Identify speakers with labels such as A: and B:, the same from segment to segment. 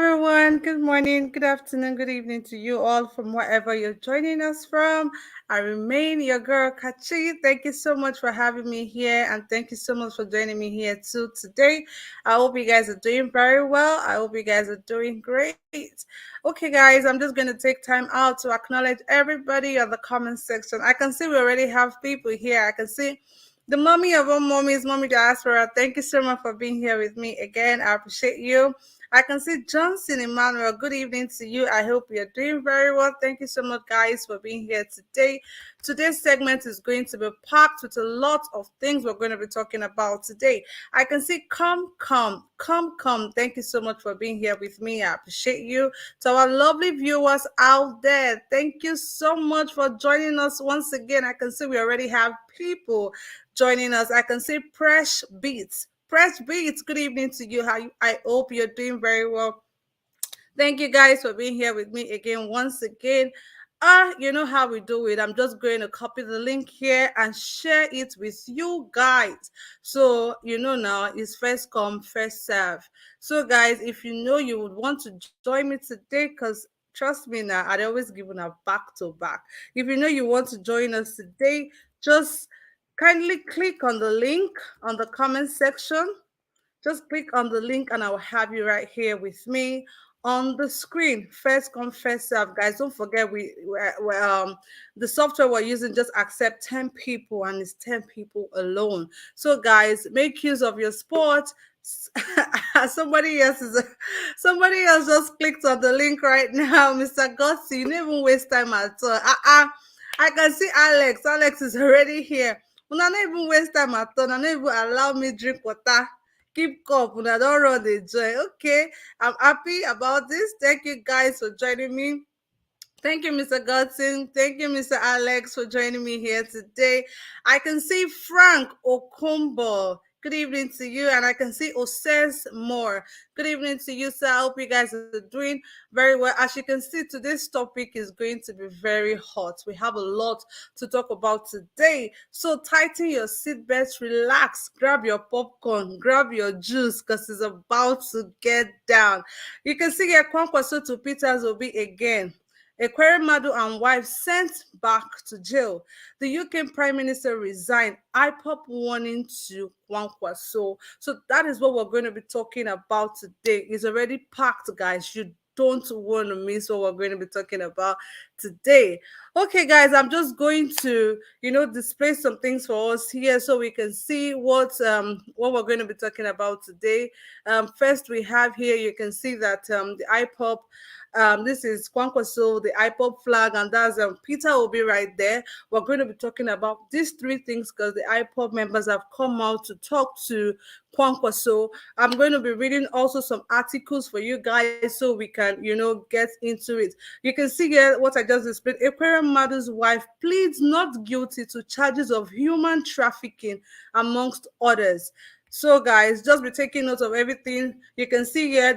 A: everyone. Good morning, good afternoon, good evening to you all from wherever you're joining us from. I remain your girl, Kachi. Thank you so much for having me here, and thank you so much for joining me here too today. I hope you guys are doing very well. I hope you guys are doing great. Okay, guys, I'm just going to take time out to acknowledge everybody on the comment section. I can see we already have people here. I can see the mommy of all mommies, Mommy Diaspora. Thank you so much for being here with me again. I appreciate you. I can see Johnson Emmanuel. Good evening to you. I hope you're doing very well. Thank you so much, guys, for being here today. Today's segment is going to be packed with a lot of things we're going to be talking about today. I can see come. Thank you so much for being here with me. I appreciate you. To our lovely viewers out there, thank you so much for joining us once again. I can see we already have people joining us. I can see Fresh Beats. Fresh Beats, good evening to you. I hope you're doing very well. Thank you guys for being here with me again, once again. You know how we do it. I'm just going to copy the link here and share it with you guys. So, you know now it's first come, first serve. So, guys, if you know you would want to join me today, because trust me now, I'd always given a back to back. If you know you want to join us today, just kindly click on the link on the comment section. Just click on the link and I will have you right here with me on the screen. First come, first serve, guys. Don't forget the software we're using just accept 10 people and it's 10 people alone. So guys, make use of your sport. somebody else is somebody else just clicked on the link right now. Mr. Gotsi, you didn't even waste time at all. I can see Alex. Alex is already here. Una not even waste time at all. Una not even allow me drink water. Keep cup. Una don't run the joy. Okay, I'm happy about this. Thank you guys for joining me. Thank you, Mr. Godson. Thank you, Mr. Alex, for joining me here today. I can see Frank Okumbo. Good evening to you. And I can see Oses Moore. Good evening to you, sir. I hope you guys are doing very well. As you can see, today's topic is going to be very hot. We have a lot to talk about today. So tighten your seatbelts, relax, grab your popcorn, grab your juice, because it's about to get down. You can see here Kwankwaso to Peters will be again. Ekweremadu and wife sent back to jail. The UK Prime Minister resigned. IPOB warning to Kwankwaso. So that is what we're going to be talking about today. It's already packed, guys. You don't want to miss what we're going to be talking about today. Okay, guys, I'm just going to, display some things for us here so we can see what we're going to be talking about today. First, we have here, you can see that the IPOB, this is Kwankwaso, the IPOB flag, and that's Peter will be right there. We're going to be talking about these three things because the IPOB members have come out to talk to Kwankwaso. I'm going to be reading also some articles for you guys so we can, get into it. You can see here what I just displayed. Ekweremadu's wife pleads not guilty to charges of human trafficking, amongst others. So, guys, just be taking note of everything. You can see here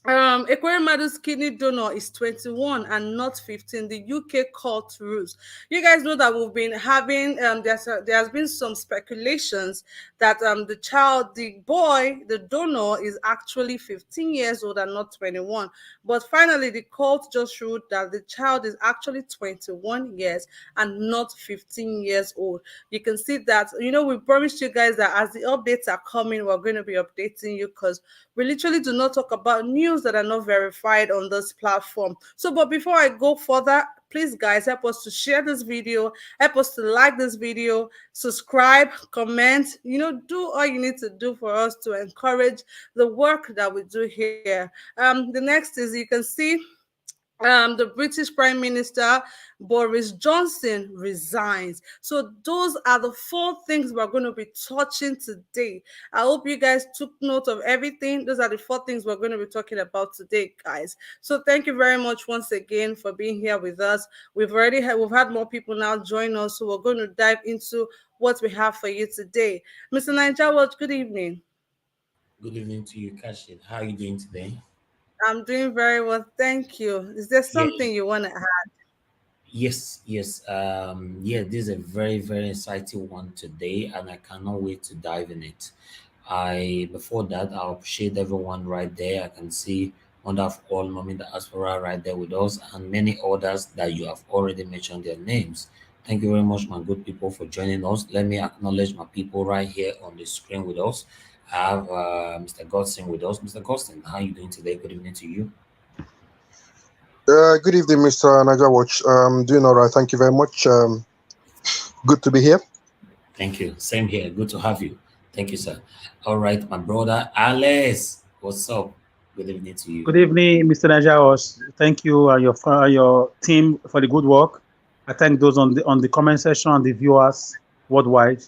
A: Ekweremadu's kidney donor is 21 and not 15. The UK court rules. You guys know that we've been having there has been some speculations that the boy, the donor, is actually 15 years old and not 21. But finally, the court just ruled that the child is actually 21 years and not 15 years old. You can see that. We promised you guys that as the updates are coming, we're going to be updating you because we literally do not talk about news that are not verified on this platform. So, but before I go further, please, guys, help us to share this video, help us to like this video, subscribe, comment, do all you need to do for us to encourage the work that we do here. The next is, you can see the British Prime Minister Boris Johnson resigns. So those are the four things we're going to be touching today. I hope you guys took note of everything. Those are the four things we're going to be talking about today, guys. So thank you very much once again for being here with us. We've had more people now join us, so we're going to dive into what we have for you today. Mr. Ninja, good evening.
B: Good evening to you, Kashin. How are you doing today?
A: I'm doing very well, thank you. Is there
B: Yeah,
A: something you want to add?
B: yes. Yeah, this is a very, very exciting one today, and I cannot wait to dive in it. I before that, I appreciate everyone right there. I can see wonderful Mommy Diaspora right there with us, and many others that you have already mentioned their names. Thank you very much, my good people, for joining us. Let me acknowledge my people right here on the screen with us. I have Mr. Godson with us. Mr. Godson, how are you doing today? Good evening to you.
C: Good evening, Mr. Naja Watch. Doing all right. Thank you very much. Good to be here.
B: Thank you. Same here. Good to have you. Thank you, sir. All right, my brother Alice. What's up? Good evening to you.
D: Good evening, Mr. Najaos. Thank you and your team for the good work. I thank those on the comment section and the viewers worldwide.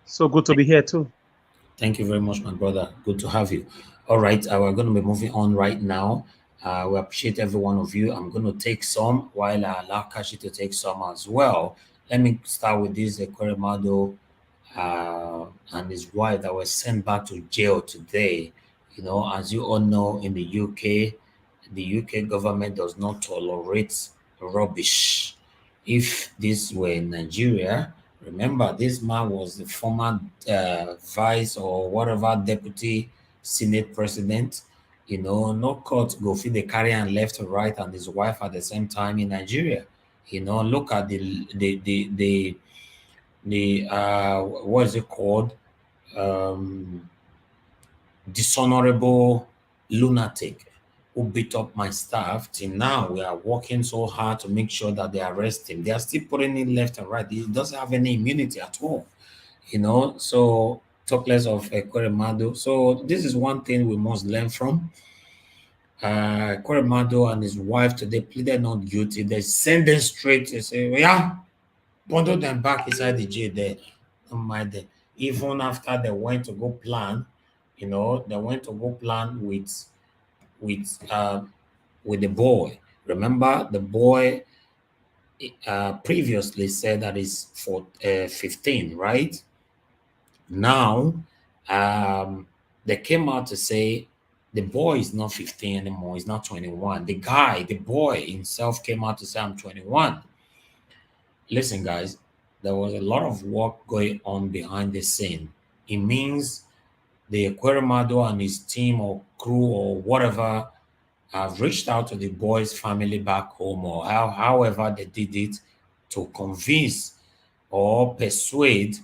D: So good to be here too.
B: Thank you very much, my brother. Good to have you. All right, we're going to be moving on right now. We appreciate every one of you. I'm going to take some while I allow Kashi to take some as well. Let me start with this Ekweremadu and his wife that were sent back to jail today. You know, as you all know, in the UK government does not tolerate rubbish. If this were in Nigeria, remember this man was the former vice or whatever deputy senate president. You know, no court go fit the carry and left or right and his wife at the same time in Nigeria. You know, look at the what is it called? Um, Dishonorable lunatic who beat up my staff. Till now, we are working so hard to make sure that they arrest him. They are still putting in left and right. He doesn't have any immunity at all. You know, so talk less of Ekweremadu. So this is one thing we must learn from. Ekweremadu and his wife today pleaded not guilty. They send them straight. They say, yeah, bundle them back inside the jail there. Don't mind them. Even after they went to go plan, you know, they went to go plan with uh with the boy. Remember, the boy previously said that is for 15, right? Now, um, they came out to say the boy is not 15 anymore. He's not 21. The boy himself came out to say, I'm 21. Listen, guys, there was a lot of work going on behind the scene. It means the Ekweremadu and his team or crew or whatever have reached out to the boy's family back home or however they did it to convince or persuade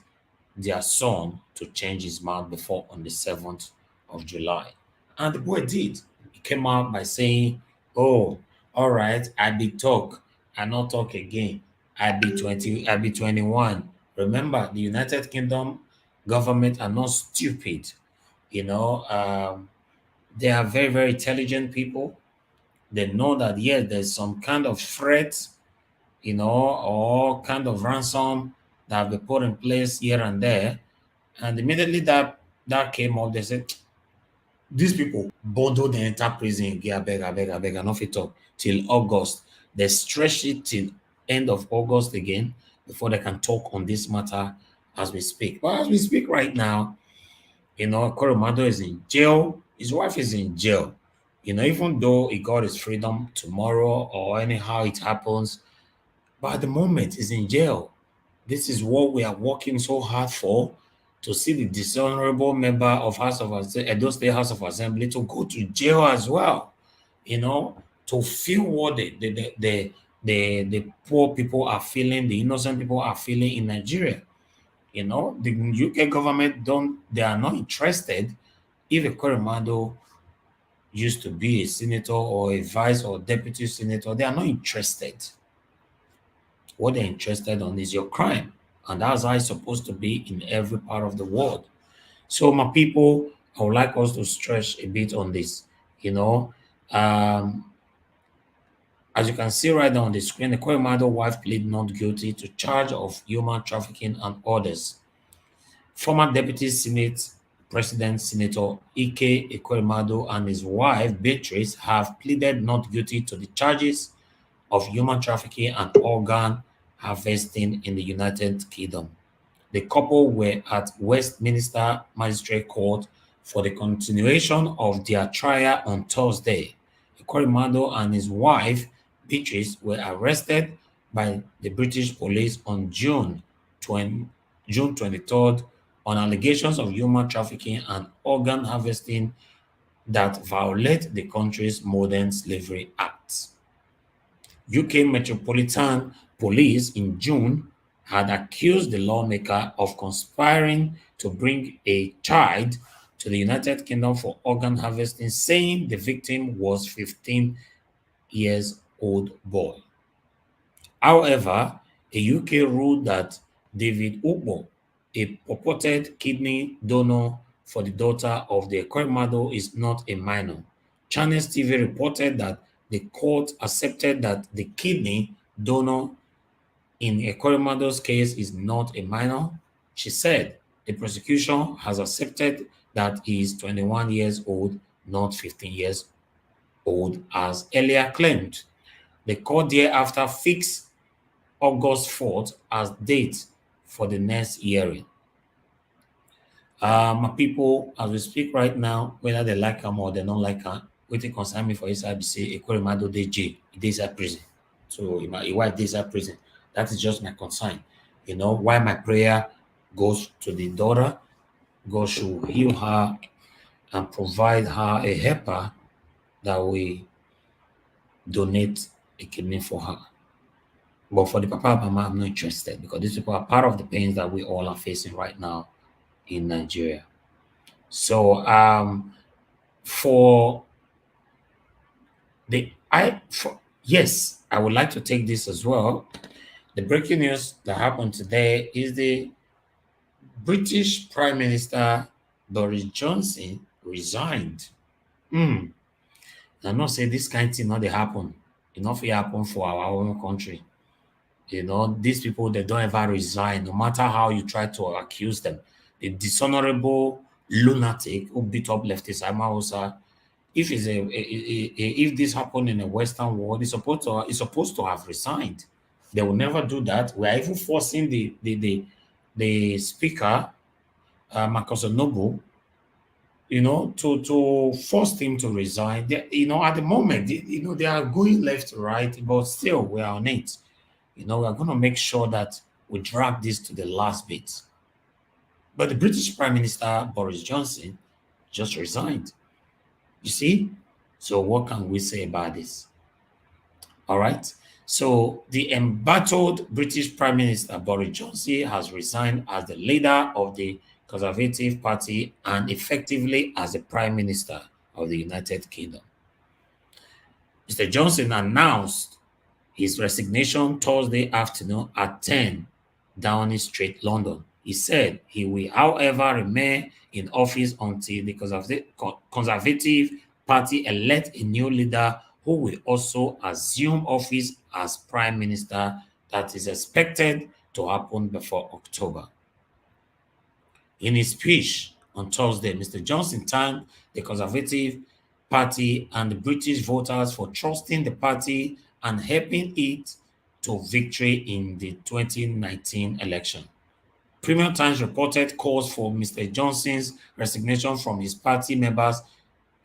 B: their son to change his mind before on the 7th of July. And the boy did. He came out by saying, oh, all right, I be talk, I not talk again. I be 21. Remember, the United Kingdom government are not stupid. You know, they are very, very intelligent people. They know that, yes, there's some kind of threat, you know, or kind of ransom that have been put in place here and there. And immediately that came up, they said, these people bundled the entire prison. Yeah, I beg, I not fit talk till August. They stretch it till end of August again before they can talk on this matter as we speak. But as we speak right now, you know, Koromado is in jail. His wife is in jail. You know, even though he got his freedom tomorrow or anyhow it happens, but at the moment he's in jail. This is what we are working so hard for, to see the dishonorable member of Edo State House of Assembly to go to jail as well, you know, to feel what the poor people are feeling, the innocent people are feeling in Nigeria. You know, the UK government they are not interested if a Koromado used to be a senator or a vice or deputy senator, they are not interested. What they're interested on is your crime. And that's how it's supposed to be in every part of the world. So, my people, I would like us to stress a bit on this. You know, um, as you can see right now on the screen, the Kwemado wife pleaded not guilty to charge of human trafficking and others. Former Deputy Senate President Senator Ike Ekweremadu and his wife Beatrice have pleaded not guilty to the charges of human trafficking and organ harvesting in the United Kingdom. The couple were at Westminster Magistrate Court for the continuation of their trial on Thursday. Ekweremadu and his wife Beatrice were arrested by the British police on June 23rd on allegations of human trafficking and organ harvesting that violate the country's Modern Slavery Act. UK Metropolitan Police in June had accused the lawmaker of conspiring to bring a child to the United Kingdom for organ harvesting, saying the victim was 15 years old boy. However, a UK ruled that David Ukbo, a purported kidney donor for the daughter of the Ekweremadu, is not a minor. Channels TV reported that the court accepted that the kidney donor in Ekweremadu's case is not a minor. She said the prosecution has accepted that he is 21 years old, not 15 years old, as earlier claimed. The court thereafter fixed August 4th as date for the next hearing. My people, as we speak right now, whether they like them or they don't like them, wetin concern me for inside be say Ekweremadu dey jail, he dey inside prison. So him wife dey inside prison. That is just my concern. You know, why my prayer goes to the daughter, God should heal her and provide her a helper that will donate a kidney for her. But for the papa and mama, I'm not interested because these people are part of the pains that we all are facing right now in Nigeria. So for the yes, I would like to take this as well. The breaking news that happened today is the British Prime Minister Boris Johnson resigned. I'm not saying this kind of thing not they happen. It not happen for our own country. You know, these people, they don't ever resign, no matter how you try to accuse them. The dishonorable lunatic who beat up leftist Hausa, if if this happened in the Western world, it's supposed to have resigned. They will never do that. We are even forcing the speaker, Marcus Noble, you know, to force him to resign. You know, at the moment, you know, they are going left to right, but still we are on it. You know, we're going to make sure that we drag this to the last bit. But the British Prime Minister, Boris Johnson, just resigned. You see? So what can we say about this? All right. So the embattled British Prime Minister, Boris Johnson, has resigned as the leader of the Conservative Party and effectively as the Prime Minister of the United Kingdom. Mr. Johnson announced his resignation Thursday afternoon at 10 Downing Street, London. He said he will, however, remain in office until the Conservative Party elect a new leader who will also assume office as Prime Minister. That is expected to happen before October. In his speech on Thursday, Mr. Johnson thanked the Conservative Party and the British voters for trusting the party and helping it to victory in the 2019 election. Premium Times reported calls for Mr. Johnson's resignation from his party members,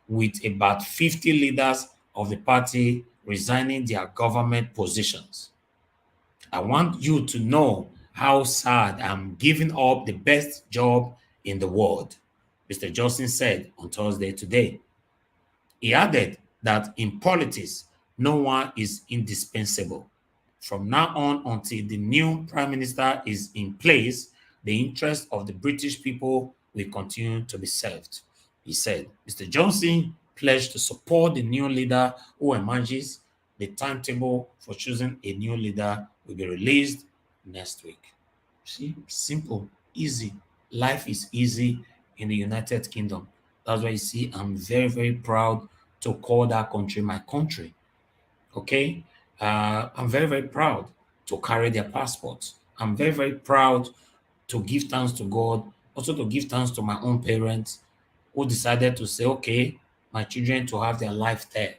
B: with about 50 leaders of the party resigning their government positions. I want you to know how sad I'm giving up the best job in the world, Mr. Johnson said on Thursday today. He added that in politics, no one is indispensable. From now on until the new Prime Minister is in place, the interests of the British people will continue to be served, he said. Mr. Johnson pledged to support the new leader who emerges. The timetable for choosing a new leader will be released next week. See, simple, easy. Life is easy in the United Kingdom. That's why you see I'm very, very proud to call that country my country. Okay? I'm very, very proud to carry their passports. I'm very, very proud to give thanks to God, also to give thanks to my own parents who decided to say, okay, my children to have their life there.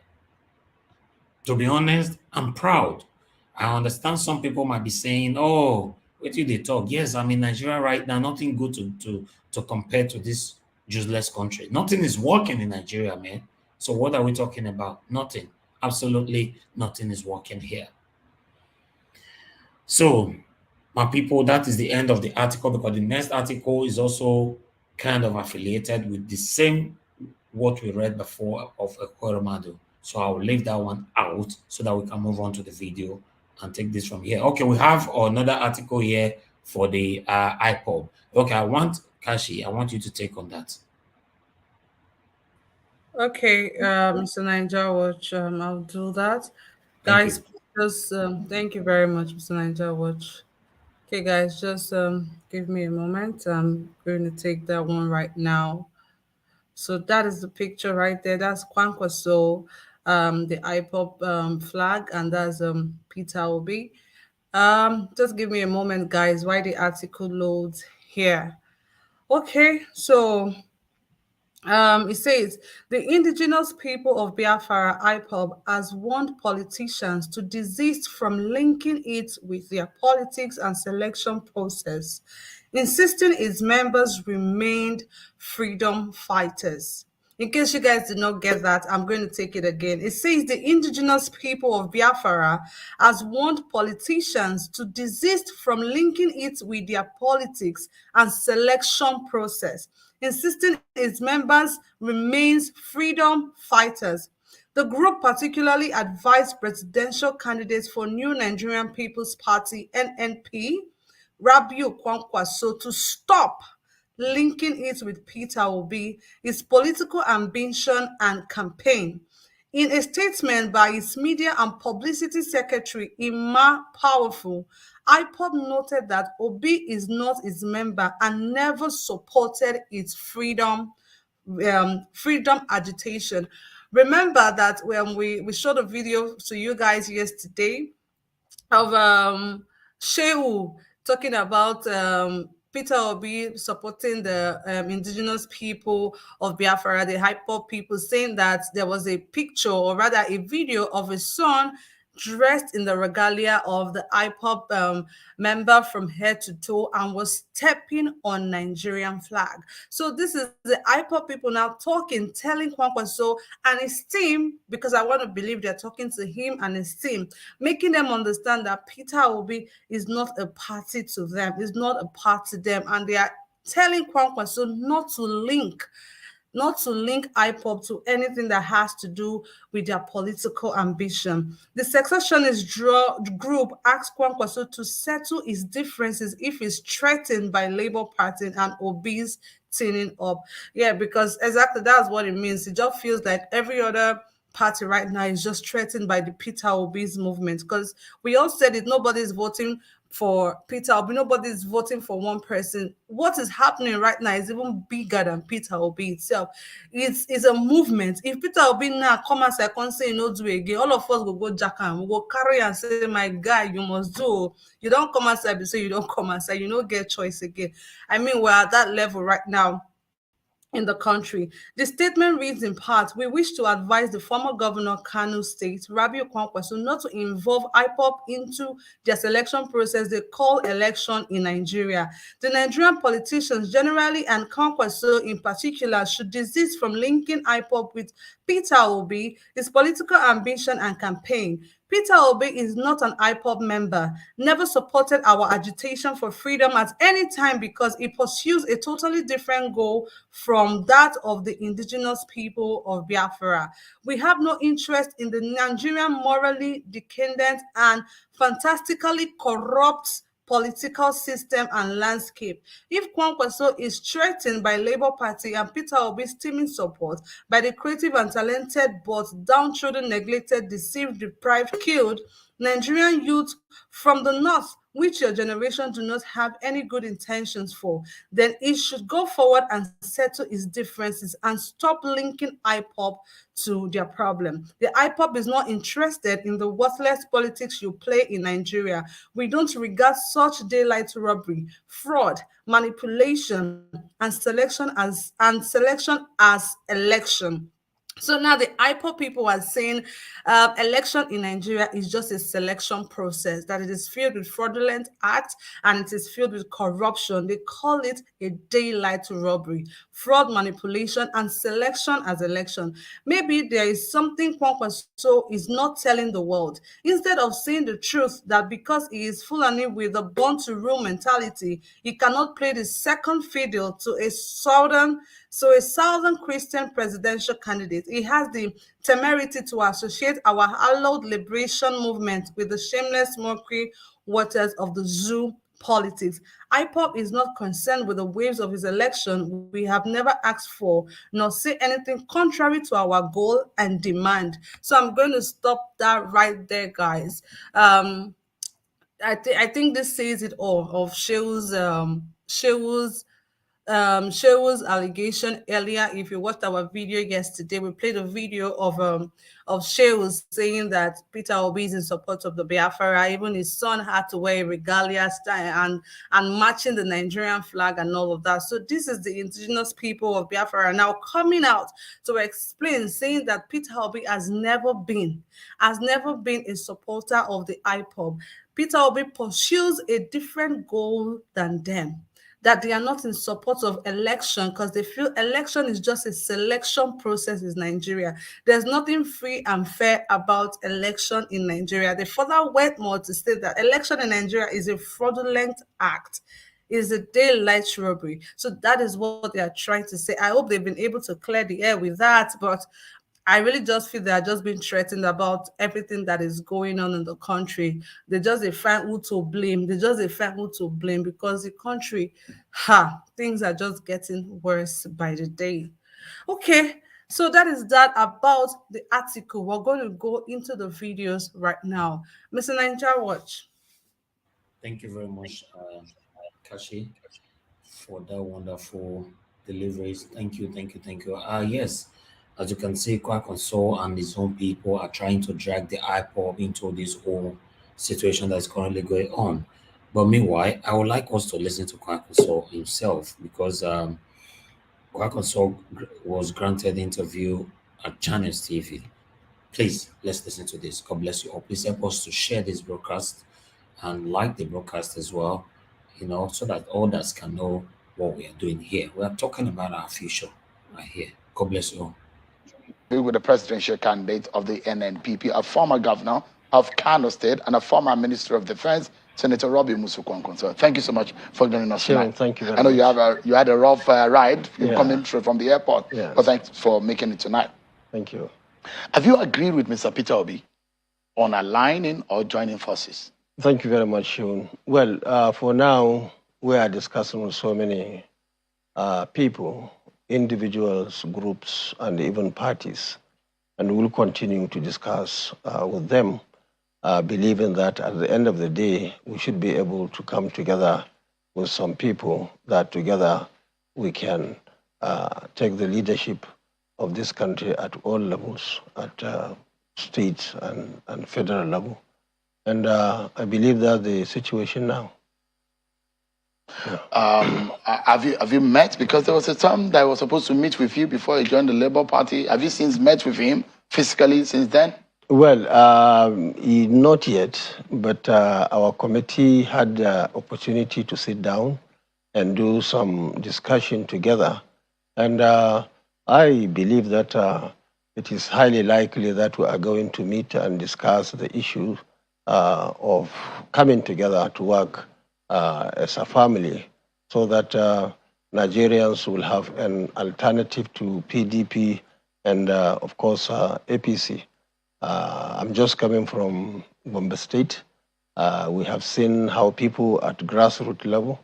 B: To be honest, I'm proud. I understand some people might be saying, oh, wait till they talk. Yes, I'm in Nigeria right now. Nothing good to compare to this useless country. Nothing is working in Nigeria, man. So what are we talking about? Nothing. Absolutely nothing is working here. So my people, that is the end of the article because the next article is also kind of affiliated with the same what we read before of Ekweremadu. So I'll leave that one out so that we can move on to the video and take this from here. Okay, we have another article here for the IPOB. Okay, Kashi, I want you to take on that.
A: Okay, Mr. Ninja Watch, I'll do that.
B: Thank
A: Guys,
B: you.
A: just thank you very much, Mr. Ninja Watch. Okay, guys, just give me a moment. I'm going to take that one right now. So that is the picture right there. That's Kwankwaso, the IPOP flag, and that's Peter Obi. Just give me a moment, guys, while the article loads here. Okay, so it says the indigenous people of Biafra IPOB has warned politicians to desist from linking it with their politics and selection process, insisting its members remained freedom fighters. In case you guys did not get that, I'm going to take it again. It says the indigenous people of Biafra has warned politicians to desist from linking it with their politics and selection process, insisting its members remains freedom fighters. The group particularly advised presidential candidates for New Nigerian People's Party (NNP), Rabiu Kwankwaso, to stop linking it with Peter Obi, his political ambition and campaign. In a statement by its media and publicity secretary, Ima Powerful, IPOB noted that Obi is not its member and never supported its freedom agitation. Remember that when we showed a video to you guys yesterday of Shehu talking about Peter Obi supporting the indigenous people of Biafra, the hyper people, saying that there was a picture or rather a video of a son dressed in the regalia of the IPOB member from head to toe and was stepping on Nigerian flag. So this is the IPOB people now talking, telling Kwankwaso and his team, because I want to believe they're talking to him and his team, making them understand that Peter Obi is not a party to them, is not a part to them, and they are telling Kwankwaso not to link IPOB to anything that has to do with their political ambition. The secessionist group asked Kwankwaso to settle his differences if he's threatened by Labour Party and Obi's teaming up. Yeah, because exactly that's what it means. It just feels like every other party right now is just threatened by the Peter Obi's movement, because we all said it, nobody's voting for Peter Obi, nobody's voting for one person. What is happening right now is even bigger than Peter Obi itself. It's a movement. If Peter Obi now come as I can say no do again, all of us will go jack and we will carry and say, my guy, you must do. You don't come outside, so you don't come outside, you don't get choice again. I mean, we're at that level right now in the country. The statement reads in part, we wish to advise the former governor Kano State, Rabiu Kwankwaso, not to involve IPOP into their selection process they call election in Nigeria. The Nigerian politicians generally and Kwankwaso in particular should desist from linking IPOP with Peter Obi, his political ambition and campaign. Peter Obi is not an IPOB member, never supported our agitation for freedom at any time because it pursues a totally different goal from that of the indigenous people of Biafra. We have no interest in the Nigerian morally decadent and fantastically corrupt political system and landscape. If Kwankwaso is threatened by Labour Party and Peter Obi's teaming support by the creative and talented but downtrodden, neglected, deceived, deprived, killed Nigerian youth from the north, which your generation do not have any good intentions for, then it should go forward and settle its differences and stop linking IPOP to their problem. The IPOP is not interested in the worthless politics you play in Nigeria. We don't regard such daylight robbery, fraud, manipulation, and selection as election. So now the IPOB people are saying election in Nigeria is just a selection process, that it is filled with fraudulent acts and it is filled with corruption. They call it a daylight robbery. fraud, manipulation, and selection as election. Maybe there is something Kwankwaso is not telling the world. Instead of saying the truth that because he is Fulani with a born-to-rule mentality, he cannot play the second fiddle to a southern Christian presidential candidate. He has the temerity to associate our hallowed liberation movement with the shameless mockery waters of the zoo politics. IPOB is not concerned with the waves of his election. We have never asked for nor say anything contrary to our goal and demand. So I'm going to stop that right there, guys. I think this says it all of Shewu's allegation earlier. If you watched our video yesterday, we played a video of Shewu saying that Peter Obi is in support of the Biafra. Even his son had to wear a regalia style and matching the Nigerian flag and all of that. So this is the indigenous people of Biafra now coming out to explain, saying that Peter Obi has never been a supporter of the IPOB. Peter Obi pursues a different goal than them, that they are not in support of election because they feel election is just a selection process in Nigeria. There's nothing free and fair about election in Nigeria. They further went more to state that election in Nigeria is a fraudulent act, is a daylight robbery. So that is what they are trying to say. I hope they've been able to clear the air with that, but I really just feel they are just being threatened about everything that is going on in the country. They just they find who to blame. Because the country, things are just getting worse by the day. Okay, so that is that about the article. We're going to go into the videos right now. Mr. Ninja Watch.
B: Thank you very much, Kashi, for that wonderful deliveries. Thank you, thank you, thank you. Yes, as you can see, Kwankwaso and his own people are trying to drag the IPOB into this whole situation that's currently going on. But meanwhile, I would like us to listen to Kwankwaso himself because Kwankwaso was granted interview at Channels TV. Please, let's listen to this. God bless you all. Please help us to share this broadcast and like the broadcast as well, so that others can know what we are doing here. We are talking about our future right here. God bless you all.
E: With the presidential candidate of the NNPP, a former governor of Kano State and a former Minister of Defense, Senator Robbie Musu Kwankwaso. Thank you so much for joining us tonight.
F: Thank you very
E: I know
F: much.
E: you had a rough ride coming through from the airport, but thanks for making it tonight.
F: Thank you.
E: Have you agreed with Mr. Peter Obi on aligning or joining forces?
F: Thank you very much, Sean. Well, for now, we are discussing with so many people, individuals, groups, and even parties, and we'll continue to discuss with them, believing that at the end of the day, we should be able to come together with some people that together we can take the leadership of this country at all levels, at state and federal level. And I believe that the situation now.
E: Have you met? Because there was a time that I was supposed to meet with you before you joined the Labour Party. Have you since met with him physically since then?
F: Well, not yet, but our committee had the opportunity to sit down and do some discussion together. And I believe that it is highly likely that we are going to meet and discuss the issue of coming together to work as a family so that Nigerians will have an alternative to PDP and, of course, APC. I'm just coming from Gombe State. We have seen how people at grassroots level,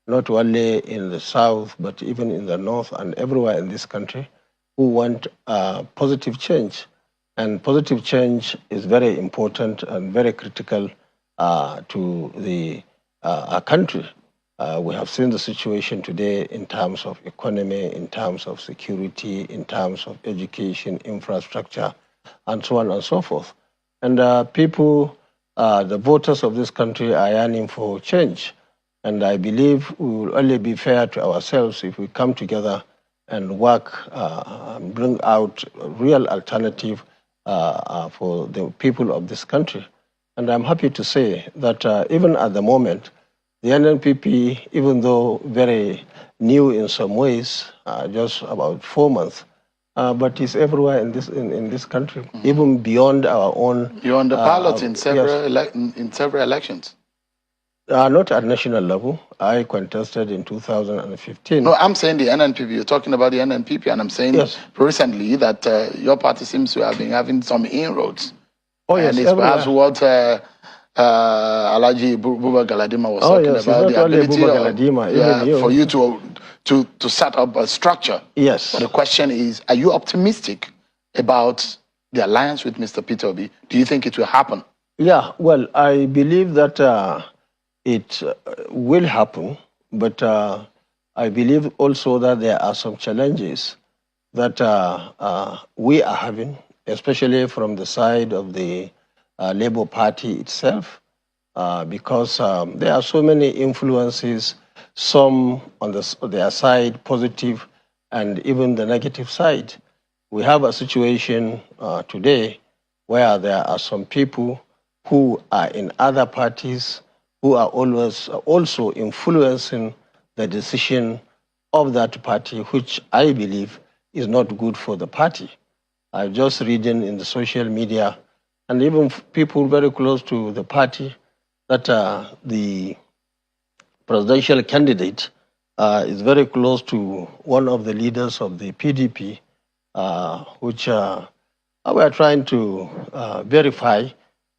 F: not only in the south, but even in the north and everywhere in this country, who want positive change. And positive change is very important and very critical to our country. We have seen the situation today in terms of economy, in terms of security, in terms of education, infrastructure, and so on and so forth. And people, the voters of this country are yearning for change. And I believe we will only be fair to ourselves if we come together and work and bring out a real alternative for the people of this country. And I'm happy to say that even at the moment, The NNPP, even though very new in some ways, just about 4 months, but it's everywhere in this country, even beyond our own.
E: You're on the ballot in
F: yes.
E: several elections.
F: Not at national level. I contested in 2015.
E: No, I'm saying the NNPP. You're talking about the NNPP, and I'm saying
F: Yes.
E: recently that your party seems to have been having some inroads.
F: Oh,
E: and
F: yes,
E: it's perhaps
F: everywhere.
E: what Alaji Buba Galadima was
F: Oh,
E: talking
F: yes, it's
E: about,
F: not
E: the
F: only
E: ability
F: Buba
E: of,
F: Galadima, even you.
E: for you to set up a structure.
F: Yes.
E: But the question is, are you optimistic about the alliance with Mr. Peter Obi? Do you think it will happen?
F: Yeah, well, I believe that it will happen, but I believe also that there are some challenges that we are having, especially from the side of the Labour Party itself, because there are so many influences, some on their side, positive, and even the negative side. We have a situation today where there are some people who are in other parties who are always also influencing the decision of that party, which I believe is not good for the party. I've just reading in the social media and even people very close to the party that the presidential candidate is very close to one of the leaders of the PDP, which we are trying to verify.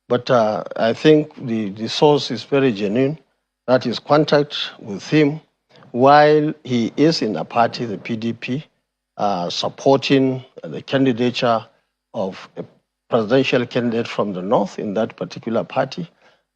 F: But I think the source is very genuine. That is contact with him while he is in a party, the PDP, supporting the candidature of a presidential candidate from the north in that particular party.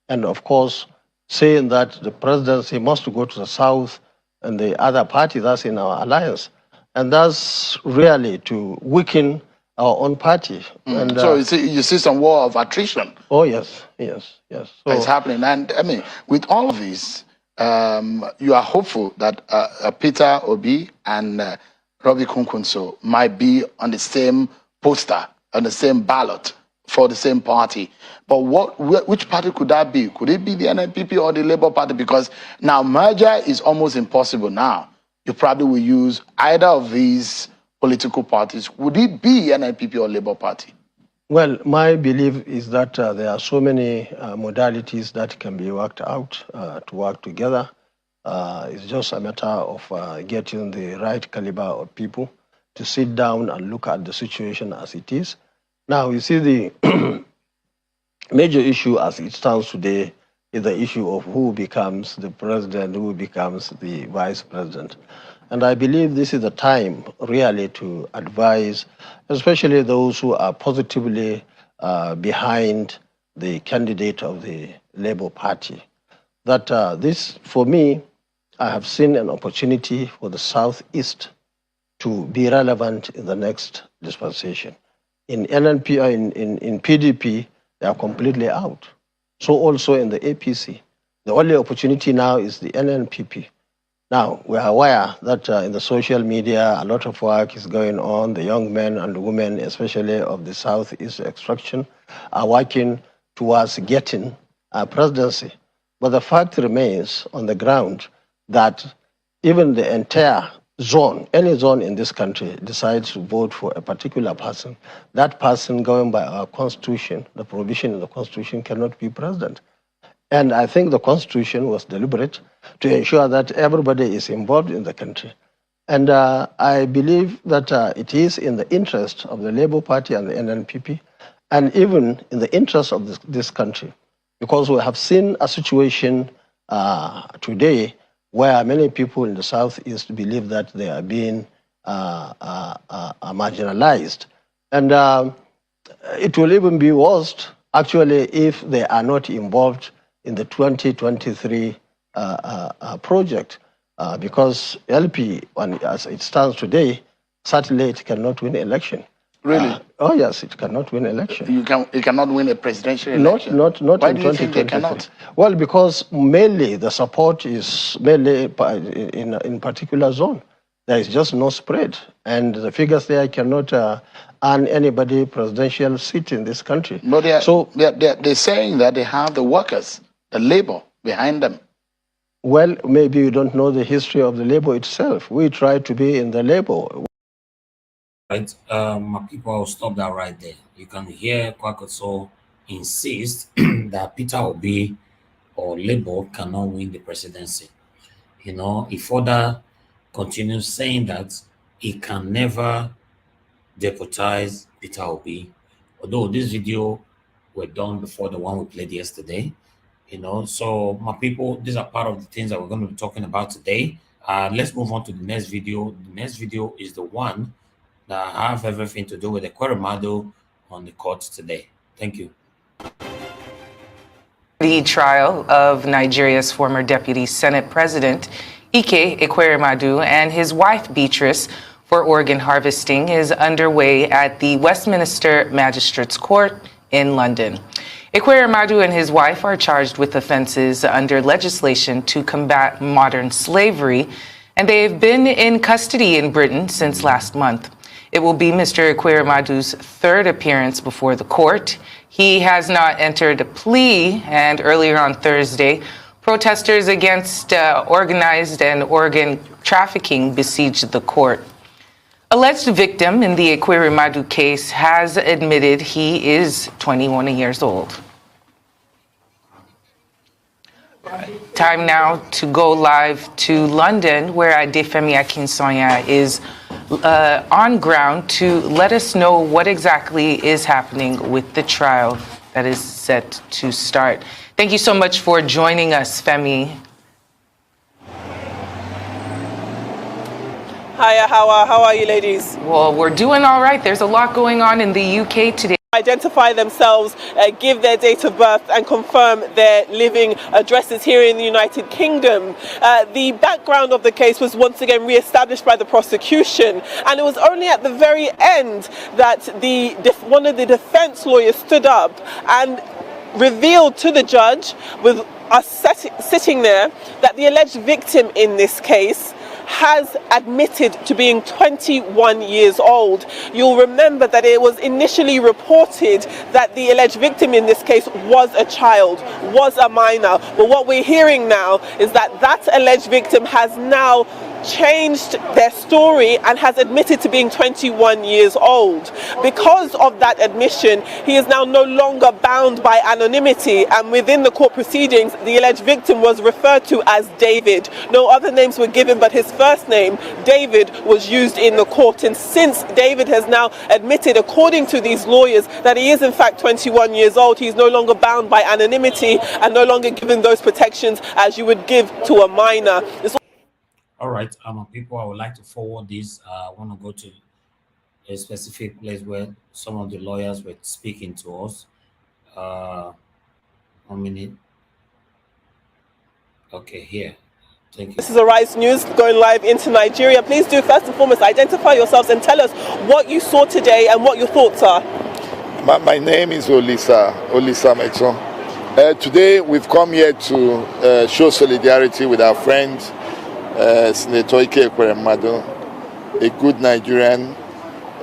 F: And of course, saying that the presidency must go to the south and the other party that's in our alliance. And that's really to weaken our own party. And,
E: so you see some war of attrition.
F: Oh, yes, yes, yes.
E: So it's happening. And I mean, with all of this, you are hopeful that Peter Obi and Robbie Kwankwaso might be on the same poster, on the same ballot for the same party. But which party could that be? Could it be the NNPP or the Labour Party? Because now merger is almost impossible now. You probably will use either of these political parties. Would it be NNPP or Labour Party?
F: Well, my belief is that there are so many modalities that can be worked out to work together. It's just a matter of getting the right caliber of people to sit down and look at the situation as it is. Now, you see, the major issue as it stands today is the issue of who becomes the president, who becomes the vice president. And I believe this is the time really to advise, especially those who are positively behind the candidate of the Labour Party, that this, for me, I have seen an opportunity for the Southeast to be relevant in the next dispensation. In NNP, in PDP, they are completely out. So also in the APC. The only opportunity now is the NNPP. Now, we are aware that in the social media, a lot of work is going on. The young men and women, especially of the Southeast extraction, are working towards getting a presidency. But the fact remains on the ground that even the entire zone, any zone in this country, decides to vote for a particular person, that person, going by our constitution, the provision in the constitution, cannot be president. And I think the constitution was deliberate to ensure that everybody is involved in the country. And I believe that it is in the interest of the Labour Party and the NNPP, and even in the interest of this country, because we have seen a situation today where many people in the Southeast believe that they are being marginalized. And it will even be worse, actually, if they are not involved in the 2023 project, because LP, as it stands today, certainly it cannot win election.
E: Really?
F: Oh yes, it cannot win election.
E: It cannot win a presidential election?
F: Not
E: Why
F: in
E: do you think they
F: 2023.
E: cannot?
F: Well, because mainly the support is mainly in particular zone. There is just no spread. And the figures there cannot earn anybody presidential seat in this country.
E: But they're saying that they have the workers, the labor behind them.
F: Well, maybe you don't know the history of the labor itself. We try to be in the labor.
B: Right, my people, I'll stop that right there. You can hear Kwankwaso insist that Peter Obi or Labour cannot win the presidency. You know, he further continues saying that he can never deputize Peter Obi. Although this video were done before the one we played yesterday, you know. So my people, these are part of the things that we're going to be talking about today. Let's move on to the next video. The next video is the one that have everything to do with the Ekweremadu on the court today. Thank you.
G: The trial of Nigeria's former Deputy Senate President Ike Ekweremadu and his wife Beatrice for organ harvesting is underway at the Westminster Magistrates Court in London. Ekweremadu and his wife are charged with offenses under legislation to combat modern slavery, and they've been in custody in Britain since last month. It will be Mr. Ekweremadu's third appearance before the court. He has not entered a plea, and earlier on Thursday, protesters against organized and organ trafficking besieged the court. Alleged victim in the Ekweremadu case has admitted he is 21 years old. Time now to go live to London, where Adefemi Akinsanya is on ground to let us know what exactly is happening with the trial that is set to start. Thank you so much for joining us, Femi.
H: Hiya, how are you, ladies?
G: Well, we're doing all right. There's a lot going on in the UK today.
H: Identify themselves, give their date of birth and confirm their living addresses here in the United Kingdom. The background of the case was once again re-established by the prosecution, and it was only at the very end that one of the defense lawyers stood up and revealed to the judge, with us sitting there, that the alleged victim in this case has admitted to being 21 years old. You'll remember that it was initially reported that the alleged victim in this case was a child, was a minor. But what we're hearing now is that that alleged victim has now changed their story and has admitted to being 21 years old. Because of that admission, he is now no longer bound by anonymity, and within the court proceedings, the alleged victim was referred to as David. No other names were given, but his first name, David, was used in the court. And since David has now admitted, according to these lawyers, that he is in fact 21 years old, he's no longer bound by anonymity and no longer given those protections as you would give to a minor.
B: All right, people, I would like to forward this. I want to go to a specific place where some of the lawyers were speaking to us. 1 minute. Okay, here. Thank you.
H: This is Arise News going live into Nigeria. Please do first and foremost identify yourselves and tell us what you saw today and what your thoughts are.
E: My name is Olisa Mecho. Today we've come here to show solidarity with our friend Senator Ike Ekweremadu, a good Nigerian,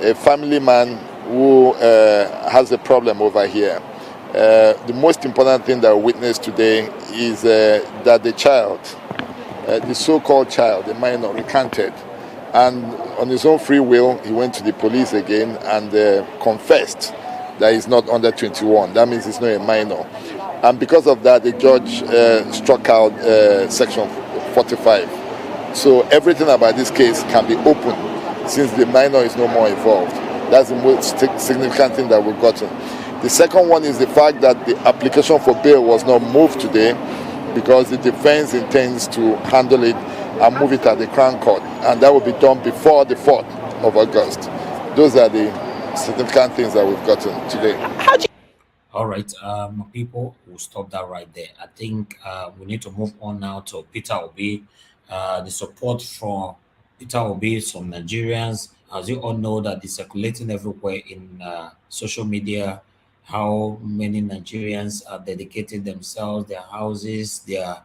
E: a family man who has a problem over here. The most important thing that we witnessed today is that the child, the so-called child, the minor, recanted, and on his own free will he went to the police again and confessed that he's not under 21. That means he's not a minor, and because of that the judge struck out section 45. So everything about this case can be open since the minor is no more involved. That's the most significant thing that we've gotten. The second one is the fact that the application for bail was not moved today because the defense intends to handle it and move it at the Crown Court, and that will be done before the 4th of August. Those are the significant things that we've gotten today.
B: All right, people, we'll stop that right there. I think we need to move on now to Peter Obi. The support for Peter Obi from Nigerians, as you all know, that is circulating everywhere in social media, how many Nigerians are dedicating themselves, their houses, their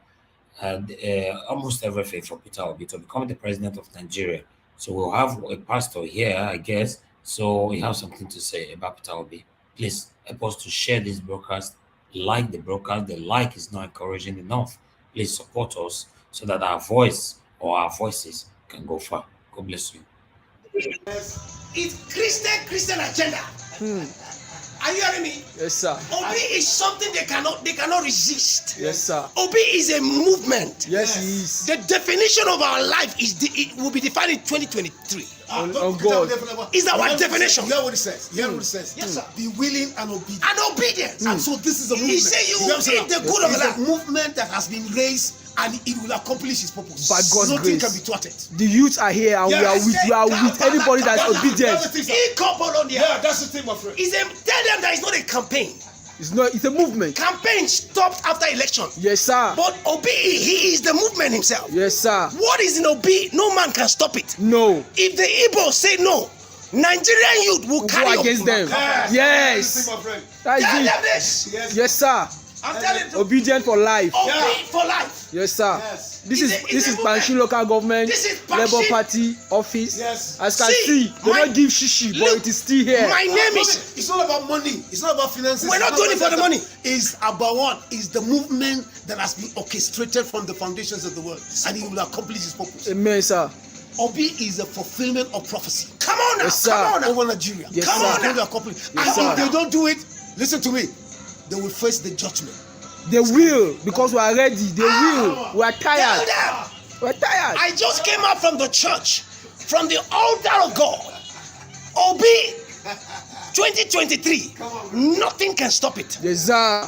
B: almost everything for Peter Obi to become the president of Nigeria. So we'll have a pastor here, I guess. So we have something to say about Peter Obi. Please help us to share this broadcast, like the broadcast. The like is not encouraging enough. Please support us so that our voice or our voices can go far. God bless you.
I: It's Christian agenda. Are you hearing me?
J: Yes, sir.
I: Obi is something they cannot resist.
J: Yes, sir.
I: Obi is a movement.
J: Yes, he is.
I: The definition of our life it will be defined in 2023.
J: On God.
I: Is our definition.
K: Hear what it says. Hear what it says.
I: Yes, sir.
K: Be willing and obedient.
I: And obedience.
K: And so this is a movement.
I: He say you will eat the good of the
K: It's
I: land.
K: a movement that has been raised and it will accomplish its purpose.
J: By God's
K: Nothing
J: grace.
K: can be thwarted.
J: The youth are here and we are with anybody that's obedient.
K: That's the thing, sir.
I: He couple on the
K: Yeah, that's the thing, my friend.
I: tell them that it's not a campaign.
J: It's a movement.
I: Campaign stopped after election.
J: Yes, sir.
I: But Obi, he is the movement himself.
J: Yes, sir.
I: What is in Obi? No man can stop it.
J: No.
I: If the Igbo say no, Nigerian youth will carry
J: Go against them. Yes.
K: My friend.
J: That's
I: Tell
J: it.
I: them this.
J: Yes, sir.
I: I'm telling you.
J: Obedient for life.
I: Obi for life.
J: Yes, sir.
K: Yes.
J: This
I: It's
J: is
I: a
J: Banshee local government,
I: This is
J: Labour
I: Banshee.
J: Party office.
K: Yes.
J: As you can
I: See,
J: see, they don't give shishi, but
I: look,
J: it is still here.
I: My name is.
K: It's not about money. It's not about finances.
I: We're not doing it for the money.
K: It's about what? It's the movement that has been orchestrated from the foundations of the world, and it will accomplish its purpose.
J: Amen, sir.
K: Obi is a fulfillment of prophecy.
I: Come on now.
J: Yes, sir.
I: Come on now.
K: Over Nigeria.
J: Yes,
I: Come
J: sir.
I: on
K: It's going
I: now.
K: to accomplish.
J: Yes,
K: And
J: sir.
K: if they don't do it, listen to me, they will face the judgment.
J: They will, because we are ready. They will. We are
I: Tell
J: tired.
I: them.
J: We're tired.
I: I just came out from the church, from the altar of God. Obi 2023. Nothing can stop it.
J: Yes, sir.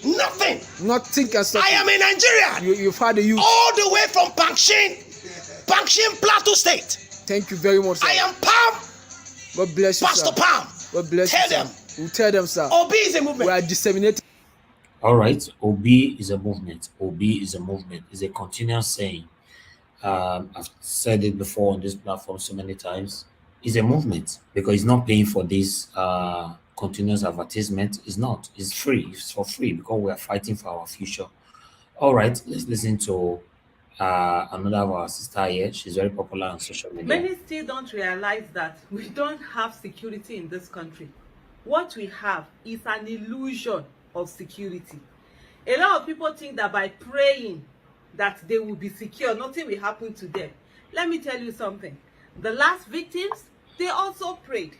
I: Nothing.
J: Nothing can stop
I: I am a Nigerian.
J: You've had the youth.
I: All the way from Pangshin Plateau State.
J: Thank you very much, sir.
I: I am Palm,
J: God bless you,
I: Pastor
J: sir.
I: Palm.
J: God bless
I: Tell
J: you, sir.
I: them.
J: We'll tell them, sir.
I: Obi is a
J: We
I: movement.
J: are disseminating.
B: All right, OB is a movement. OB is a movement. It's a continuous saying. I've said it before on this platform so many times. It's a movement because it's not paying for this continuous advertisement. It's not. It's free. It's for free because we are fighting for our future. All right, let's listen to another of our sister here. She's very popular on social media.
A: Many still don't realize that we don't have security in this country. What we have is an illusion of security. A lot of people think that by praying that they will be secure, nothing will happen to them. Let me tell you something. The last victims, they also prayed.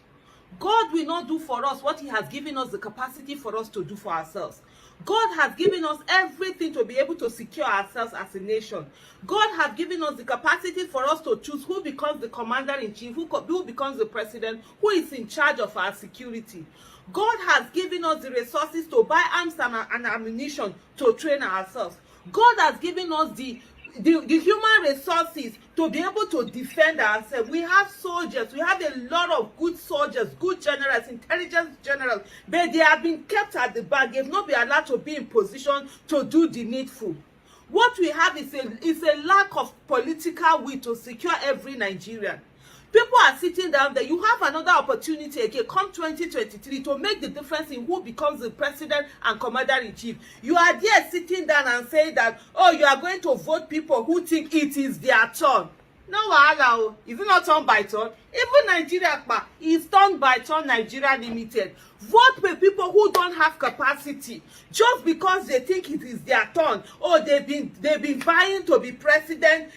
A: God will not do for us what he has given us the capacity for us to do for ourselves. God has given us everything to be able to secure ourselves as a nation. God has given us the capacity for us to choose who becomes the commander-in-chief, who becomes the president, who is in charge of our security. God has given us the resources to buy arms and ammunition to train ourselves. God has given us the human resources to be able to defend ourselves. We have soldiers. We have a lot of good soldiers, good generals, intelligence generals, but they have been kept at the back. They have not been allowed to be in position to do the needful. What we have is a lack of political will to secure every Nigerian. People are sitting down there. You have another opportunity again, come 2023, to make the difference in who becomes the president and commander-in-chief. You are there sitting down and saying that, oh, you are going to vote people who think it is their turn. No wahala. Is it not turn by turn? Even Nigeria is turn by turn Nigeria Limited. Vote for people who don't have capacity just because they think it is their turn. Oh, they've been vying to be president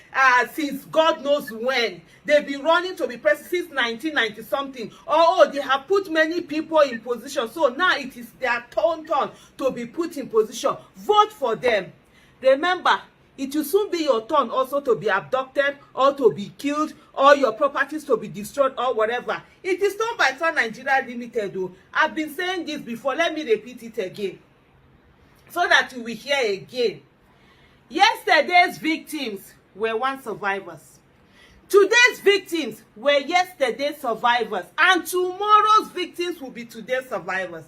A: since God knows when. They've been running to be president since 1990 something. Oh, they have put many people in position. So now it is their turn to be put in position. Vote for them. Remember, it will soon be your turn also to be abducted or to be killed or your properties to be destroyed or whatever. It is done by Turn Nigeria Limited. Though. I've been saying this before. Let me repeat it again so that you will hear again. Yesterday's victims were once survivors. Today's victims were yesterday's survivors. And tomorrow's victims will be today's survivors.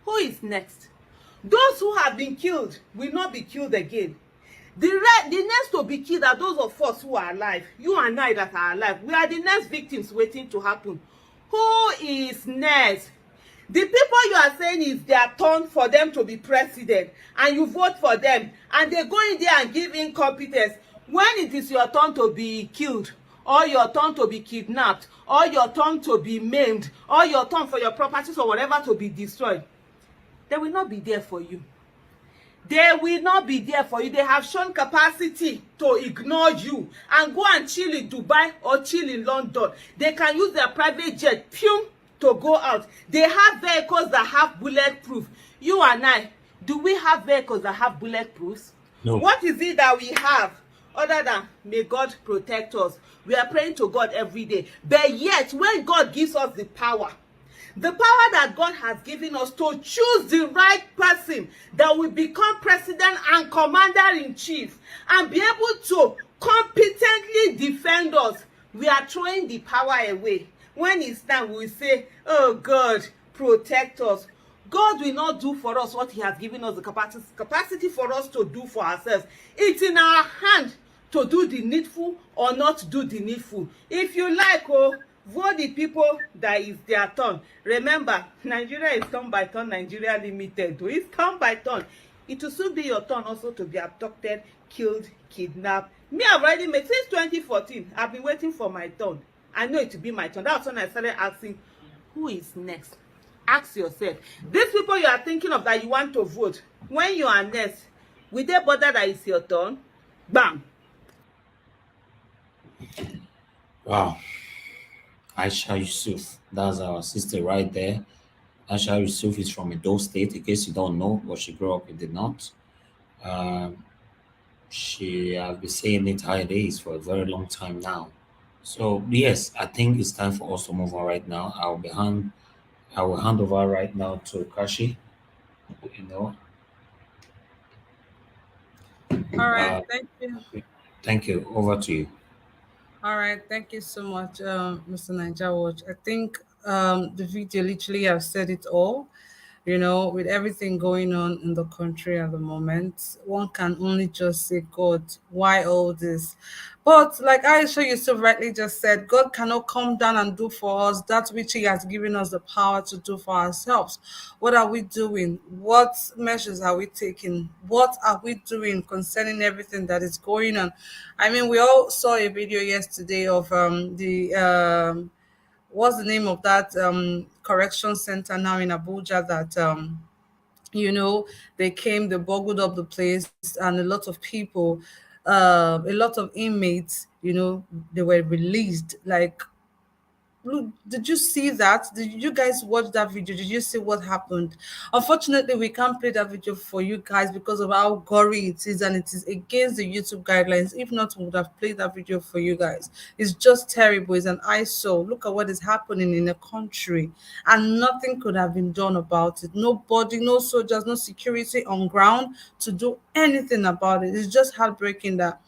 A: Who is next? Those who have been killed will not be killed again. The next to be killed are those of us who are alive. You and I that are alive. We are the next victims waiting to happen. Who is next? The people you are saying is their turn for them to be president, and you vote for them, and they go in there and give incompetence. When it is your turn to be killed, or your turn to be kidnapped, or your turn to be maimed, or your turn for your properties or whatever to be destroyed, they will not be there for you. they will not be there for you. They have shown capacity to ignore you and go and chill in Dubai or chill in London. They can use their private jet, to go out. They have vehicles that have bulletproof. You and I, do we have vehicles that have bulletproofs?
B: No.
A: What is it that we have other than may God protect us? We are praying to God every day. But yet, when God gives us the power that God has given us to choose the right person that will become president and commander-in-chief and be able to competently defend us, we are throwing the power away. When it's time, we say, oh God, protect us. God will not do for us what he has given us the capacity for us to do for ourselves. It's in our hand to do the needful or not do the needful. If you like, vote the people that is their turn. Remember, Nigeria is turn by turn, Nigeria Limited. It's turn by turn. It will soon be your turn also to be abducted, killed, kidnapped. Me, I've already made, since 2014, I've been waiting for my turn. I know it will be my turn. That's when I started asking, who is next? Ask yourself. These people you are thinking of that you want to vote, when you are next, will they bother that it's your turn? Bam.
B: Wow. Aisha Yusuf, that's our sister right there. Aisha Yusuf is from Edo State, in case you don't know, but she grew up in the north. She has been saying it how it is for a very long time now. So yes, I think it's time for us to move on right now. I will hand over right now to Kashi. You know,
A: All right,
B: uh,
A: thank you.
B: thank you. Over to you.
A: All right, thank you so much, Mr. Niger Watch. I think the video literally have said it all. With everything going on in the country at the moment, one can only just say, God, why all this? But like Aisha you so rightly just said, God cannot come down and do for us that which He has given us the power to do for ourselves. What are we doing? What measures are we taking? What are we doing concerning everything that is going on? I mean, we all saw a video yesterday of the what's the name of that correction center now in Abuja that they came, they boggled up the place, and a lot of people, a lot of inmates, they were released. Like, look, did you see that? Did you guys watch that video? Did you see what happened? Unfortunately, we can't play that video for you guys because of how gory it is, and it is against the YouTube guidelines. If not, we would have played that video for you guys. It's just terrible. It's an eyesore. Look at what is happening in the country, and nothing could have been done about it. Nobody, no soldiers, no security on ground to do anything about it. It's just heartbreaking that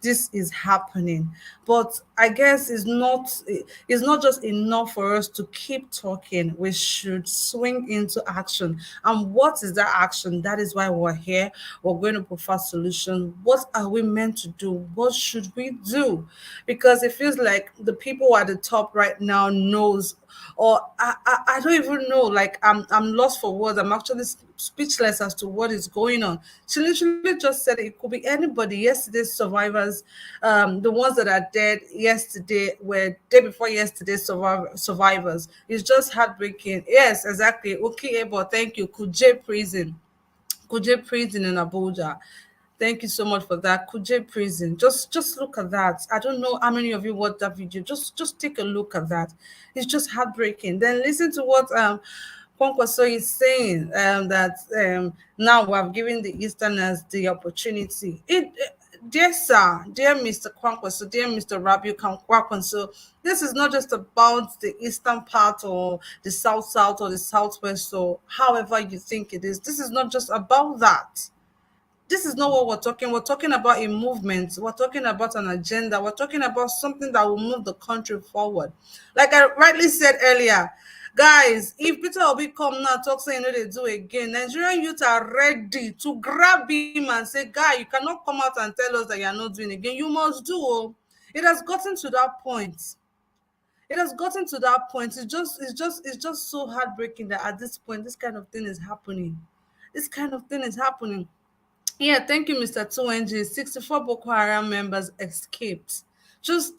A: this is happening. But I guess it's not just enough for us to keep talking. We should swing into action. And what is that action? That is why we're here. We're going to provide solutions. What are we meant to do? What should we do? Because it feels like the people at the top right now knows, or I don't even know. Like, I'm lost for words. I'm actually speechless as to what is going on. She literally just said it could be anybody. Yesterday's survivors, the ones that are dead yesterday were day before yesterday's survivors. It's just heartbreaking. Yes, exactly. Okay, but thank you. Kuje prison in Abuja. Thank you so much for that. Kuje prison. Just look at that. I don't know how many of you watched that video. Just take a look at that. It's just heartbreaking. Then listen to what Kwankwaso is saying, that now we have given the Easterners the opportunity. Dear sir, dear Mr. Kwankwaso, dear Mr. Rabiu Kwankwaso, this is not just about the eastern part or the south or the southwest or however you think it is. This is not just about that. This is not what we're talking. We're talking about a movement. We're talking about an agenda. We're talking about something that will move the country forward. Like I rightly said earlier, guys, if Peter Obi come now talk saying they do again, Nigerian youth are ready to grab him and say, guy, you cannot come out and tell us that you're not doing again. You must do. Oh. It has gotten to that point. It has gotten to that point. It's just so heartbreaking that at this point, this kind of thing is happening. This kind of thing is happening. Yeah, thank you, Mr. 2NG. 64 Boko Haram members escaped. Just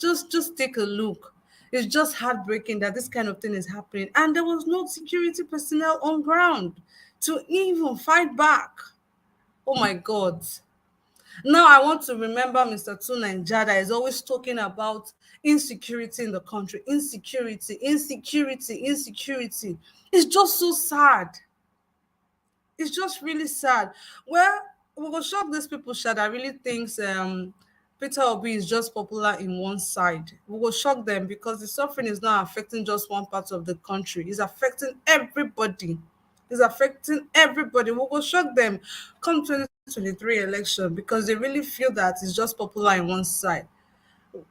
A: take a look. It's just heartbreaking that this kind of thing is happening. And there was no security personnel on ground to even fight back. Oh my God. Now I want to remember Mr. Tunanja that is always talking about insecurity in the country. Insecurity, insecurity, insecurity. It's just so sad. It's just really sad. Well, we will shock these people, Shad, that really thinks Peter Obi is just popular in one side. We will shock them because the suffering is not affecting just one part of the country. It's affecting everybody. It's affecting everybody. We will shock them come 2023 election because they really feel that it's just popular in one side.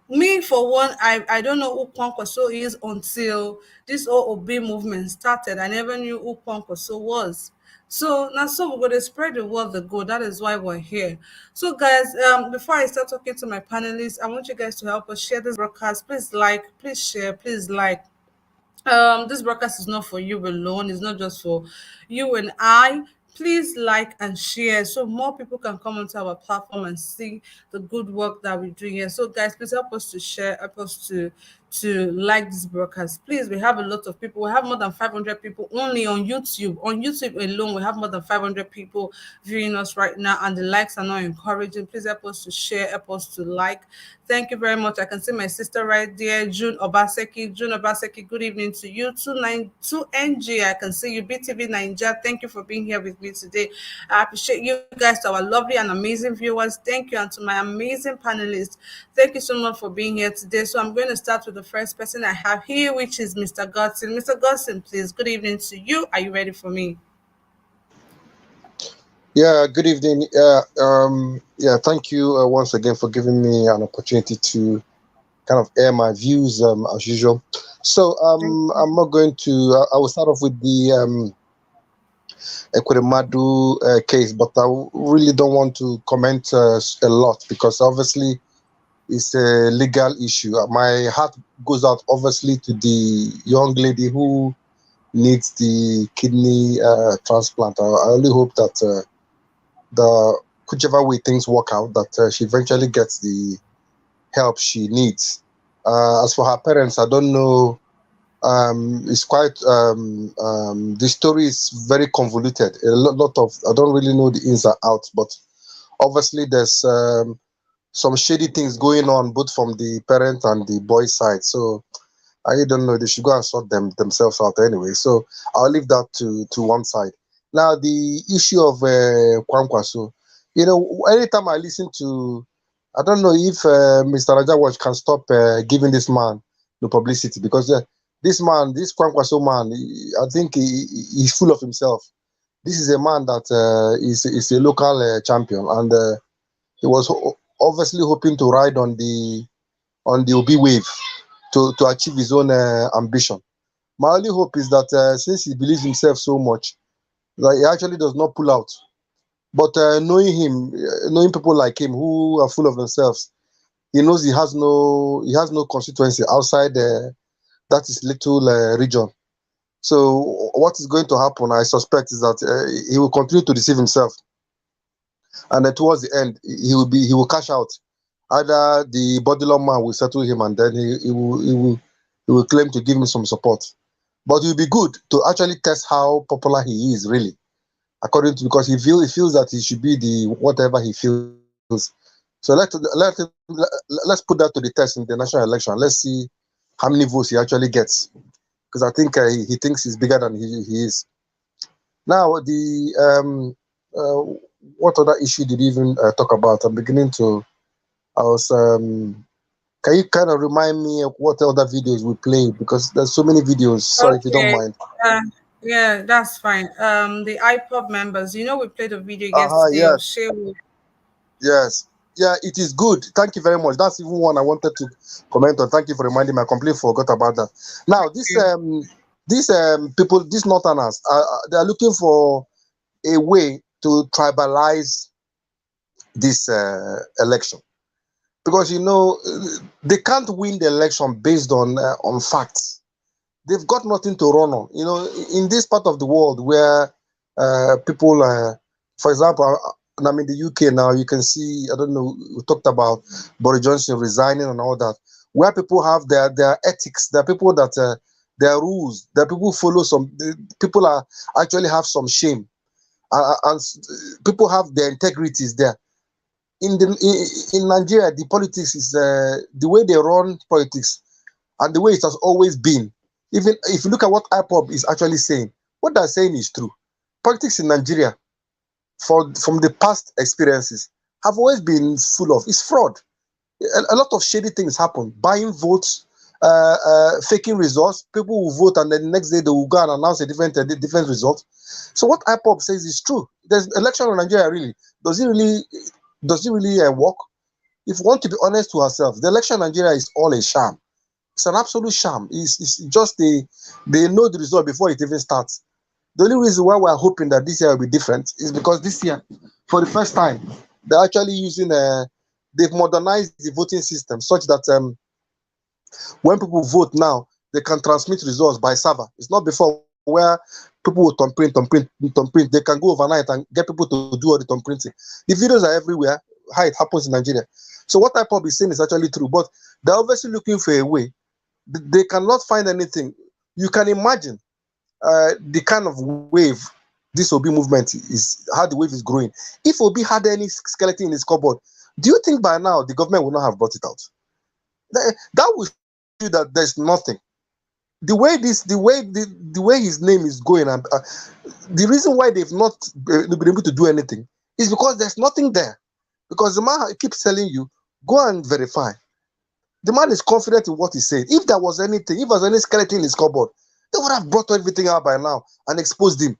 A: Me for one, I don't know who Kwankwaso is until this whole Obi movement started. I never knew who Kwankwaso was. So now, so we're gonna spread the word the good. That is why we're here. So guys, before I start talking to my panelists, I want you guys to help us share this broadcast. Please like, please share, please like. This broadcast is not for you alone. It's not just for you and I. Please like and share so more people can come onto our platform and see the good work that we do here. So guys, please help us to share, help us to like this broadcast. Please, we have a lot of people. We have more than 500 people only on YouTube. On YouTube alone, we have more than 500 people viewing us right now, and the likes are not encouraging. Please help us to share, help us to like. Thank you very much. I can see my sister right there, June Obaseki. June Obaseki, good evening to you. 292NG, I can see you. BTV Nigeria, thank you for being here with me today. I appreciate you guys, to our lovely and amazing viewers. Thank you, and to my amazing panelists. Thank you so much for being here today. So I'm going to start with the first person I have here, which is Mr. Godson. Mr. Godson, please, good evening to you. Are you ready for me?
C: Yeah, good evening. Yeah, thank you once again for giving me an opportunity to kind of air my views as usual. So I'm not going to. I will start off with the Ekweremadu case, but I really don't want to comment a lot because obviously it's a legal issue. My heart goes out obviously to the young lady who needs the kidney transplant. I only hope that the whichever way things work out, that she eventually gets the help she needs. As for her parents, I don't know. It's quite the story is very convoluted. A lot of I don't really know the ins and outs, but obviously there's some shady things going on both from the parent and the boy side. So I don't know. They should go and sort themselves out anyway. So I'll leave that to one side. Now the issue of Kwankwaso. Anytime I listen to, I don't know if Mr. Rajawaj can stop giving this man the publicity because this man, this Kwankwaso man, I think he's full of himself. This is a man that is a local champion, and he was obviously hoping to ride on the Obi wave to achieve his own ambition. My only hope is that since he believes himself so much, that he actually does not pull out. But knowing him, knowing people like him who are full of themselves, he knows he has no constituency outside that is little region. So what is going to happen, I suspect, is that he will continue to deceive himself, and then towards the end, he will cash out. Either the body law man will settle him, and then he will claim to give him some support. But it will be good to actually test how popular he is really, according to, because he feels that he should be the whatever he feels. So let's put that to the test in the national election. Let's see how many votes he actually gets, because I think he thinks he's bigger than he is. Now what other issue did he even talk about? Can you kind of remind me of what other videos we played? Because there's so many videos. Sorry if you don't
A: Okay.
C: mind.
A: Yeah, that's fine. The IPOB members, we played a video yesterday of
C: Yes.
A: Shehu.
C: Yes. Yeah, it is good. Thank you very much. That's even one I wanted to comment on. Thank you for reminding me. I completely forgot about that. Now, these people, these Northerners, they are looking for a way to tribalize this election, because they can't win the election based on facts. They've got nothing to run on. In this part of the world where people, for example, I'm in the UK now, you can see, I don't know, we talked about Boris Johnson resigning and all that, where people have their ethics, there are people that their rules, there are people who follow people are actually have some shame. and people have their integrities there. In Nigeria, the politics is the way they run politics and the way it has always been. Even if you look at what IPOB is actually saying, what they're saying is true. Politics in Nigeria, from the past experiences, have always been full of it's fraud. A lot of shady things happen, buying votes, faking results. People will vote and then the next day they will go and announce a different result. So what IPOB says is true. There's election in Nigeria. Really, does it really work? If we want to be honest to ourselves, the election in Nigeria is all a sham. It's an absolute sham. It's just they know the result before it even starts. The only reason why we're hoping that this year will be different is because this year, for the first time, they're actually using they've modernized the voting system such that when people vote now, they can transmit results by server. It's not before where people will thumb print. They can go overnight and get people to do all the thumb printing. The videos are everywhere, how it happens in Nigeria. So what IPOB is saying is actually true, but they're obviously looking for a way. They cannot find anything. You can imagine the kind of wave this Obi movement is, how the wave is growing. If Obi had any skeleton in his cupboard, do you think by now the government would not have brought it out? That would show you that there's nothing. The way his name is going, and the reason why they've not been able to do anything is because there's nothing there. Because the man keeps telling you, go and verify. The man is confident in what he said. If there was anything, if there was any skeleton in his cupboard, they would have brought everything out by now and exposed him.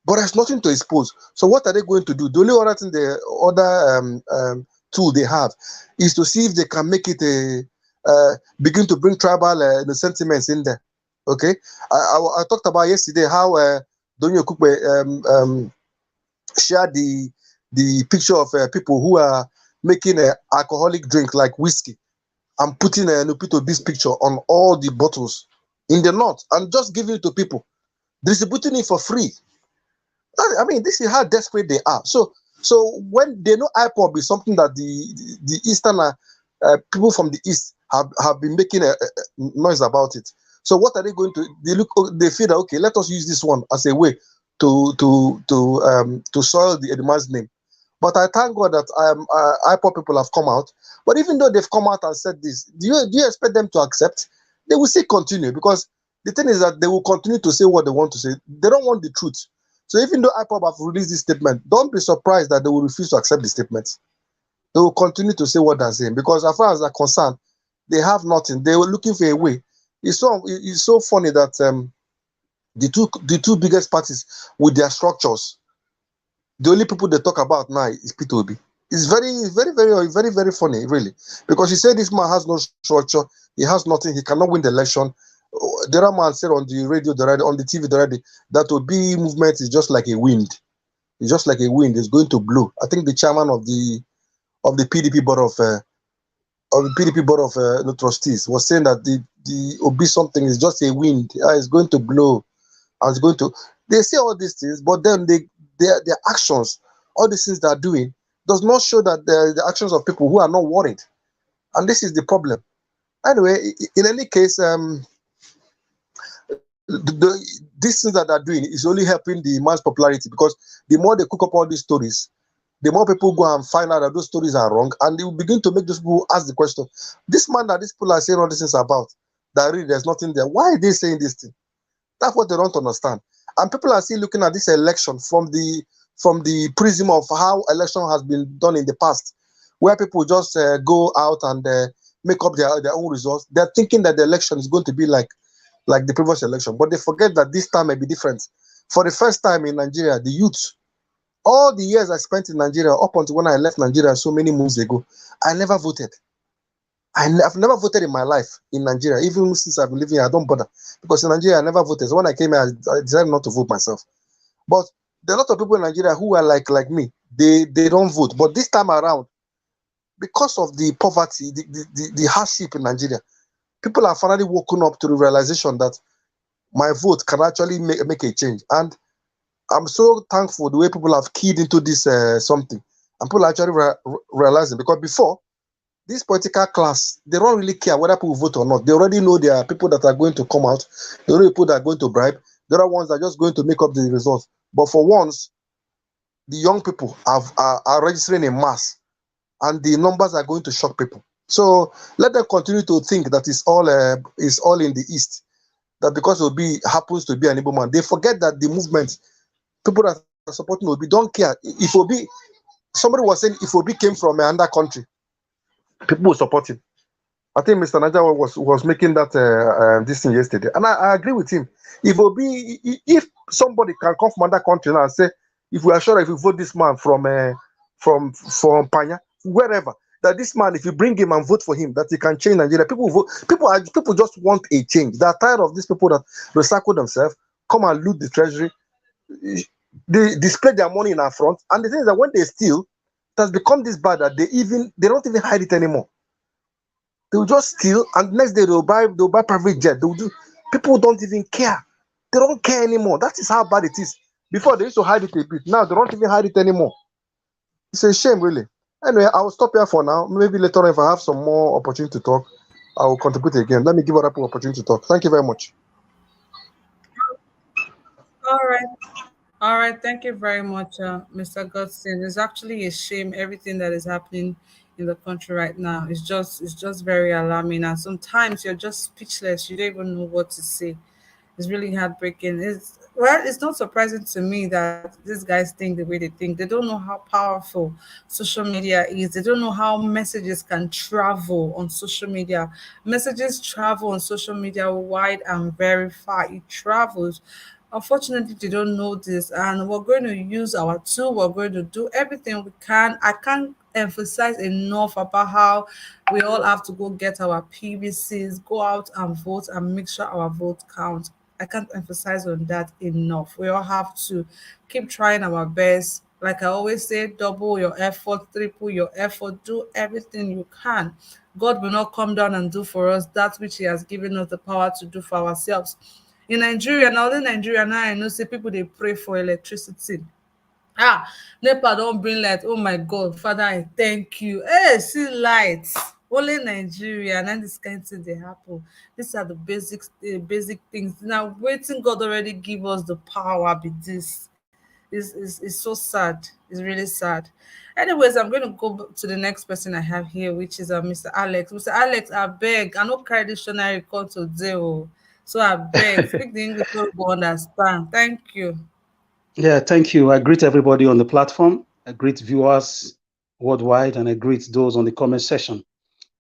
C: But there's nothing to expose. So what are they going to do? The only other thing, the other tool they have is to see if they can make it begin to bring tribal the sentiments in there. Okay, I talked about yesterday how Donyo Kukwe shared the picture of people who are making an alcoholic drink like whiskey and putting Nupito B's picture on all the bottles in the north and just giving it to people, distributing it for free. I mean, this is how desperate they are. So when they know IPOB is something that the eastern people from the east have been making a noise about it. So what are they going to? They feel that okay, let us use this one as a way to soil the man's name. But I thank God that IPOB people have come out. But even though they've come out and said this, do you expect them to accept? They will still continue, because the thing is that they will continue to say what they want to say. They don't want the truth. So even though IPOB have released this statement, don't be surprised that they will refuse to accept the statement. They will continue to say what they're saying, because as far as they're concerned, they have nothing. They were looking for a way. It's so funny that the two biggest parties with their structures, the only people they talk about now is P2B. It's very funny, really, because he said this man has no structure, he has nothing, he cannot win the election. The other man said on the radio, on the TV, that Obi movement is just like a wind. It's just like a wind. It's going to blow. I think the chairman of the PDP board of trustees was saying that the Obi something is just a wind. It's going to blow. It's going to. They say all these things, but then their actions, all these things they are doing, does not show that the actions of people who are not worried, and this is the problem. Anyway, in any case, these things that they're doing is only helping the man's popularity, because the more they cook up all these stories, the more people go and find out that those stories are wrong, and they will begin to make those people ask the question: this man that these people are saying all these things about, that really there's nothing there. Why are they saying this thing? That's what they don't understand. And people are still looking at this election from the prism of how election has been done in the past, where people just go out and make up their own results. They're thinking that the election is going to be like the previous election, but they forget that this time may be different. For the first time in Nigeria, the youth, all the years I spent in Nigeria, up until when I left Nigeria so many months ago, I never voted. I've never voted in my life in Nigeria. Even since I've been living here, I don't bother, because in Nigeria I never voted. So when I came here, I decided not to vote myself. But there are a lot of people in Nigeria who are like me. They don't vote. But this time around, because of the poverty, the hardship in Nigeria, people are finally woken up to the realization that my vote can actually make a change. And I'm so thankful the way people have keyed into this something. And people are actually realizing, because before, this political class, they don't really care whether people vote or not. They already know there are people that are going to come out. There are people that are going to bribe. There are ones that are just going to make up the results. But for once, the young people are registering in mass, and the numbers are going to shock people. So let them continue to think that it's all in the East. That because Obi happens to be an Igbo man, they forget that the movement, people that are supporting Obi don't care. If Obi, somebody was saying, if Obi came from another country, people will support him. I think Mr. Naja was making that this thing yesterday, and I agree with him. If Obi, if somebody can come from another country now and say, if we are sure if we vote this man from Panya, wherever, that this man, if you bring him and vote for him, that he can change Nigeria. People vote. People just want a change. They are tired of these people that recycle themselves, come and loot the treasury, they display their money in our front, and the thing is that when they steal, it has become this bad that they don't even hide it anymore. They will just steal, and next day they'll buy private jet. People don't even care. They don't care anymore. That is how bad it is. Before they used to hide it a bit. Now they don't even hide it anymore. It's a shame, really. Anyway, I will stop here for now. Maybe later on, if I have some more opportunity to talk, I will contribute again. Let me give other people opportunity to talk. Thank you very much.
A: All right. Thank you very much, Mr. Godson. It's actually a shame everything that is happening in the country right now. It's just very alarming, and sometimes you're just speechless. You don't even know what to say. It's really heartbreaking. It's not surprising to me that these guys think the way they think. They don't know how powerful social media is. They don't know how messages can travel on social media. Messages travel on social media wide and very far. It travels. Unfortunately, they don't know this, and we're going to use our tool. We're going to do everything we can. I can't emphasize enough about how we all have to go get our PVCs, go out and vote, and make sure our vote counts. I can't emphasize on that enough. We all have to keep trying our best. Like I always say, double your effort, triple your effort, do everything you can. God will not come down and do for us that which He has given us the power to do for ourselves. In Nigeria, now only Nigeria now I know say people they pray for electricity. Ah, NEPA don't bring light. Oh my God, Father, I thank you. Hey, see light. Only Nigeria, and then this kind of thing they happen. These are the basic things. Now, waiting God already give us the power. Be this is so sad. It's really sad. Anyways, I'm going to go to the next person I have here, which is Mr. Alex. Mr. Alex, I beg. I no carry dictionary call to zero. So I beg, speak the English so we go understand. Thank you.
D: Yeah, thank you. I greet everybody on the platform. I greet viewers worldwide, and I greet those on the comment section.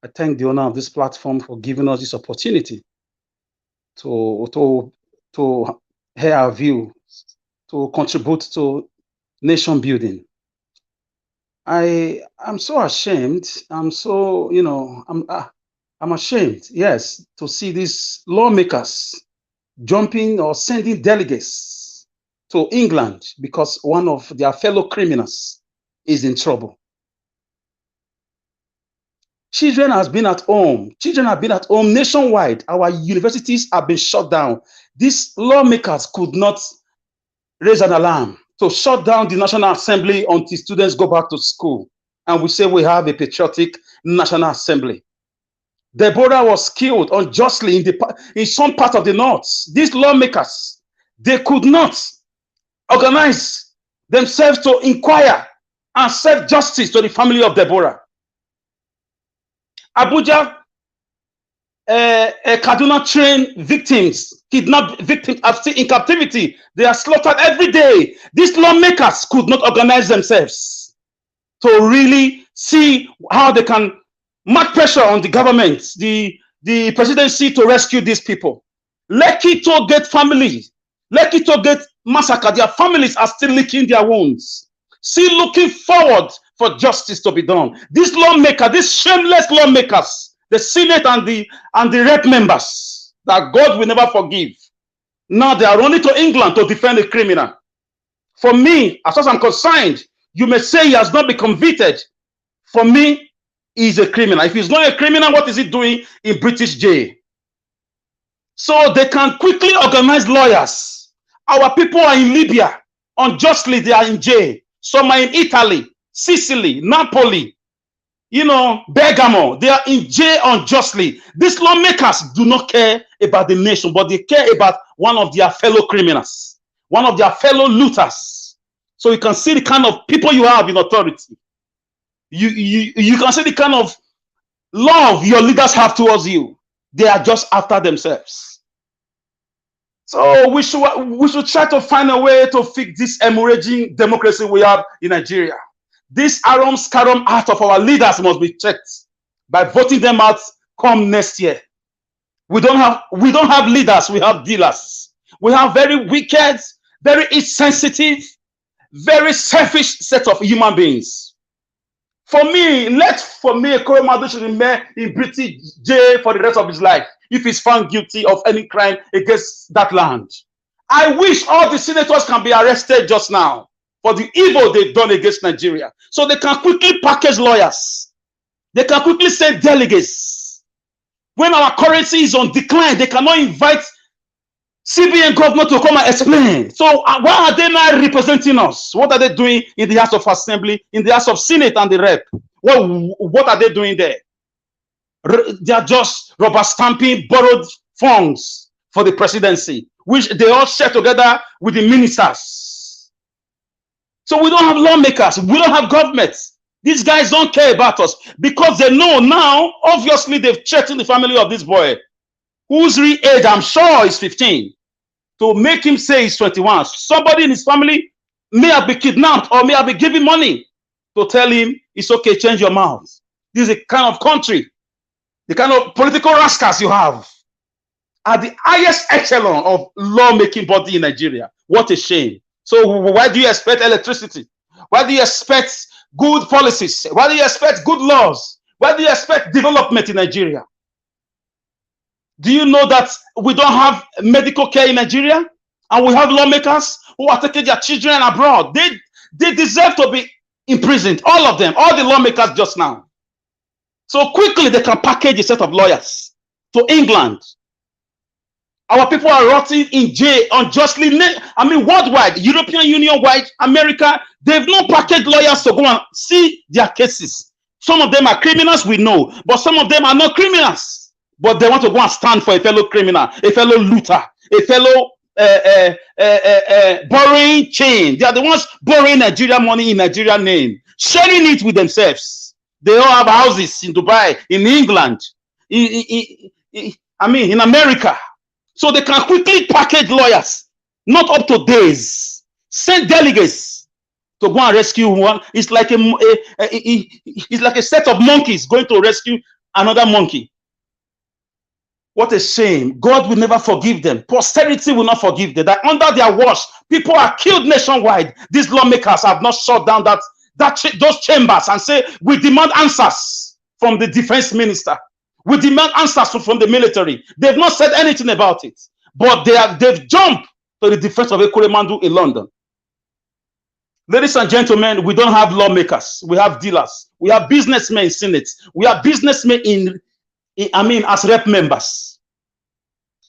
D: I thank the owner of this platform for giving us this opportunity to hear our view, to contribute to nation building. I'm so ashamed. I'm so, I'm ashamed, yes, to see these lawmakers jumping or sending delegates to England because one of their fellow criminals is in trouble. Children have been at home. Children have been at home nationwide. Our universities have been shut down. These lawmakers could not raise an alarm to shut down the National Assembly until students go back to school. And we say we have a patriotic National Assembly. Deborah was killed unjustly in some part of the north. These lawmakers, they could not organize themselves to inquire and serve justice to the family of Deborah. Abuja, Kaduna trained victims, kidnapped victims are still in captivity. They are slaughtered every day. These lawmakers could not organize themselves to really see how they can mount pressure on the government, the presidency to rescue these people. Lekki Tollgate family, Lekki Tollgate massacre, their families are still licking their wounds, still looking forward for justice to be done. These lawmakers, these shameless lawmakers, the Senate and the rep members that God will never forgive. Now they are running to England to defend a criminal. For me, as far as I'm concerned, you may say he has not been convicted. For me, he is a criminal. If he's not a criminal, what is he doing in British jail? So they can quickly organize lawyers. Our people are in Libya. Unjustly, they are in jail. Some are in Italy, Sicily, Napoli, Bergamo. They are in jail unjustly. These lawmakers do not care about the nation, but they care about one of their fellow criminals, one of their fellow looters. So you can see the kind of people you have in authority. You can see the kind of love your leaders have towards you. They are just after themselves. So we should try to find a way to fix this hemorrhaging democracy we have in Nigeria. This arum scarum out of our leaders must be checked by voting them out come next year. We don't have leaders, we have dealers. We have very wicked, very insensitive, very selfish set of human beings. For me, Ekweremadu should remain in British jail for the rest of his life if he's found guilty of any crime against that land. I wish all the senators can be arrested just now for the evil they've done against Nigeria, so they can quickly package lawyers. They can quickly send delegates. When our currency is on decline, they cannot invite CBN government to come and explain. So why are they not representing us? What are they doing in the House of Assembly, in the House of Senate and the Rep? What are they doing there? They are just rubber stamping borrowed funds for the presidency, which they all share together with the ministers. So we don't have lawmakers. We don't have governments. These guys don't care about us because they know now, obviously, they've checked in the family of this boy, whose real age I'm sure is 15, to make him say he's 21. Somebody in his family may have been kidnapped or may have been giving money to tell him it's okay, change your mouth. This is the kind of country, the kind of political rascals you have at the highest echelon of lawmaking body in Nigeria. What a shame. So why do you expect electricity? Why do you expect good policies? Why do you expect good laws? Why do you expect development in Nigeria? Do you know that we don't have medical care in Nigeria? And we have lawmakers who are taking their children abroad. They deserve to be imprisoned. All of them, all the lawmakers just now. So quickly they can package a set of lawyers to England. Our people are rotting in jail unjustly. I mean, worldwide, European Union wide, America, they've not packaged lawyers to go and see their cases. Some of them are criminals, we know, but some of them are not criminals. But they want to go and stand for a fellow criminal, a fellow looter, a fellow borrowing chain. They are the ones borrowing Nigeria money in Nigeria name, sharing it with themselves. They all have houses in Dubai, in England, in America. So they can quickly package lawyers, not up to days. Send delegates to go and rescue one. It's like a set of monkeys going to rescue another monkey. What a shame. God will never forgive them. Posterity will not forgive them. That under their watch, people are killed nationwide. These lawmakers have not shut down those chambers and say, we demand answers from the defense minister. We demand answers from the military. They've not said anything about it. But they've jumped to the defense of Ekweremadu in London. Ladies and gentlemen, we don't have lawmakers. We have dealers. We have businessmen in Senate. We have businessmen as rep members.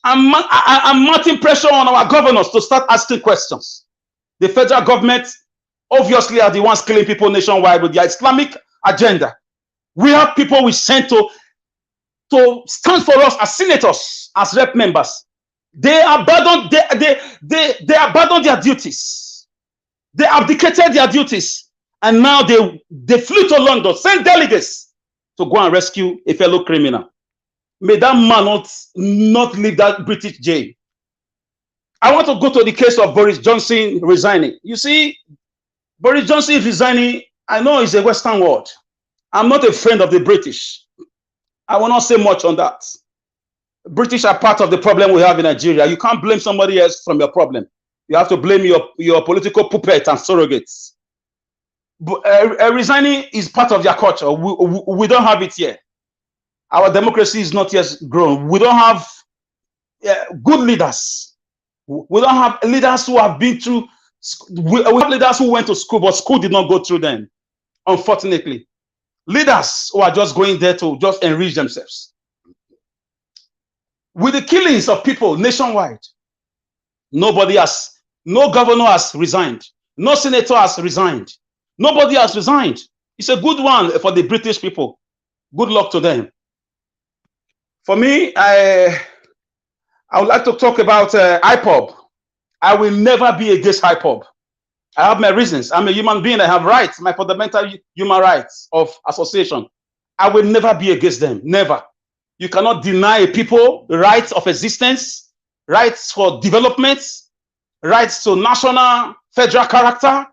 D: I'm mounting pressure on our governors to start asking questions. The federal government obviously are the ones killing people nationwide with their Islamic agenda. We have people we sent to stand for us as senators, as rep members. They abandoned their duties. They abdicated their duties. And now they flew to London, sent delegates to go and rescue a fellow criminal. May that man not leave that British jail. I want to go to the case of Boris Johnson resigning. You see, Boris Johnson resigning, I know it's a Western word. I'm not a friend of the British. I will not say much on that. British are part of the problem we have in Nigeria. You can't blame somebody else from your problem. You have to blame your political puppet and surrogates. Resigning is part of their culture. We don't have it here. Our democracy is not yet grown. We don't have good leaders. We don't have leaders who have been through. We have leaders who went to school, but school did not go through them, unfortunately. Leaders who are just going there to just enrich themselves. With the killings of people nationwide, no governor has resigned. No senator has resigned. Nobody has resigned. It's a good one for the British people. Good luck to them. For me, I would like to talk about IPOB. I will never be against IPOB. I have my reasons. I'm a human being. I have rights, my fundamental human rights of association. I will never be against them. Never. You cannot deny a people rights of existence, rights for development, rights to national federal character.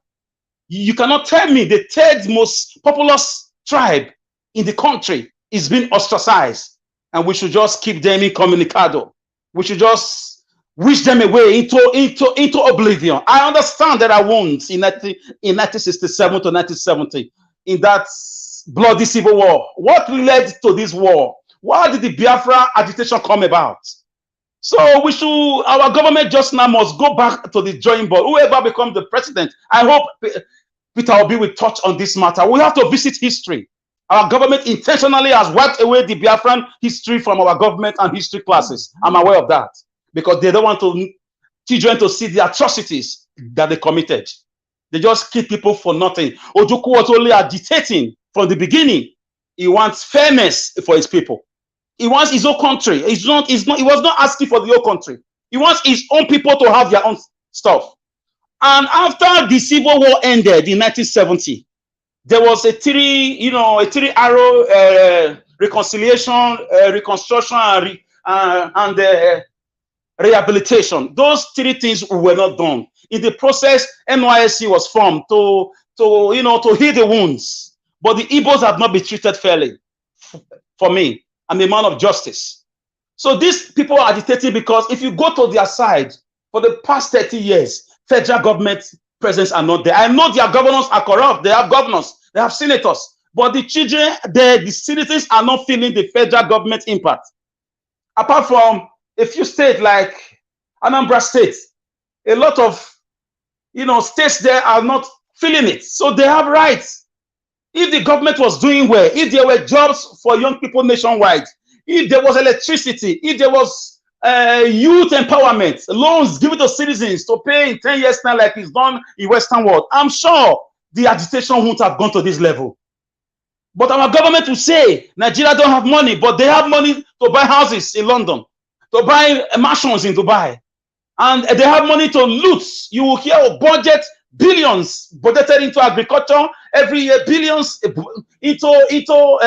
D: You cannot tell me the third most populous tribe in the country is being ostracized, and we should just keep them incommunicado. We should just wish them away into oblivion. I understand there are wounds in 1967 to 1970 in that bloody civil war. What led to this war? Why did the Biafra agitation come about? So our government just now must go back to the drawing board. Whoever becomes the president, I hope Peter Obi will touch on this matter. We have to visit history. Our government intentionally has wiped away the Biafran history from our government and history classes. I'm aware of that because they don't want children to see the atrocities that they committed. They just kill people for nothing. Ojukwu was only agitating from the beginning. He wants fairness for his people. He wants his own country. He was not asking for the whole country. He wants his own people to have their own stuff. And after the Civil War ended in 1970, there was a three-arrow reconciliation, reconstruction, and rehabilitation. Those three things were not done. In the process, NYSC was formed to heal the wounds. But the Igbos have not been treated fairly. For me, I'm a man of justice. So these people are agitating because if you go to their side, for the past 30 years, federal government presence are not there. I know their governors are corrupt. They have governors, they have senators, but the children, the citizens are not feeling the federal government impact. Apart from a few states like Anambra State, a lot of states there are not feeling it. So they have rights. If the government was doing well, if there were jobs for young people nationwide, if there was electricity, if there was youth empowerment, loans given to citizens to pay in 10 years time like it's done in Western world, I'm sure the agitation won't have gone to this level. But our government will say Nigeria don't have money, but they have money to buy houses in London, to buy mansions in Dubai, and they have money to loot. You will hear a budget, billions budgeted into agriculture every year, billions into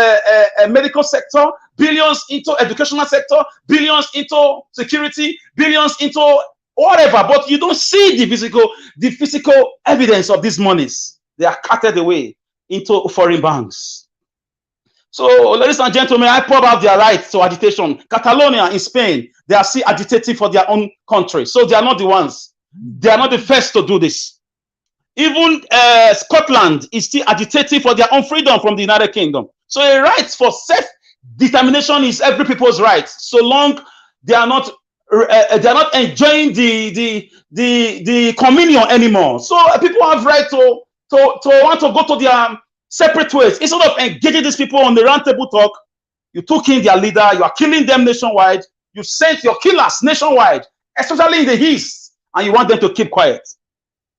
D: medical sector, billions into educational sector, billions into security, billions into whatever. But you don't see the physical evidence of these monies. They are carted away into foreign banks. So, ladies and gentlemen, IPOB have their right to agitation. Catalonia in Spain, they are still agitating for their own country. So they are not the ones. They are not the first to do this. Even Scotland is still agitating for their own freedom from the United Kingdom. So a right for self-determination is every people's right, so long they are not enjoying the communion anymore. So people have right to want to go to their separate ways. Instead of engaging these people on the round table talk, you took in their leader, you are killing them nationwide, you sent your killers nationwide, especially in the East, and you want them to keep quiet.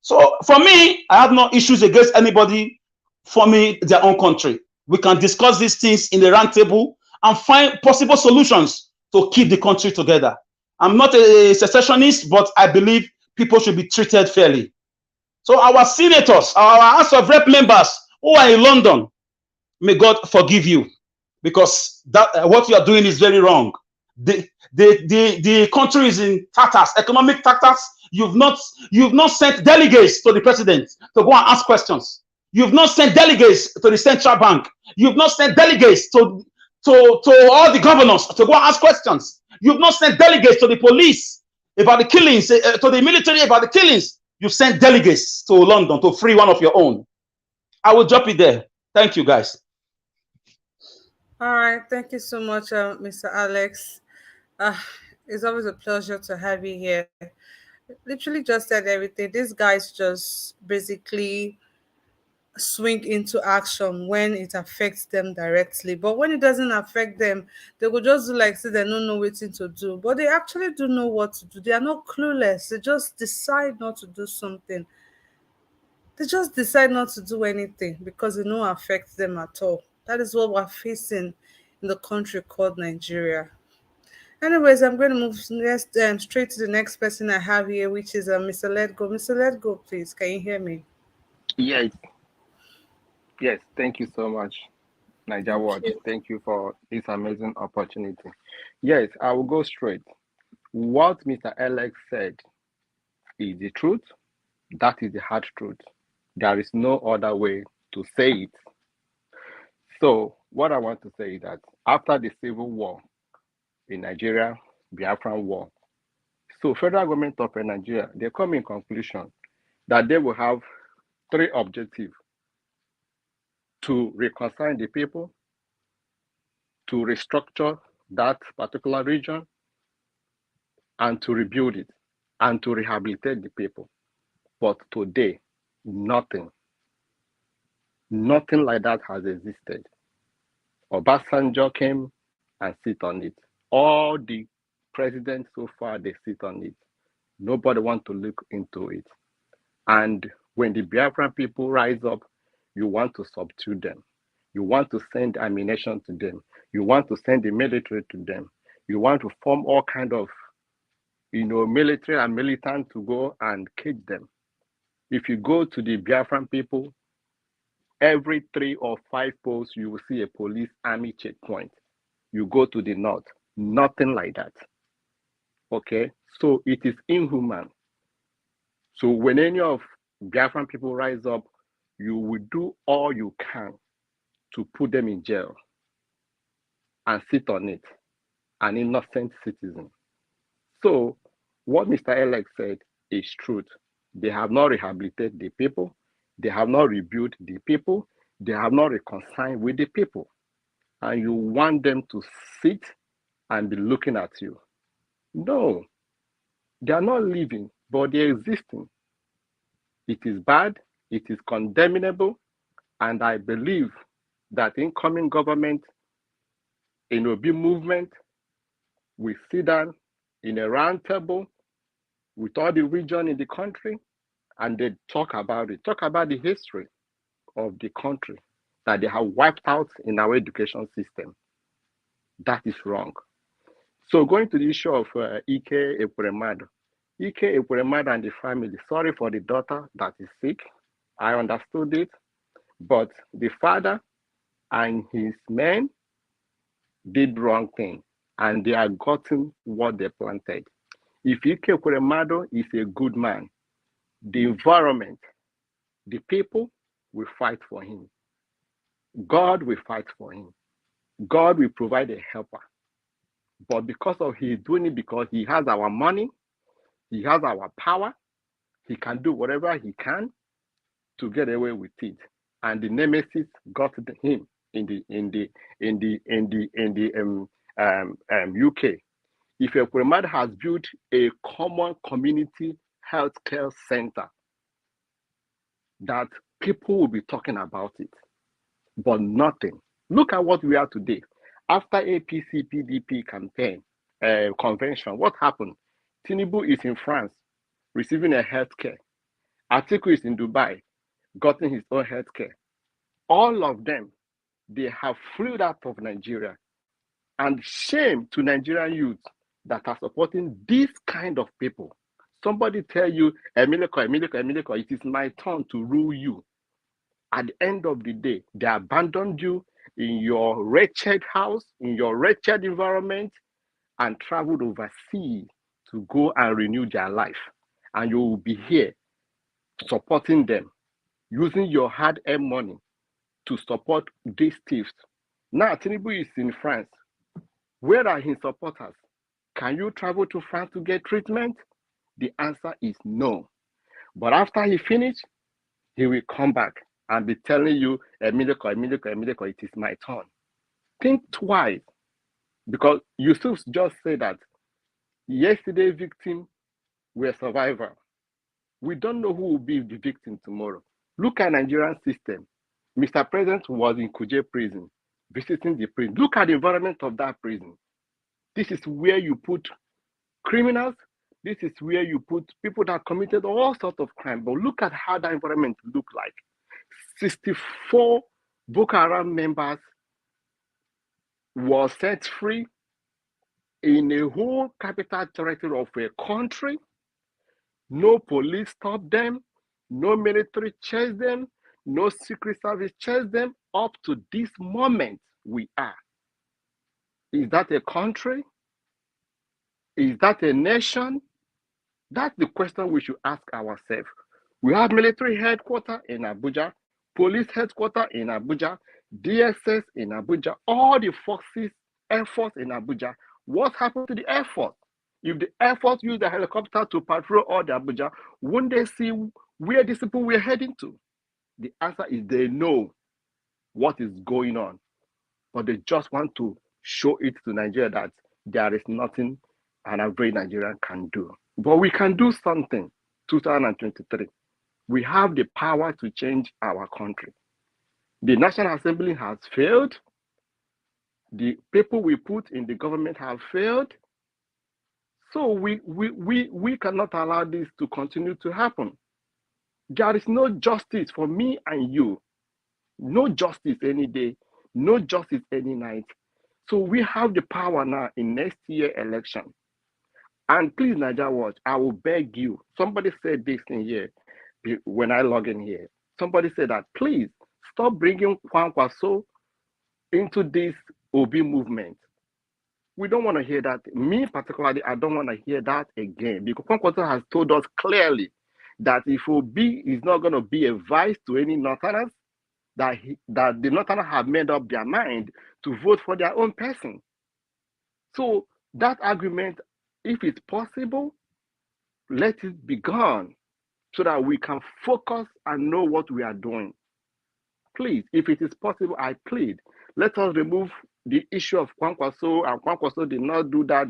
D: So for me, I have no issues against anybody forming their own country. We can discuss these things in the round table and find possible solutions to keep the country together. I'm not a secessionist, but I believe people should be treated fairly. So our senators, our House of Rep members who are in London, may God forgive you, because what you are doing is very wrong. The country is in tatters, economic tatters. You've not sent delegates to the president to go and ask questions. You've not sent delegates to the central bank. You've not sent delegates to all the governors to go and ask questions. You've not sent delegates to the police about the killings, to the military about the killings. You sent delegates to London to free one of your own. I will drop it there. Thank you, guys.
A: All right. Thank you so much, Mr. Alex. It's always a pleasure to have you here. Literally just said everything. These guys just basically swing into action when it affects them directly. But when it doesn't affect them, they will just do like say they don't know what to do. But they actually do know what to do. They are not clueless. They just decide not to do something. They just decide not to do anything because it don't affect them at all. That is what we're facing in the country called Nigeria. Anyways, I'm going to move straight to the next person I have here, which is Mr. Let Go. Mr. Let Go, please. Can you hear me?
L: Yes, yes. Thank you so much, Niger
A: Thank
L: Watch.
A: you.
L: Thank you for this amazing opportunity. Yes, I will go straight. What Mr. Alex said is the truth. That is the hard truth. There is no other way to say it. So, what I want to say is that after the civil war in Nigeria, Biafran war, so federal government of Nigeria, they come in conclusion that they will have three objectives: to reconcile the people, to restructure that particular region, and to rebuild it, and to rehabilitate the people. But today, nothing, nothing like that has existed. Obasanjo came and sit on it. All the presidents so far, they sit on it. Nobody want to look into it. And when the Biafran people rise up, you want to subdue them. You want to send ammunition to them. You want to send the military to them. You want to form all kind of, military and militant to go and cage them. If you go to the Biafran people, every 3 or 5 posts, you will see a police army checkpoint. You go to the north, nothing like that. Okay, so it is inhuman. So when any of Biafran people rise up, you will do all you can to put them in jail and sit on it, an innocent citizen. So what Mr. Alex said is truth. They have not rehabilitated the people. They have not rebuilt the people. They have not reconciled with the people. And you want them to sit and be looking at you. No, they are not living, but they're existing. It is bad, it is condemnable, and I believe that incoming government, in Obi movement, will sit down in a round table with all the region in the country, and they talk about it, talk about the history of the country that they have wiped out in our education system. That is wrong. So going to the issue of Ekweremadu. Ekweremadu and the family, sorry for the daughter that is sick. I understood it. But the father and his men did wrong thing, and they are gotten what they planted. If Ekweremadu is a good man, the environment, the people will fight for him. God will fight for him. God will provide a helper. But because of he's doing it because he has our money, he has our power, he can do whatever he can to get away with it. And the nemesis got him in the UK. If Ekweremadu has built a common community healthcare center, that people will be talking about it, but nothing. Look at what we are today. After APC PDP campaign convention, what happened? Tinubu is in France receiving a healthcare. Atiku is in Dubai, gotten his own healthcare. All of them, they have flew out of Nigeria. And shame to Nigerian youth that are supporting this kind of people. Somebody tell you, Emileko, it is my turn to rule you. At the end of the day, they abandoned you in your wretched house, in your wretched environment, and traveled overseas to go and renew their life. And you will be here supporting them, using your hard-earned money to support these thieves. Now, Tinubu is in France. Where are his supporters? Can you travel to France to get treatment? The answer is no. But after he finished, he will come back and be telling you, Emileko, it is my turn. Think twice, because Yusuf just said that yesterday victim were survivor. We don't know who will be the victim tomorrow. Look at Nigerian system. Mr. President was in Kuje prison, visiting the prison. Look at the environment of that prison. This is where you put criminals. This is where you put people that committed all sorts of crime. But look at how that environment looked like. 64 Boko Haram members were set free in a whole capital territory of a country. No police stopped them. No military chased them. No secret service chased them. Up to this moment, we are. Is that a country? Is that a nation? That's the question we should ask ourselves. We have military headquarters in Abuja, police headquarters in Abuja, DSS in Abuja, all the forces, Air Force in Abuja. What happened to the Air Force? If the Air Force used the helicopter to patrol all the Abuja, wouldn't they see where these people were heading to? The answer is they know what is going on, but they just want to show it to Nigeria that there is nothing an average Nigerian can do. But we can do something. 2023. We have the power to change our country. The National Assembly has failed. The people we put in the government have failed. So we cannot allow this to continue to happen. There is no justice for me and you. No justice any day. No justice any night. So we have the power now in next year election. And please, Nigeria Watch, I will beg you. Somebody said this in here when I log in here. Somebody said that, please stop bringing Kwankwaso into this OB movement. We don't want to hear that. Me particularly, I don't want to hear that again, because Kwankwaso has told us clearly that if OB is not going to be a vice to any Northerners, that the Northerners have made up their mind to vote for their own person. So that argument, if it's possible, let it be gone so that we can focus and know what we are doing. Please, if it is possible, I plead, let us remove the issue of Kwankwaso, and Kwankwaso did not do that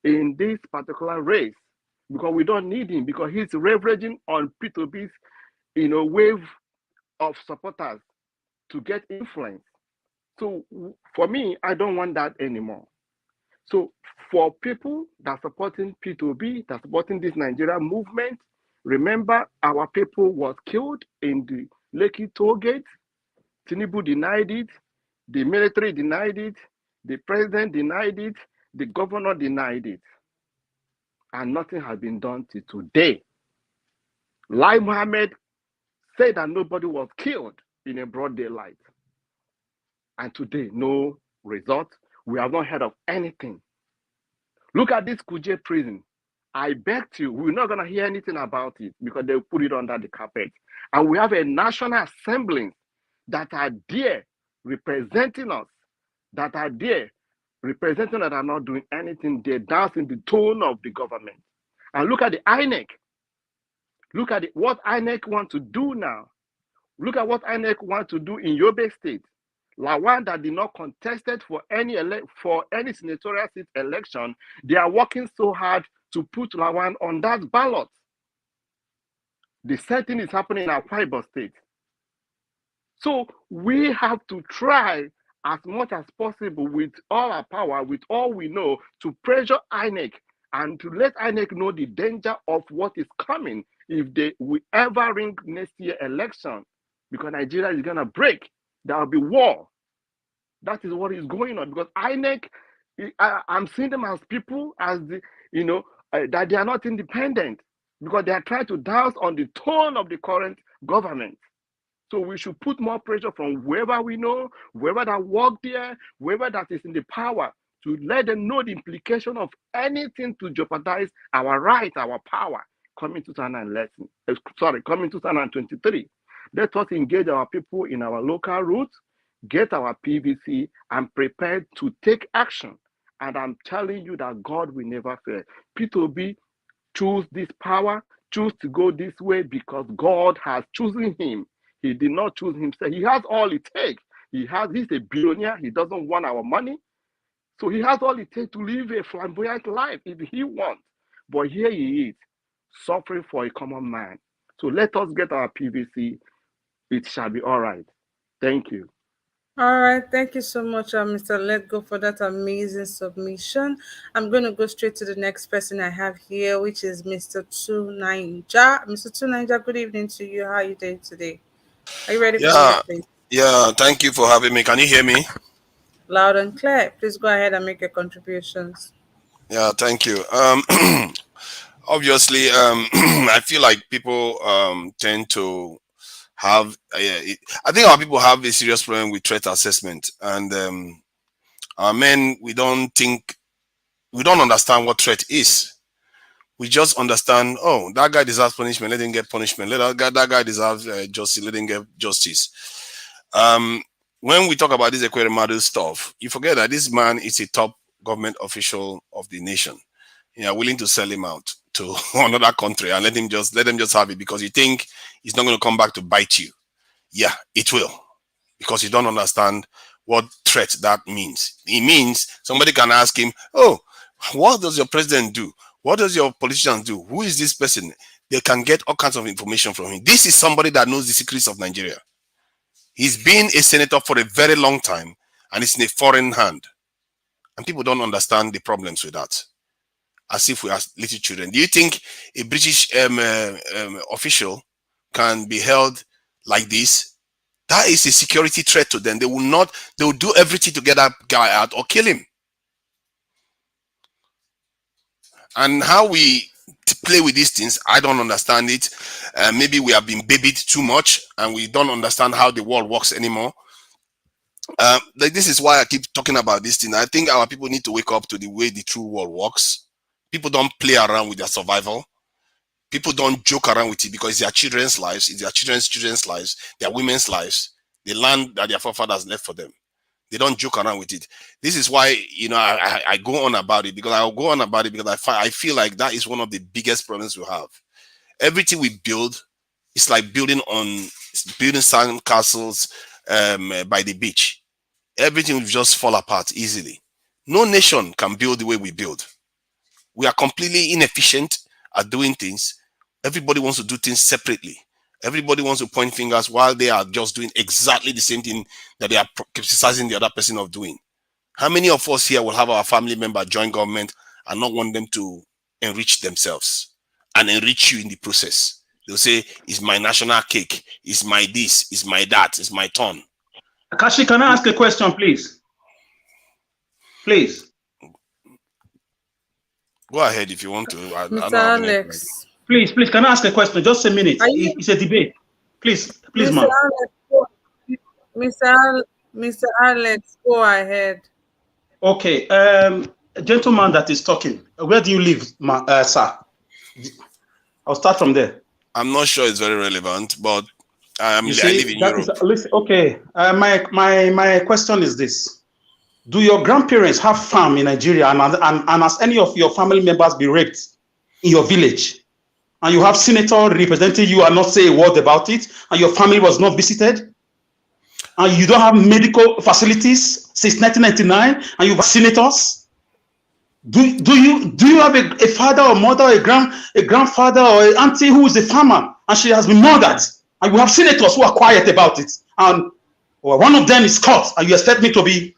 L: in this particular race, because we don't need him, because he's leveraging on P2B's wave of supporters to get influence. So for me, I don't want that anymore. So for people that are supporting P2B, that are supporting this Nigeria movement, remember our people was killed in the Lekki toll gate. Tinubu denied it. The military denied it. The president denied it. The governor denied it. And nothing has been done till today. Lai Mohammed said that nobody was killed in a broad daylight. And today, no result. We have not heard of anything. Look at this Kuje prison. I beg you, we're not going to hear anything about it because they'll put it under the carpet. And we have a national assembly that are there representing us, that are there representing that are not doing anything. They're dancing the tone of the government. And look at the INEC. Look at what INEC want to do now. Look at what INEC want to do in Yobe State. Lawan that did not contested for any senatorial seat election, they are working so hard to put Lawan on that ballot. The same thing is happening in Akwa Ibom State. So we have to try as much as possible with all our power, with all we know, to pressure INEC and to let INEC know the danger of what is coming if they will ever ring next year election, because Nigeria is going to break. There will be war. That is what is going on, because INEC, I'm seeing them as people, as that they are not independent, because they are trying to dance on the tone of the current government. So we should put more pressure from whoever we know, whoever that work there, whoever that is in the power, to let them know the implication of anything to jeopardize our right, our power, coming 2023. Let us engage our people in our local roots, get our PVC, and prepare to take action. And I'm telling you that God will never fail. P2B choose this power, choose to go this way because God has chosen him. He did not choose himself. He has all it takes. He's a billionaire. He doesn't want our money. So he has all it takes to live a flamboyant life if he wants. But here he is, suffering for a common man. So let us get our PVC. It shall be all right. Thank you.
A: All right, thank you so much, Mr. Let Go, for that amazing submission. I'm going to go straight to the next person I have here, which is Mr. Tunaija. Mr. Tunaija, good evening to you. How are you doing today? Are you ready for me, please?
M: Yeah, thank you for having me. Can you hear me?
A: Loud and clear. Please go ahead and make your contributions.
M: Yeah, thank you. obviously, I feel like people tend to have. I think our people have a serious problem with threat assessment, and our men, we don't understand what threat is. We just understand, oh, that guy deserves punishment, let him get punishment. That guy deserves justice, let him get justice. When we talk about this Ekweremadu stuff, you forget that this man is a top government official of the nation. You are willing to sell him out to another country and let them just have it because you think it's not going to come back to bite you. Yeah, it will, because you don't understand what threat that means. It means somebody can ask him, oh, what does your president do? What does your politicians do? Who is this person? They can get all kinds of information from him. This is somebody that knows the secrets of Nigeria. He's been a senator for a very long time and it's in a foreign hand. And people don't understand the problems with that. As if we are little children. Do you think a British official can be held like this? That is a security threat to them. They will do everything to get that guy out or kill him. And how we play with these things, I don't understand it. Maybe we have been babied too much and we don't understand how the world works anymore. Like this is why I keep talking about this thing. I think our people need to wake up to the way the true world works. People don't play around with their survival. People don't joke around with it because it's their children's lives, it's their children's lives, their women's lives, the land that their forefathers left for them. They don't joke around with it. This is why, you know, I go on about it, because I'll go on about it because I feel like that is one of the biggest problems we have. Everything we build, it's like building sand castles by the beach. Everything will just fall apart easily. No nation can build the way we build. We are completely inefficient at doing things. Everybody wants to do things separately. Everybody wants to point fingers while they are just doing exactly the same thing that they are criticizing the other person of doing. How many of us here will have our family member join government and not want them to enrich themselves and enrich you in the process? They'll say, it's my national cake, it's my this, it's my that, it's my turn.
D: Akashi, can I ask a question, please? Please.
M: Go ahead if you want to.
A: Mr. Alex.
D: Please, can I ask a question? Just a minute. It's a debate. Please, ma'am.
A: Mr. Alex, go ahead.
D: Okay. Gentleman that is talking, where do you live, sir? I'll start from there.
M: I'm not sure it's very relevant, but I live in Europe.
D: Okay. My question is this. Do your grandparents have farm in Nigeria and has any of your family members been raped in your village? And you have senator representing you and not say a word about it, and your family was not visited, and you don't have medical facilities since 1999, and you have senators. Do you have a father or mother, a grandfather or an auntie who is a farmer and she has been murdered, and you have senators who are quiet about it, and one of them is caught, and you expect me to be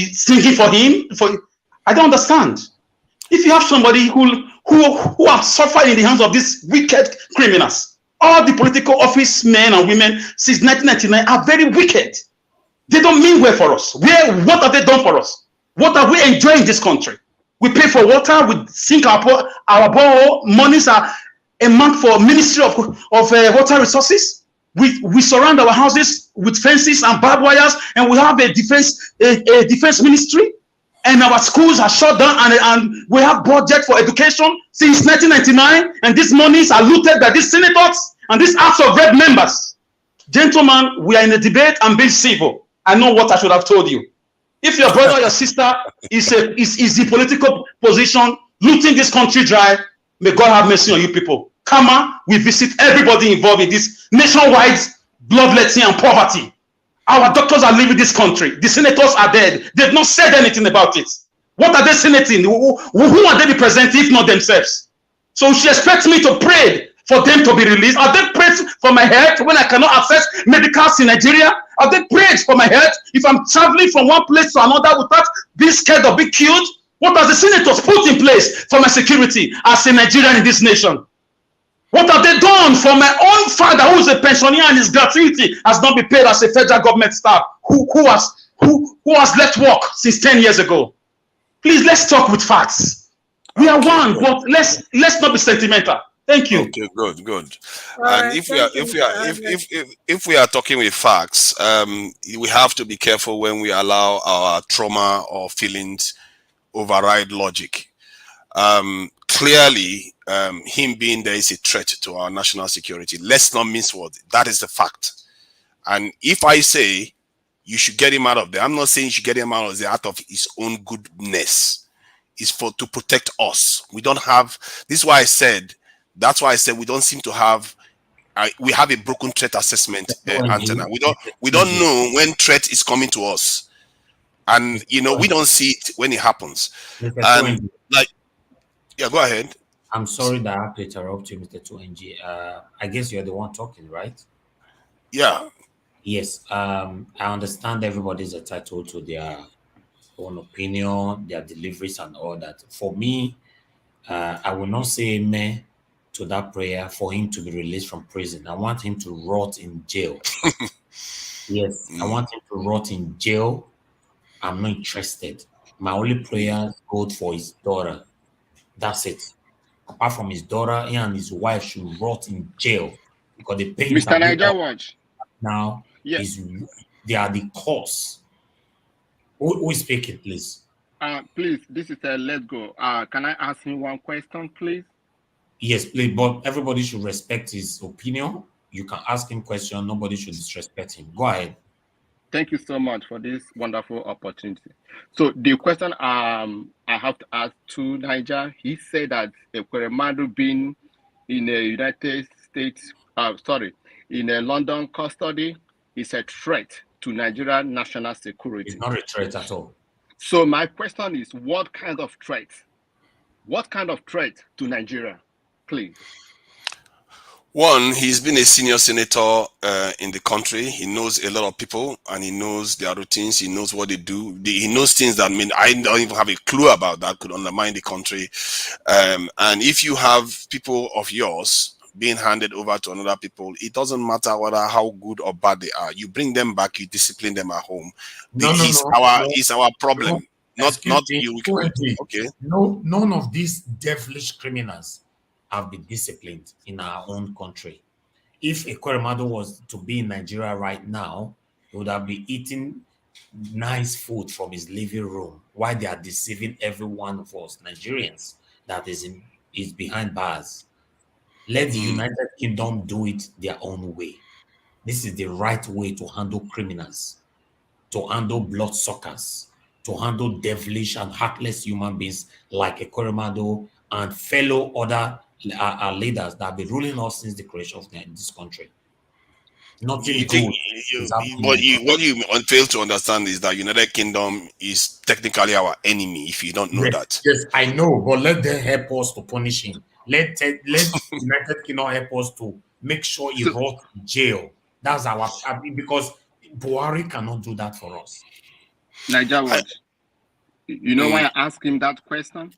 D: singing for him? I don't understand. If you have somebody who have suffered in the hands of these wicked criminals, all the political office men and women since 1999 are very wicked. They don't mean well for us. What have they done for us? What are we enjoying in this country? We pay for water, we sink our borrow, monies are a month for Ministry of Water Resources. We surround our houses with fences and barbed wires, and we have a defense ministry. And our schools are shut down, and we have budget for education since 1999, and these monies are looted by these senators and these House of Rep members. Gentlemen, we are in a debate and being civil. I know what I should have told you. If your brother or your sister is the political position looting this country dry, may God have mercy on you people. Karma, we visit everybody involved in this nationwide bloodletting and poverty. Our doctors are leaving this country. The senators are dead. They've not said anything about it. What are they senating? Who are they representing if not themselves? So she expects me to pray for them to be released. Are they prayed for my health when I cannot access medicals in Nigeria? Are they prayed for my health if I'm traveling from one place to another without being scared or being killed? What has the senators put in place for my security as a Nigerian in this nation? What have they done for my own father, who is a pensioner and his gratuity has not been paid as a federal government staff, who has left work since 10 years ago? Please, let's talk with facts. We are
M: Okay,
D: one,
M: good.
D: but let's not be sentimental. Thank you.
M: Okay, good.
A: All
M: And
A: right.
M: if we are
A: Thank you, Mr. Ahmed.
M: if we are talking with facts, we have to be careful when we allow our trauma or feelings override logic. Clearly, him being there is a threat to our national security. Let's not mince words. That is the fact. And if I say you should get him out of there, I'm not saying you should get him out of there out of his own goodness. It's to protect us. We don't have. This is why I said. That's why I said we don't seem to have. We have a broken threat assessment antenna. We don't know when threat is coming to us, and we don't see it when it happens. And like, yeah, go ahead.
B: I'm sorry that I have to interrupt you, Mr. 2NG. I guess you're the one talking, right?
M: Yeah.
B: Yes. I understand everybody's entitled to their own opinion, their deliveries, and all that. For me, I will not say amen to that prayer for him to be released from prison. I want him to rot in jail. Yes, I want him to rot in jail. I'm not interested. My only prayer goes for his daughter. That's it. Apart from his daughter, he and his wife should rot in jail because the pains
L: Mr.
B: that we
L: Niger
B: all
L: Watch.
B: now
L: Yeah.
B: they are the cause. Who is speaking, please?
L: Please, this is a let's go. Can I ask him one question, please?
B: Yes, please. But everybody should respect his opinion. You can ask him questions. Nobody should disrespect him. Go ahead.
L: Thank you so much for this wonderful opportunity. So the question I have to ask to Niger, he said that Ekweremadu being in the United States, in a London custody is a threat to Nigerian national security.
B: It's not a threat at all.
L: So my question is, what kind of threat? What kind of threat to Nigeria, please?
M: One, he's been a senior senator in the country. He knows a lot of people and he knows their routines. He knows what they do. He knows things that I don't even have a clue about that could undermine the country. And if you have people of yours being handed over to another people, it doesn't matter how good or bad they are. You bring them back, you discipline them at home. It's our problem. Not you. Okay.
B: No, none of these devilish criminals have been disciplined in our own country. If Ekweremadu was to be in Nigeria right now, he would have been eating nice food from his living room while they are deceiving every one of us Nigerians that is behind bars. Let the United Kingdom do it their own way. This is the right way to handle criminals, to handle bloodsuckers, to handle devilish and heartless human beings like Ekweremadu and fellow other leaders that have been ruling us since the creation of this country. Nothing good.
M: What you fail to understand is that United Kingdom is technically our enemy. If you don't know that,
B: yes, I know, but let them help us to punish him. Let United Kingdom help us to make sure he rots in jail. That's because Buhari cannot do that for us.
L: Niger Watch. You know why I asked him that question?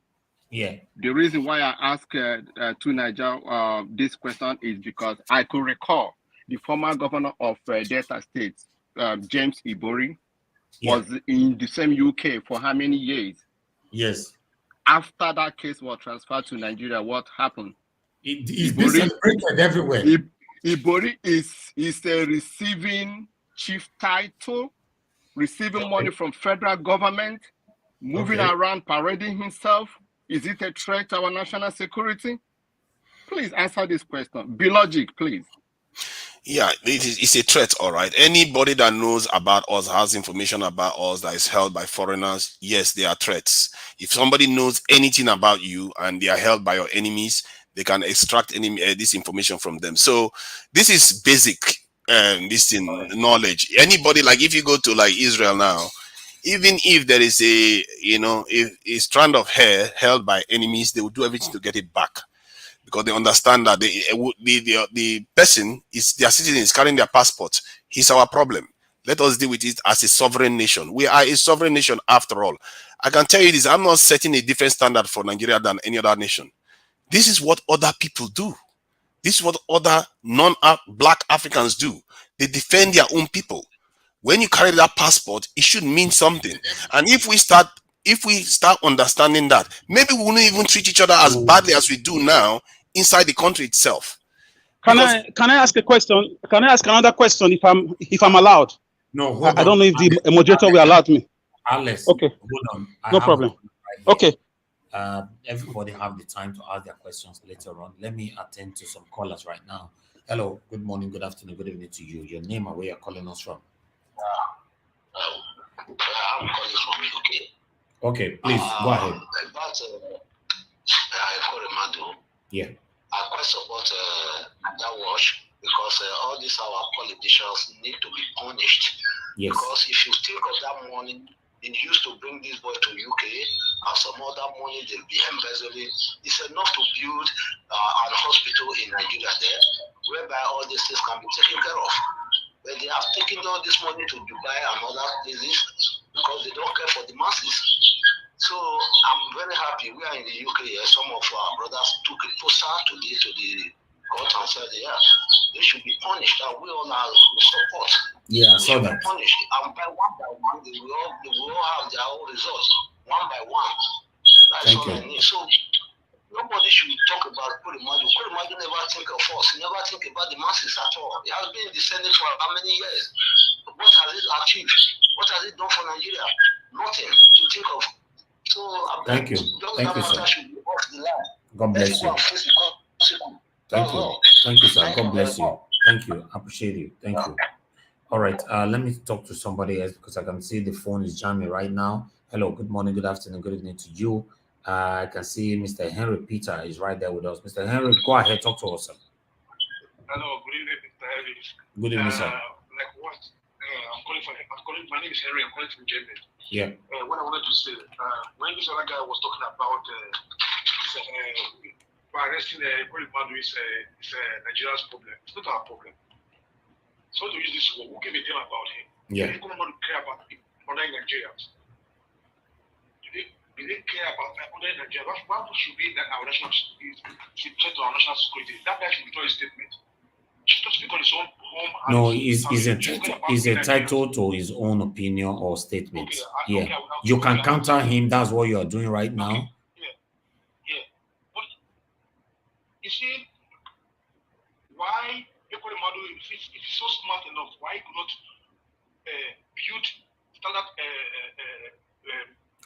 B: Yeah.
L: The reason why I asked to Niger this question is because I could recall the former governor of Delta State, James Ibori, was in the same UK for how many years?
B: Yes.
L: After that case was transferred to Nigeria, what happened?
B: It's been celebrated everywhere.
L: Ibori is receiving chief title, receiving money from federal government, moving around, parading himself. Is it a threat to our national security? Please answer this question. Be logic, please.
M: Yeah, it's a threat, all right. Anybody that knows about us, has information about us that is held by foreigners, yes, they are threats. If somebody knows anything about you and they are held by your enemies, they can extract this information from them. So this is basic knowledge. Anybody, like if you go to like Israel now, even if there is a strand of hair held by enemies, they will do everything to get it back, because they understand that the person is their citizen, is carrying their passport. He's our problem. Let us deal with it as a sovereign nation. We are a sovereign nation after all. I can tell you this, I'm not setting a different standard for Nigeria than any other nation. This is what other people do. This is what other non-black Africans do. They defend their own people. When you carry that passport, it should mean something. And if we start if we start understanding that, maybe we won't even treat each other as badly as we do now inside the country itself.
D: Can I ask a question? Can I ask another question if I'm allowed?
B: No, hold on.
D: I don't know if the moderator will allow me.
B: Alice,
D: okay.
B: Hold on.
D: No problem.
B: Right
D: okay.
B: Everybody have the time to ask their questions later on. Let me attend to some callers right now. Hello, good morning, good afternoon, good evening to you. Your name and where you're calling us from?
N: I'm calling from UK.
B: Okay, please go ahead.
N: About Ekweremadu.
B: Yeah.
N: I quite support that watch because all these our politicians need to be punished.
B: Yes.
N: Because if you think of that money, they used to bring this boy to UK and some other money they'll be embezzling. It's enough to build an hospital in Nigeria there, whereby all these things can be taken care of. But they have taken all this money to Dubai and other places because they don't care for the masses. So I'm very happy we are in the UK. Some of our brothers took a poster today to the court and said, yeah, they should be punished. And we all are support.
B: Yeah, I saw that.
N: Punished. And by one, they will all have their own results. One by one. That's all I need. So nobody should talk about Ekweremadu. Ekweremadu never think of us. He never think about the masses at all. He has been in the Senate for how many years? What has he achieved? What has he done for Nigeria? Nothing to think of. So
B: thank you. Thank you, sir. God bless you. Thank you. Thank you, sir. God bless you. Thank you. I appreciate you. Thank you. All right. Let me talk to somebody else because I can see the phone is jamming right now. Hello. Good morning. Good afternoon. Good evening to you. I can see Mr. Henry Peter is right there with us. Mr. Henry, go ahead. Talk to us, sir.
O: Hello. Good evening, Mr. Henry.
B: Good evening, sir.
O: Like what? My name is Henry. I'm calling from Germany.
B: Yeah.
O: What I wanted to say, when this other guy was talking about arresting Ekweremadu is Nigeria's problem. It's not our problem. So to use this word, who gave a damn about him?
B: Yeah.
O: Ekweremadu care about other Nigerians. Do they care about other Nigerians? Why should be that our national threat to our national security? That guy should withdraw his statement. Just because his own home.
B: No, he's entitled to his own opinion or statement. Okay, you can counter him. That's what you are doing right now.
O: Yeah. But you see, why Ekweremadu, if he's so smart enough, why could not build standard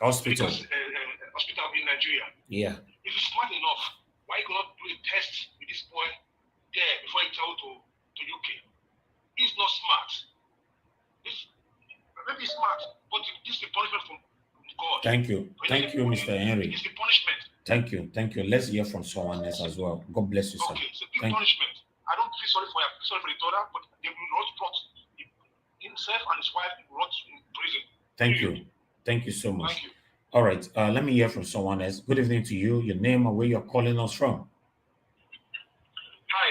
B: hospital
O: in Nigeria?
B: Yeah.
O: If he's smart enough, why could not do a test with this boy there before he traveled to UK? He's not smart. Maybe he's smart, but this is the punishment from God.
B: Thank you. Thank you, Mr. Henry.
O: It's the punishment.
B: Thank you. Thank you. Let's hear from someone else as well. God bless you, sir.
O: Okay, it's a big punishment. I don't feel sorry for him. I feel sorry for the daughter, but they will not brought himself and his wife brought in prison.
B: Thank you. Thank you so much.
O: Thank you.
B: All right. Let me hear from someone else. Good evening to you. Your name and where you're calling us from.
O: Hi,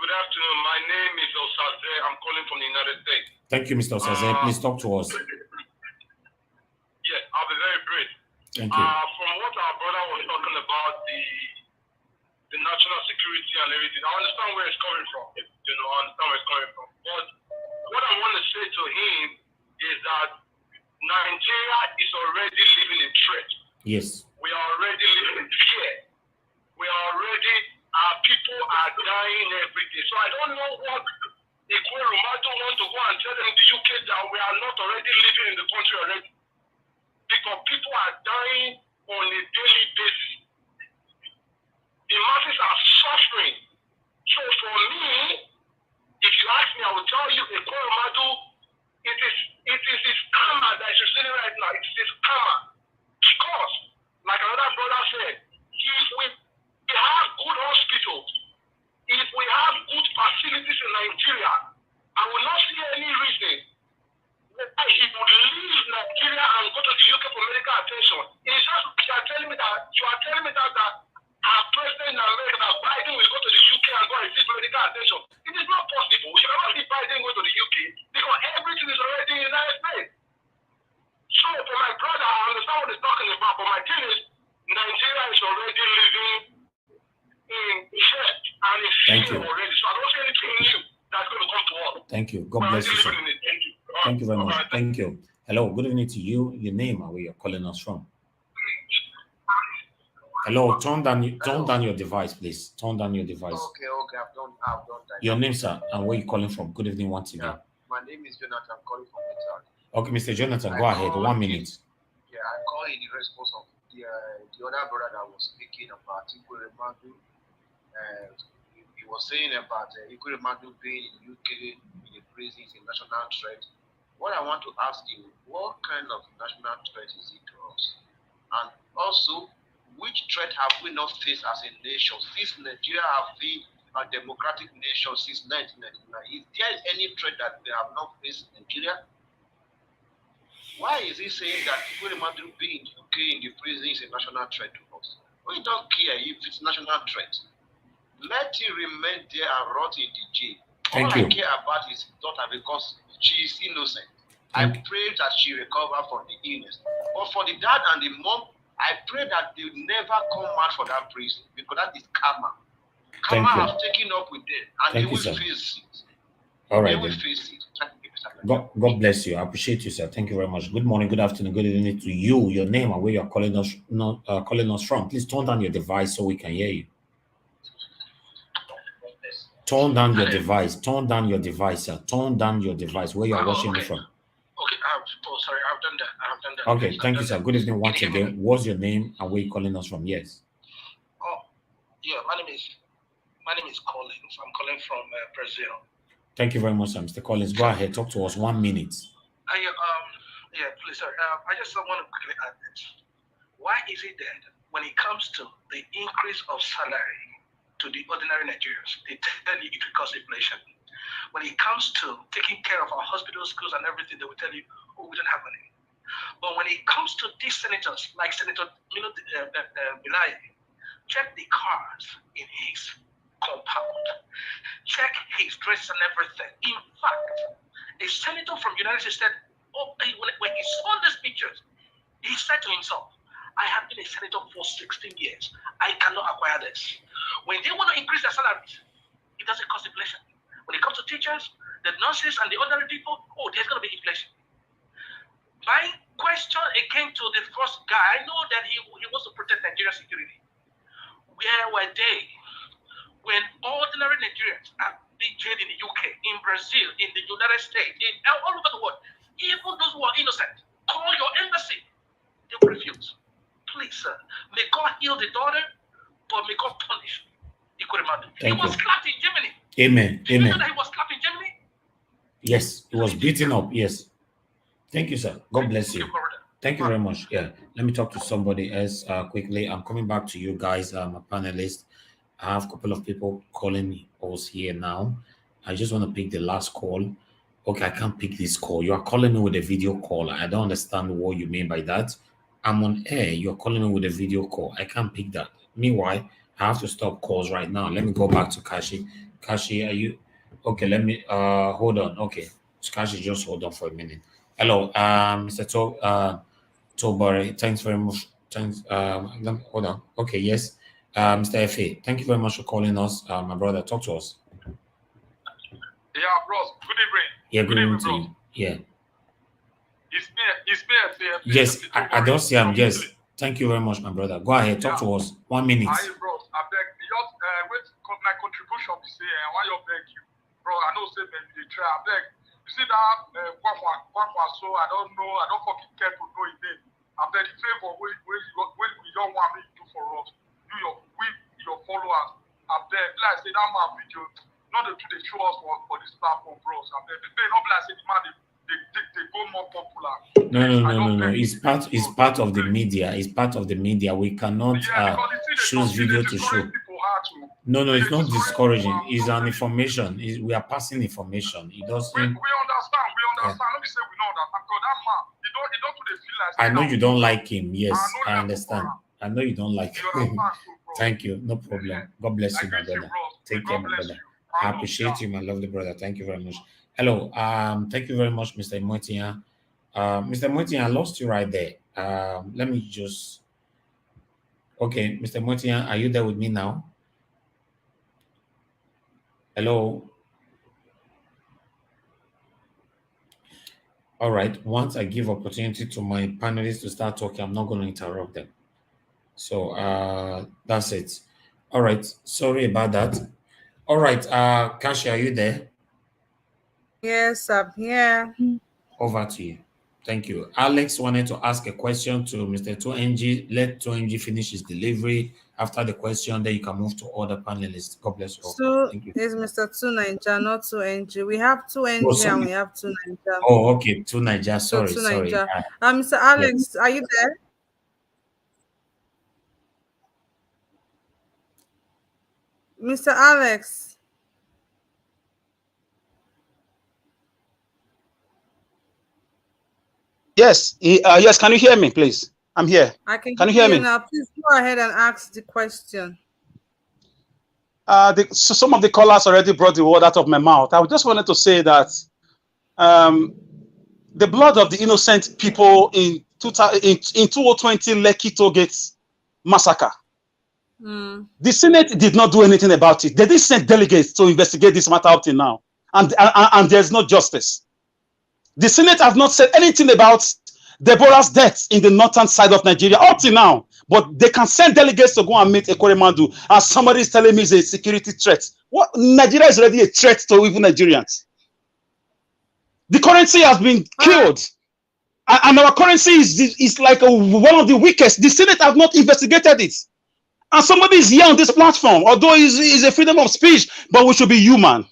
O: good afternoon. My name is Osaze. I'm calling from the United States.
B: Thank you, Mr. Osaze. Please talk to us.
O: Yeah, I'll be very brief.
B: Thank you.
O: From what our brother was talking about, the national security and everything, I understand where it's coming from. I understand where it's coming from. But what I want to say to him is that Nigeria is already living in threat.
B: Yes.
O: We are already living in fear. We are already, our people are dying every day. So I don't know what Ekweremadu wants to go and tell them in the UK that we are not already living in the country already. Because people are dying on a daily basis. The masses are suffering. So for me, if you ask me, I will tell you Ekweremadu, it is his karma that is receiving right now. It is his karma. Because, like another brother said, if we have good hospitals, if we have good facilities in Nigeria, I will not see any reason why he would leave Nigeria and go to the UK for medical attention. It's just you are telling me that our president in America, Biden, will go to the UK and go and receive medical attention. It is not possible. We cannot see Biden go to the UK because everything is already in the United States. So for my brother, I understand what he's talking about, but my thing is, Nigeria is already living in threat and it's fear already. So I don't see anything new that's going to come to us.
B: Thank you. God bless you, sir. Thank you very much. Thank you. Hello, good evening to you. Your name and where you're calling us from. Hello, turn down your device, please. Turn down your device.
P: Okay, I've done that.
B: Your name, sir, and where you calling from. Good evening once again.
P: My name is Jonathan. I'm calling from Italy.
B: Okay, Mr. Jonathan, go ahead. 1 minute.
P: I call in the response of the other brother that was speaking about Ekweremadu. He was saying about Ekweremadu being in UK in the prison is a national threat. What I want to ask you, what kind of national threat is it to us? And also, which threat have we not faced as a nation since Nigeria have been a democratic nation since 1999? Is there any threat that we have not faced in Nigeria? Why is he saying that Ekweremadu being in UK in the prison is a national threat to us? We don't care if it's national threat. Let him remain there and rot in the jail. All I care about is his daughter because she is innocent. I pray that she recover from the illness. But for the dad and the mom, I pray that they will never come out for that prison because that is karma. Karma has taken up with them and they will face it.
B: All right.
P: They will face it.
B: God bless you. I appreciate you, sir. Thank you very much. Good morning, good afternoon, good evening to you. Your name and where you're calling us from. Please turn down your device so we can hear you. Turn down your device. Turn down your device, sir. Turn down your device. Where you're watching me from.
P: Okay, sorry, I've done that.
B: Okay, thank you, sir. Good evening once again. What's your name and where you calling us from? Yes.
P: Yeah, my name is Collins. I'm calling from Brazil.
B: Thank you very much, sir. Mr. Collins, go ahead. Talk to us. 1 minute.
P: Please, sir. I just want to quickly add this. Why is it that when it comes to the increase of salary to the ordinary Nigerians, they tell you it will cause inflation? When it comes to taking care of our hospitals, schools, and everything, they will tell you, oh, we don't have money. But when it comes to these senators, like Senator Bilai, check the cars in his compound, check his dress and everything. In fact, a senator from the United States said, when he saw these pictures, he said to himself, I have been a senator for 16 years. I cannot acquire this. When they want to increase their salaries, it doesn't cause inflation. When it comes to teachers, the nurses, and the ordinary people, there's going to be inflation. My question again to the first guy, I know that he wants to protect Nigeria's security. Where were they when ordinary Nigerians are being jailed in the UK, in Brazil, in the United States, in all over the world? Even those who are innocent, call your embassy. They will refuse. Please, sir, may God heal the daughter, but may God punish Ekweremadu. He was slapped in Germany.
B: Amen.
P: Did you know that he was slapped in Germany?
B: Yes, he was beaten up. Yes. Thank you, sir. God bless you. Thank you very much. Yeah. Let me talk to somebody else quickly. I'm coming back to you guys. I'm a panelist. I have a couple of people calling us here now. I just want to pick the last call. Okay, I can't pick this call. You are calling me with a video call. I don't understand what you mean by that. I'm on air. You're calling me with a video call. I can't pick that. Meanwhile, I have to stop calls right now. Let me go back to Kashi. Kashi, are you okay? Let me hold on. Okay. Kashi, just hold on for a minute. Hello, Mr. Tobari. Thanks very much. Thanks. Hold on. Okay, yes. Mr. F.A., thank you very much for calling us. My brother, talk to us.
O: Yeah, bros. Good evening.
B: Yeah, good evening to you. Yeah.
O: It's me, F.A.
B: Yes, I don't see him. Yes. Thank you very much, my brother. Go ahead. Talk to us. 1 minute.
O: Hi, bros. I beg. My contribution is here. I want you to beg you. Bro, I know say maybe they try. I beg. You see that Kwankwaso, I don't know. I don't fucking care to know his name. I beg the favor when we don't want me to do for us. Your followers. I beg. Like I say that man video, not to they show us for this platform, bros. I beg. They not like say the man they go more popular.
B: No. It's part of the media. It's part of the media. We cannot choose video to show. No, it's not discouraging. It's an information. We are passing information. It doesn't.
O: We understand. Let me say we know that because that man, he don't feel like.
B: I know you don't like him. Yes, I understand. I know you don't like him. Thank you. No problem. God bless you, my brother. Take care, my brother. I appreciate you, my lovely brother. Thank you very much. Hello. Thank you very much, Mr. Moitian. Mr. Moitian, I lost you right there. Let me just. Okay, Mr. Moitian, are you there with me now? Hello. All right. Once I give opportunity to my panelists to start talking, I'm not going to interrupt them. So that's it. All right. Sorry about that. All right. Kashi, are you there?
A: Yes, I'm here.
B: Over to you. Thank you. Alex wanted to ask a question to Mr. 2NG. Let 2NG finish his delivery. After the question, then you can move to other panelists. God bless you all.
A: Two
B: Thank you.
A: is Mr. 2 Ninja, not 2NG. We have 2NG
B: Oh,
A: and
B: sorry.
A: we have 2 Ninja.
B: Oh, okay. 2 Niger.
A: So
B: Sorry,
A: 2 Ninja.
B: sorry.
A: Mr.
B: Yeah.
A: Alex, are you there? Mr. Alex.
D: Yes, yes. Can you hear me, please? I'm here.
A: I can
D: Can you
A: hear
D: hear
A: you
D: me?
A: now. Please go ahead and ask the question.
D: So some of the callers already brought the word out of my mouth. I just wanted to say that the blood of the innocent people in 2020 Lekki Tollgate massacre. The Senate did not do anything about it. They didn't send delegates to investigate this matter up till now, and there's no justice. The Senate has not said anything about Deborah's death in the northern side of Nigeria up till now, but they can send delegates to go and meet Ekweremadu, as somebody is telling me is a security threat. What? Nigeria is already a threat to even Nigerians. The currency has been killed, and our currency is like one of the weakest. The Senate have not investigated it. And somebody is here on this platform, although it's a freedom of speech, but we should be human.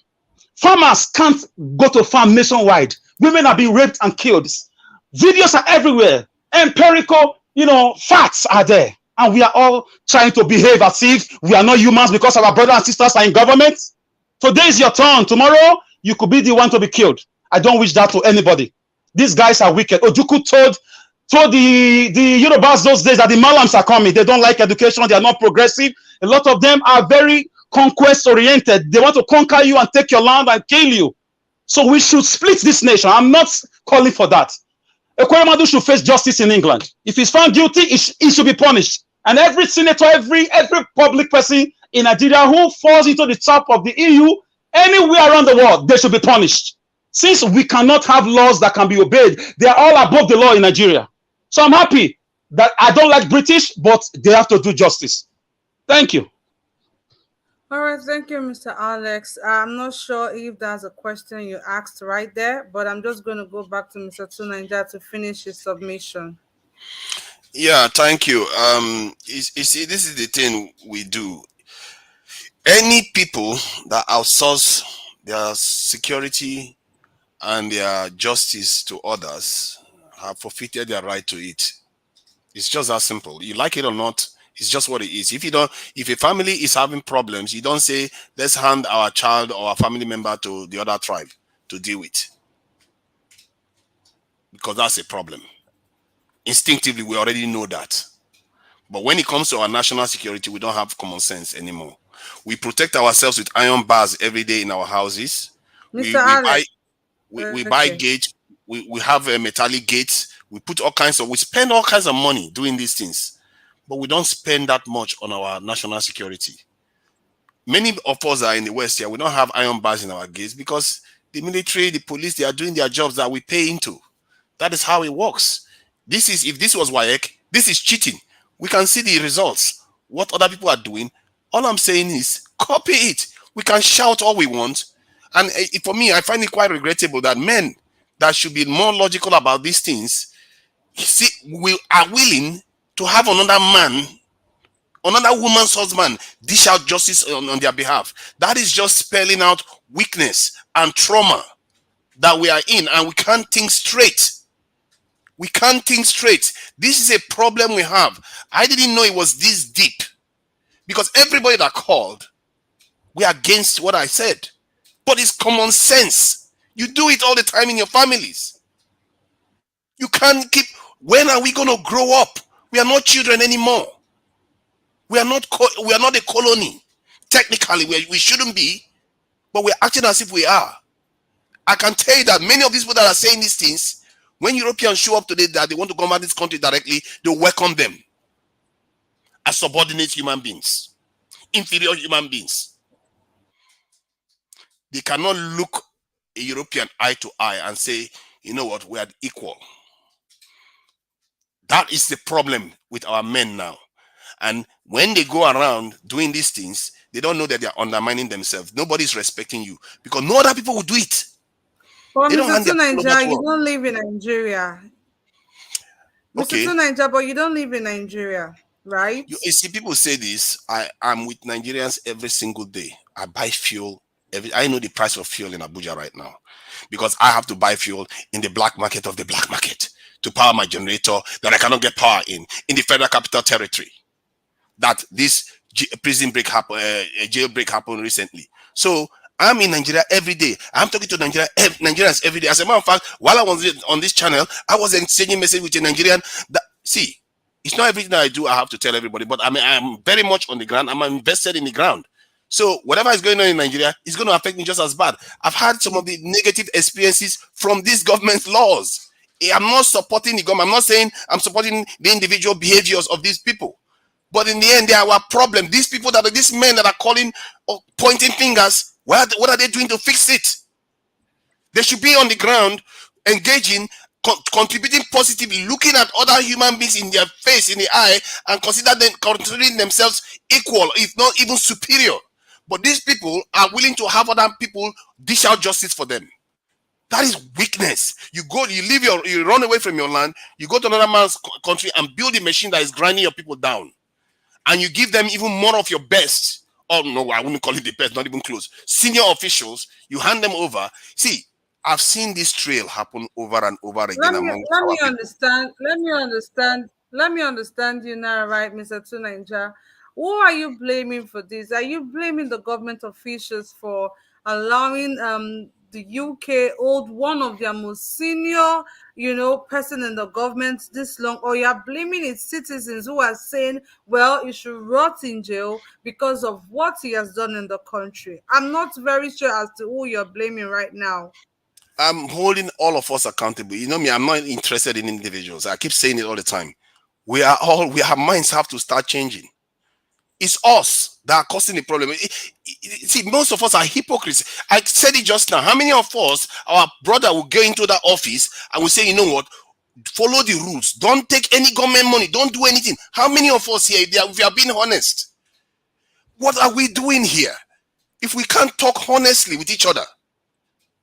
D: Farmers can't go to farm nationwide. Women are being raped and killed. Videos are everywhere. Empirical, facts are there. And we are all trying to behave as if we are not humans because our brothers and sisters are in government. Today is your turn. Tomorrow, you could be the one to be killed. I don't wish that to anybody. These guys are wicked. Ojuku told the Yorubas those days that the Malams are coming. They don't like education. They are not progressive. A lot of them are very conquest oriented. They want to conquer you and take your land and kill you. So we should split this nation. I'm not calling for that. Ekweremadu should face justice in England. If he's found guilty, he should be punished. And every senator, every public person in Nigeria who falls into the trap of the EU, anywhere around the world, they should be punished. Since we cannot have laws that can be obeyed, they are all above the law in Nigeria. So I'm happy that I don't like British, but they have to do justice. Thank you.
A: All right, thank you, Mr. Alex. I'm not sure if that's a question you asked right there, but I'm just going to go back to Mr. 2 Ninja to finish his submission.
M: Yeah, thank you. You see, this is the thing we do. Any people that outsource their security and their justice to others have forfeited their right to it. It's just that simple. You like it or not, it's just what it is. If a family is having problems, you don't say, let's hand our child or our family member to the other tribe to deal with, because that's a problem. Instinctively, we already know that. But when it comes to our national security, we don't have common sense anymore. We protect ourselves with iron bars every day in our houses.
A: Mr. Alex.
M: We buy gates. We have metallic gates. We spend all kinds of money doing these things, but we don't spend that much on our national security. Many of us are in the West here. We don't have iron bars in our gates because the military, the police, they are doing their jobs that we pay into. That is how it works. If this was WAEC, this is cheating. We can see the results. What other people are doing. All I'm saying is copy it. We can shout all we want. And for me, I find it quite regrettable that men that should be more logical about these things are willing to have another woman's husband dish out justice on their behalf. That is just spelling out weakness and trauma that we are in, and we can't think straight. We can't think straight. This is a problem we have. I didn't know it was this deep, because everybody that called, we are against what I said. But it's common sense. You do it all the time in your families. You can't keep. When are we going to grow up? We are not children anymore. We are not a colony. Technically, we shouldn't be, but we're acting as if we are. I can tell you that many of these people that are saying these things, when Europeans show up today that they want to govern this country directly, they welcome them as subordinate human beings, inferior human beings. They cannot look a European eye to eye and say, you know what, we are equal. That is the problem with our men now. And when they go around doing these things, they don't know that they are undermining themselves. Nobody's respecting you because no other people will do it.
A: But
M: They don't
A: Mr.
M: hand their people over
A: Tunanja,
M: to
A: you
M: us.
A: don't live in Nigeria. Mr.
M: Okay.
A: Tunanja, but you don't live in Nigeria, right?
M: You see, people say this. I am with Nigerians every single day. I buy fuel. I know the price of fuel in Abuja right now because I have to buy fuel in the black market of the black market to power my generator that I cannot get power in the Federal Capital Territory. That this jailbreak happened recently. So I'm in Nigeria every day. I'm talking to Nigerians every day. As a matter of fact, while I was on this channel, I was exchanging message with a Nigerian. See, it's not everything I do I have to tell everybody, but I mean, I'm very much on the ground. I'm invested in the ground. So whatever is going on in Nigeria is going to affect me just as bad. I've had some of the negative experiences from these government laws. I'm not supporting the government. I'm not saying I'm supporting the individual behaviors of these people. But in the end, they are our problem. These people these men that are calling or pointing fingers, what are they doing to fix it? They should be on the ground, engaging, contributing positively, looking at other human beings in their face, in the eye, and considering themselves equal, if not even superior. But these people are willing to have other people dish out justice for them. That is weakness. You run away from your land, you go to another man's country and build a machine that is grinding your people down. And you give them even more of your best. Oh no, I wouldn't call it the best, not even close. Senior officials, you hand them over. See, I've seen this trail happen over and over again
A: Let
M: among
A: me
M: our
A: understand. Let me understand you now, right, Mr. Tunanja. Who are you blaming for this? Are you blaming the government officials for allowing the UK hold one of their most senior, person in the government this long, or you are blaming its citizens who are saying, well, you should rot in jail because of what he has done in the country? I'm not very sure as to who you're blaming right now.
M: I'm holding all of us accountable. You know me, I'm not interested in individuals. I keep saying it all the time. Our minds have to start changing. It's us that are causing the problem. See, most of us are hypocrites. I said it just now. How many of us, our brother will go into that office and will say, you know what, follow the rules. Don't take any government money. Don't do anything. How many of us here, if we are being honest, what are we doing here? If we can't talk honestly with each other,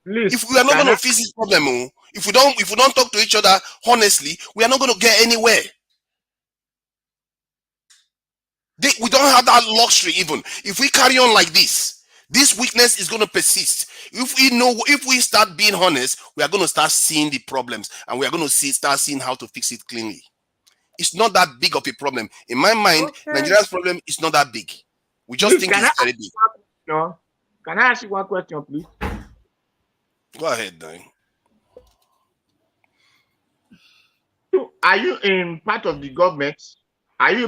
Q: Please,
M: if we are not going to fix this problem, if we don't talk to each other honestly, we are not going to get anywhere. We don't have that luxury. Even if we carry on like this weakness is going to persist. If we start being honest, we are going to start seeing the problems, and we are going to start seeing how to fix it cleanly. It's not that big of a problem in my mind.
A: Okay.
M: Nigeria's problem is not that big. We just think it's very big.
Q: Can I ask you one question, please?
M: Go ahead, Dan.
Q: Are you in part of the government? Have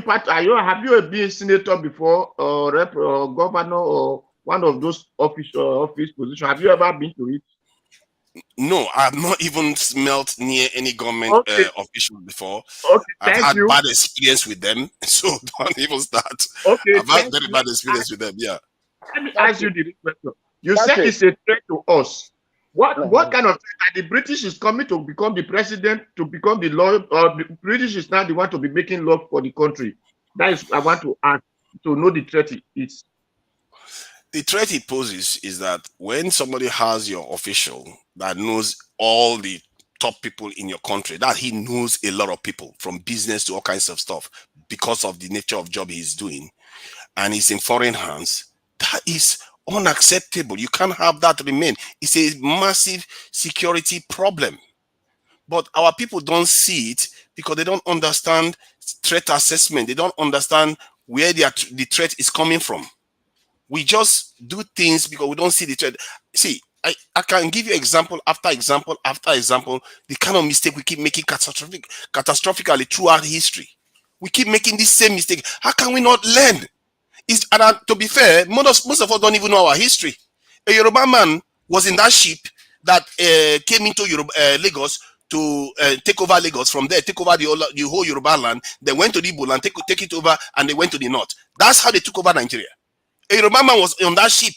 Q: you been senator before, or rep, or governor, or one of those office positions? Have you ever been to it?
M: No, I've not even smelt near any government official before.
Q: Okay,
M: I've
Q: thank
M: had
Q: you.
M: bad experience with them, so don't even start.
Q: Okay,
M: I've had very bad experience with them. Yeah.
Q: Let me ask you the question. You said it's a threat to us. What kind of threat? The British is coming to become the president, to become the law, or the British is now the one to be making law for the country? That is, I want to ask, to know the threat it's.
M: The threat it poses is that when somebody has your official that knows all the top people in your country, that he knows a lot of people from business to all kinds of stuff because of the nature of job he's doing, and he's in foreign hands, that is unacceptable. You can't have that remain. It's a massive security problem. But our people don't see it because they don't understand threat assessment. They don't understand where the threat is coming from. We just do things because we don't see the threat. See, I can give you example after example after example, the kind of mistake we keep making catastrophically throughout history. We keep making this same mistake. How can we not learn? To be fair, most of us don't even know our history. A Yoruba man was in that ship that came into Lagos to take over Lagos. From there, take over the whole Yoruba land. They went to the Igbo land, take it over, and they went to the north. That's how they took over Nigeria. A Yoruba man was on that ship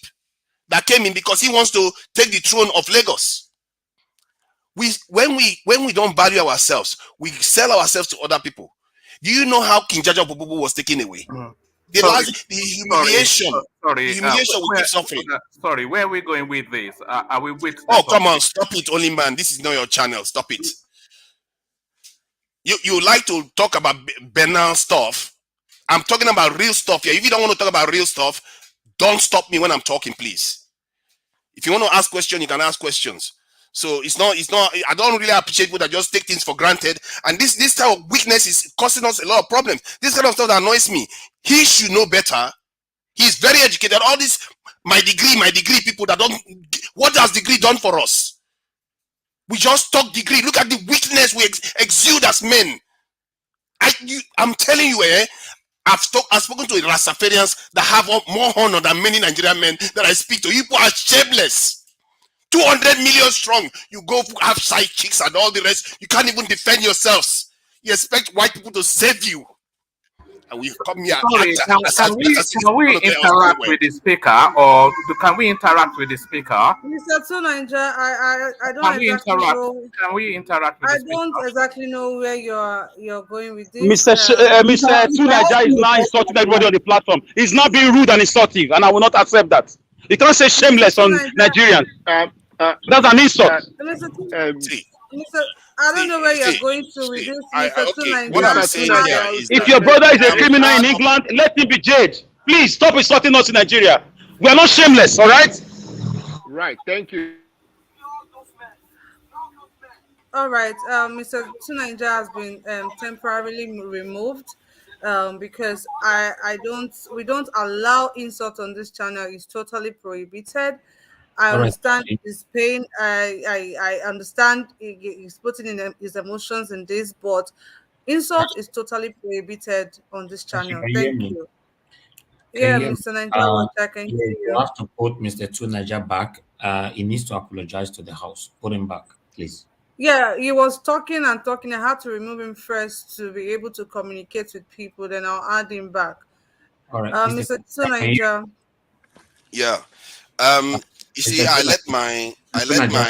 M: that came in because he wants to take the throne of Lagos. When we don't value ourselves, we sell ourselves to other people. Do you know how King Jaja Bobobo was taken away? The humiliation we keep suffering.
R: Sorry, where are we going with this? Are we with?
M: Oh, come on, stop it, only man. This is not your channel. Stop it. You like to talk about banal stuff. I'm talking about real stuff here. If you don't want to talk about real stuff, don't stop me when I'm talking, please. If you want to ask questions, you can ask questions. So it's not. I don't really appreciate people that just take things for granted. And this type of weakness is causing us a lot of problems. This kind of stuff that annoys me. He should know better. He's very educated. All this my degree people that don't. What has degree done for us? We just talk degree. Look at the weakness we exude as men. I'm telling you, I've spoken to Rastafarians that have more honor than many Nigerian men that I speak to. You people are shameless. 200 million strong. You go have side chicks and all the rest. You can't even defend yourselves. You expect white people to save you. And we come here.
R: Sorry, can we interact with the speaker, or can we interact with the speaker?
A: Mr. Tunanja, I don't exactly know.
R: Can we interact with the speaker?
A: I don't exactly know where you're going with this.
D: Mr. Tunanja is now insulting everybody on the platform. He's not being rude and insultive, and I will not accept that. You can't say shameless on Nigerians. That's an insult.
A: I don't know where you're going to with this, Mr. Tunanja.
D: If your brother is a criminal in England, let him be jailed. Please stop insulting us in Nigeria. We are not shameless, all right?
Q: Right. Thank you.
A: All right. Mr. Tunanja has been temporarily removed because we don't allow insult on this channel. It's totally prohibited. I understand his pain. I understand he's putting in his emotions in this, but insult is totally prohibited on this channel. Thank you. Yeah, Mr. Nigeria, I can hear you.
B: You have to put Mr. Tunaja back. He needs to apologize to the house. Put him back, please.
A: Yeah, he was talking and talking. I had to remove him first to be able to communicate with people. Then I'll add him back.
B: All right,
A: Mr. Tunaja.
M: Yeah. You see, I let my.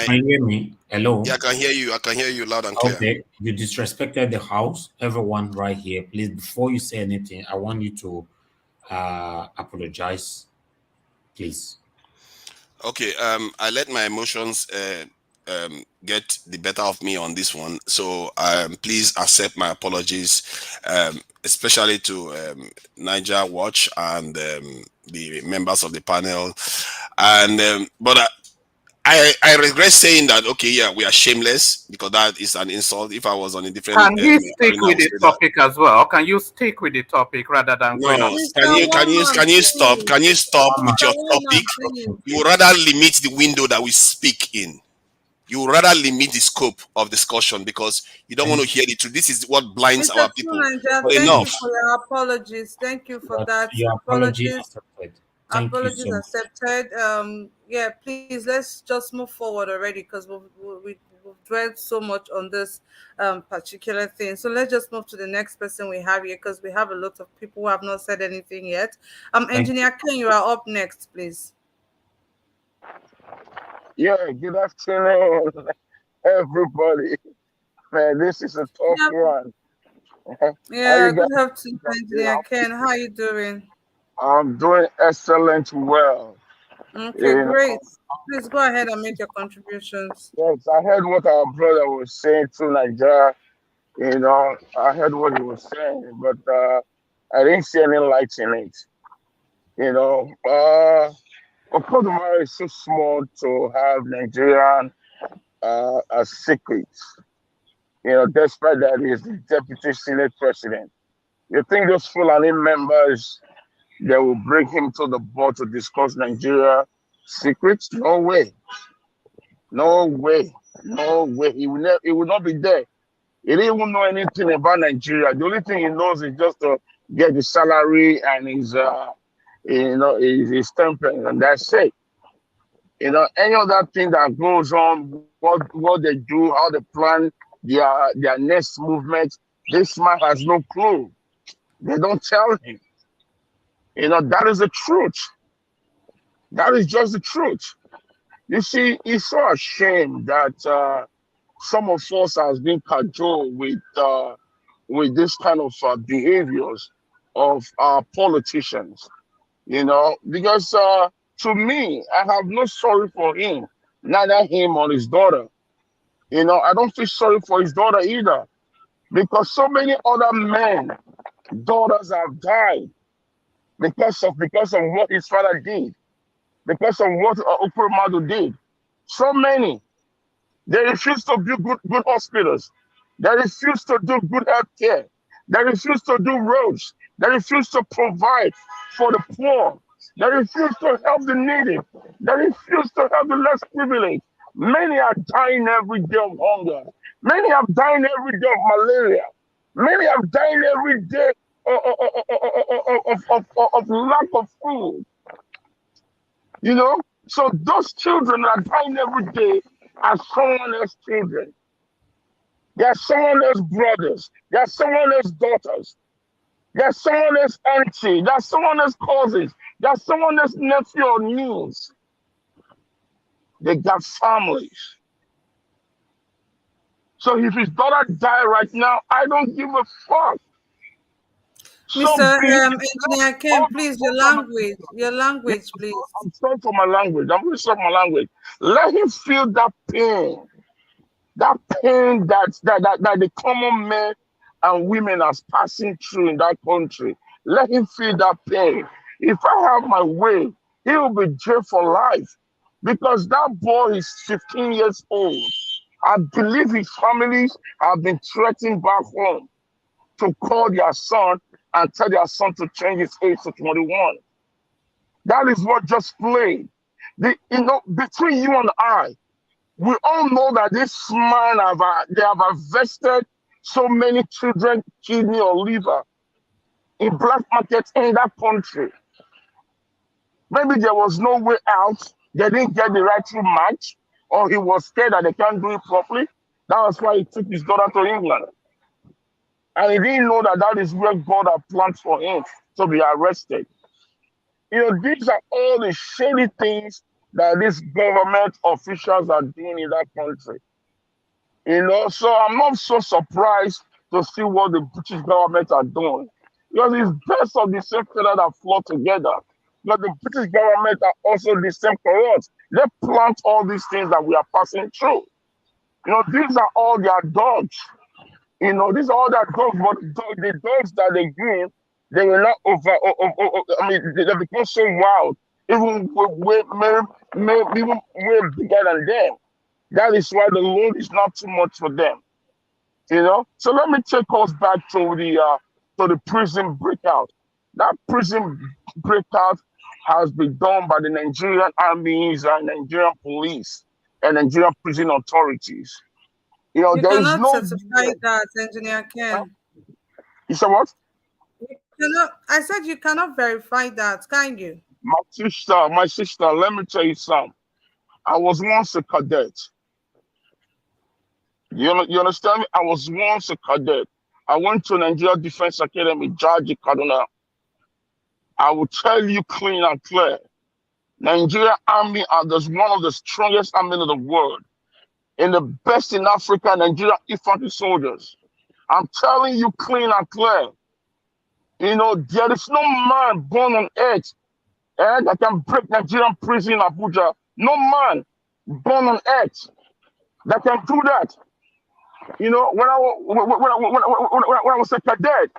B: Can you hear me? Hello.
M: Yeah, I can hear you. I can hear you loud and clear.
B: Okay. You disrespected the house. Everyone right here, please. Before you say anything, I want you to apologize, please.
M: Okay. I let my emotions get the better of me on this one. So please accept my apologies, especially to Niger Watch and the members of the panel. And but I regret saying that. Okay, yeah, we are shameless, because that is an insult. If I was on a different,
R: can you stick with the topic as well? Can you stick with the topic rather than
M: no? Can you stop? Can you stop with your topic? You rather limit the window that we speak in. You rather limit the scope of discussion because you don't want to hear the truth. This is what blinds our people.
A: Thank you for your apologies. Thank you for that.
B: Your apologies
A: Apologies accepted. Yeah, please let's just move forward already, because we've dwelled so much on this particular thing. So let's just move to the next person we have here, because we have a lot of people who have not said anything yet. Engineer Ken, you are up next, please.
S: Yeah, good afternoon, everybody. Man, this is a tough one.
A: Yeah, good afternoon, Engineer Ken. How are you doing?
S: I'm doing excellent well.
A: Okay, great. Please go ahead and make your contributions.
S: Yes, I heard what our brother was saying to Nigeria. I heard what he was saying, but I didn't see any light in it. Okodumare is so small to have Nigerian as secret. Despite that, he's the deputy Senate president. You think those Fulani members, they will bring him to the board to discuss Nigeria secrets? No way. No way. No way. He will not be there. He didn't even know anything about Nigeria. The only thing he knows is just to get the salary and his temperance, and that's it. Any other thing that goes on, what they do, how they plan their next movement, this man has no clue. They don't tell him. That is the truth. That is just the truth. You see, it's so ashamed that some of us has been cajoled with this kind of behaviors of our politicians, because to me, I have no sorry for him, neither him or his daughter. I don't feel sorry for his daughter either, because so many other men, daughters have died because of what his father did, because of what Ekweremadu did. So many. They refuse to build good hospitals. They refuse to do good health care. They refuse to do roads. They refuse to provide for the poor. They refuse to help the needy. They refuse to help the less privileged. Many are dying every day of hunger. Many are dying every day of malaria. Many are dying every day of lack of food. So those children are dying every day are someone else's children. They are someone else's brothers. They are someone else's daughters. They are someone else's auntie. They are someone else's cousins. They are someone else's nephew or niece. They got families. So if his daughter die right now, I don't give a fuck.
A: Mr. Engineer Ken, please, your language, please.
S: I'm sorry for my language. I'm really sorry for my language. Let him feel that pain. That pain that the common men and women are passing through in that country. Let him feel that pain. If I have my way, he will be jailed for life. Because that boy is 15 years old. I believe his families have been threatened back home to call their son and tell their son to change his age to 21. That is what just played. Between you and I, we all know that this man they have invested so many children, kidney or liver in black markets in that country. Maybe there was no way out. They didn't get the right to match, or he was scared that they can't do it properly. That was why he took his daughter to England. And he didn't know that is where God had planned for him to be arrested. These are all the shady things that these government officials are doing in that country. So I'm not so surprised to see what the British government are doing. Because it's best of the same feather that flock together. But the British government are also the same corrupt. They plant all these things that we are passing through. These are all their dogs. These are all their dogs, but the dogs that they give, they will not they become so wild, even way bigger than them. That is why the load is not too much for them. So let me take us back to the prison breakout. That prison breakout has been done by the Nigerian armies and Nigerian police and Nigerian prison authorities.
A: You
S: there is
A: cannot
S: no
A: certify that, Engineer Ken.
S: You said what?
A: I said you cannot verify that, can you?
S: My sister, let me tell you something. I was once a cadet. You understand me? I was once a cadet. I went to Nigeria Defense Academy, Georgia, Kaduna. I will tell you clean and clear. Nigeria Army are one of the strongest army in the world. And the best in Africa, Nigeria infantry soldiers. I'm telling you clean and clear. There is no man born on earth that can break Nigerian prison in Abuja. No man born on earth that can do that. When I was a cadet,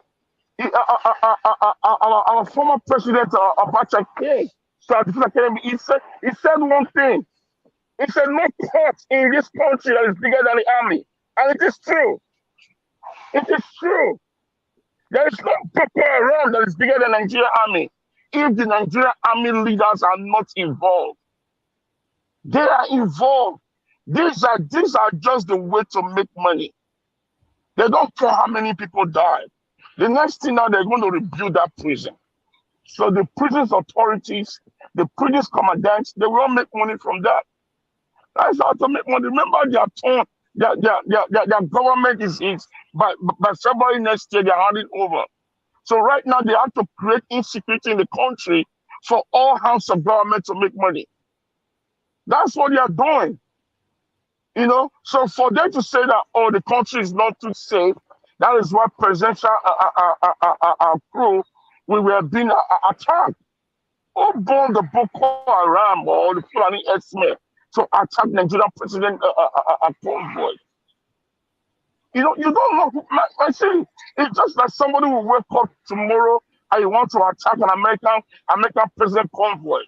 S: our former president Abacha came to our Defense Academy. He said one thing. He said, no court in this country that is bigger than the army. And it is true. It is true. There is no paper around that is bigger than the Nigerian army. If the Nigerian army leaders are not involved, they are involved. These are just the way to make money. They don't care how many people died. The next thing now, they're going to rebuild that prison. So the prison's authorities, the prison's commandants, they will make money from that. That's how to make money. Remember, their government is by February next year, they're handing over. So right now, they have to create insecurity in the country for all hands of government to make money. That's what they are doing. You know, so for them to say that, oh, the country is not too safe, that is why presidential crew, we were being attacked. Who bombed the Boko Haram or the Fulani X-Men to attack Nigerian president convoy? You know, you don't know. I see, it's just like somebody will wake up tomorrow and you want to attack an American president convoy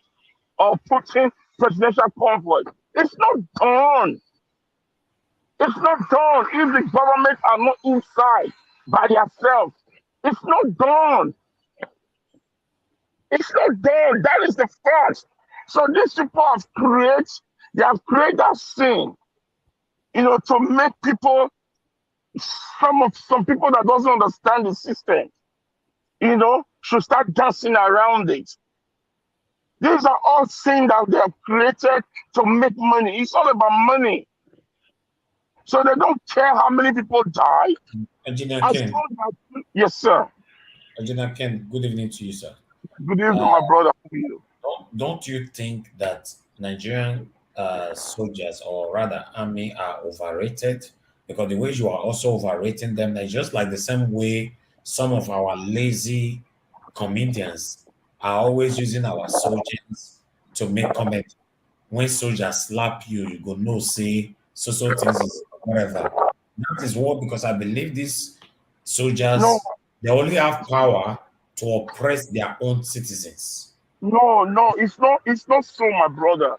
S: or Putin presidential convoy. It's not done. It's not done if the government are not inside by themselves. It's not done. It's not done. That is the fact. So these people they have created that scene, you know, to make people, some people that doesn't understand the system, you know, should start dancing around it. These are all things that they have created to make money. It's all about money. So they don't care how many people die.
B: Engineer
S: As
B: Ken.
S: long as, yes, sir.
B: Engineer Ken, good evening to you, sir.
S: Good evening, my brother. How are you?
B: Don't you think that Nigerian soldiers, or rather army, are overrated? Because the way you are also overrating them, it's just like the same way some of our lazy comedians are always using our soldiers to make comment. When soldiers slap you, you go no say so things is whatever. That is what, because I believe these soldiers,
S: No,
B: they only have power to oppress their own citizens.
S: no, it's not so, my brother.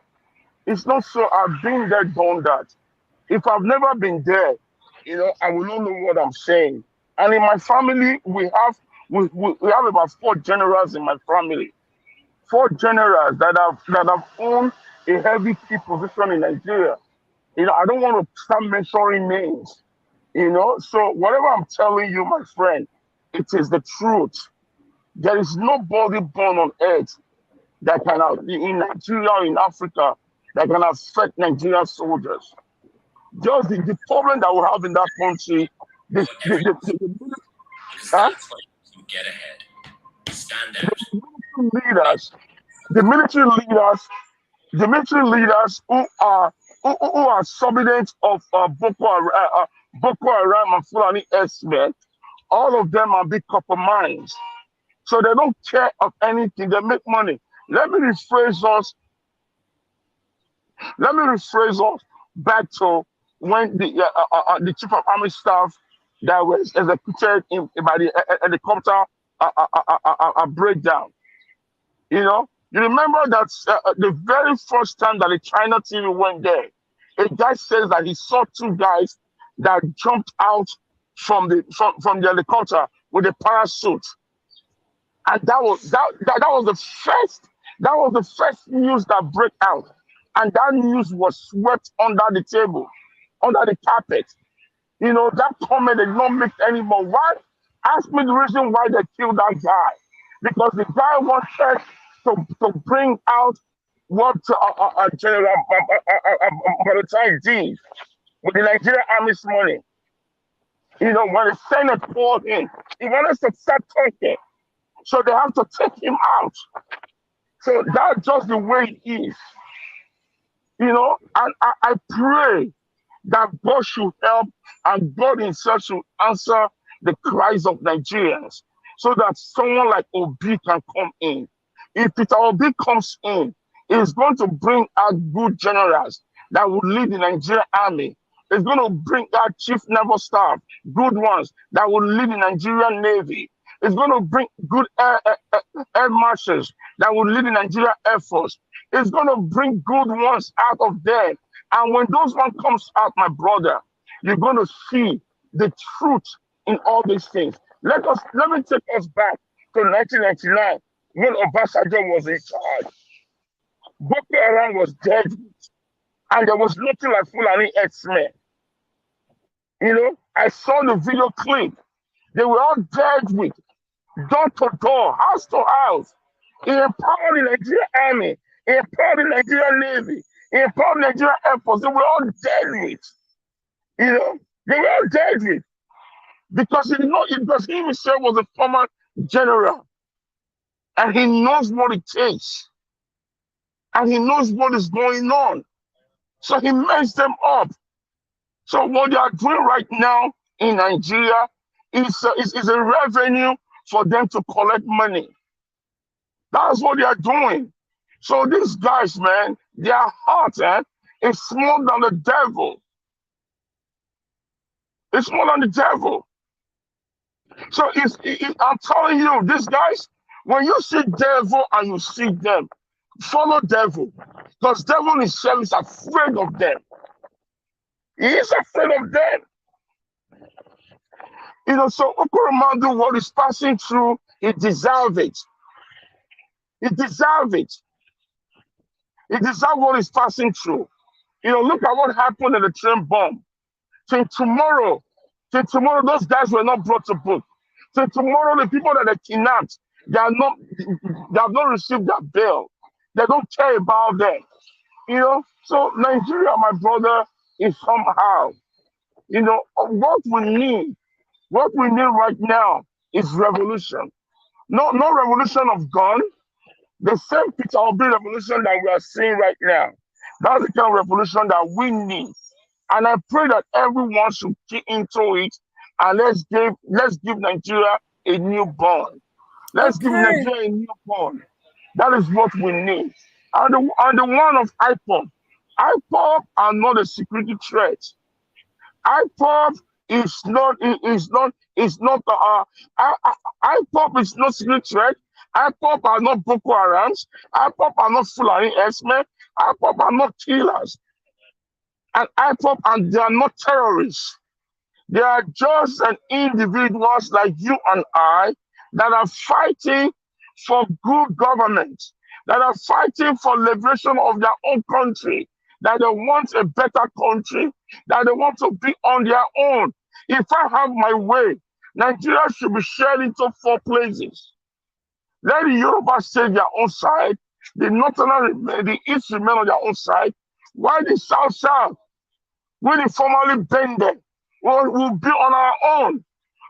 S: It's not so. I've been there, done that. If I've never been there, you know, I will not know what I'm saying. And in my family, we have about 4 generals in my family. 4 generals that have owned a heavy key position in Nigeria. You know, I don't want to start mentioning names. You know, so whatever I'm telling you, my friend, it is the truth. There is nobody born on earth that can in Nigeria or in Africa that can affect Nigerian soldiers. Just the problem that we have in that country, huh?
B: Get ahead. Stand
S: The military leaders, the military leaders who are subordinates of Boko Haram and Fulani X-Men, all of them are big copper mines. So they don't care of anything. They make money. Let me rephrase us. Back to when the chief of army staff that was executed by the helicopter breakdown. You know, you remember that the very first time that the China TV went there, a guy says that he saw 2 guys that jumped out from the helicopter with a parachute, and that was the first news that broke out, and that news was swept under the table, under the carpet. You know, that comment did not make anymore. Why? Ask me the reason why they killed that guy. Because the guy wanted to bring out what General Balotai did with the Nigerian Army's money. You know, when the Senate called him, he wanted to start talking. So they have to take him out. So that's just the way it is. You know, and I pray that God should help and God himself should answer the cries of Nigerians so that someone like Obi can come in. If Peter Obi comes in, it's going to bring out good generals that will lead the Nigerian army. It's going to bring out chief naval staff, good ones that will lead the Nigerian Navy. It's going to bring good air marshals that will lead the Nigerian Air Force. It's going to bring good ones out of there. And when those one comes out, my brother, you're going to see the truth in all these things. Let me take us back to 1999 when Obasanjo was in charge. Boko Haram was dead, and there was nothing like Fulani X-Men. You know, I saw the video clip. They were all dead with, door to door, house to house. He empowered the Nigerian Army. He empowered the Nigerian Navy. He empowered the Nigerian Air Force. They were all dead with. You know, they were all dead with. Because because he himself was a former general. And he knows what it takes. And he knows what is going on. So he messed them up. So what they are doing right now in Nigeria is a revenue for them to collect money. That's what they are doing. So these guys, man, their heart is more than the devil. It's more than the devil. So I'm telling you, these guys, when you see devil and you see them, follow devil. Because devil himself is afraid of them. He is afraid of them. You know, so Ekweremadu, what is passing through, he deserves it. He deserves it. He deserves what is passing through. You know, look at what happened in the train bomb. Till tomorrow, those guys were not brought to book. Till tomorrow, the people that are kidnapped, they have not received their bail. They don't care about them. You know, so Nigeria, my brother, is somehow, you know, what we need right now is revolution. No revolution of gun. The same Peter Obi revolution that we are seeing right now. That's the kind of revolution that we need. And I pray that everyone should key into it, and let's give Nigeria a new bond. Let's give Nigeria a new bond. That is what we need. And the one of IPOB. IPOB are not a security threat. IPOB is not IPOB is not security threat. IPOB are not Boko Harams. IPOB are not Fulani X-Men. IPOB are not killers. And IPOB, and they are not terrorists. They are just individuals like you and I that are fighting for good government, that are fighting for liberation of their own country, that they want a better country, that they want to be on their own. If I have my way, Nigeria should be shared into 4 places. Let the Yoruba stay their own side, the East remain on their own side, while the South, when it formally bended, will be on our own,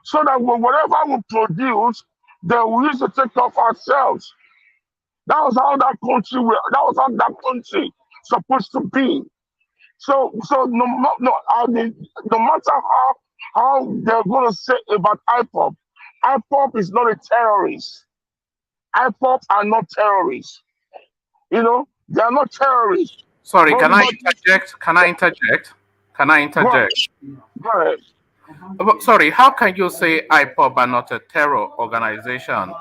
S: so that whatever we produce, then we used to take care of ourselves. That was how that country supposed to be. So no matter how they're gonna say about IPOB, IPOB is not a terrorist. IPOB are not terrorists. You know, they are not terrorists.
R: Sorry, can I interject? Go
S: ahead.
R: Sorry, how can you say IPOB are not a terror organization?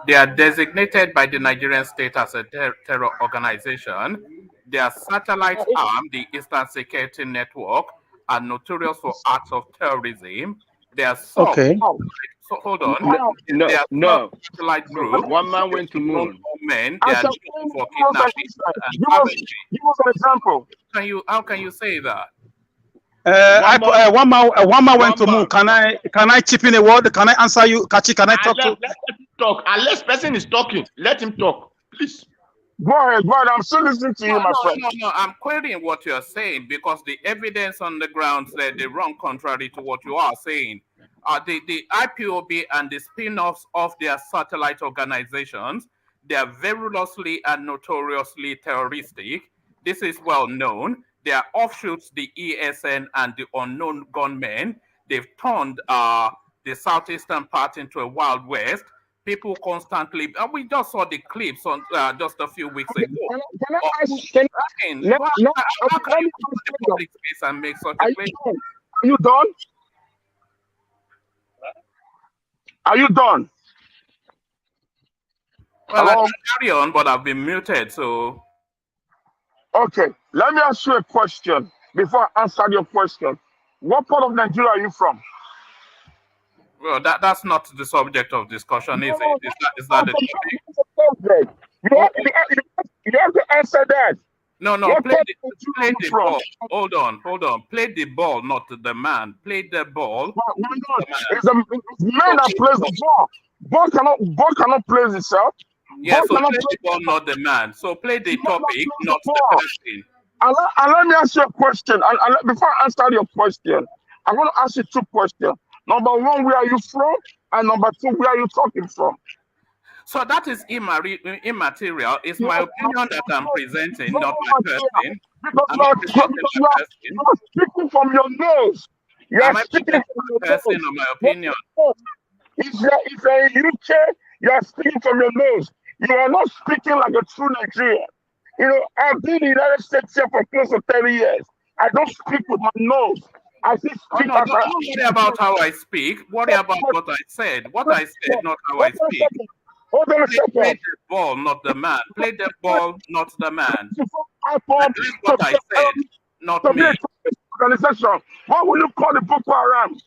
R: They are designated by the Nigerian state as a terror organization. Their satellite arm, the Eastern Security Network, are notorious for acts of terrorism. They are so hold on.
L: No.
R: Satellite group.
L: One man went to moon.
R: Men, they are known for kidnapping and savagery.
S: Give us an example.
R: How can you say that?
D: One man went to moon. Can I chip in a word? Can I answer you, Kachi? Can I talk to?
Q: Let him talk. Unless person is talking, let him talk, please.
S: Go ahead. I'm still listening to you, my friend.
R: No. I'm querying what you're saying because the evidence on the ground said they run contrary to what you are saying. The IPOB and the spin-offs of their satellite organizations, they are verilously and notoriously terroristic. This is well known. They are offshoots, the ESN and the unknown gunmen. They've turned the southeastern part into a wild west. People constantly, and we just saw the clips on just a few weeks ago. How can you go to the public space and make such a claim?
S: Are you done? Are you done?
R: Well, I can carry on, but I've been muted, so.
S: Okay, let me ask you a question before I answer your question. What part of Nigeria are you from?
R: Well, that's not the subject of discussion, is it? Is that the topic?
S: You have to answer that.
R: No, play the ball. Hold on. Play the ball, not the man. Play the ball.
S: Why not? It's the man that plays the ball. Ball cannot play itself.
R: Yeah, so play the ball, not the man. So play the topic, not the person.
S: And let me ask you a question. And before I answer your question, I want to ask you 2 questions. Number 1, where are you from? And number 2, where are you talking from?
R: So that is immaterial. It's my opinion that I'm presenting, not my person.
S: Because
R: Am
S: you
R: I
S: are,
R: presenting my
S: you
R: person?
S: are speaking from your nose. You are
R: Am I
S: speaking
R: presenting
S: from
R: my
S: your
R: person
S: nose.
R: or my opinion?
S: If you're in UK, you are speaking from your nose. You are not speaking like a true Nigerian. You know, I've been in the United States here for close to 30 years. I don't speak with my nose. I just
R: Oh
S: speak
R: no,
S: as I
R: don't worry about how I speak. Worry about what I said. What I said, not how I
S: Hold on a
R: speak.
S: second. Hold on a
R: Play
S: second.
R: the ball, not the man. Play the ball, not the man.
S: IPOB
R: That's
S: to
R: what I said, not
S: be a
R: me.
S: terrorist organization. What will you call the Boko Haram?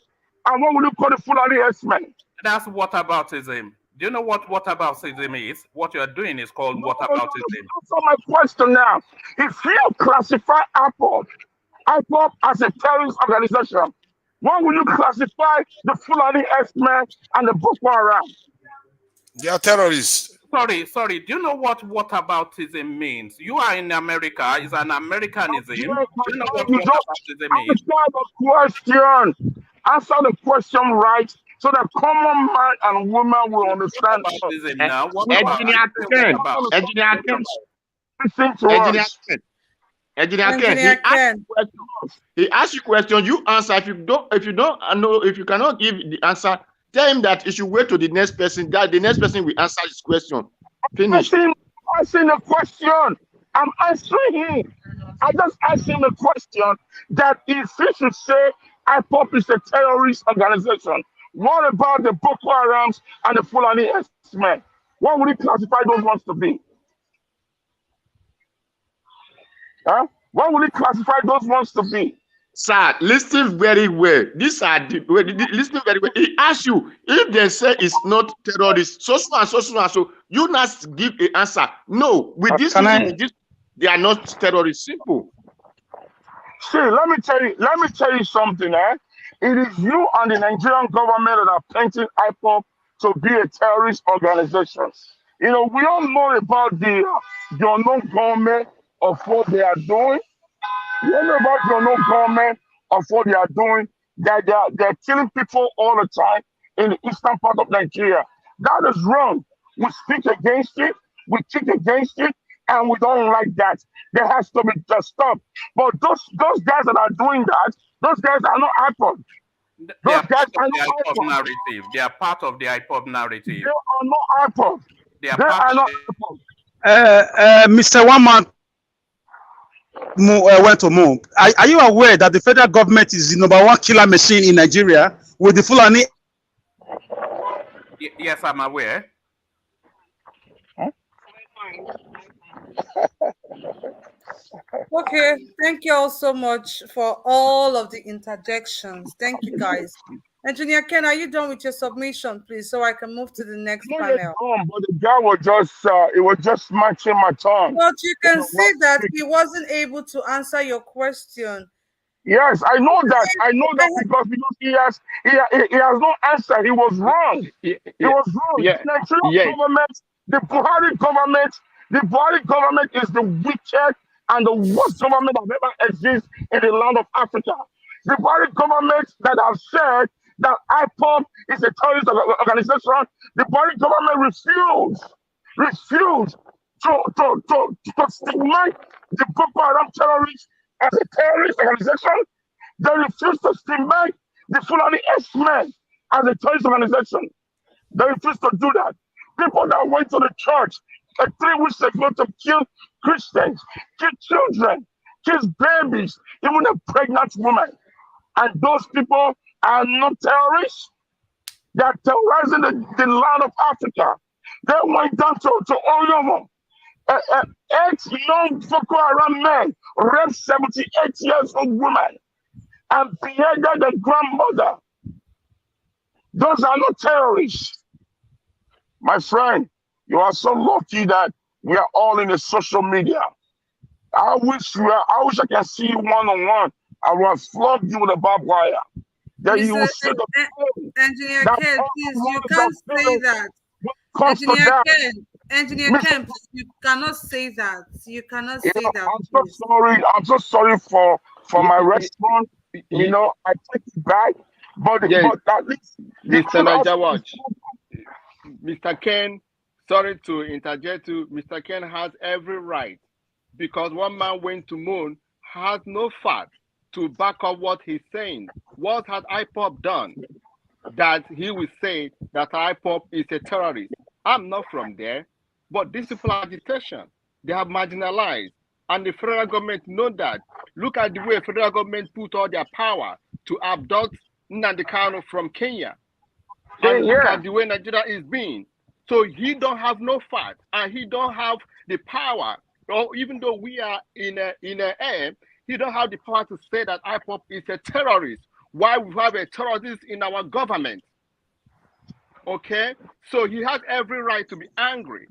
S: And what will you call the Fulani herdsmen?
R: That's whataboutism. Do you know what whataboutism is? What you're doing is called whataboutism.
S: Answer my question now. If you classify IPOB as a terrorist organization, what will you classify the Fulani herdsmen and the Boko Haram?
M: They are terrorists.
R: Sorry. Do you know what whataboutism means? You are in America. It's an Americanism. Do you know what whataboutism is?
S: Answer the question. Answer the question right so that common man and woman will understand.
R: Whataboutism now. What about?
Q: Engineer Ken. Engineer Ken.
S: Listen to
Q: Engineer
S: us.
Q: Ken. Engineer Ken.
A: Engineer Ken.
Q: He asks you question. You answer. If you don't know, if you cannot give the answer, tell him that he should wait to the next person. That the next person will answer his question. Finish.
S: Asking a question. I'm answering him. I just asked him a question that if he should say IPOB is a terrorist organization, what about the Boko Harams and the Fulani herdsmen? What would he classify those ones to be? Huh? What would he classify those ones to be?
Q: Sir, listen very well. These are listen very well. He asks you if they say it's not terrorist, so and so. You not give an answer. No, with this reason, they are not terrorists. Simple.
S: See, let me tell you something, eh? It is you and the Nigerian government that are painting IPOB to be a terrorist organization. You know, we all know about the unknown government of what they are doing. We all know about the unknown government of what they are doing. That they're killing people all the time in the eastern part of Nigeria. That is wrong. We speak against it. We kick against it, and we don't like that. There has to be just stop. But those guys that are doing that, those guys are not IPOB.
R: They are
S: Those guys
R: part of
S: are
R: the
S: not
R: IPOB
S: IPOB.
R: narrative. They are part of the IPOB narrative.
S: They are not IPOB.
R: They are
S: They
R: part
S: are
R: of
S: not
R: the
S: IPOB.
D: Mr. One Man went to move. Are you aware that the federal government is the #1 killer machine in Nigeria with the Fulani?
R: Yes, I'm aware.
A: Okay, thank you all so much for all of the interjections. Thank you, guys. Engineer Ken, are you done with your submission, please, so I can move to the next panel?
S: But the guy was just matching my tongue.
A: But you can see that he wasn't able to answer your question.
S: Yes, I know that. I know that because he has no answer. He was wrong. He was wrong.
Q: Yeah.
S: The Nigerian government, the Buhari government is the wicked and the worst government that ever exists in the land of Africa. The Buhari government that have said that IPOB is a terrorist organization, the Buhari government refused to stigmatize the Boko Haram terrorists as a terrorist organization. They refused to stigmatize the Fulani herdsmen as a terrorist organization. They refused to do that. People that went to the church 3 weeks ago to kill Christians, kill children, kill babies, even a pregnant woman. And those people are not terrorists. They are terrorizing the land of Africa. They went down to Oyomo. 8 young Boko Haram men raped 78-year-old woman and beheaded the grandmother. Those are not terrorists. My friend, you are so lucky that we are all in the social media. I wish I can see you one-on-one. I will have flogged you with a barbed wire. That you will see the
A: Engineer Ken, please, you can't say that. Engineer Ken, please, you cannot say that. You cannot say that.
S: I'm so sorry. I'm so sorry for my response. You know, I take it back. But at least
L: Mr. Naija Watch. Mr. Ken, sorry to interject you. Mr. Ken has every right because one man went to moon has no facts to back up what he's saying. What has IPOB done that he will say that IPOB is a terrorist? I'm not from there, but this is agitation. They have marginalized, and the federal government know that. Look at the way federal government put all their power to abduct Nnamdi Kanu from Kenya, and look at the way Nigeria is being. So he don't have no fact, and he don't have the power. Or even though we are in a air, he don't have the power to say that IPOB is a terrorist. Why we have a terrorist in our government? Okay, so he has every right to be angry.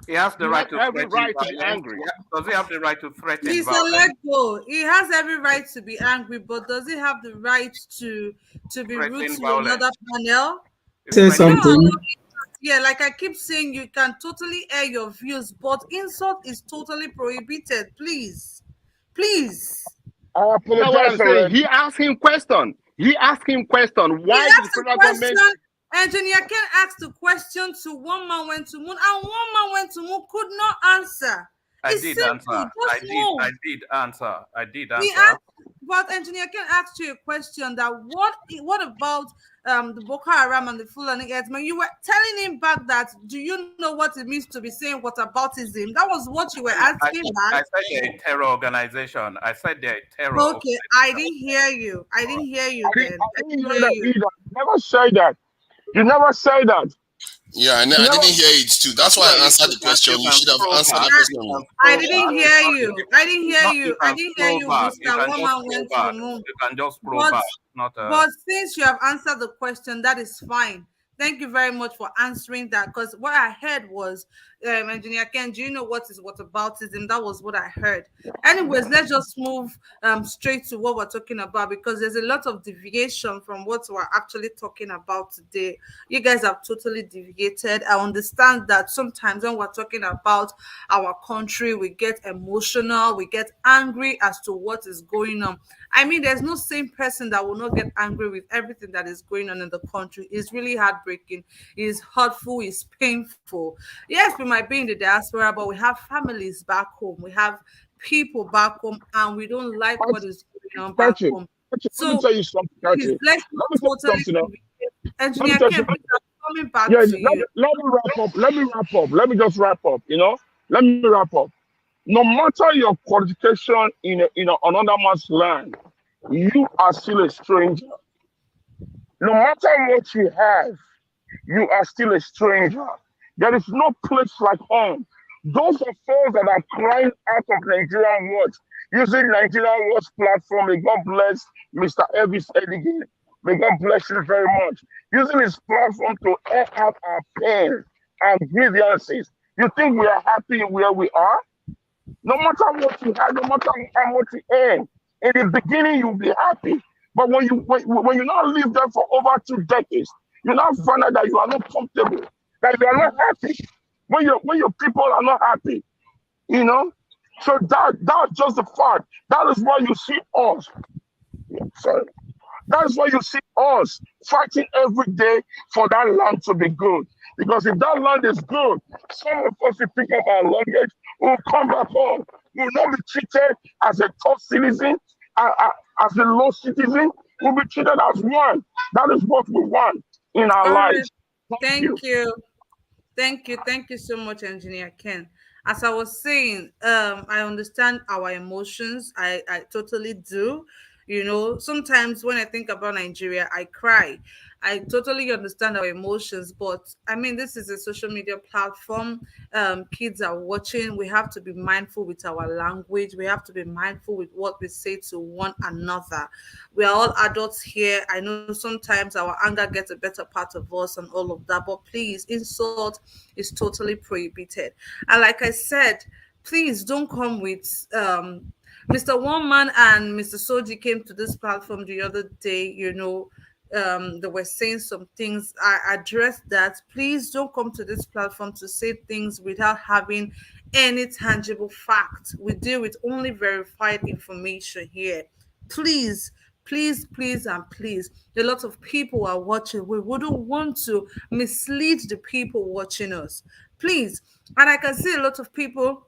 R: He has the right to
L: every
R: threaten
L: right to be
R: violence.
L: angry.
R: Does he have the right to threaten
A: Mr.
R: violence?
A: Legbo, he has every right to be angry, but does he have the right to be rude
R: Threaten
A: to
R: violence.
A: another panel?
T: Say something.
A: Yeah, like I keep saying, you can totally air your views, but insult is totally prohibited. Please, please.
S: I
L: That's what
S: apologize
L: I'm saying.
S: already.
L: He asked him question. Why did the federal government?
A: Engineer Ken asked the question to One Man Went to Moon, and One Man Went to Moon could not answer.
R: I did answer. I did answer.
A: He asked, but Engineer Ken asked you a question that what about the Boko Haram and the Fulani Herdsmen? You were telling him back that, do you know what it means to be saying whataboutism? That was what you were asking back.
R: I said they're a terror organization. I said they're a terror.
A: Okay, I didn't hear you. I didn't hear you then.
S: I didn't hear that either. You never say that. You never say that.
M: Yeah, I didn't hear it too. That's why I answered the question. You should have answered the question.
A: I didn't hear you. I didn't hear you. I didn't hear you, Mr. Woman Went to the Moon.
R: You can just scroll back.
A: But since you have answered the question, that is fine. Thank you very much for answering that, because what I heard was, Engineer Ken, do you know what is whataboutism? That was what I heard. Anyways, let's just move straight to what we're talking about, because there's a lot of deviation from what we're actually talking about today. You guys have totally deviated. I understand that sometimes when we're talking about our country, we get emotional, we get angry as to what is going on. I mean, there's no same person that will not get angry with everything that is going on in the country. It's really heartbreaking. It's hurtful. It's painful. Yes, we might be in the diaspora, but we have families back home. We have people back home, and we don't like what is going on back home. So,
S: let me tell you something, Kachi.
A: let's Engineer Ken, coming back to you.
S: Let me wrap up. Let me just wrap up. Let me wrap up. No matter your qualification in another man's land, you are still a stranger. No matter what you have, you are still a stranger. There is no place like home. Those of us that are crying out of Nigerian Watch, using Nigerian Watch platform, may God bless Mr. Elvis Edigay. May God bless you very much. Using his platform to air out our pain and grievances. You think we are happy where we are? No matter what you have, no matter how much you earn, in the beginning you'll be happy. But when you now live there for over 2 decades, you now find out that you are not comfortable, that you are not happy. When your people are not happy, So that's just the fact. That is why you see us. Sorry. That's why you see us fighting every day for that land to be good. Because if that land is good, some of us will pick up our luggage, will come back home, will not be treated as a top citizen, as a low citizen, will be treated as one. That is what we want in our lives.
A: Thank you. Thank you so much, Engineer Ken. As I was saying, I understand our emotions. I totally do. Sometimes when I think about Nigeria, I cry. I totally understand our emotions, but I mean, this is a social media platform. Kids are watching. We have to be mindful with our language. We have to be mindful with what we say to one another. We are all adults here. I know sometimes our anger gets a better part of us and all of that, but please, insult is totally prohibited. And like I said, please don't come with Mr. One Man and Mr. Soji came to this platform the other day, they were saying some things. I addressed that. Please don't come to this platform to say things without having any tangible fact. We deal with only verified information here. Please, and please. A lot of people are watching. We wouldn't want to mislead the people watching us. Please. And I can see a lot of people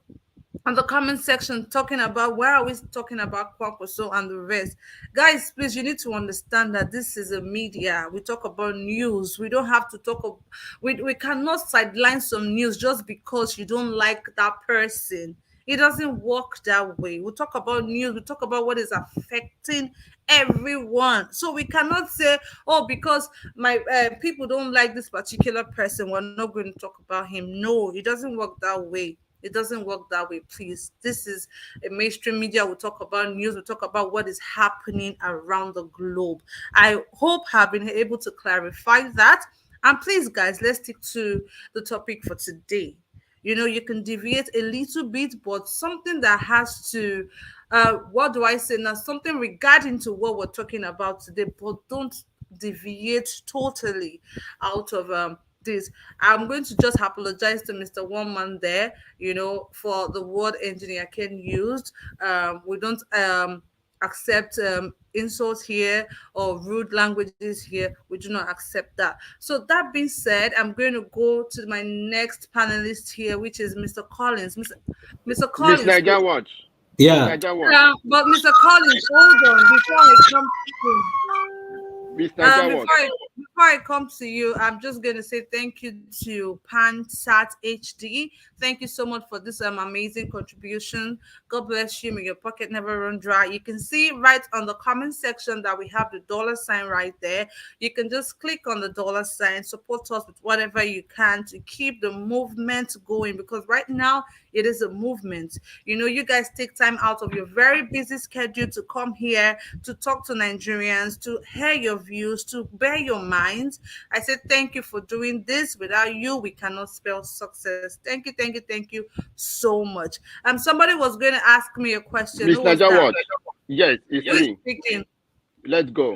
A: on the comment section talking about why are we talking about Kwankwaso and the rest. Guys, please, you need to understand that this is a media. We talk about news. We don't have to we cannot sideline some news just because you don't like that person. It doesn't work that way. We talk about news, we talk about what is affecting everyone. So we cannot say, oh, because my people don't like this particular person, we're not going to talk about him. No, it doesn't work that way. It doesn't work that way, please. This is a mainstream media. We talk about news. We talk about what is happening around the globe. I hope I've been able to clarify that. And please, guys, let's stick to the topic for today. You know, you can deviate a little bit, but something that has to, what do I say now? Something regarding to what we're talking about today, but don't deviate totally out of this. I'm going to just apologize to Mr. One Man there, you know, for the word engineer Ken used. We don't accept insults here or rude languages here. We do not accept that. So that being said, I'm going to go to my next panelist here, which is Mr. Collins. Mr.
Q: Miss
A: Collins,
Q: Niger Watch.
T: Yeah.
Q: Niger Watch.
A: but Mr. Collins, hold on before I come to you.
Q: Miss Niger Watch.
A: Before I come to you, I'm just going to say thank you to Pansat HD. Thank you so much for this amazing contribution. God bless you. May your pocket never run dry. You can see right on the comment section that we have the dollar sign right there. You can just click on the dollar sign, support us with whatever you can to keep the movement going, because right now it is a movement. You know, you guys take time out of your very busy schedule to come here to talk to Nigerians, to hear your views, to bear your minds. I said thank you for doing this. Without you, we cannot spell success. Thank you so much. Somebody was going to ask me a question.
Q: Miss
A: Who was
Q: Niger
A: that?
Q: Watch. Yes, it's
A: Who is
Q: me.
A: speaking?
Q: Let's go.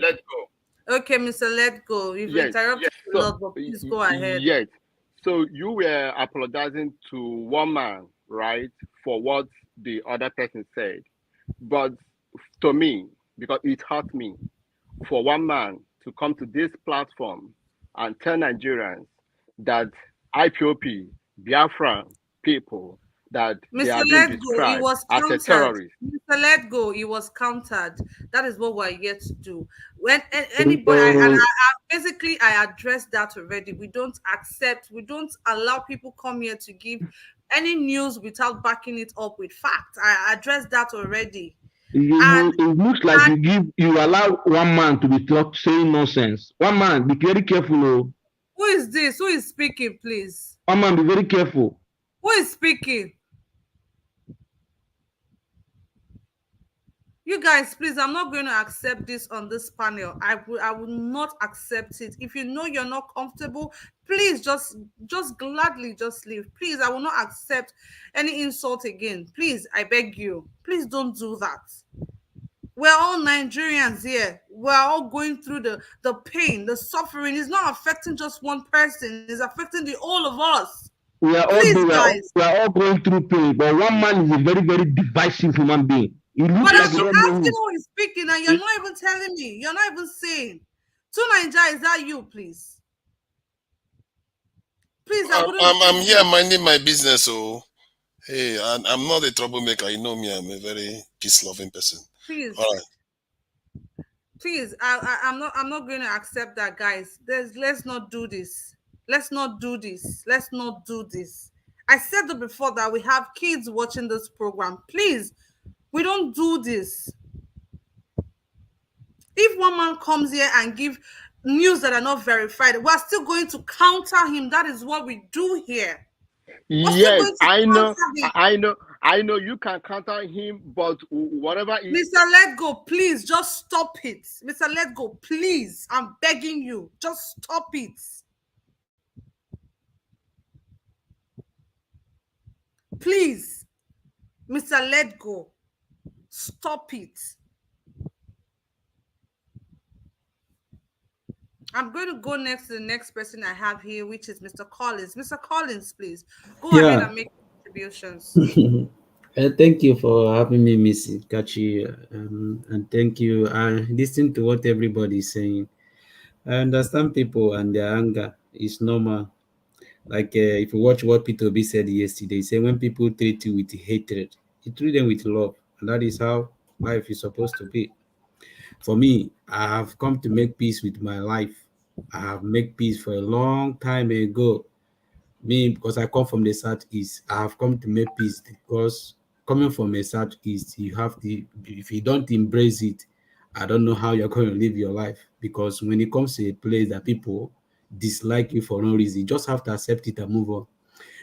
A: Okay, Mr. Let Go. You've interrupted a lot, but please go ahead.
Q: Yes. So you were apologizing to one man, right, for what the other person said. But to me, because it hurt me, for one man to come to this platform and tell Nigerians that IPOP, Biafran people, that they
A: Mr.
Q: are being
A: Let Go, it
Q: described
A: was
Q: as a
A: countered.
Q: terrorist.
A: Mr. Let Go, it was countered. That is what we're yet to do. When anybody, basically, I addressed that already. We don't accept, we don't allow people come here to give any news without backing it up with facts. I addressed that already.
J: It looks like you allow one man to be saying nonsense. One man, be very careful. Oh.
A: Who is this? Who is speaking, please?
J: One man, be very careful.
A: Who is speaking? You guys, please, I'm not going to accept this on this panel. I will not accept it. If you know you're not comfortable, please just gladly just leave. Please, I will not accept any insult again. Please, I beg you. Please don't do that. We're all Nigerians here. We're all going through the pain, the suffering. It's not affecting just one person. It's affecting the all of us.
J: We are all going through pain, but one man is a very, very divisive human being.
A: But I'm asking who is speaking, and you're not even telling me. You're not even saying. Naija, is that you, please? Please,
M: I'm here minding my business. So, hey, I'm not a troublemaker. You know me. I'm a very peace-loving person.
A: Please.
M: All right.
A: Please, I'm not going to accept that, guys. Let's not do this. Let's not do this. Let's not do this. I said it before that we have kids watching this program. Please. We don't do this. If one man comes here and give news that are not verified, we're still going to counter him. That is what we do here.
Q: Yes, I know you can counter him, but whatever is...
A: Mr. Let Go, please just stop it. Mr. Let Go, please. I'm begging you. Just stop it. Please. Mr. Let Go. Stop it. I'm going to go next to the next person I have here, which is Mr. Collins. Mr. Collins, please go ahead and make contributions.
T: Thank you for having me, Miss Kachi, and thank you. I listen to what everybody is saying. I understand people and their anger is normal. Like if you watch what P2B said yesterday, he said when people treat you with hatred, You treat them with love, and that is how life is supposed to be. For me, I have come to make peace with my life. I have made peace for a long time ago. Me, because I come from the southeast, I have come to make peace because coming from a southeast, you have to, if you don't embrace it, I don't know how you're going to live your life. Because when it comes to a place that people dislike you for no reason, you just have to accept it and move on.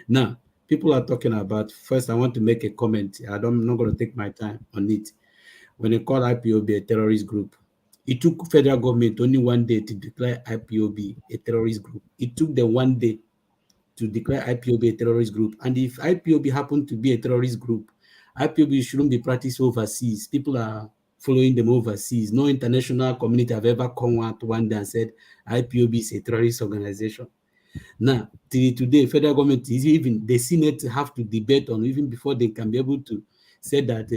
T: Now, people are talking about, first, I want to make a comment. I'm not going to take my time on it. When they call IPOB a terrorist group, it took federal government only 1 day to declare IPOB a terrorist group. It took them 1 day to declare IPOB a terrorist group. And if IPOB happened to be a terrorist group, IPOB shouldn't be practiced overseas. People are following them overseas. No international community have ever come out 1 day and said IPOB is a terrorist organization. Now, till today, federal government is even the Senate have to debate on even before they can be able to say that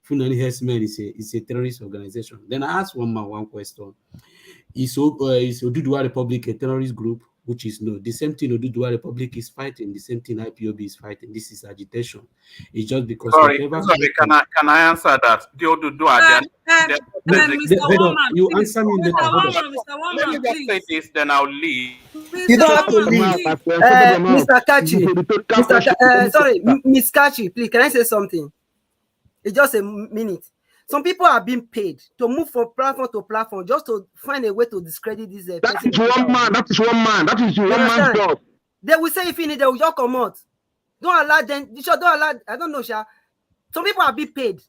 T: Funani Herdsmen is a terrorist organization. Then I asked one question: is Oduduwa Republic a terrorist group? Which is no. The same thing Oduduwa Republic is fighting. The same thing IPOB is fighting. This is agitation. It's just because
R: Sorry,
T: whatever.
R: sorry. Can I answer that? The Oduduwa,
A: Mr.
T: Hold on.
A: Woman,
T: You
A: please.
T: answer me later.
A: Mr.
T: Hold on.
A: Woman, Mr.
R: Let me
A: Woman,
R: just say
A: please.
R: this, then I'll leave.
U: You don't have to
A: Mr.
U: leave.
A: Woman, please.
U: Mr. Kachi, sorry, Miss Kachi, please, can I say something? It's just a minute. Some people are being paid to move from platform to platform just to find a way to discredit this.
J: That is one man. That is one man. That is one man's job.
U: They will say if you need, they will just come out. Don't allow them. Don't allow. I don't know, Sha. Some people are being paid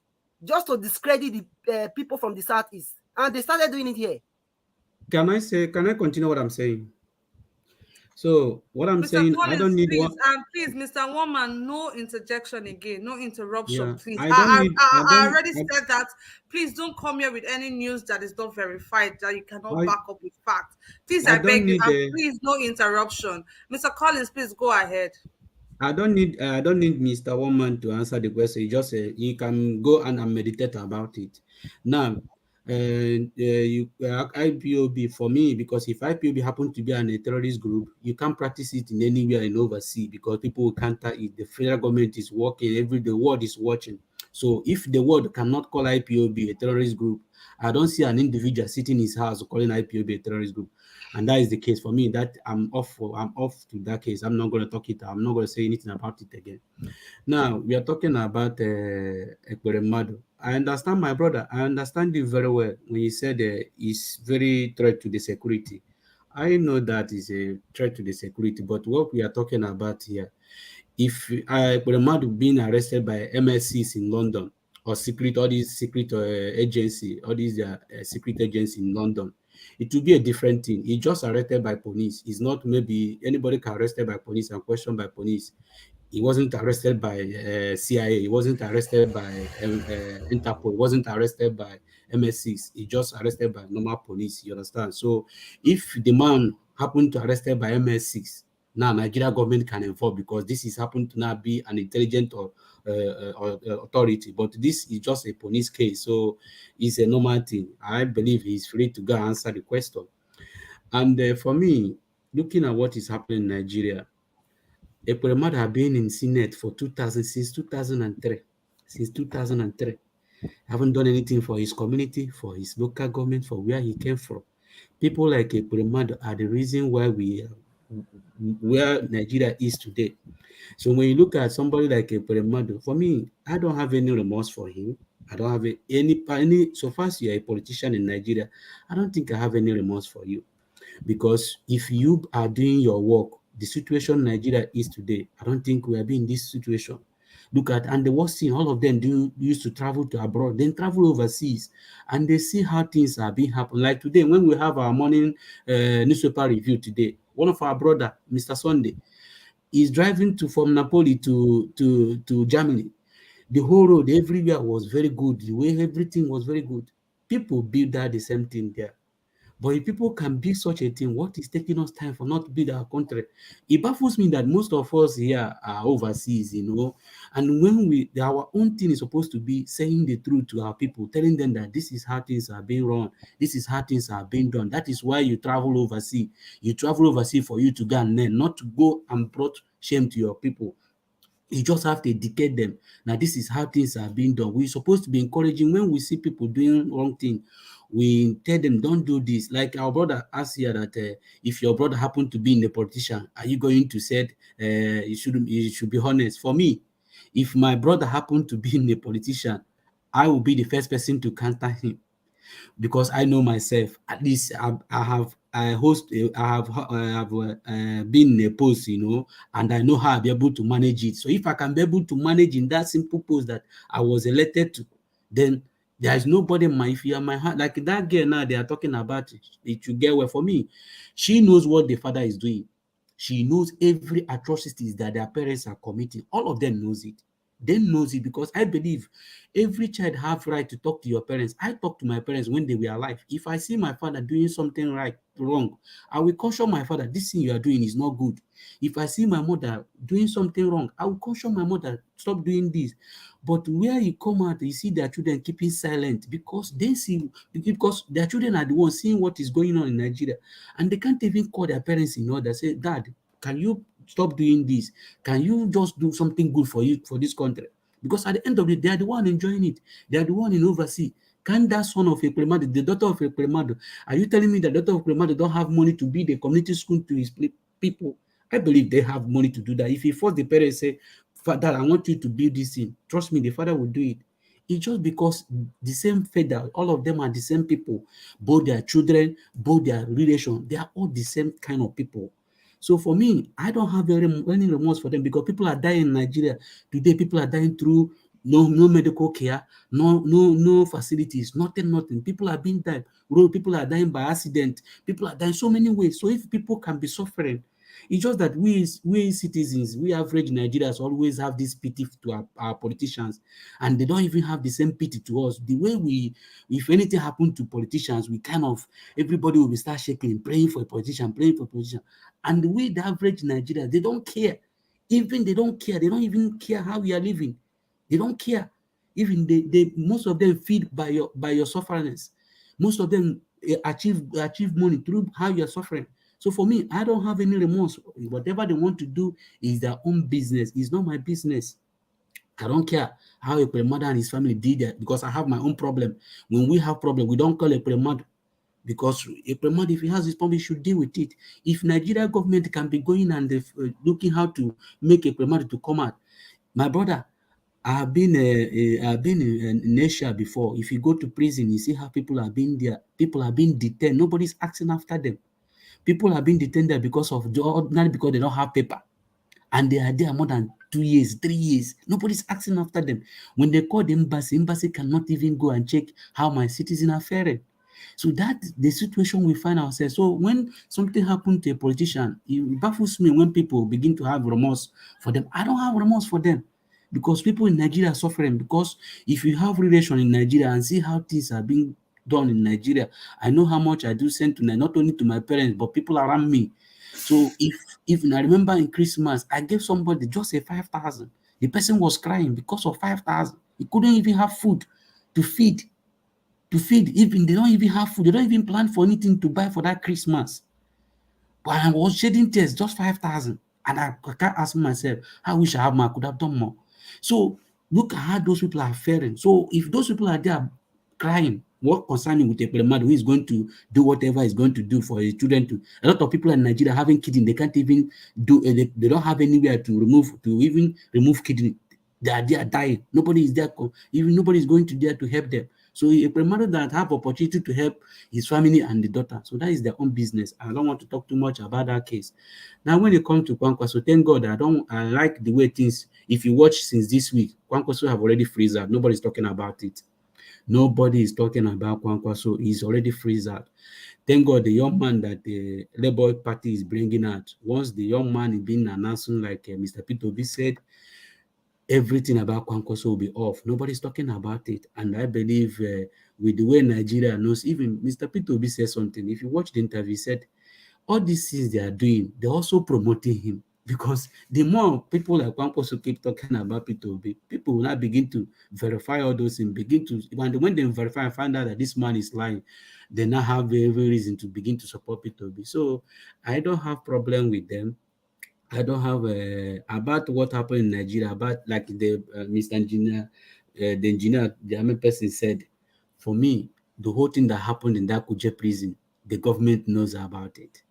U: just to discredit the people from the southeast, and they started doing it here.
T: Can I continue what I'm saying? So what I'm
A: Mr.
T: saying,
A: Collins,
T: I don't need
A: please,
T: one.
A: Please, Mr. Woman, no interjection again, no interruption,
T: Yeah,
A: please.
T: I
A: Already said that. Please don't come here with any news that is not verified, that you cannot back up with facts. Please, I beg you, and please, no interruption. Mr. Collins, please go ahead.
T: I don't need Mr. Woman to answer the question. You just you can go and meditate about it. Now, IPOB for me, because if IPOB happen to be a terrorist group, you can't practice it in anywhere in overseas because people will counter it. The federal government is working, the world is watching. So if the world cannot call IPOB a terrorist group, I don't see an individual sitting in his house calling IPOB a terrorist group. And that is the case for me. That I'm off to that case. I'm not going to talk it. I'm not going to say anything about it again. Now we are talking about Ekweremadu. I understand, my brother. I understand you very well when you said it's very threat to the security. I know that is a threat to the security, but what we are talking about here, if Ekweremadu being arrested by MSCs in London or all these secret agency, all these secret agents in London, it will be a different thing. He's just arrested by police. It's not maybe anybody can arrested by police and questioned by police. He wasn't arrested by CIA. He wasn't arrested by Interpol. He wasn't arrested by MSCs. He just arrested by normal police. You understand? So if the man happened to arrested by MSCs, now Nigeria government can involve because this is happened to now be an intelligent or authority, but this is just a police case, so it's a normal thing. I believe he's free to go answer the question. And for me, looking at what is happening in Nigeria, Ekweremadu have been in Senate for 2000 since 2003. Since 2003, haven't done anything for his community, for his local government, for where he came from. People like Ekweremadu are the reason why where Nigeria is today. So when you look at somebody like Ekweremadu, for me, I don't have any remorse for him. I don't have any. So far as you are a politician in Nigeria, I don't think I have any remorse for you, because if you are doing your work, the situation Nigeria is today, I don't think we are in this situation. Look at, and the worst thing, all of them used to travel to abroad, then travel overseas, and they see how things are being happen. Like today, when we have our morning newspaper review today, one of our brother, Mr. Sunday, is driving from Napoli to Germany. The whole road everywhere was very good. The way everything was very good. People build that the same thing there. But if people can build such a thing, what is taking us time for not to build our country? It baffles me that most of us here are overseas, and when our own thing is supposed to be saying the truth to our people, telling them that this is how things are being run, this is how things are being done. That is why you travel overseas. You travel overseas for you to go and learn, not to go and brought shame to your people. You just have to educate them. Now, this is how things are being done. We're supposed to be encouraging when we see people doing wrong thing. We tell them, don't do this. Like our brother asked here that if your brother happened to be in a politician, are you going to say you should be honest? For me, if my brother happened to be in a politician, I will be the first person to counter him, because I know myself. At least I have been in a post, and I know how I'll be able to manage it. So if I can be able to manage in that simple post that I was elected to, then there is nobody in my fear, my heart. Like that girl now, they are talking about it should get well. For me, she knows what the father is doing. She knows every atrocities that their parents are committing. All of them knows it. They knows it, because I believe every child have right to talk to your parents. I talk to my parents when they were alive. If I see my father doing something wrong, I will caution my father, this thing you are doing is not good. If I see my mother doing something wrong, I will caution my mother, stop doing this. But where you come out, you see their children keeping silent, because their children are the ones seeing what is going on in Nigeria, and they can't even call their parents in order, say, Dad, can you stop doing this? Can you just do something good for you, for this country? Because at the end of the day, they are the one enjoying it. They are the one in overseas. Can that son of Ekweremadu, the daughter of Ekweremadu, are you telling me the daughter of Ekweremadu don't have money to build a community school to his people? I believe they have money to do that. If he force the parents, say, Father, I want you to build this thing, trust me, the father will do it. It's just because the same father, all of them are the same people, both their children, both their relation, they are all the same kind of people. So for me, I don't have any remorse for them, because people are dying in Nigeria today. People are dying through no medical care, no facilities, nothing. People are being died. People are dying by accident. People are dying so many ways. So if people can be suffering, it's just that we citizens, we average Nigerians always have this pity to our politicians, and they don't even have the same pity to us. The way if anything happened to politicians, we kind of, everybody will start shaking, praying for a politician, and the way the average Nigerians, they don't care. Even they don't care. They don't even care how we are living. They don't care. Even they most of them feed by your sufferingness. Most of them achieve money through how you are suffering. So for me, I don't have any remorse. Whatever they want to do is their own business. It's not my business. I don't care how Ekweremadu and his family did that, because I have my own problem. When we have problem, we don't call Ekweremadu, because Ekweremadu, if he has his problem, he should deal with it. If Nigeria government can be going and looking how to make Ekweremadu to come out, my brother, I've been in Asia before. If you go to prison, you see how people are being there. People are being detained. Nobody's asking after them. People are being detained there because they don't have paper, and they are there more than 2 years, 3 years. Nobody's asking after them. When they call the embassy cannot even go and check how my citizens are faring. So that's the situation we find ourselves. So when something happened to a politician, it baffles me when people begin to have remorse for them. I don't have remorse for them, because people in Nigeria are suffering. Because if you have relation in Nigeria and see how things are being done in Nigeria, I know how much I do send to not only to my parents, but people around me. So if I remember in Christmas, I gave somebody just a 5,000. The person was crying because of 5,000. He couldn't even have food to feed. Even they don't even have food. They don't even plan for anything to buy for that Christmas. But I was shedding tears, just 5,000. And I can't ask myself, I wish I could have done more. So look at how those people are faring. So if those people are there crying, what concerning with Ekweremadu, who is going to do whatever he's going to do for his children? A lot of people in Nigeria having kidney, they can't even do. They don't have anywhere to even remove kidney. They are dying. Nobody is there. Even nobody is going to there to help them. So Ekweremadu that have opportunity to help his family and the daughter. So that is their own business. I don't want to talk too much about that case. Now, when it comes to Kwankwaso, thank God I like the way things. If you watch since this week, Kwankwaso have already freezed out. Nobody's talking about it. Nobody is talking about Kwankwaso. He's already freezed out. Thank God the young man that the Labour Party is bringing out. Once the young man is being announced, like Mr. P2B said, everything about Kwankwaso will be off. Nobody's talking about it. And I believe with the way Nigeria knows, even Mr. P2B said something. If you watch the interview, he said, all these things they are doing, they're also promoting him. Because the more people like Kwankwaso keep talking about P2B, people will now begin to verify all those things, when they verify and find out that this man is lying, they now have every reason to begin to support P2B. So I don't have problem with them. I don't have about what happened in Nigeria, about like the Mr. Engineer, the engineer, the army person said, for me, the whole thing that happened in that Kuje prison, the government knows about it.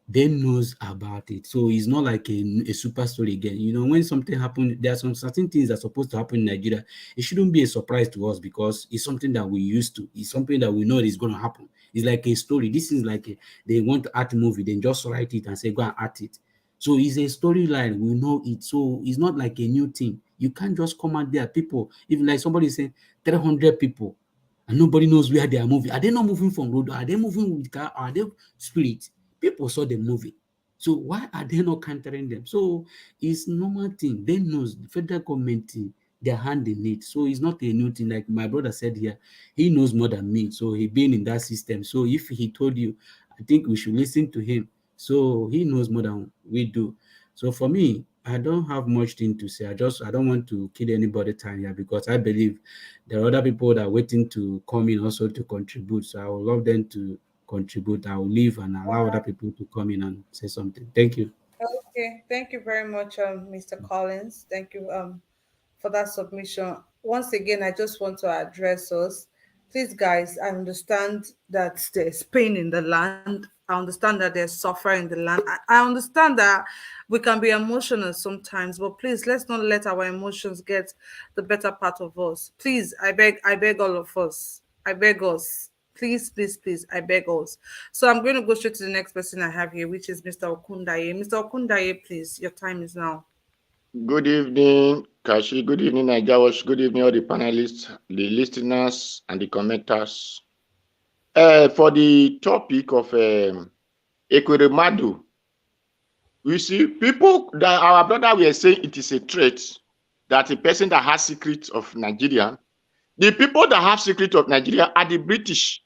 T: They knows about it. So it's not like a super story again. You know, when something happened, there are some certain things that are supposed to happen in Nigeria. It shouldn't be a surprise to us because it's something that we used to. It's something that we know is going to happen. It's like a story. This is like they want to act a movie, then just write it and say, go and act it. So it's a storyline. We know it. So it's not like a new thing. You can't just come out there. People, even like somebody saying 300 people and nobody knows where they are moving. Are they not moving from road? Are they moving with car? Are they spirit? People saw them moving. So why are they not countering them? So it's normal thing. They knows the federal government their hand in it. So it's not a new thing. Like my brother said here, he knows more than me. So he been in that system. So if he told you, I think we should listen to him. So he knows more than we do. So for me, I don't have much thing to say. I don't want to kill anybody time here because I believe there are other people that are waiting to come in also to contribute. So I would love them to contribute. I will leave and allow other people to come in and say something. Thank you.
A: Okay, thank you very much, Mr. Collins. Thank you for that submission. Once again, I just want to address us. Please, guys, I understand that there's pain in the land. I understand that there's suffering in the land. I understand that we can be emotional sometimes, but please let's not let our emotions get the better part of us. Please, I beg all of us. I beg us. Please, please, please, I beg us. So I'm going to go straight to the next person I have here, which is Mr. Okundaye. Mr. Okundaye, please, your time is now.
Q: Good evening, Kashi. Good evening, Najawash. Good evening, all the panelists, the listeners, and the commenters. For the topic of Ekweremadu, we see people that our brother were saying it is a threat that a person that has secrets of Nigeria, the people that have secrets of Nigeria are the British.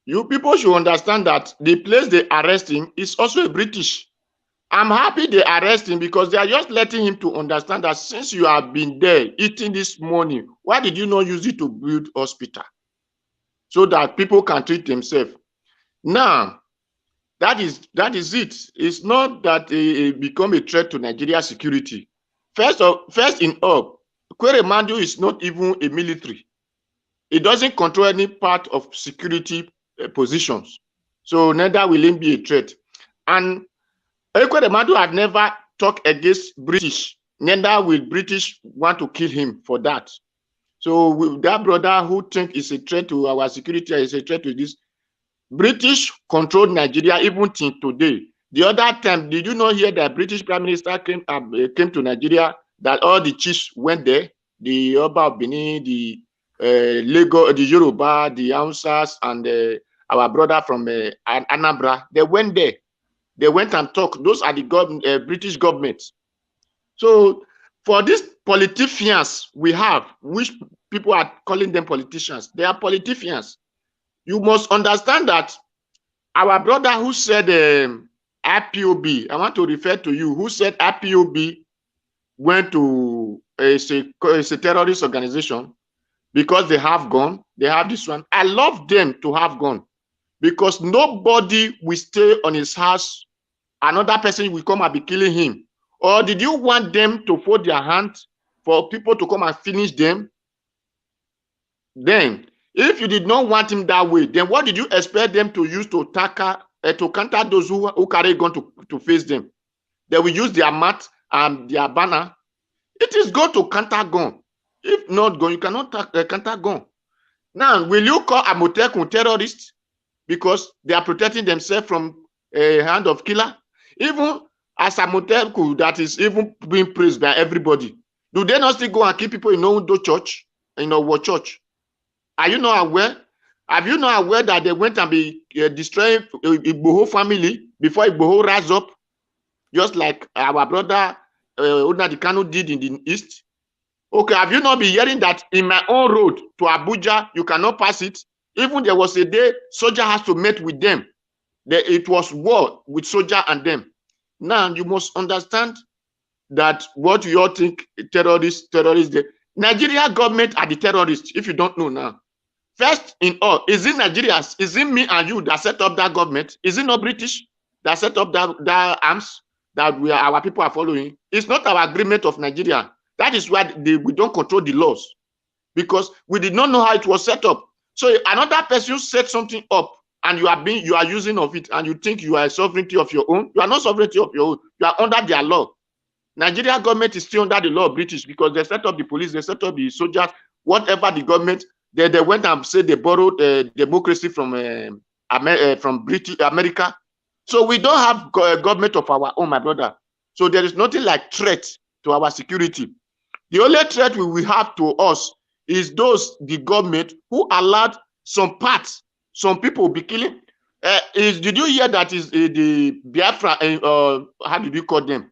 Q: You people should understand that the place they arrest him is also a British. I'm happy they arrest him because they are just letting him to understand that since you have been there eating this money, why did you not use it to build hospital so that people can treat themselves? Now, that is it. It's not that it become a threat to Nigeria security. First in all, Ekweremadu is not even a military. It doesn't control any part of security positions. So neither will it be a threat. And Ekweremadu had never talked against British. Neither will British want to kill him for that. So that brother who think is a threat to our security, is a threat to this, British controlled Nigeria even till today. The other time, did you not hear that British Prime Minister came to Nigeria, that all the chiefs went there? The Oba of Benin, the Lagos, the Yoruba, the Hausas, and our brother from Anambra, they went there. They went and talked. Those are the British government. So for these politicians we have, which people are calling them politicians, they are politicians. You must understand that our brother who said IPOB, I want to refer to you, who said IPOB went to a terrorist organization because they have gun, they have this one. I love them to have gun because nobody will stay on his house. Another person will come and be killing him. Or did you want them to fold their hands for people to come and finish them? Then, if you did not want him that way, then what did you expect them to use to counter those who carry gun to face them? They will use their mat and their banner. It is good to counter gun. If not gun, you cannot counter gun. Now, will you call Amotekun terrorists because they are protecting themselves from a hand of killer? Even as Amotekun that is even being praised by everybody, do they not still go and kill people in Ondo church, in our church? Are you not aware? Have you not aware that they went and be destroying Igboho family before Igboho rise up? Just like our brother Odinadikanu did in the east. Okay, have you not been hearing that in my own road to Abuja, you cannot pass it? Even there was a day soldier has to meet with them. It was war with soldier and them. Now you must understand that what you all think terrorists, the Nigeria government are the terrorists, if you don't know now. First in all, is it Nigeria? Is it me and you that set up that government? Is it not British that set up that arms? that our people are following. It's not our agreement of Nigeria. That is why we don't control the laws, because we did not know how it was set up. So another person set something up, and you are using of it, and you think you are sovereignty of your own. You are not sovereignty of your own. You are under their law. Nigeria government is still under the law of British, because they set up the police, they set up the soldiers, whatever the government. They went and said they borrowed democracy from British America. So we don't have a government of our own, my brother. So there is nothing like threat to our security. The only threat we will have to us is the government who allowed some parts, some people be killing. Did you hear that is the Biafra, how did you call them?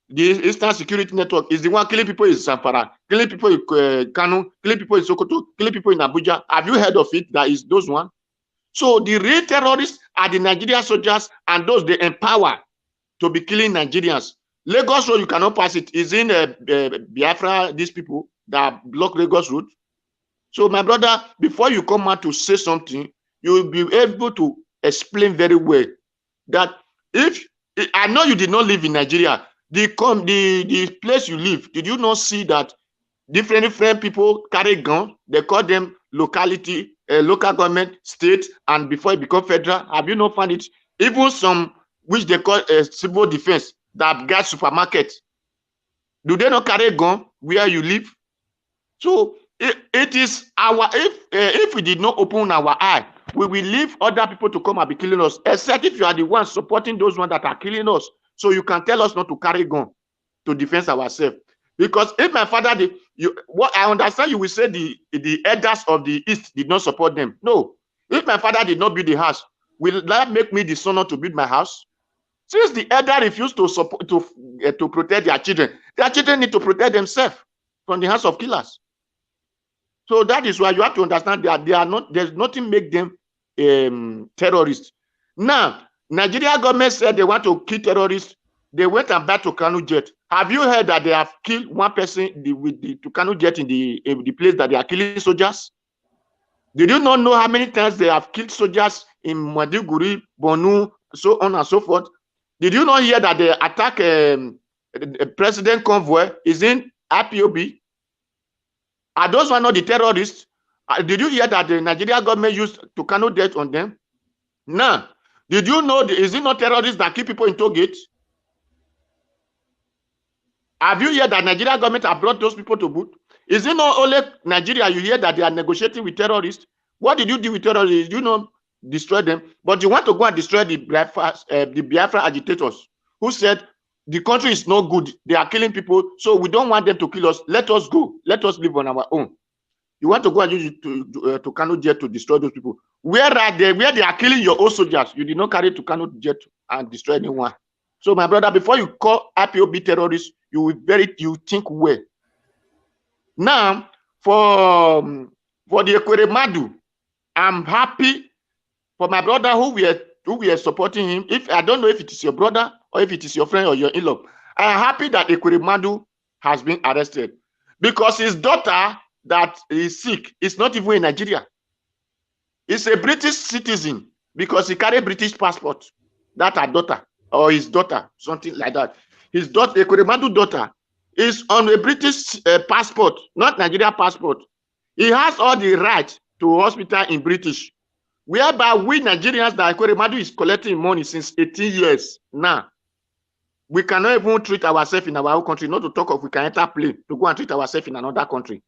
Q: The Eastern Security Network is the one killing people in Zamfara, killing people in Kano, killing people in Sokoto, killing people in Abuja. Have you heard of it? That is those one. So the real terrorists are the Nigerian soldiers and those they empower to be killing Nigerians. Lagos Road, you cannot pass it. Is in Biafra, these people that block Lagos Road. So my brother, before you come out to say something, you will be able to explain very well that if I know you did not live in Nigeria, the place you live, did you not see that different people carry guns? They call them locality, local government, state, and before it become federal. Have you not found it? Even some which they call civil defense that guard supermarket. Do they not carry gun where you live? So it is our if we did not open our eye, we will leave other people to come and be killing us, except if you are the ones supporting those ones that are killing us. So you can tell us not to carry gun to defend ourselves. Because if my father what I understand, you will say the elders of the East did not support them. No. If my father did not build the house, will that make me the son not to build my house? Since the elder refused to support to protect their children need to protect themselves from the hands of killers. So that is why you have to understand that they are not. There's nothing make them terrorists. Now, Nigeria government said they want to kill terrorists. They went and back to Kanu jet. Have you heard that they have killed one person with the Kanu jet in the place that they are killing soldiers? Did you not know how many times they have killed soldiers in Maiduguri, Borno, so on and so forth? Did you not hear that they attack a president convoy is in IPOB? Are those one not the terrorists? Did you hear that the Nigeria government used Tucano death on them? Now, did you know, is it not terrorists that keep people in toll gate? Have you heard that Nigeria government have brought those people to boot? Is it not only Nigeria you hear that they are negotiating with terrorists? What did you do with terrorists? You not destroy them, but you want to go and destroy the Biafra agitators who said the country is not good. They are killing people, so we don't want them to kill us. Let us go. Let us live on our own. You want to go and use it to Kano jet to destroy those people. Where are they? Where they are killing your own soldiers? You did not carry to Kano jet and destroy anyone. So, my brother, before you call IPOB terrorists, you think well. Now, for the Ekweremadu, I'm happy for my brother who we are supporting him. If I don't know if it is your brother or if it is your friend or your in-law, I am happy that Ekweremadu has been arrested because his daughter that is sick is not even in Nigeria. He's a British citizen because he carry British passport. That her daughter or his daughter, something like that. His daughter, Ekweremadu daughter, is on a British passport, not Nigeria passport. He has all the right to hospital in British. Whereby we Nigerians that Ekweremadu is collecting money since 18 years now. We cannot even treat ourselves in our own country, not to talk of we can enter plane to go and treat ourselves in another country.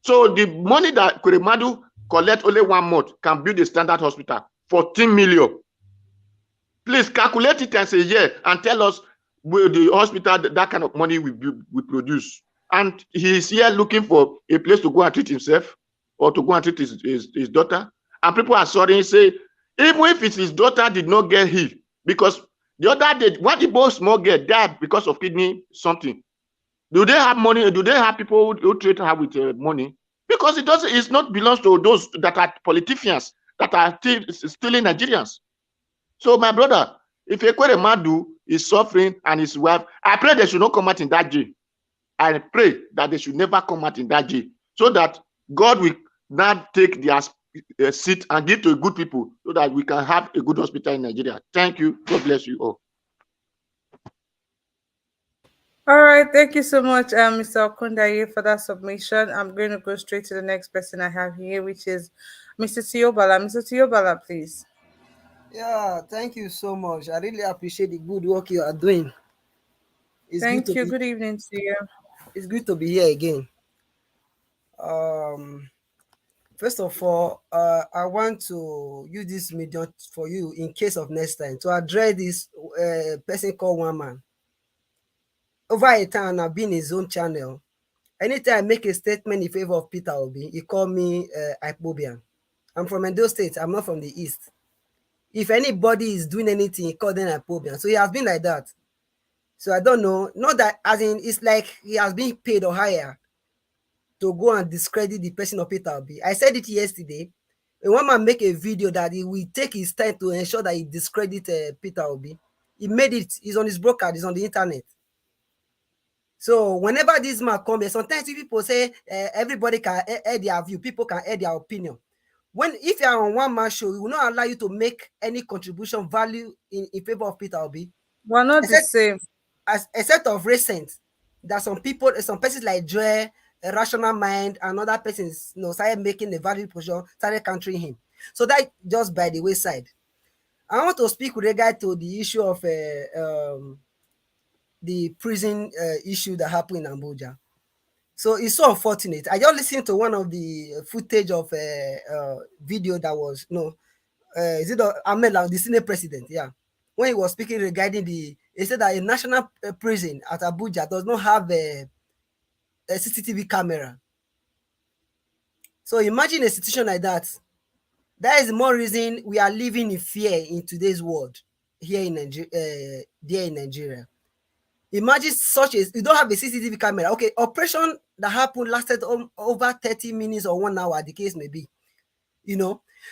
Q: So the money that Ekweremadu collect only 1 month can build a standard hospital, 14 million. Please calculate it as a year and tell us will the hospital that kind of money we produce. And he is here looking for a place to go and treat himself or to go and treat his daughter. And people are sorry and say, even if it's his daughter did not get healed, because the other day, what the both small girl died because of kidney something. Do they have money? Do they have people who treat her with money? Because it doesn't. It's not belongs to those that are politicians that are stealing Nigerians. So my brother, if Ekweremadu is suffering and his wife, I pray they should not come out in that jail. I pray that they should never come out in that jail, so that God will not take their seat and give to good people, so that we can have a good hospital in Nigeria. Thank you. God bless you all.
A: All right, thank you so much, Mr. Okundaye, for that submission. I'm going to go straight to the next person I have here, which is Mr. Tiobala. Mr. Tiobala, please.
U: Yeah, thank you so much. I really appreciate the good work you are doing. It's good
A: Thank
U: to
A: you.
U: be
A: Good evening to you.
U: it's good to be here again. Um First of all, I want to use this medium for you in case of next time to address this person called One Man. Over a time, I've been his own channel. Anytime I make a statement in favor of Peter Obi, he call me IPOBian. I'm from Edo State. I'm not from the East. If anybody is doing anything, he call them IPOBian. So he has been like that. So I don't know. Not that, as in, it's like he has been paid or hired to go and discredit the person of Peter Obi. I said it yesterday. When one man make a video that he will take his time to ensure that he discredit Peter Obi, he made it. He's on his broadcast. He's on the internet. So whenever this man comes here, sometimes people say everybody can air their view. People can air their opinion. If you are on one man show, it will not allow you to make any contribution value in favor of Peter Obi.
A: We're not the same.
U: Except of recent, that some people, some persons like Joy, a rational mind, and other persons, started making a valid position, started countering him. So that just by the wayside. I want to speak with regard to the issue of the prison issue that happened in Abuja. So it's so unfortunate. I just listened to one of the footage of video that was, is it Amela, the Senate president? Yeah. When he was speaking regarding he said that a national prison at Abuja does not have a CCTV camera. So imagine a situation like that. That is more reason we are living in fear in today's world here in Nigeria. There in Nigeria. Imagine you don't have a CCTV camera. Okay, operation that happened lasted over 30 minutes or 1 hour, the case may be.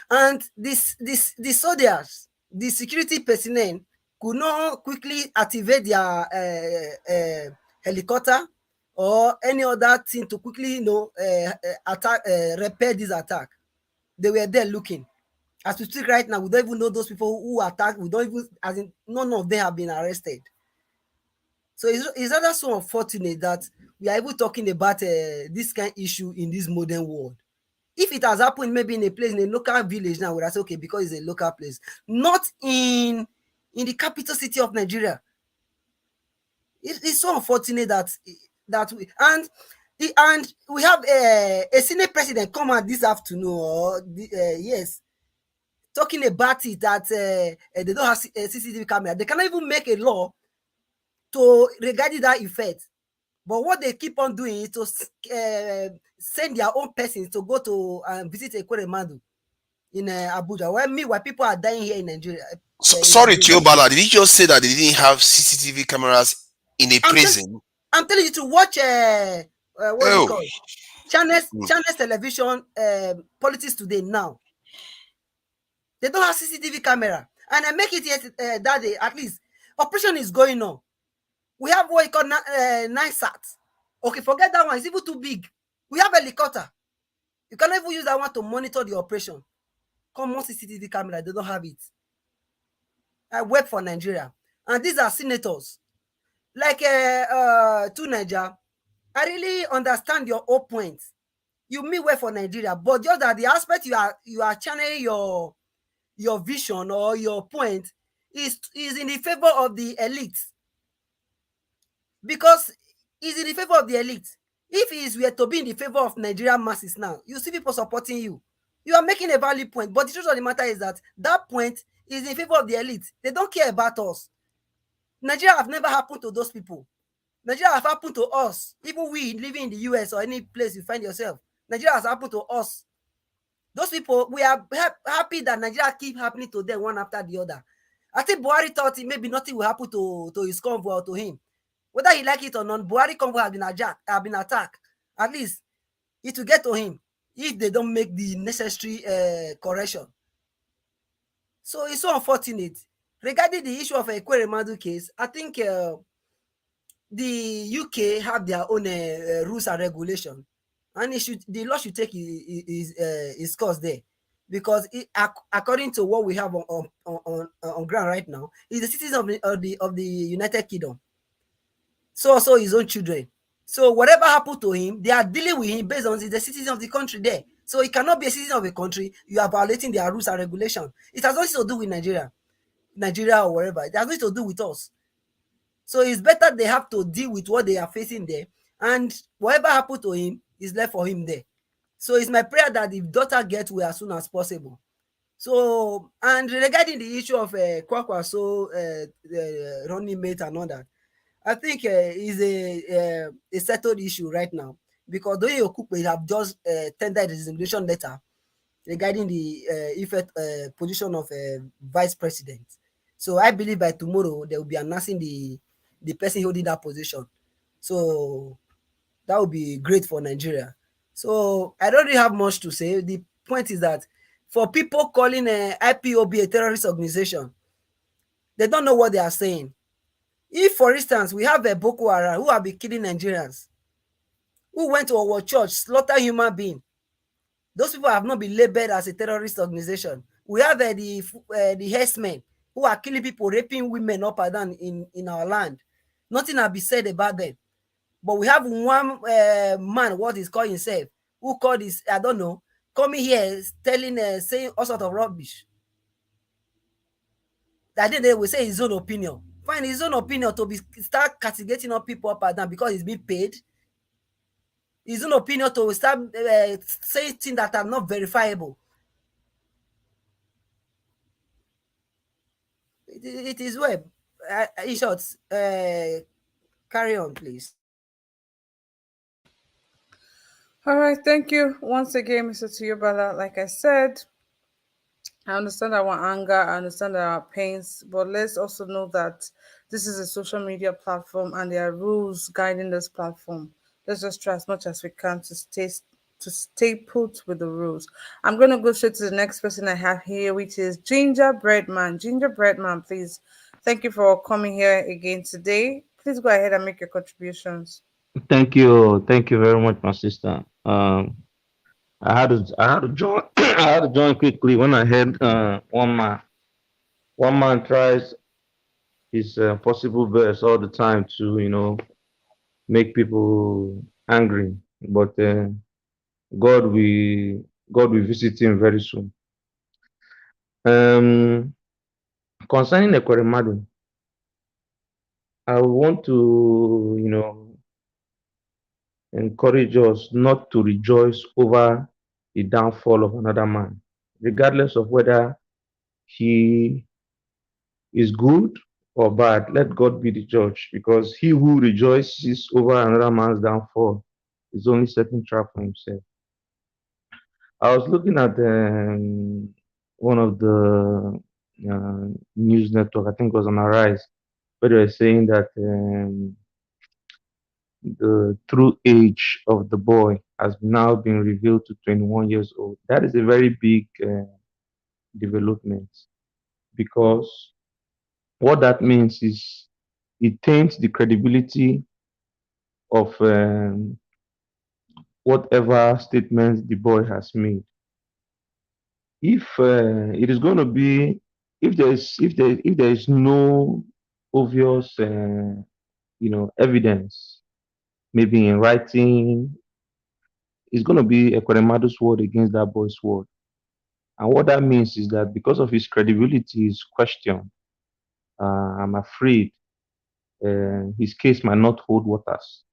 U: And the soldiers, the security personnel could not quickly activate their helicopter or any other thing to quickly, attack, repair this attack. They were there looking. As we speak right now, we don't even know those people who attacked. We don't even, as in, none of them have been arrested. So it's rather so unfortunate that we are even talking about this kind of issue in this modern world. If it has happened maybe in a place, in a local village now, we'd say, okay, because it's a local place. Not in the capital city of Nigeria. It's so unfortunate that we have a Senate president come out this afternoon, yes, talking about it that they don't have a CCTV camera. They cannot even make a law to regarding that effect. But what they keep on doing is to send their own persons to go to visit Ekweremadu in Abuja. While people are dying here in Nigeria.
M: Sorry, Tiobala, did he just say that they didn't have CCTV cameras in a prison?
U: I'm telling you to watch what is it called? Channels Television Politics Today now. They don't have CCTV camera. And I make it here that day, at least. Operation is going on. We have what you call NISAT. Okay, forget that one. It's even too big. We have a helicopter. You cannot even use that one to monitor the operation. Common CCTV camera, they don't have it. I work for Nigeria. And these are senators. Like to Nigeria, I really understand your whole point. You mean work for Nigeria, but just that the aspect you are channeling your vision or your point is in the favor of the elite. Because it's in the favor of the elite. If it were to be in the favor of Nigerian masses now, you see people supporting you. You are making a valid point. But the truth of the matter is that point is in favor of the elite. They don't care about us. Nigeria have never happened to those people. Nigeria have happened to us. Even we living in the US or any place you find yourself. Nigeria has happened to us. Those people, we are happy that Nigeria keep happening to them one after the other. I think Buhari thought maybe nothing will happen to his convoy or to him. Whether he like it or not, Buhari convoy have been attacked. At least it will get to him if they don't make the necessary correction. So it's so unfortunate. Regarding the issue of a Ekweremadu case, I think the UK have their own rules and regulation, and the law should take its course there, because according to what we have on ground right now, is the citizen of the United Kingdom. So also his own children. So whatever happened to him, they are dealing with him based on the citizen of the country there. So he cannot be a citizen of a country. You are violating their rules and regulations. It has nothing to do with Nigeria or wherever. It has nothing to do with us. So it's better they have to deal with what they are facing there, and whatever happened to him is left for him there. So it's my prayer that the daughter gets well as soon as possible. So, and regarding the issue of Kwankwaso, running mate and all that, I think is a settled issue right now, because Doye Okupe have just tendered a resignation letter regarding the effect position of vice president. So I believe by tomorrow they will be announcing the person holding that position. So that would be great for Nigeria. So I don't really have much to say. The point is that for people calling IPOB a terrorist organization, they don't know what they are saying. If, for instance, we have a Boko Haram who have been killing Nigerians, who went to our church, slaughter human being, those people have not been labeled as a terrorist organization. We have the herdsmen who are killing people, raping women up and down in our land. Nothing has been said about them. But we have one man, what is called himself, who called this, I don't know, coming here telling, saying all sort of rubbish. That they will say his own opinion. Find his own opinion to be start castigating all people up and down because he's being paid. His own opinion to start saying things that are not verifiable. It is well. In short, carry on, please.
A: All right, thank you once again, Mr. Tuyobala. Like I said, I understand our anger, I understand our pains, but let's also know that this is a social media platform and there are rules guiding this platform. Let's just try as much as we can to stay put with the rules. I'm gonna go straight to the next person I have here, which is Gingerbread Man. Gingerbread Man, please. Thank you for coming here again today. Please go ahead and make your contributions.
J: Thank you very much, my sister. I had to join, I had to join quickly when I heard one man tries his possible best all the time to, make people angry, but God will, God will visit him very soon. Um, Concerning Ekweremadu, I want to, encourage us not to rejoice over the downfall of another man, regardless of whether he is good or bad. Let God be the judge, because he who rejoices over another man's downfall is only setting trap for himself. I was looking at one of the news network, I think it was on Arise, where they were saying that the true age of the boy has now been revealed to 21 years old. That is a very big development, because what that means is it taints the credibility of whatever statements the boy has made. If it is going to be, if there is no obvious evidence, maybe in writing, it's going to be Ekweremadu's word against that boy's word. And what that means is that because of his credibility is questioned, I'm afraid his case might not hold waters.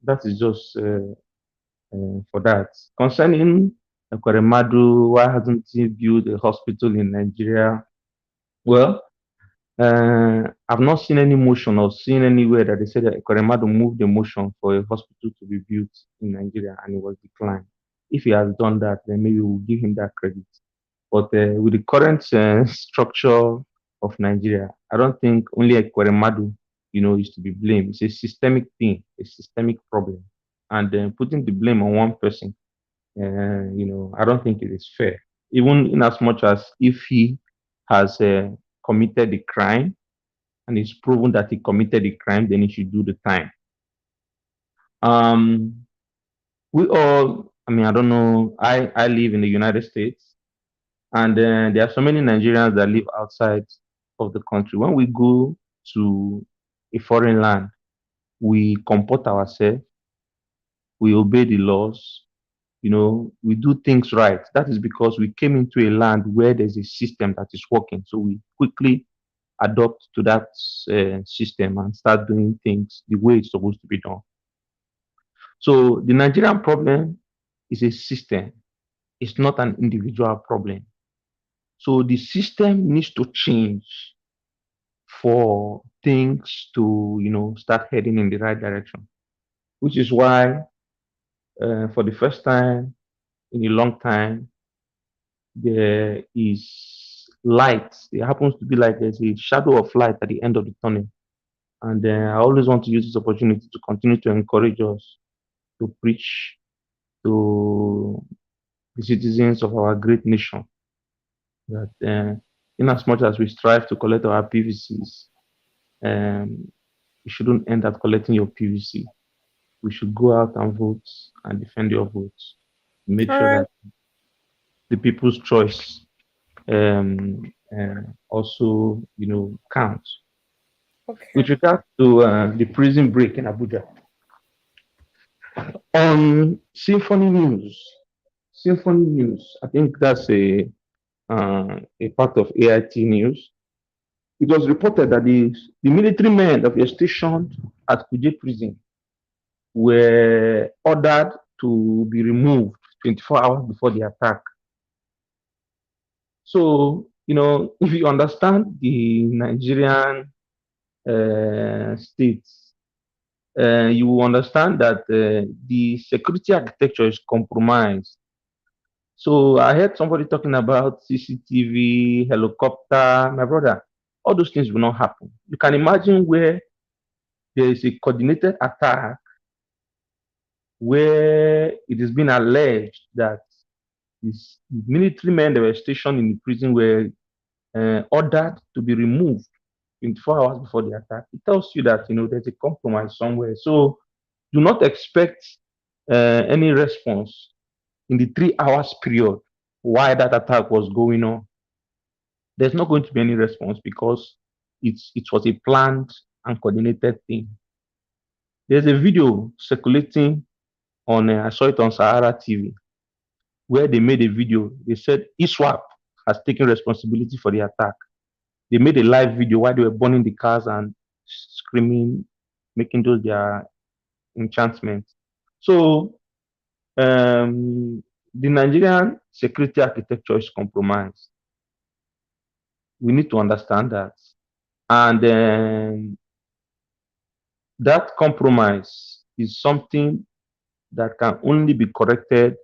J: That is just for that. Concerning Ekweremadu, why hasn't he built a hospital in Nigeria? Well, I've not seen any motion or seen anywhere that they said that Ekweremadu moved the motion for a hospital to be built in Nigeria and it was declined. If he has done that, then maybe we'll give him that credit. But with the current structure of Nigeria, I don't think only Ekweremadu, is to be blamed. It's a systemic thing, a systemic problem. And putting the blame on one person, I don't think it is fair. Even in as much as if he has committed the crime and it's proven that he committed the crime, then he should do the time. We all, I don't know, I live in the United States, and there are so many Nigerians that live outside of the country. When we go to a foreign land, we comport ourselves, we obey the laws, we do things right. That is because we came into a land where there's a system that is working. So we quickly adopt to that system and start doing things the way it's supposed to be done. So the Nigerian problem is a system. It's not an individual problem. So the system needs to change for things to, start heading in the right direction, which is why for the first time in a long time, there is light. It happens to be like there's a shadow of light at the end of the tunnel. And I always want to use this opportunity to continue to encourage us to preach to the citizens of our great nation that in as much as we strive to collect our PVCs, you shouldn't end up collecting your PVC. We should go out and vote and defend your votes. Make sure that the people's choice also, counts.
A: Okay.
J: With regard to the prison break in Abuja, on Symphony News, I think that's a part of AIT News. It was reported that the military men that were stationed at Kuje prison were ordered to be removed 24 hours before the attack. So, if you understand the Nigerian states, you will understand that the security architecture is compromised. So I heard somebody talking about CCTV, helicopter. My brother, all those things will not happen. You can imagine where there is a coordinated attack where it has been alleged that these military men that were stationed in the prison were ordered to be removed 24 hours before the attack. It tells you that there's a compromise somewhere. So do not expect any response in the 3 hours period while that attack was going on. There's not going to be any response because it was a planned and coordinated thing. There's a video circulating on, I saw it on Sahara TV, where they made a video. They said ISWAP has taken responsibility for the attack. They made a live video while they were burning the cars and screaming, making those their enchantments. So the Nigerian security architecture is compromised. We need to understand that. And that compromise is something that can only be corrected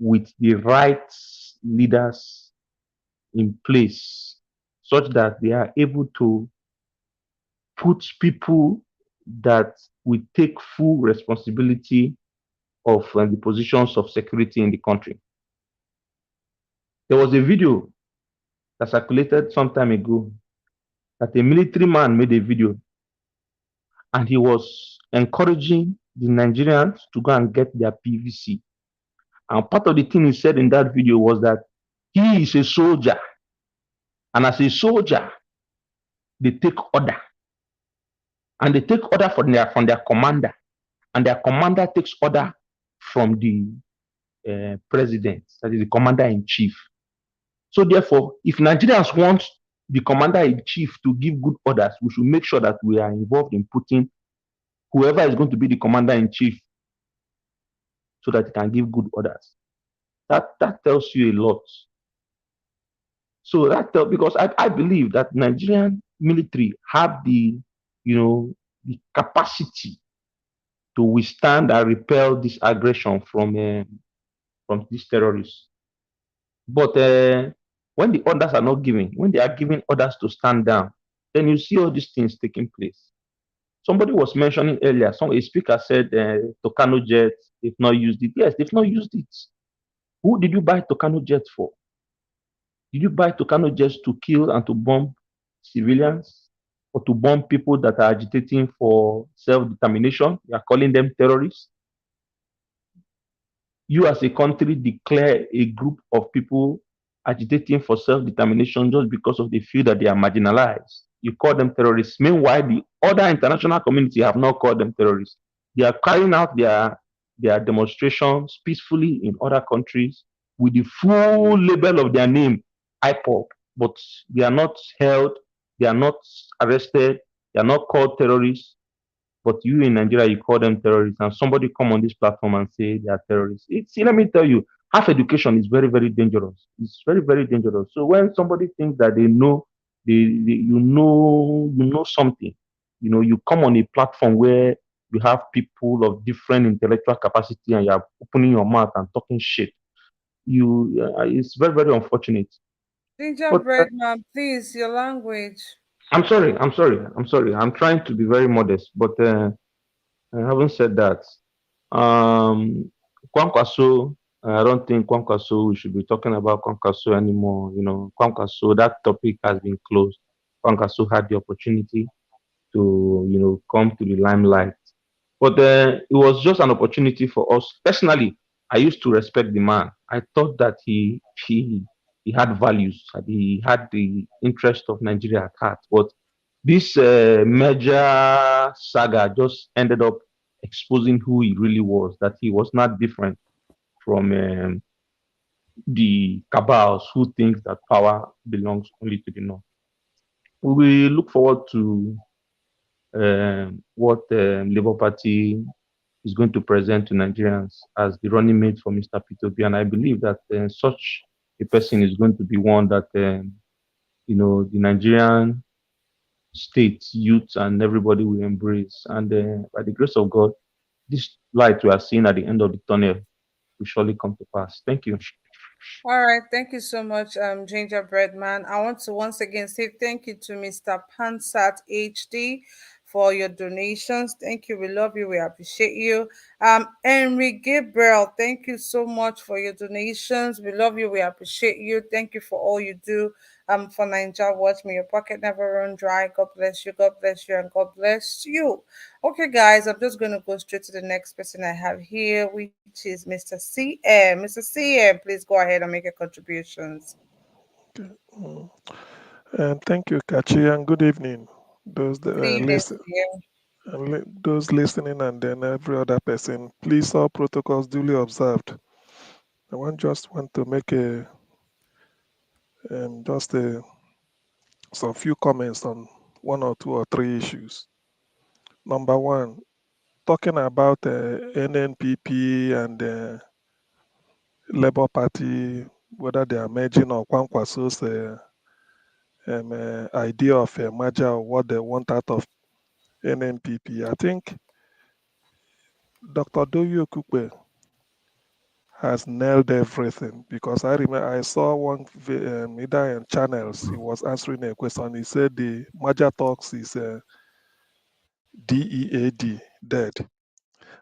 J: with the right leaders in place, such that they are able to put people that will take full responsibility of the positions of security in the country. There was a video that circulated some time ago that a military man made a video, and he was encouraging the Nigerians to go and get their PVC. And part of the thing he said in that video was that he is a soldier, and as a soldier, they take order, and they take order from their commander, and their commander takes order from the president, that is the commander in chief. So therefore, if Nigerians want the commander in chief to give good orders, we should make sure that we are involved in putting whoever is going to be the commander in chief so that he can give good orders. That tells you a lot. So because I believe that Nigerian military have the capacity to withstand and repel this aggression from these terrorists. But when the orders are not given, when they are giving orders to stand down, then you see all these things taking place. Somebody was mentioning earlier, a speaker said Tucano jet, they've not used it. Yes, they've not used it. Who did you buy Tucano jet for? Did you buy Tucano jets to kill and to bomb civilians, or to bomb people that are agitating for self-determination? You are calling them terrorists. You as a country declare a group of people agitating for self-determination just because of they feel that they are marginalized. you call them terrorists. Meanwhile, the other international community have not called them terrorists. They are carrying out their demonstrations peacefully in other countries with the full label of their name, IPOB, but they are not held, they are not arrested, they are not called terrorists. But you in Nigeria, you call them terrorists, and somebody come on this platform and say they are terrorists. See, let me tell you, half education is very, very dangerous. It's very, very dangerous. So when somebody thinks that they know, you know something, you come on a platform where you have people of different intellectual capacity, and you are opening your mouth and talking shit. It's very, very unfortunate. But
A: Gingerbread man, please, your language.
J: I'm sorry, I'm sorry, I'm sorry. I'm trying to be very modest, but having said that, Kwankwaso, I don't think Kwankwaso, we should be talking about Kwankwaso anymore. Kwankwaso, that topic has been closed. Kwankwaso had the opportunity to, come to the limelight. But it was just an opportunity for us. Personally, I used to respect the man. I thought that he had values, that he had the interest of Nigeria at heart. But this major saga just ended up exposing who he really was, that he was not different from the cabals who think that power belongs only to the North. We look forward to what Labour Party is going to present to Nigerians as the running mate for Mr. P2B. And I believe that such a person is going to be one that, the Nigerian state, youth, and everybody will embrace. And by the grace of God, this light we are seeing at the end of the tunnel will surely come to pass. Thank you.
A: All right, thank you so much, Gingerbread Man. I want to once again say thank you to Mr. Pansat HD for your donations. Thank you. We love you. We appreciate you. Henry Gabriel, thank you so much for your donations. We love you. We appreciate you. Thank you for all you do. For Ninja Watch Me, your pocket never run dry. God bless you. God bless you, and God bless you. Okay, guys, I'm just going to go straight to the next person I have here, which is Mr. CM. Mr. CM, please go ahead and make your contributions.
F: Mm. And thank you, Kachi, and good evening. Those
A: Good evening,
F: listen,
A: CM.
F: those listening, and then every other person. Please, all protocols duly observed. I just want to make just some few comments on one or two or three issues. Number one, talking about NNPP and Labour Party, whether they are merging or Kwankwaso's idea of a merger or what they want out of NNPP. I think Dr. Doyo Kupe has nailed everything because I remember I saw one either in channels he was answering a question. He said the merger talks is DEAD, dead.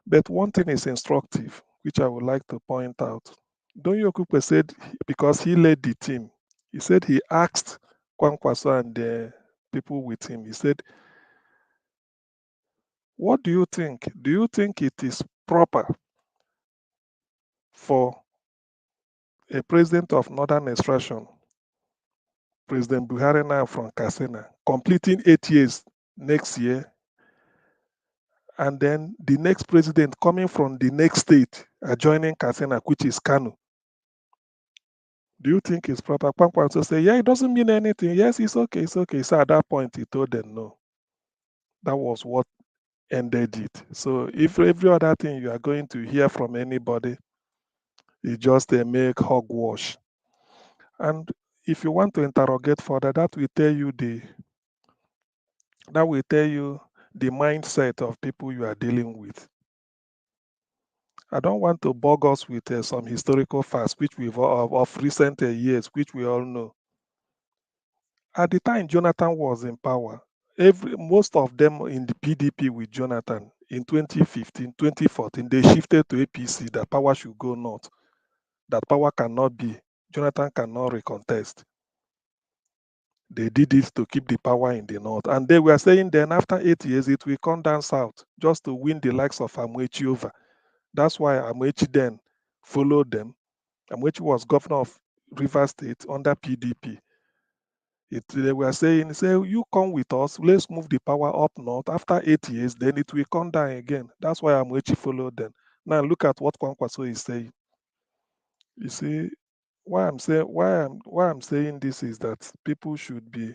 F: But one thing is instructive, which I would like to point out. Doyo Kupe said because he led the team, he said he asked Kwankwaso and the people with him. He said, "What do you think? Do you think it is proper for a president of northern extraction, President Buhari now from Katsina, completing 8 years next year, and then the next president coming from the next state adjoining Katsina, which is Kano? Do you think it's proper?" Kwankwaso say, "Yeah, it doesn't mean anything. Yes, it's okay, it's okay." So at that point, he told them no. That was what ended it. So if every other thing you are going to hear from anybody is just a make hogwash. And if you want to interrogate further, that will tell you the mindset of people you are dealing with. I don't want to bog us with some historical facts which we've of recent years, which we all know. At the time Jonathan was in power, most of them in the PDP with Jonathan in 2015, 2014, they shifted to APC that power should go north, that power cannot be, Jonathan cannot recontest. They did it to keep the power in the north. And they were saying then after 8 years, it will come down south just to win the likes of Amechi over. That's why Amechi then followed them. Amechi was governor of Rivers State under PDP. They were saying, say, you come with us, let's move the power up north. After 8 years, then it will come down again. That's why Amechi followed them. Now look at what Kwankwaso is saying. You see, why I'm saying this is that people should be,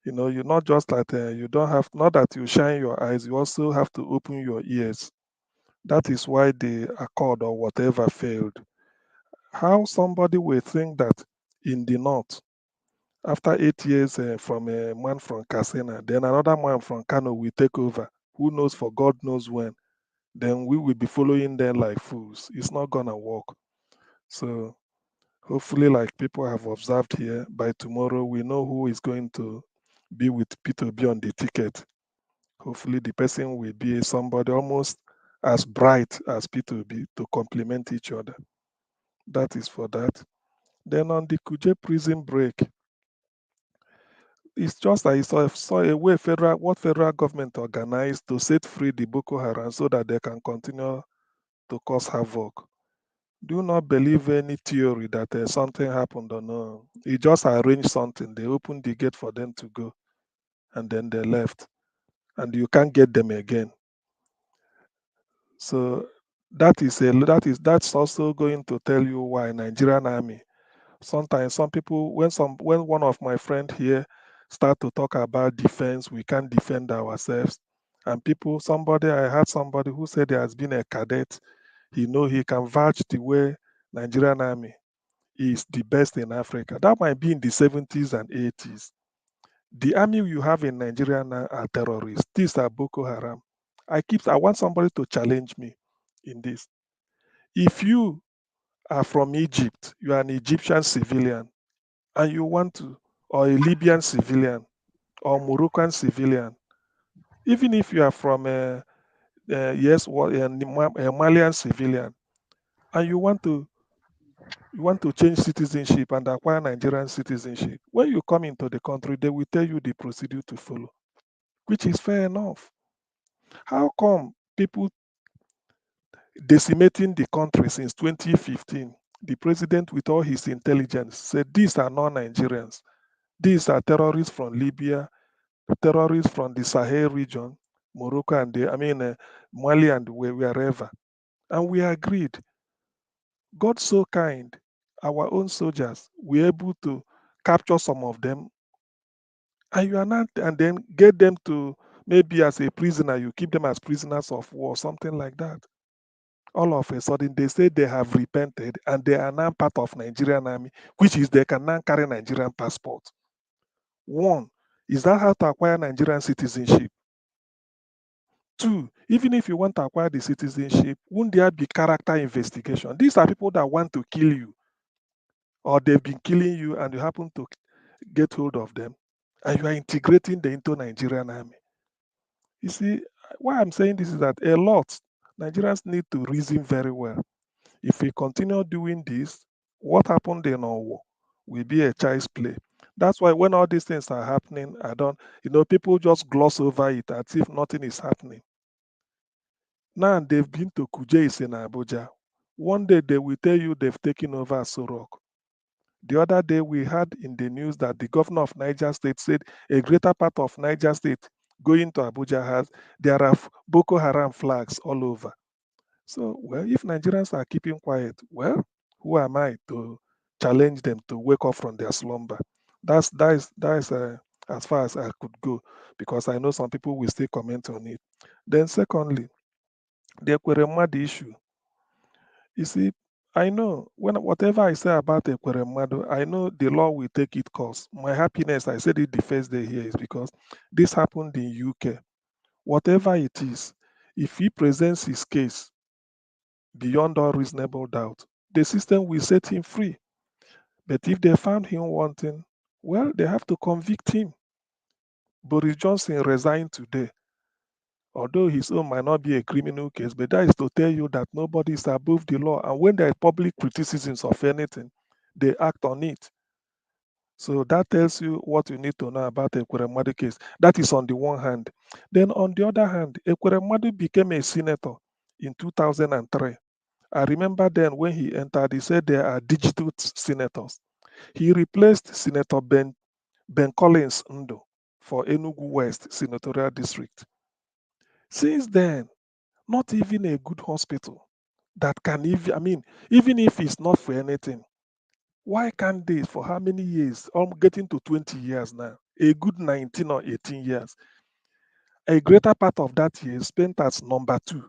F: you're not just like you don't have, not that you shine your eyes, you also have to open your ears. That is why the accord or whatever failed. How somebody will think that in the north, after 8 years from a man from Kasina, then another man from Kano will take over. Who knows, for God knows when. Then we will be following them like fools. It's not gonna work. So hopefully, like people have observed here, by tomorrow we know who is going to be with P2B on the ticket. Hopefully the person will be somebody almost as bright as P2B to complement each other. That is for that. Then on the Kuje prison break, it's just like saw a way what federal government organized to set free the Boko Haram so that they can continue to cause havoc. Do not believe any theory that something happened or no. He just arranged something. They opened the gate for them to go, and then they left, and you can't get them again. So that's also going to tell you why Nigerian army. Sometimes some people, when one of my friends here start to talk about defense, we can't defend ourselves. And I heard somebody who said there has been a cadet. He can vouch the way Nigerian army is the best in Africa. That might be in the 70s and 80s. The army you have in Nigeria now are terrorists. These are Boko Haram. I want somebody to challenge me in this. If you are from Egypt, you are an Egyptian civilian, and you want to, or a Libyan civilian, or Moroccan civilian, even if you are from a Malian civilian, and you want to change citizenship and acquire Nigerian citizenship, when you come into the country, they will tell you the procedure to follow, which is fair enough. How come people decimating the country since 2015? The president, with all his intelligence, said these are non-Nigerians. These are terrorists from Libya, terrorists from the Sahel region, Morocco, and Mali, and wherever. And we agreed. God so kind, our own soldiers were able to capture some of them, and then get them to, maybe as a prisoner, you keep them as prisoners of war, something like that. All of a sudden, they say they have repented and they are now part of Nigerian army, which is they can now carry Nigerian passport. One, is that how to acquire Nigerian citizenship? Two, even if you want to acquire the citizenship, won't there be character investigation? These are people that want to kill you, or they've been killing you and you happen to get hold of them, and you are integrating them into Nigerian army. You see, why I'm saying this is that a lot Nigerians need to reason very well. If we continue doing this, what happened in Owo will be a child's play. That's why when all these things are happening, people just gloss over it as if nothing is happening. Now they've been to Kuje in Abuja. One day they will tell you they've taken over Sorok. The other day we heard in the news that the governor of Niger State said a greater part of Niger State going to Abuja there are Boko Haram flags all over. So, well, if Nigerians are keeping quiet, well, who am I to challenge them to wake up from their slumber? That is as far as I could go, because I know some people will still comment on it. Then secondly, the Ekweremadu issue. You see, I know whatever I say about Ekweremadu, I know the law will take its course. My happiness, I said it the first day here, is because this happened in UK. Whatever it is, if he presents his case beyond all reasonable doubt, the system will set him free. But if they found him wanting, well, they have to convict him. Boris Johnson resigned today. Although his own might not be a criminal case, but that is to tell you that nobody is above the law. And when there are public criticisms of anything, they act on it. So that tells you what you need to know about the Ekweremadu case. That is on the one hand. Then on the other hand, Ekweremadu became a senator in 2003. I remember then when he entered, he said there are digital senators. He replaced Senator Ben Ben Collins Ndo for Enugu West Senatorial District. Since then, not even a good hospital that can even, even if it's not for anything, why can't they, for how many years? I'm getting to 20 years now, a good 19 or 18 years. A greater part of that year spent as number 2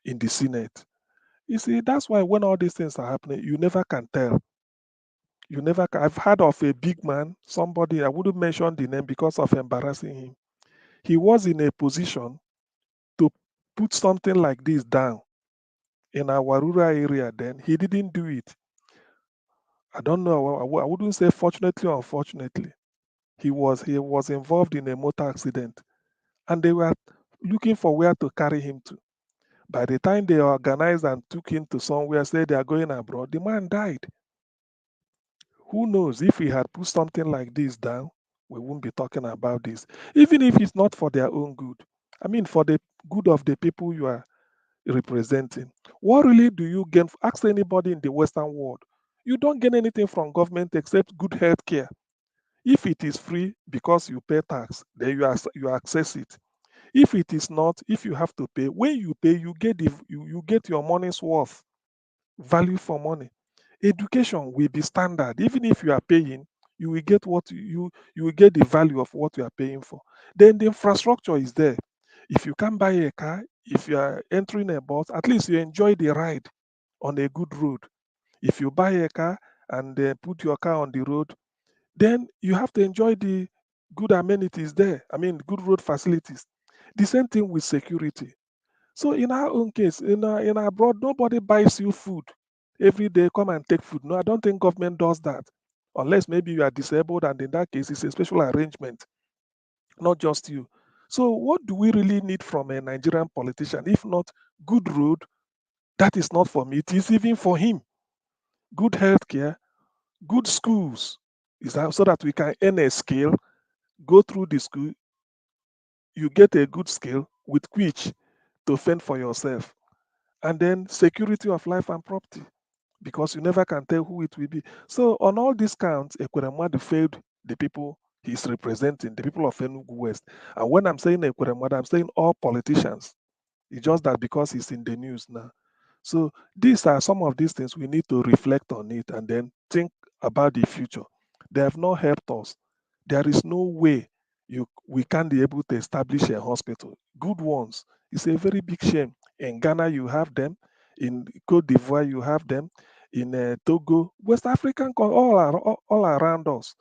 F: in the Senate. You see, that's why when all these things are happening, you never can tell. You never can. I've heard of a big man, somebody, I wouldn't mention the name because of embarrassing him. He was in a position to put something like this down in our rural area then. He didn't do it. I don't know. I wouldn't say fortunately or unfortunately. He was involved in a motor accident and they were looking for where to carry him to. By the time they organized and took him to somewhere, said they are going abroad, the man died. Who knows, if we had put something like this down, we wouldn't be talking about this. Even if it's not for their own good. I mean, for the good of the people you are representing. What really do you gain? Ask anybody in the Western world. You don't gain anything from government except good health care. If it is free because you pay tax, then you access it. If it is not, if you have to pay, when you pay, you get your money's worth, value for money. Education will be standard. Even if you are paying, you will get you will get the value of what you are paying for. Then the infrastructure is there. If you can buy a car, if you are entering a bus, at least you enjoy the ride on a good road. If you buy a car and put your car on the road, then you have to enjoy the good amenities there. I mean, good road facilities. The same thing with security. So in our own case, in abroad, nobody buys you food every day. Come and take food. No, I don't think government does that, unless maybe you are disabled, and in that case, it's a special arrangement, not just you. So what do we really need from a Nigerian politician, if not good road? That is not for me. It is even for him. Good healthcare, good schools, is that so that we can earn a skill, go through the school, you get a good skill with which to fend for yourself. And then security of life and property, because you never can tell who it will be. So on all these counts, Ekweremadu failed the people he's representing, the people of Enugu West. And when I'm saying Ekweremadu, I'm saying all politicians. It's just that because he's in the news now. So these are some of these things we need to reflect on it and then think about the future. They have not helped us. There is no way we can be able to establish a hospital. Good ones. It's a very big shame. In Ghana, you have them. In Cote d'Ivoire, you have them. In Togo, West African, all around us.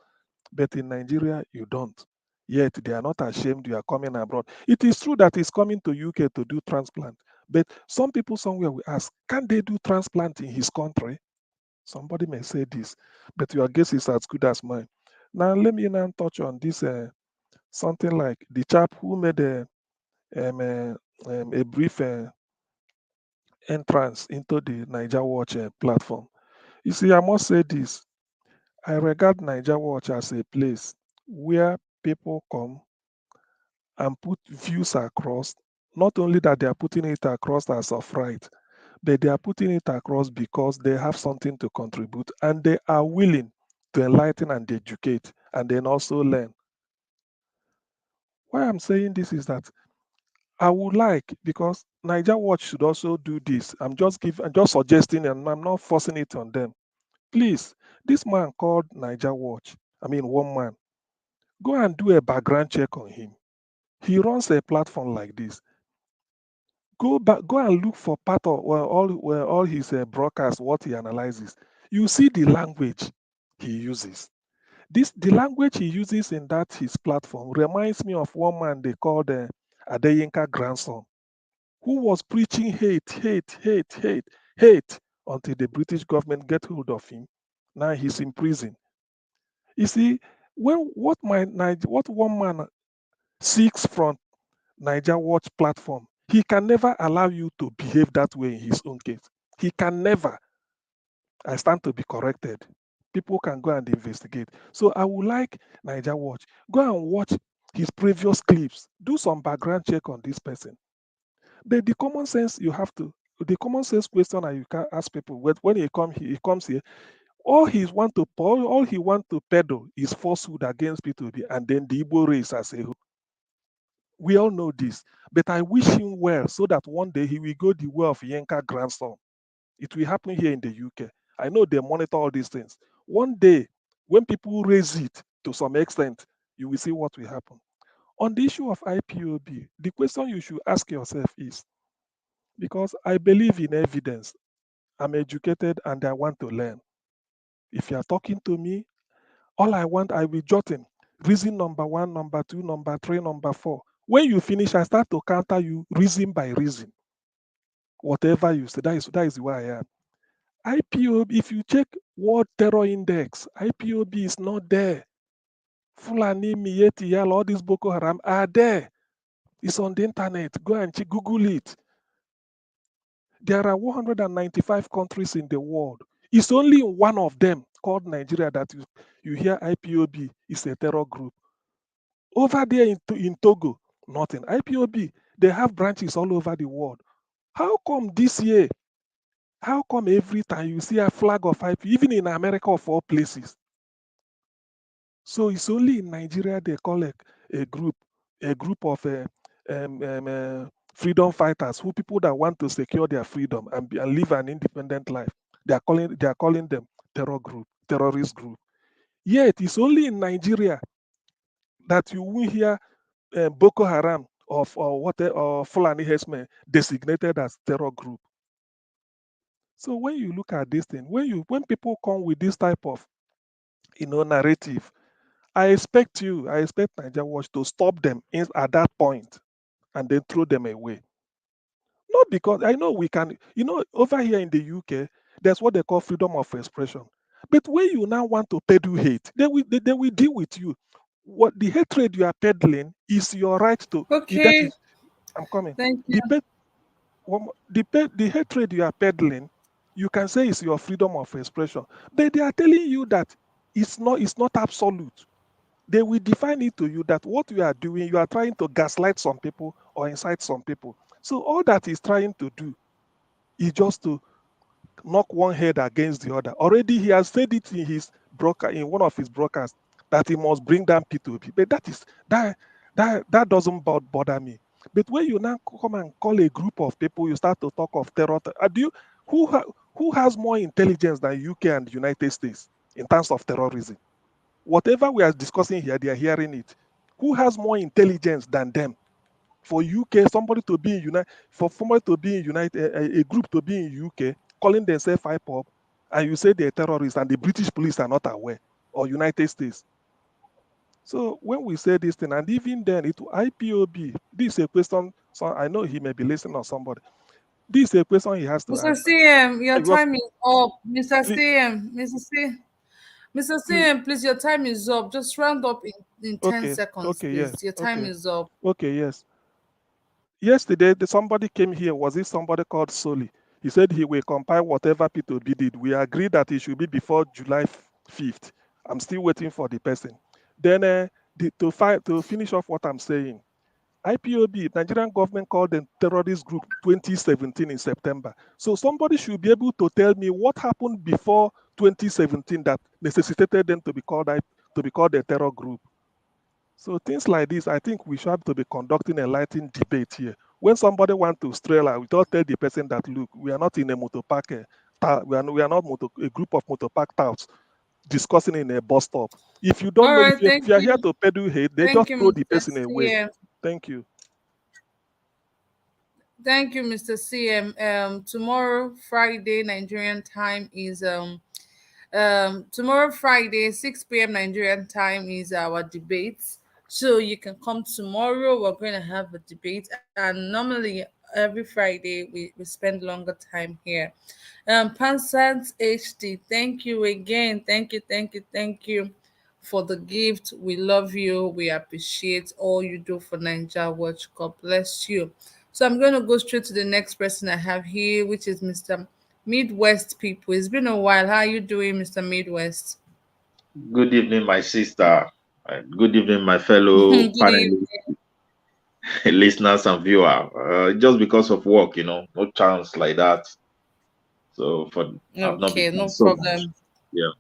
F: But in Nigeria, you don't. Yet they are not ashamed you are coming abroad. It is true that he's coming to UK to do transplant. But some people somewhere will ask, can they do transplant in his country? Somebody may say this, but your guess is as good as mine. Now let me now touch on this something like the chap who made a brief entrance into the Niger Watch platform. You see, I must say this. I regard Niger Watch as a place where people come and put views across. Not only that they are putting it across as of right, but they are putting it across because they have something to contribute and they are willing to enlighten and educate and then also learn. Why I'm saying this is that I would like, because Niger Watch should also do this. I'm just suggesting and I'm not forcing it on them. Please, this man called Niger Watch, one man, go and do a background check on him. He runs a platform like this. Go and look for part of all his broadcasts, what he analyzes. You see the language he uses. The language he uses in that his platform reminds me of one man they called Adeyinka grandson, who was preaching hate until the British government get hold of him. Now he's in prison. You see, what one man seeks from Niger Watch platform, he can never allow you to behave that way in his own case. He can never. I stand to be corrected. People can go and investigate. So I would like Niger Watch, go and watch his previous clips. Do some background check on this person. But the common sense question that you can ask people when he comes here, All he want to peddle is falsehood against P2B and then the Igbo race as a whole. We all know this, but I wish him well so that one day he will go the way of Yenka grandson. It will happen here in the UK. I know they monitor all these things. One day, when people raise it to some extent, you will see what will happen. On the issue of IPOB, the question you should ask yourself is, because I believe in evidence, I'm educated and I want to learn. If you are talking to me, all I want, I will jot in. Reason number 1, number 2, number 3, number 4. When you finish, I start to counter you reason by reason. Whatever you say, that is where I am. IPOB, if you check World Terror Index, IPOB is not there. Fulani, Mieti, Yal, all these Boko Haram are there. It's on the internet. Go and check, Google it. There are 195 countries in the world. It's only one of them, called Nigeria, that you hear IPOB is a terror group. Over there in Togo, nothing. IPOB, they have branches all over the world. How come this year, how come every time you see a flag of IPOB, even in America of all places? So it's only in Nigeria they call a group of freedom fighters, who people that want to secure their freedom and live an independent life. They are calling them terrorist group. Yet it's only in Nigeria that you will hear Boko Haram or Fulani herdsmen designated as terror group. So when you look at this thing, when people come with this type of narrative, I expect Nigeria Watch to stop them at that point and then throw them away. Not because I know we can, over here in the UK, there's what they call freedom of expression. But when you now want to peddle hate, they will deal with you. What the hatred you are peddling is your right to.
A: Okay.
F: I'm coming.
A: Thank you.
F: The hatred you are peddling, you can say it's your freedom of expression, but they are telling you that it's not absolute. They will define it to you that what you are doing, you are trying to gaslight some people or incite some people. So all that he's trying to do is just to knock one head against the other. Already he has said it in one of his broadcasts that he must bring down P2P. But that doesn't bother me. But when you now come and call a group of people, you start to talk of terror. Who has more intelligence than UK and the United States in terms of terrorism? Whatever we are discussing here, they are hearing it. Who has more intelligence than them? For UK, somebody to be in United, a group to be in UK, calling themselves IPOB, and you say they're terrorists, and the British police are not aware, or United States. So when we say this thing, and even then, IPOB, this is a question. So I know he may be listening or somebody. This is a question he has to
A: Mr.
F: answer.
A: CM, your time is up. Mr. CM, Mr. CM, please, your time is up. Just round up in 10 seconds, please.
F: Yes.
A: Your time is up.
F: Okay, yes. Yesterday, somebody came here. Was it somebody called Soli? He said he will compile whatever P2B did. We agreed that it should be before July 5th. I'm still waiting for the person. Then, to finish off what I'm saying, IPOB, Nigerian government called them terrorist group 2017 in September. So somebody should be able to tell me what happened before 2017 that necessitated them to be called a terror group. So things like this, I think we should have to be conducting a enlightened debate here. When somebody wants to stray, we don't tell the person that, look, we are not in a motor park. We are not a group of motor park touts discussing in a bus stop. If you don't know, if you are here to peddle hate, they just throw the person away. Thank you.
A: Thank you, Mr. CM. Tomorrow, Friday, Nigerian time is tomorrow, Friday, 6 p.m. Nigerian time is our debate. So you can come tomorrow. We're going to have a debate, and normally every Friday we spend longer time here. Pansant HD, thank you again. Thank you for the gift. We love you. We appreciate all you do for Ninja Watch. God bless you. So I'm going to go straight to the next person I have here, which is Mr. Midwest People. It's been a while. How are you doing, Mr. Midwest?
G: Good evening, my sister. Good evening, my fellow
A: Good
G: panelists, listeners, and viewers. Just because of work, no chance like that. So I've not
A: Okay,
G: been
A: no
G: so much.
A: problem.
G: Yeah.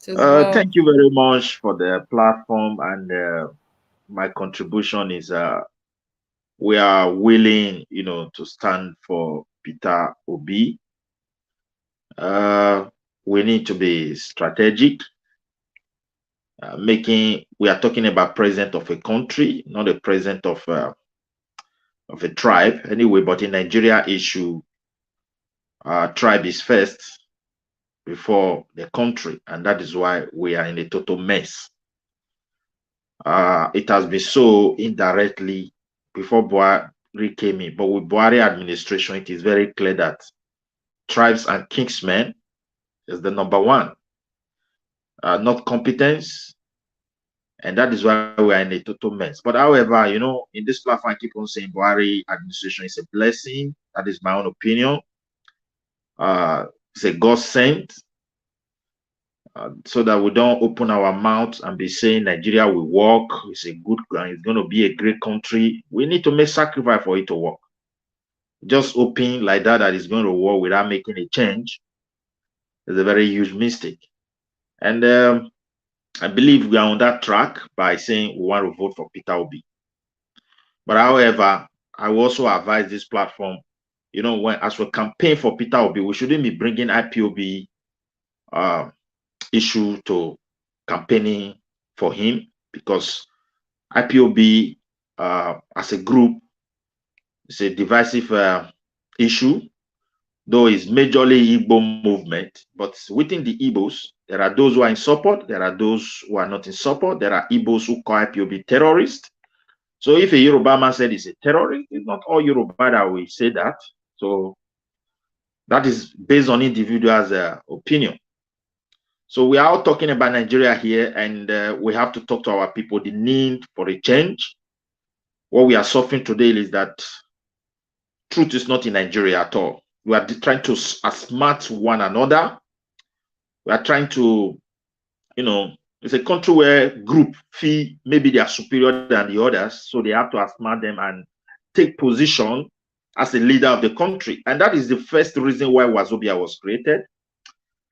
A: Well.
G: Thank you very much for the platform, and my contribution is we are willing, to stand for Peter Obi. We need to be strategic. We are talking about president of a country, not a president of a tribe anyway, but in Nigeria issue, tribe is first before the country, and that is why we are in a total mess. It has been so indirectly before Buhari came in, but with Buhari administration, it is very clear that tribes and kingsmen is the number one, not competence, and that is why we are in a total mess. But however, in this platform, I keep on saying Buhari administration is a blessing. That is my own opinion. It's a God sent, so that we don't open our mouths and be saying Nigeria will work. It's going to be a great country. We need to make sacrifice for it to work. Just hoping like that it's going to work without making a change is a very huge mistake. And I believe we are on that track by saying we want to vote for Peter Obi. But however, I will also advise this platform, as we campaign for Peter Obi, we shouldn't be bringing IPOB issue to campaigning for him, because IPOB as a group is a divisive issue, though it's majorly Igbo movement. But within the Igbos, there are those who are in support, there are those who are not in support. There are Igbos who call IPOB terrorist. So if a Yoruba man said he's a terrorist, it's not all Yoruba that will say that. So that is based on individuals' opinion. So we are all talking about Nigeria here, and we have to talk to our people the need for a change. What we are suffering today is that truth is not in Nigeria at all. We are trying to outsmart one another. We are trying to, it's a country where group feel maybe they are superior than the others, so they have to outsmart them and take position as a leader of the country. And that is the first reason why Wazobia was created.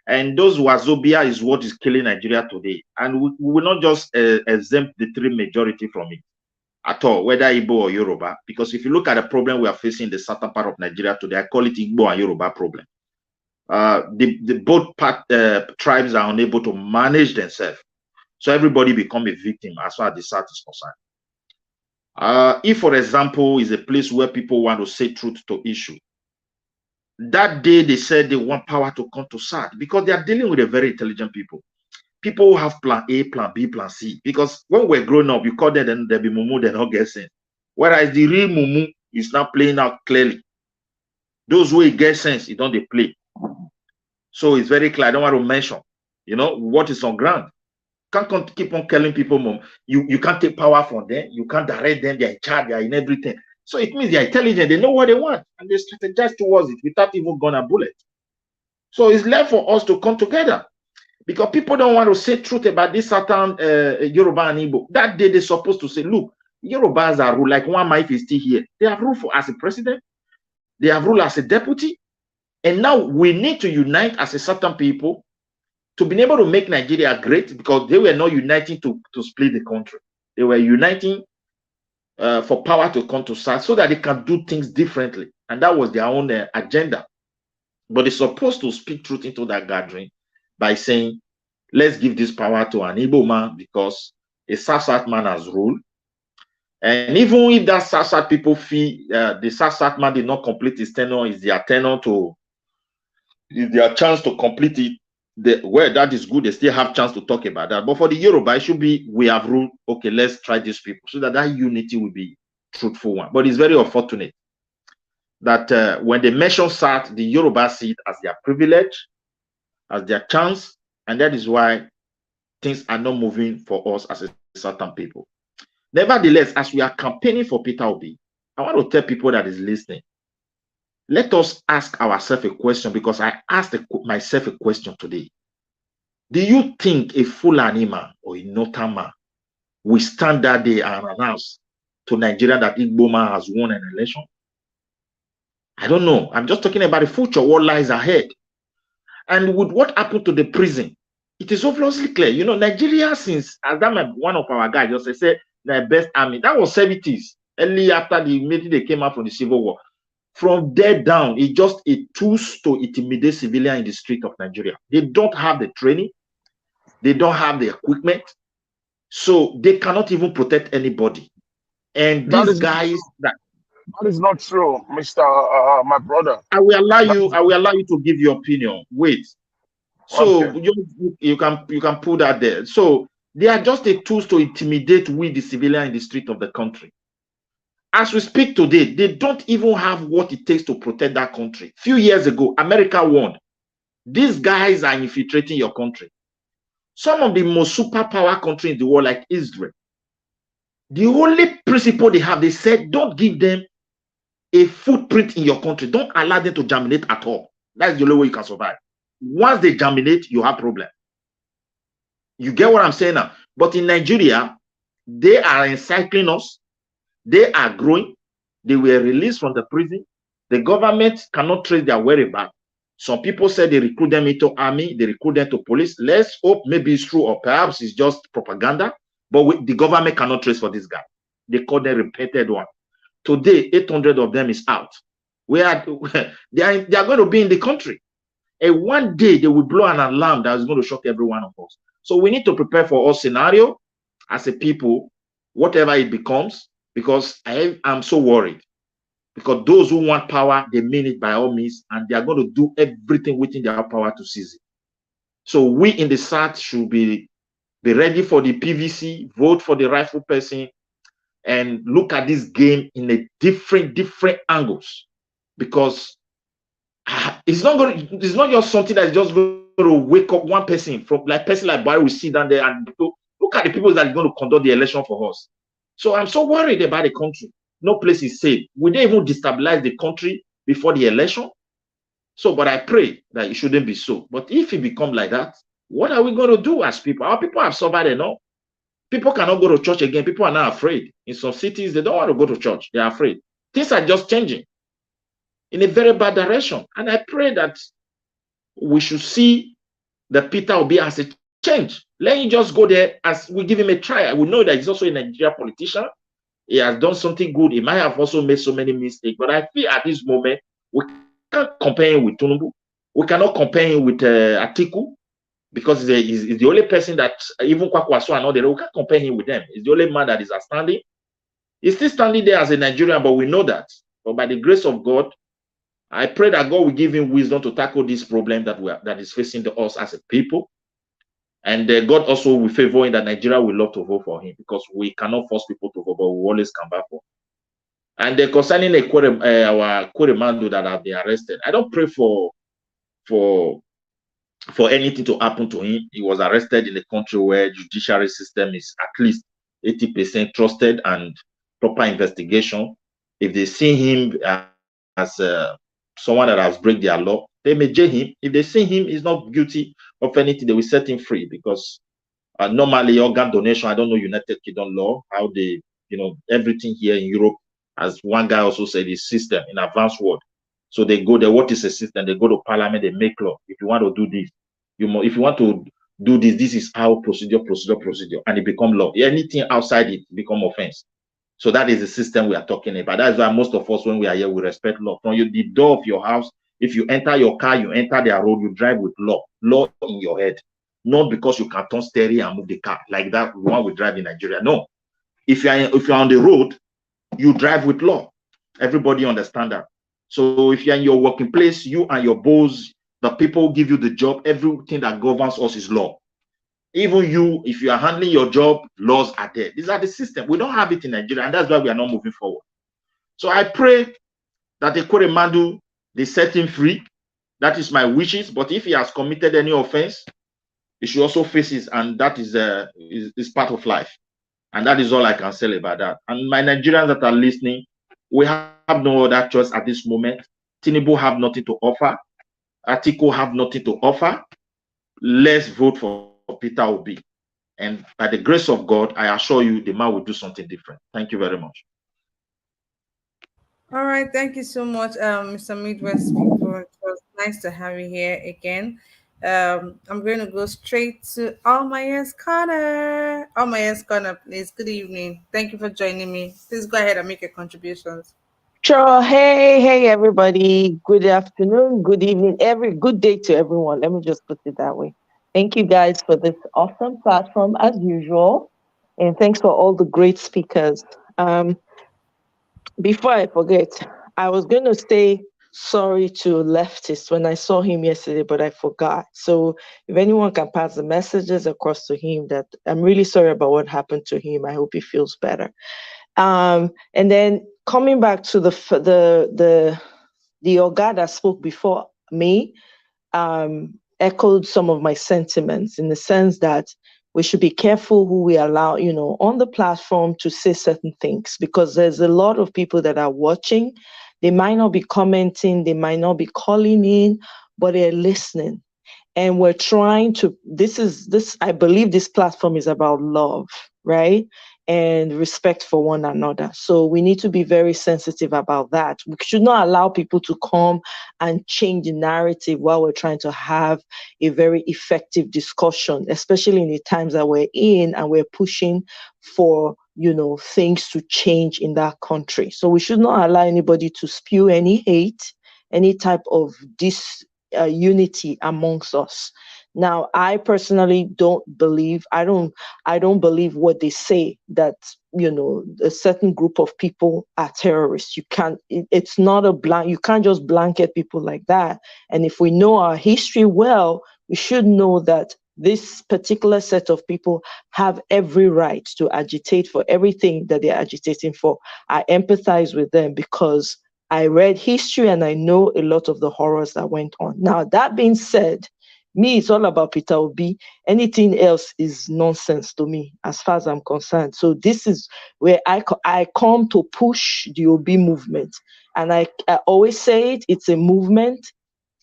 G: And those Wazobia is what is killing Nigeria today. And we will not just exempt the three majority from it at all, whether Igbo or Yoruba. Because if you look at the problem we are facing in the southern part of Nigeria today, I call it Igbo and Yoruba problem. Both tribes are unable to manage themselves. So everybody become a victim as far as the South is concerned. If, for example, is a place where people want to say truth to issue, that day they said they want power to come to South, because they are dealing with a very intelligent people. People who have plan A, plan B, plan C. Because when we're growing up, you call them, then they'll be mumu, they're not guessing. Whereas the real mumu is not playing out clearly. Those who get sense, you don't they play. So it's very clear. I don't want to mention, what is on ground. Can't keep on killing people, mom. You can't take power from them. You can't direct them. They're in charge. They're in everything. So it means they're intelligent. They know what they want, and they strategize towards it without even gun and bullet. So it's left for us to come together, because people don't want to say truth about this certain Yoruba and Igbo. That day they're supposed to say, look, Yorubas are rule, like one Mike is still here. They have rule as a president. They have rule as a deputy. And now we need to unite as a certain people to be able to make Nigeria great, because they were not uniting to split the country. They were uniting for power to come to South so that they can do things differently. And that was their own agenda. But they're supposed to speak truth into that gathering by saying, let's give this power to an Igbo man, because a South man has ruled. And even if that South people feel the South man did not complete his tenure, is their tenure is their chance to complete it. Well, that is good. They still have chance to talk about that. But for the Yoruba, it should be, we have ruled. Okay, let's try these people, so that unity will be truthful one. But it's very unfortunate that when they mention South, the Yoruba see it as their privilege, as their chance, and that is why things are not moving for us as a certain people. Nevertheless, as we are campaigning for Peter Obi, I want to tell people that is listening, let us ask ourselves a question, because I asked myself a question today. Do you think a Fulani man or a Northern man will stand that day and announce to Nigeria that Igbo man has won an election? I don't know. I'm just talking about the future, what lies ahead. And with what happened to the prison, it is obviously clear. You know, Nigeria, since, as that one of our guys just said, the best army, that was 70s, early after maybe they came out from the Civil War. From there down, it's just a tools to intimidate civilians in the street of Nigeria. They don't have the training. They don't have the equipment. So they cannot even protect anybody. And
S: That
G: these
S: is
G: guys that
S: is not true, Mr. My brother.
G: I will allow you to give your opinion. Wait. So
S: Okay.
G: you can put that there. So they are just a tools to intimidate we the civilian in the street of the country. As we speak today, they don't even have what it takes to protect that country. Few years ago, America warned, these guys are infiltrating your country. Some of the most superpower countries in the world, like Israel, the only principle they have, they said, don't give them a footprint in your country. Don't allow them to germinate at all. That's the only way you can survive. Once they germinate, you have problem. You get what I'm saying now? But in Nigeria, they are encircling us. They are growing. They were released from the prison. The government cannot trace their whereabouts. Some people say they recruit them into army. They recruit them to police. Let's hope maybe it's true or perhaps it's just propaganda. But the government cannot trace for this guy. They call them repeated one. Today, 800 of them is out. They are going to be in the country. And one day they will blow an alarm that is going to shock every one of us. So we need to prepare for all scenario as a people, whatever it becomes, because I'm so worried. Because those who want power, they mean it by all means, and they are going to do everything within their power to seize it. So we in the South should be ready for the PVC, vote for the rightful person, and look at this game in a different angles, because it's not just something that's just going to wake up one person from like Barry will sit down there and look at the people that are going to conduct the election for us. So I'm so worried about the country. No place is safe. Will they even destabilize the country before the election? So, but I pray that it shouldn't be so. But if it becomes like that, what are we going to do as people? Our people have suffered enough. People cannot go to church again. People are now afraid. In some cities, they don't want to go to church. They are afraid. Things are just changing in a very bad direction. And I pray that we should see that Peter Obi as a change. Let him just go there as we give him a try. We know that he's also a Nigerian politician. He has done something good. He might have also made so many mistakes. But I feel at this moment, we can't compare him with Tinubu. We cannot compare him with Atiku, because he's the only person that, even Kwankwaso and all that, we can't compare him with them. He's the only man that is outstanding. He's still standing there as a Nigerian, but we know that. But by the grace of God, I pray that God will give him wisdom to tackle this problem that is facing us as a people. And God also will favor in that Nigeria will love to vote for him, because we cannot force people to vote, but we always come back for. And concerning our Ekweremadu that have been arrested, I don't pray for anything to happen to him. He was arrested in a country where judiciary system is at least 80% trusted and proper investigation. If they see him as someone that has break their law, they may jail him. If they see him is not guilty of anything, they will set him free, because normally organ donation, I don't know United Kingdom law, how they, everything here in Europe, as one guy also said, is system in advanced world. So they go there. What is a system? They go to parliament, they make law. If you want to do this, if you want to do this, this is how procedure, and it become law. Anything outside it become offense. So that is the system we are talking about. That's why most of us, when we are here, we respect law. From the door of your house, if you enter your car, you enter their road, you drive with law in your head. Not because you can turn steering and move the car like that one we drive in Nigeria. No. If you're on the road, you drive with law. Everybody understand that. So if you're in your working place, you and your boss, the people who give you the job, everything that governs us is law. Even you, if you are handling your job, laws are there. These are the system. We don't have it in Nigeria, and that's why we are not moving forward. So I pray that Ekweremadu, they set him free. That is my wishes. But if he has committed any offense, he should also face it, and that is part of life. And that is all I can say about that. And my Nigerians that are listening, we have no other choice at this moment. Tinubu have nothing to offer. Atiku have nothing to offer. Let's vote for Peter Obi. And by the grace of God, I assure you, the man will do something different. Thank you very much.
A: All right. Thank you so much, Mr. Midwest people. It was nice to have you here again. I'm going to go straight to Almayens Corner. Almayens Corner, please. Good evening. Thank you for joining me. Please go ahead and make your contributions.
H: Sure. Hey, everybody. Good afternoon, good evening, good day to everyone. Let me just put it that way. Thank you guys for this awesome platform as usual. And thanks for all the great speakers. Before I forget, I was going to say sorry to Leftist when I saw him yesterday, but I forgot. So if anyone can pass the messages across to him that I'm really sorry about what happened to him. I hope he feels better. And then coming back to the Oga that spoke before me, echoed some of my sentiments in the sense that we should be careful who we allow, on the platform to say certain things, because there's a lot of people that are watching. They might not be commenting, they might not be calling in, but they're listening. And we're trying to, I believe this platform is about love, right? And respect for one another. So we need to be very sensitive about that. We should not allow people to come and change the narrative while we're trying to have a very effective discussion, especially in the times that we're in and we're pushing for, things to change in that country. So we should not allow anybody to spew any hate, any type of unity amongst us. Now, I personally don't believe what they say that, a certain group of people are terrorists. It's not you can't just blanket people like that. And if we know our history well, we should know that this particular set of people have every right to agitate for everything that they're agitating for. I empathize with them because I read history and I know a lot of the horrors that went on. Now, that being said, me, it's all about Peter Obi. Anything else is nonsense to me, as far as I'm concerned. So this is where I come to push the Obi movement. And I always say it's a movement.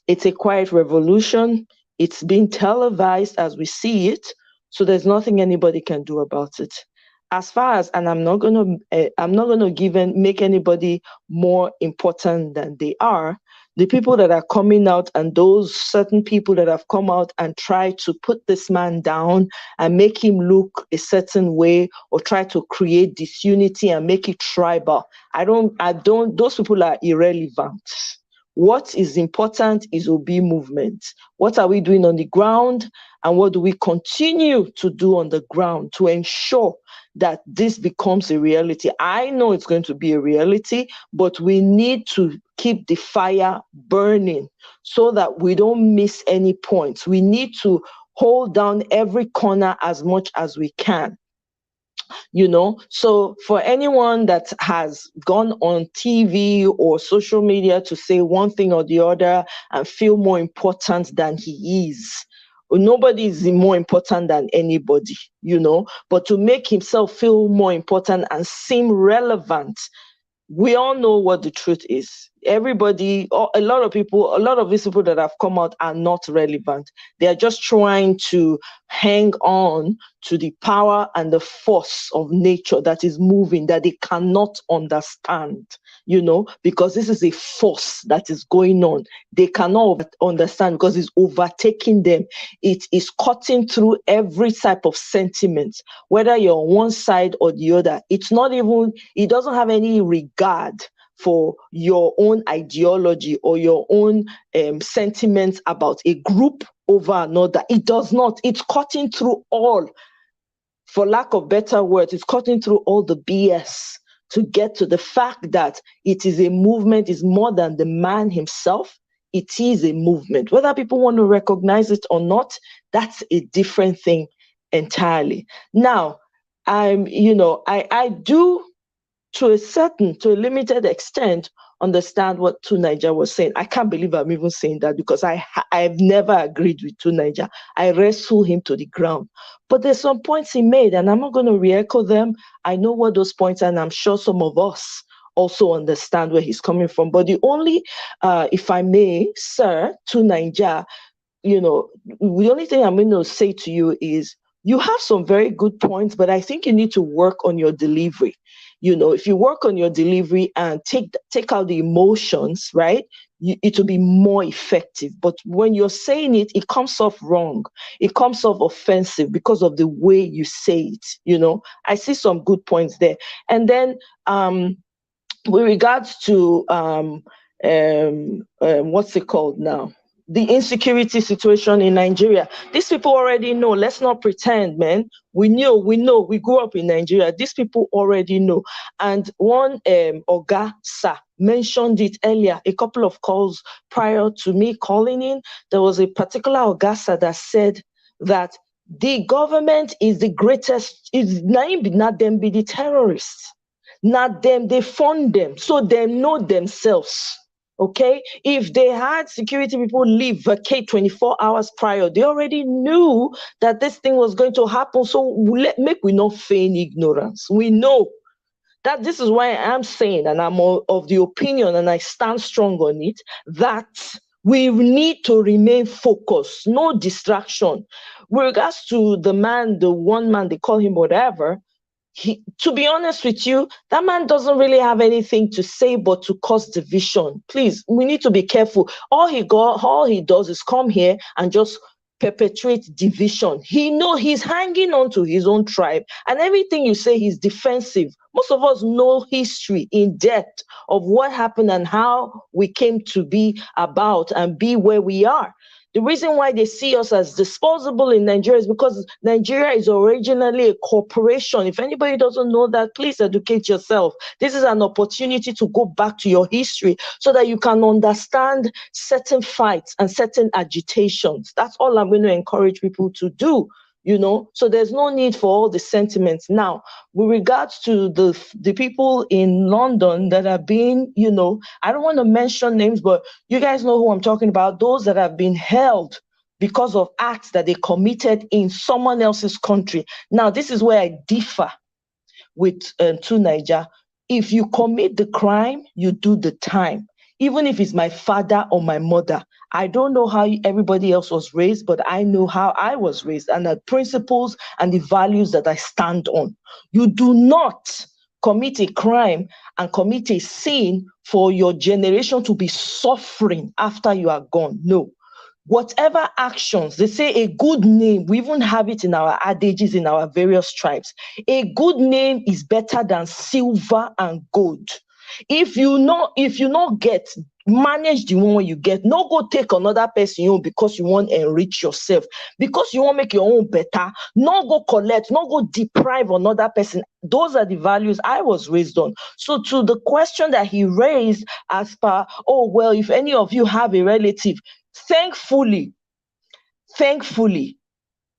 H: It's a quiet revolution. It's being televised as we see it. So there's nothing anybody can do about it. As far as, and I'm not gonna make anybody more important than they are. The people that are coming out and those certain people that have come out and tried to put this man down and make him look a certain way or try to create disunity and make it tribal. Those people are irrelevant. What is important is Obi movement. What are we doing on the ground? And what do we continue to do on the ground to ensure that this becomes a reality? I know it's going to be a reality, but we need to keep the fire burning so that we don't miss any points. We need to hold down every corner as much as we can. So for anyone that has gone on TV or social media to say one thing or the other and feel more important than he is, nobody is more important than anybody, but to make himself feel more important and seem relevant, we all know what the truth is. Everybody, a lot of these people that have come out are not relevant. They are just trying to hang on to the power and the force of nature that is moving, that they cannot understand, because this is a force that is going on. They cannot understand because it's overtaking them. It is cutting through every type of sentiment, whether you're on one side or the other. It doesn't have any regard for your own ideology or your own sentiments about a group over another. It does not. It's cutting through all, for lack of better words, it's cutting through all the BS to get to the fact that it is a movement, is more than the man himself. It is a movement. Whether people want to recognize it or not, that's a different thing entirely. Now, I do, to a limited extent, understand what Tunisia was saying. I can't believe I'm even saying that because I've never agreed with Tunisia. I wrestle him to the ground. But there's some points he made, and I'm not going to re-echo them. I know what those points are, and I'm sure some of us also understand where he's coming from. But the only, if I may, sir, Tunisia, the only thing I'm going to say to you is, you have some very good points, but I think you need to work on your delivery. if you work on your delivery and take out the emotions, right, it will be more effective. But when you're saying it, it comes off wrong. It comes off offensive because of the way you say it. I see some good points there. And then with regards to what's it called now? The insecurity situation in Nigeria. These people already know. Let's not pretend, man. We know. We grew up in Nigeria. These people already know. And one Oga Sa mentioned it earlier, a couple of calls prior to me calling in. There was a particular Oga Sa that said that the government is the greatest, is not them be the terrorists. Not them, they fund them. So they know themselves. Okay, if they had security people leave, vacate 24 hours prior, they already knew that this thing was going to happen. So make we not feign ignorance. We know that. This is why I'm saying, and I'm of the opinion, and I stand strong on it, that we need to remain focused, no distraction. With regards to the one man, they call him whatever, to be honest with you, that man doesn't really have anything to say but to cause division. Please, we need to be careful. All he does is come here and just perpetuate division. He's hanging on to his own tribe, and everything you say, he's defensive. Most of us know history in depth of what happened and how we came to be about and be where we are. The reason why they see us as disposable in Nigeria is because Nigeria is originally a corporation. If anybody doesn't know that, please educate yourself. This is an opportunity to go back to your history so that you can understand certain fights and certain agitations. That's all I'm going to encourage people to do. So there's no need for all the sentiments. Now, with regards to the people in London that are being, I don't want to mention names, but you guys know who I'm talking about, those that have been held because of acts that they committed in someone else's country. Now, this is where I differ with Niger. If you commit the crime, you do the time. Even if it's my father or my mother. I don't know how everybody else was raised, but I know how I was raised and the principles and the values that I stand on. You do not commit a crime and commit a sin for your generation to be suffering after you are gone. No. Whatever actions, they say a good name, we even have it in our adages in our various tribes. A good name is better than silver and gold. If you not get, manage the one you get. No go take another person because you want to enrich yourself, because you want to make your own better. No go collect, no go deprive another person. Those are the values I was raised on. So to the question that he raised as per, oh, well, if any of you have a relative, thankfully,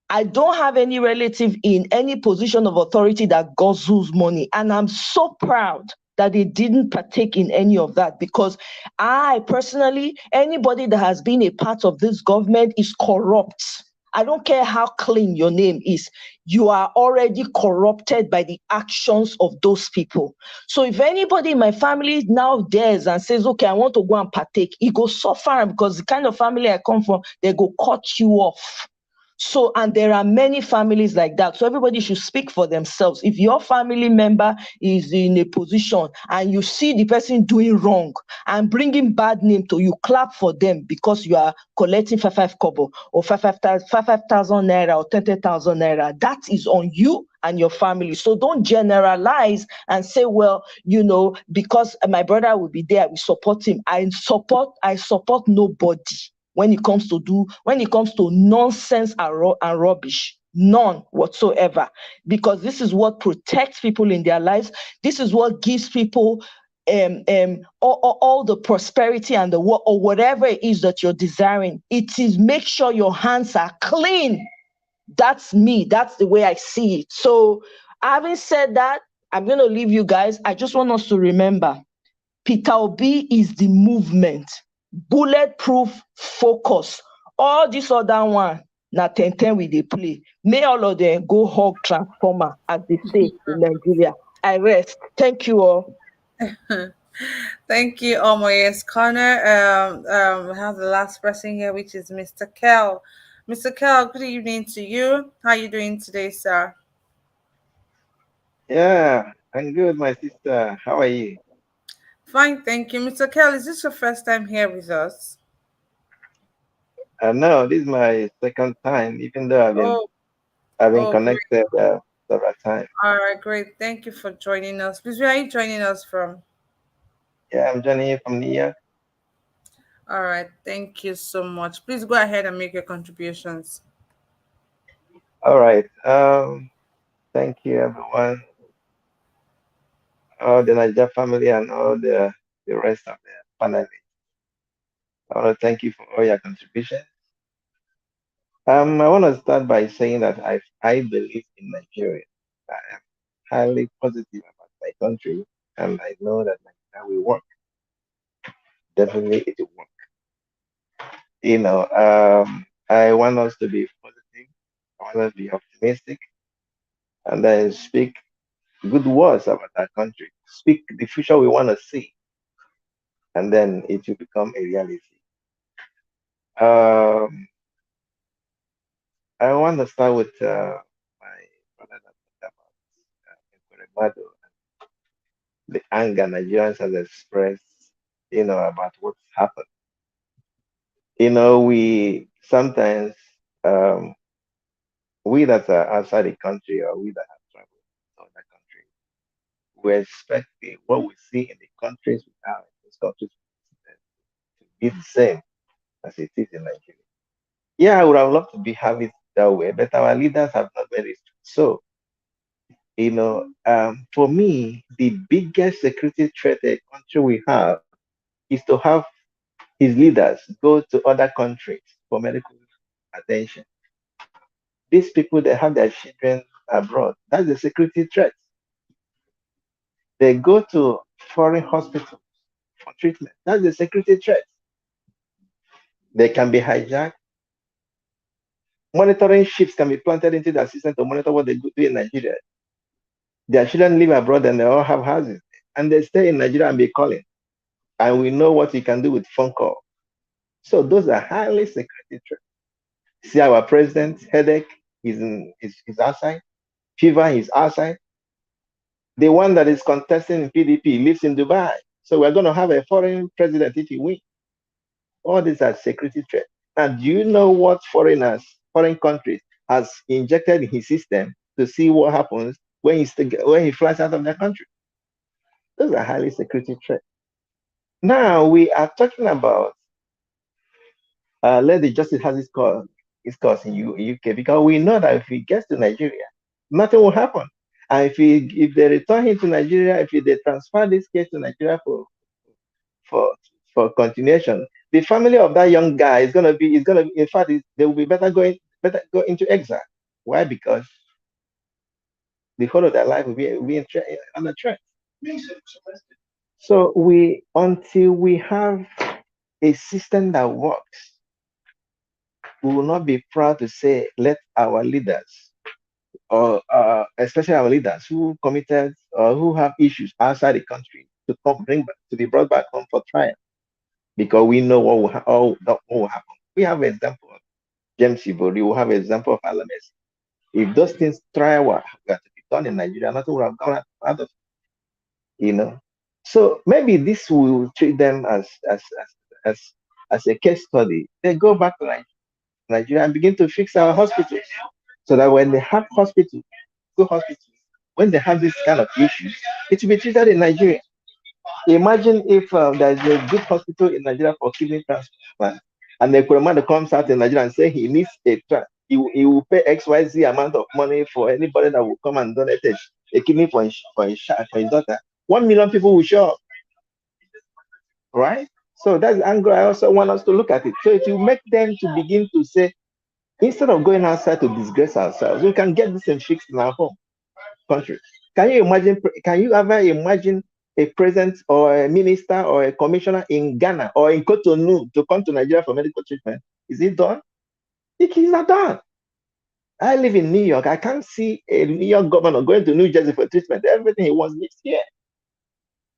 H: I don't have any relative in any position of authority that guzzles money. And I'm so proud that they didn't partake in any of that, because I personally, anybody that has been a part of this government is corrupt. I don't care how clean your name is. You are already corrupted by the actions of those people. So if anybody in my family now dares and says, okay, I want to go and partake, it go suffer, because the kind of family I come from, they go cut you off. So, and there are many families like that. So everybody should speak for themselves. If your family member is in a position and you see the person doing wrong and bringing bad name to you, clap for them, because you are collecting 5 kobo or 5,000 naira or 20,000 naira. That is on you and your family. So don't generalize and say, well, because my brother will be there, we support him. I support nobody. When it comes to nonsense and rubbish, none whatsoever, because this is what protects people in their lives. This is what gives people all the prosperity and the work or whatever it is that you're desiring. It is make sure your hands are clean. That's me. That's the way I see it. So having said that, I'm going to leave you guys. I just want us to remember, Peter Obi is the movement. Bulletproof focus. All this other one, na 10-10 we dey play. May all of them go hug transformer, as they say in Nigeria. I rest. Thank you all.
A: Thank you, Yes, Connor. We have the last person here, which is Mr. Kel. Mr. Kel, good evening to you. How are you doing today, sir?
E: Yeah, I'm good, my sister. How are you?
A: Fine, thank you. Mr. Kell, is this your first time here with us?
E: No, this is my second time, even though
A: Oh,
E: I've been
A: oh, great.
E: connected several times.
A: All right, great. Thank you for joining us. Please, where are you joining us from?
E: Yeah, I'm joining you from New York.
A: All right, thank you so much. Please go ahead and make your contributions.
E: All right. Thank you, everyone, all the Niger family, and all the rest of the panelists. I want to thank you for all your contributions. I want to start by saying that I believe in Nigeria. I am highly positive about my country, and I know that Nigeria will work. Definitely, it will work. I want us to be positive. I want us to be optimistic, and then speak good words about our country. Speak the future we want to see, and then it will become a reality. Um, I want to start with my brother that talked about Ekweremadu, the anger Nigerians have expressed, about what's happened. We sometimes, um, we that are outside the country or we that have traveled to other countries, we expect what we see in the countries we are in these countries to be the same as it is in Nigeria. Yeah, I would have loved to be have it that way, but our leaders have not made it so. For me, the biggest security threat a country we have is to have his leaders go to other countries for medical attention. These people that have their children abroad, that's the security threat. They go to foreign hospitals for treatment. That's the security threat. They can be hijacked. Monitoring ships can be planted into the system to monitor what they do in Nigeria. Their children live abroad and they all have houses. And they stay in Nigeria and be calling. And we know what you can do with phone call. So those are highly security threats. See our president's headache is outside. Fever is outside. The one that is contesting in PDP lives in Dubai. So we're going to have a foreign president if he wins. All these are security threats. Now, do you know what foreign countries, has injected in his system to see what happens when he flies out of their country? Those are highly security threats. Now we are talking about let the justice has its cause in UK, because we know that if he gets to Nigeria, nothing will happen. And if they return him to Nigeria, if they transfer this case to Nigeria for for continuation, the family of that young guy in fact, they will be better go into exile. Why? Because the whole of their life will be under threat. So until we have a system that works, we will not be proud to say, let our leaders, or especially our leaders who committed or who have issues outside the country, to be brought back home for trial, because we know what will happen. We have an example of James Ibori. We have an example of Alames. If those things trial were to be done in Nigeria, nothing would have gone out of So maybe this will treat them as as a case study. They go back to Nigeria and begin to fix our hospitals, so that when they have good hospitals, when they have this kind of issues, it will be treated in Nigeria. Imagine if there's a good hospital in Nigeria for kidney transplant, and the Ekweremadu comes out in Nigeria and say he needs he will pay XYZ amount of money for anybody that will come and donate a kidney for his daughter. 1 million people will show up, right? So that's the angle I also want us to look at it. So it will make them to begin to say, instead of going outside to disgrace ourselves, we can get this thing fixed in our home country. Can you imagine? Can you ever imagine a president or a minister or a commissioner in Ghana or in Cotonou to come to Nigeria for medical treatment? Is it done? It is not done. I live in New York. I can't see a New York governor going to New Jersey for treatment. Everything he wants lives here.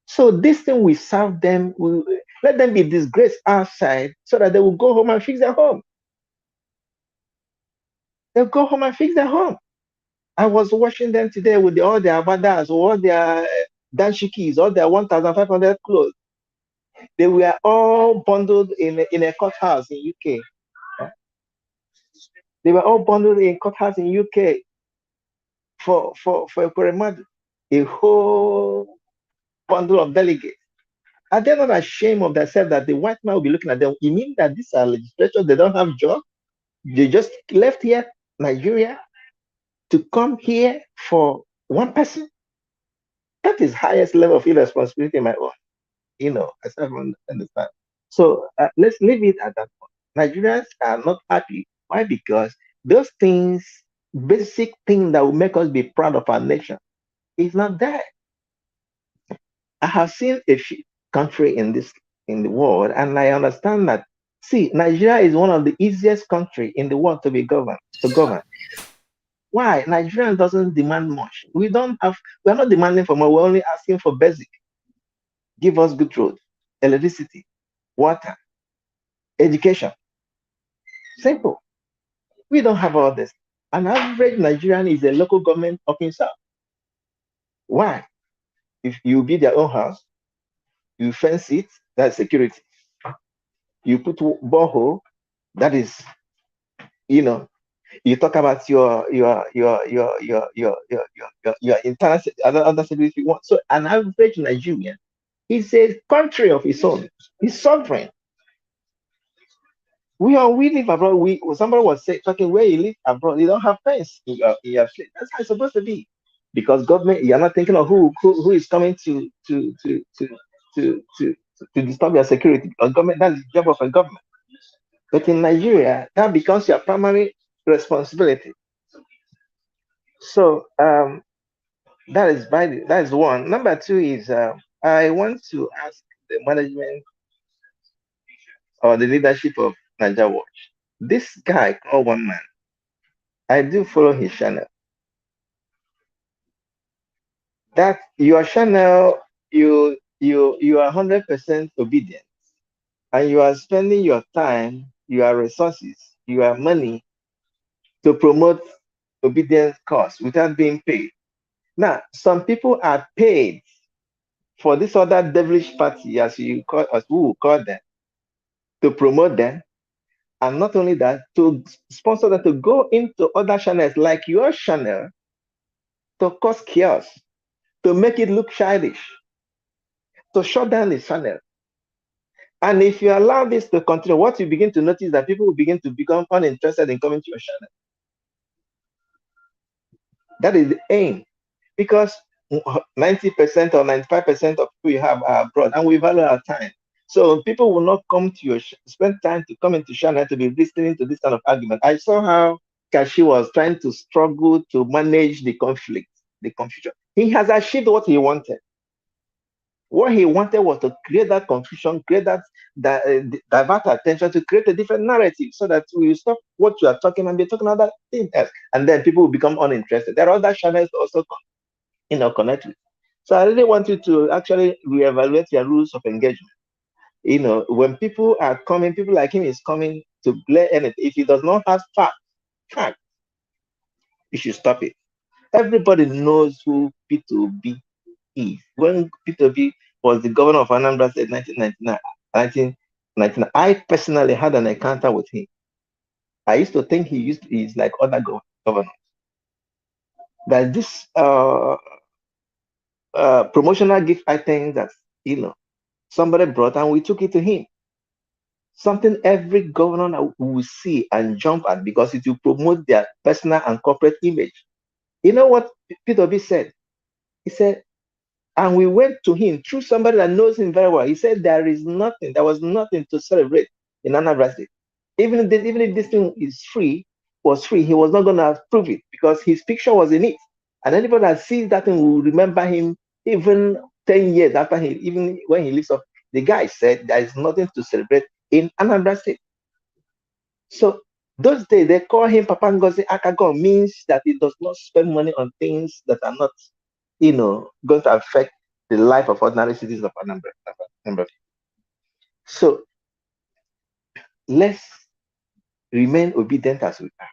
E: So this thing we serve them, we let them be disgraced outside so that they will go home and fix their home. They'll go home and fix their home. I was watching them today with all their abandas, all their danshikis, all their 1,500 clothes. They were all bundled in a courthouse in UK. They were all bundled in courthouse in UK for Ekweremadu, a whole bundle of delegates. Are they not ashamed of themselves that the white man will be looking at them? You mean that these are legislators, they don't have jobs? They just left here, Nigeria, to come here for one person? That is highest level of irresponsibility in my own. I still don't understand. So let's leave it at that point. Nigerians are not happy. Why? Because those things, basic thing that will make us be proud of our nation, is not there. I have seen a few country in the world, and I understand that. See, Nigeria is one of the easiest country in the world to govern. Why? Nigeria doesn't demand much. We're not demanding for more, we're only asking for basic. Give us good road, electricity, water, education. Simple. We don't have all this. An average Nigerian is a local government of himself. Why? If you build your own house, you fence it, that's security. You put borehole, that is, you talk about your internal other security you want. So an average Nigerian is a country of its own. He's sovereign. We live abroad. Somebody was talking where you live abroad. You don't have fence in your state. That's how it's supposed to be, because government. You're not thinking of who is coming to disturb your security. Because government, that's the job of a government. But in Nigeria, that becomes your primary responsibility. So that is one. Number two is I want to ask the management or the leadership of Nigeria Watch. This guy called One Man, I do follow his channel. That your channel, you are 100% obedient, and you are spending your time, your resources, your money to promote obedience cause without being paid. Now, some people are paid for this other devilish party, as we will call them, to promote them, and not only that, to sponsor them to go into other channels like your channel to cause chaos, to make it look childish, to shut down the channel. And if you allow this to continue, what you begin to notice that people will begin to become uninterested in coming to your channel. That is the aim, because 90% or 95% of people you have are abroad, and we value our time. So people will not come to your spend time to come into channel to be listening to this kind of argument. I saw how Kashi was trying to struggle to manage the conflict, the confusion. He has achieved what he wanted. What he wanted was to create that confusion, create that divert attention, to create a different narrative, so that we stop what you are talking and be talking about things else, and then people will become uninterested. There are other channels also, connect with. So I really want you to actually reevaluate your rules of engagement. When people are coming, people like him is coming to blare anything. If he does not have fact, you should stop it. Everybody knows who P2B is. When P2B was the governor of Anambra State in 1999, I personally had an encounter with him. I used to think he's like other governors. That this promotional gift items that somebody brought, and we took it to him. Something every governor will see and jump at, because it will promote their personal and corporate image. You know what P2B said? He said, and we went to him through somebody that knows him very well. He said there was nothing to celebrate in Anambra State. Even if this thing was free, he was not going to approve it, because his picture was in it. And anybody that sees that thing will remember him even 10 years after even when he leaves off. The guy said there is nothing to celebrate in Anambra State. So those days they call him Papa Ngozi Akago, means that he does not spend money on things that are not, going to affect the life of ordinary citizens of Anambra. So let's remain obedient as we are,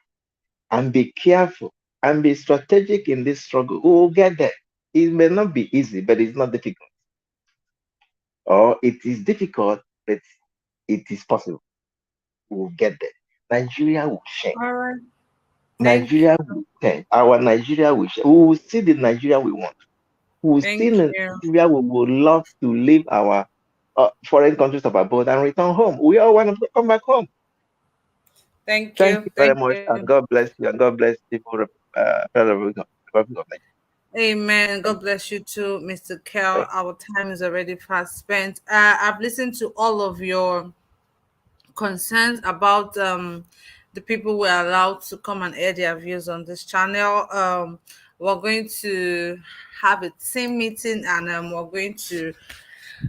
E: and be careful. and be strategic in this struggle, we will get there. It may not be easy, but it's not difficult. Or it is difficult, but it is possible. We will get there. Nigeria will change.
A: All right.
E: Nigeria will change. Our Nigeria will change. We will see the Nigeria we want. We will see
A: Thank
E: the
A: you.
E: Nigeria we would love to leave our foreign countries of abroad and return home. We all want to come back home.
A: Thank
E: Thank
A: you.
E: you very
A: Thank
E: much,
A: you.
E: and God bless you, and God bless people, Republic of Nigeria.
A: Amen. God bless you too, Mr. Kel. Our time is already fast spent. I've listened to all of your concerns about the people were allowed to come and air their views on this channel. We're going to have a team meeting, and we're going to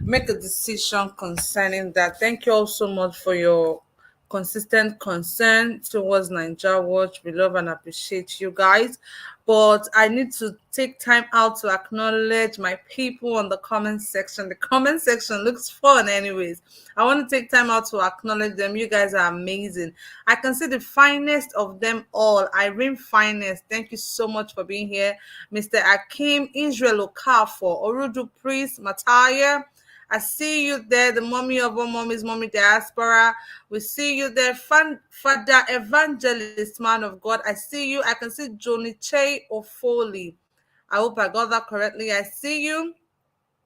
A: make a decision concerning that. Thank you all so much for your consistent concern towards Nigeria Watch. We love and appreciate you guys. But I need to take time out to acknowledge my people on the comment section. The comment section looks fun, anyways. I want to take time out to acknowledge them. You guys are amazing. I can see the finest of them all. Irene Finest, thank you so much for being here. Mr. Akim, Israel Okafor, Orudu Priest, Mataya, I see you there, the mommy of all mommies, mommy diaspora. We see you there, Father Evangelist, man of God. I see you. I can see Johnny Che Ofoli. I hope I got that correctly. I see you.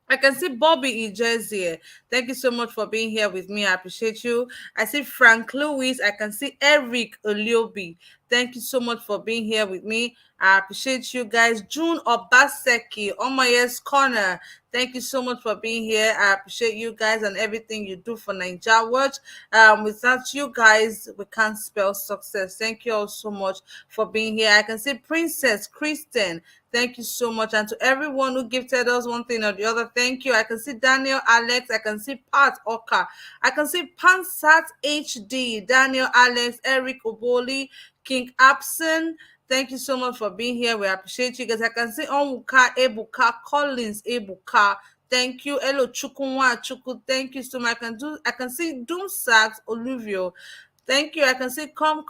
A: I can see Bobby Ijezie. Thank you so much for being here with me. I appreciate you. I see Frank Lewis. I can see Eric Oliobi. Thank you so much for being here with me. I appreciate you guys. June Obaseki, Omaye's Corner. Thank you so much for being here. I appreciate you guys and everything you do for Nigeria Watch. Without you guys, we can't spell success. Thank you all so much for being here. I can see Princess Kristen. Thank you so much. And to everyone who gifted us one thing or the other, thank you. I can see Daniel Alex. I can see Pat Oka. I can see Pansat HD, Daniel Alex, Eric Oboli, King Abson. Thank you so much for being here. We appreciate you guys. I can see Onwuka Ebuka, Collins Ebuka. Thank you. Hello, Chukunwa Chuku. Thank you so much. I can see Doom Sacks Oluvio. Thank you. I can see come.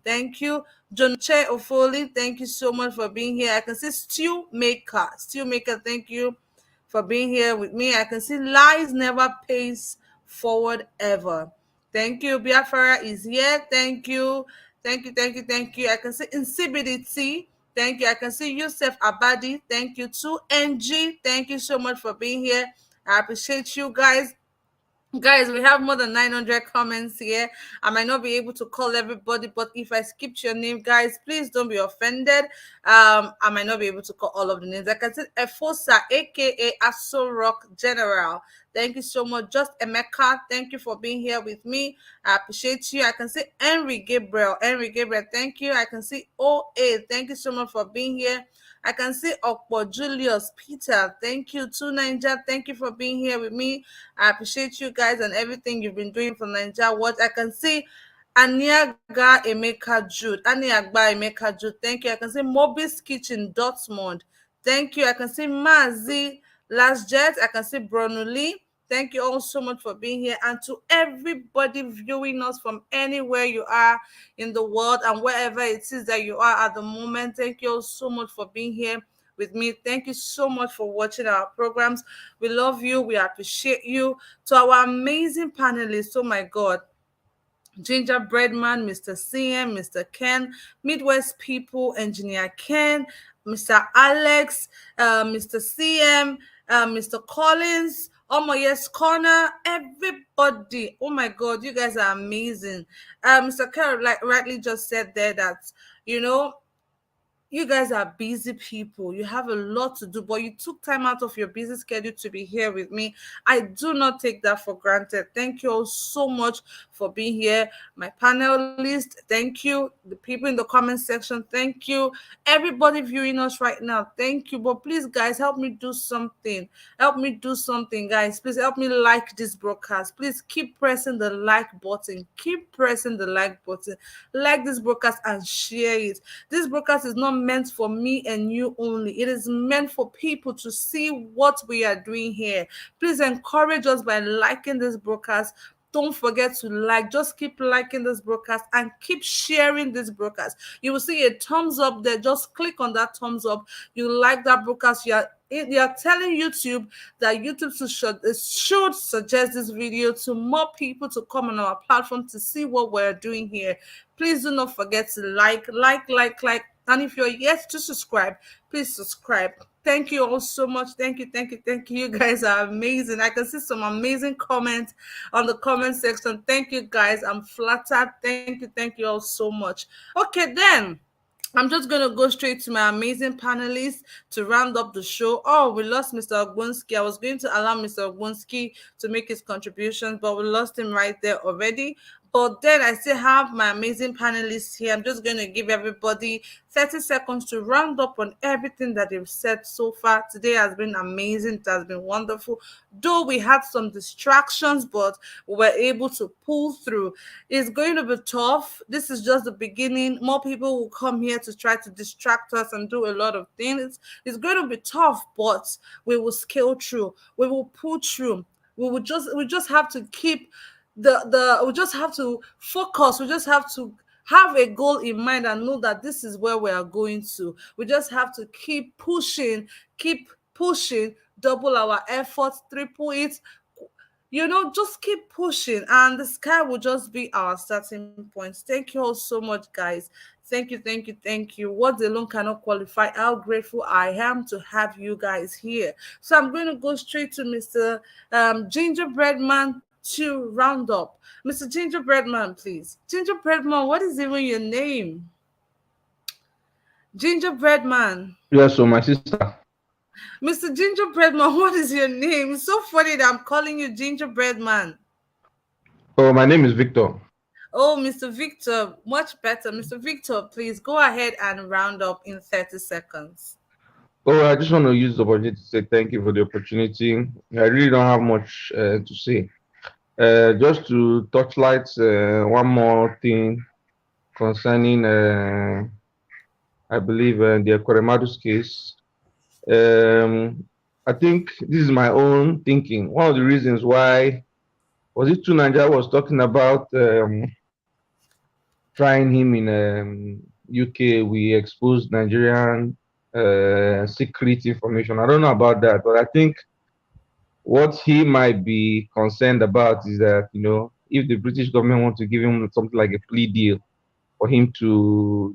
A: Thank you. John Che Ofoli, thank you so much for being here. I can see Stew Maker. Thank you for being here with me. I can see Lies Never Pays Forward Ever. Thank you. Biafra is here. Thank you. Thank you. I can see Insibidity. Thank you. I can see Yusuf Abadi. Thank you. 2NG. Thank you so much for being here. I appreciate you guys. Guys, we have more than 900 comments here. I might not be able to call everybody, but if I skipped your name, guys, please don't be offended. I might not be able to call all of the names. Like I said, Efosa, aka Aso Rock General. Thank you so much. Just Emeka, thank you for being here with me. I appreciate you. I can see Henry Gabriel, thank you. I can see OA, thank you so much for being here. I can see Okpo Julius Peter. Thank you. To Ninja. Thank you for being here with me. I appreciate you guys and everything you've been doing for Ninja Watch. I can see Aniaga Emeka Jude. Aniagba Emeka Jude. Thank you. I can see Mobis Kitchen Dortmund. Thank you. I can see Mazi Last Jet. I can see Bronuli. Thank you all so much for being here. And to everybody viewing us from anywhere you are in the world and wherever it is that you are at the moment, thank you all so much for being here with me. Thank you so much for watching our programs. We love you. We appreciate you. To our amazing panelists, oh my God, Gingerbread Man, Mr. CM, Mr. Ken, Midwest People, Engineer Ken, Mr. Alex, Mr. CM, Mr. Collins, Yes Corner, everybody. Oh my God, you guys are amazing. Mr. Carol, like rightly just said there that, you know, you guys are busy people. You have a lot to do, but you took time out of your busy schedule to be here with me. I do not take that for granted. Thank you all so much for being here. My panelists, thank you. The people in the comment section, thank you. Everybody viewing us right now, thank you. But please, guys, help me do something. Help me do something, guys. Please help me like this broadcast. Please keep pressing the like button. Keep pressing the like button. Like this broadcast and share it. This broadcast is not meant for me and you only. It is meant for people to see what we are doing here. Please encourage us by liking this broadcast don't forget to like. Just keep liking this broadcast and keep sharing this broadcast. You will see a thumbs up there. Just click on that thumbs up. You like that broadcast. You are telling YouTube that YouTube should suggest this video to more people to come on our platform to see what we're doing here. Please do not forget to like. And if you're yet to subscribe, please subscribe. Thank you all so much. Thank you. You guys are amazing. I can see some amazing comments on the comment section. Thank you guys. I'm flattered. Thank you all so much. Okay, then. I'm just going to go straight to my amazing panelists to round up the show. Oh, we lost Mr. Ogbunski. I was going to allow Mr. Ogbunski to make his contributions, but we lost him right there already. But then I still have my amazing panelists here. I'm just going to give everybody 30 seconds to round up on everything that they've said so far. Today has been amazing. It has been wonderful. Though we had some distractions, but we were able to pull through. It's going to be tough. This is just the beginning. More people will come here to try to distract us and do a lot of things. It's going to be tough, but we will scale through. We will pull through. We just have to keep we just have to focus. We just have to have a goal in mind and know that this is where we are going to. We just have to keep pushing, double our efforts, triple it. Just keep pushing, and the sky will just be our starting point. Thank you all so much, guys. Thank you. Words alone cannot qualify how grateful I am to have you guys here. So I'm going to go straight to Mr. Gingerbread Man to round up. Mr. Gingerbread Man, please. Gingerbread Man, what is even your name? Gingerbread Man.
J: Yes, so my sister.
A: Mr. Gingerbread Man, what is your name? It's so funny that I'm calling you Gingerbread Man.
J: Oh, my name is Victor.
A: Oh, Mr. Victor, much better. Mr. Victor, please go ahead and round up in 30 seconds.
J: Oh, I just want to use the opportunity to say thank you for the opportunity. I really don't have much to say. Just to touchlight one more thing concerning, I believe, the Ekweremadu's case. I think this is my own thinking. One of the reasons why was it Tunanja was talking about trying him in UK. We exposed Nigerian secret information. I don't know about that, but I think what he might be concerned about is that, if the British government want to give him something like a plea deal for him to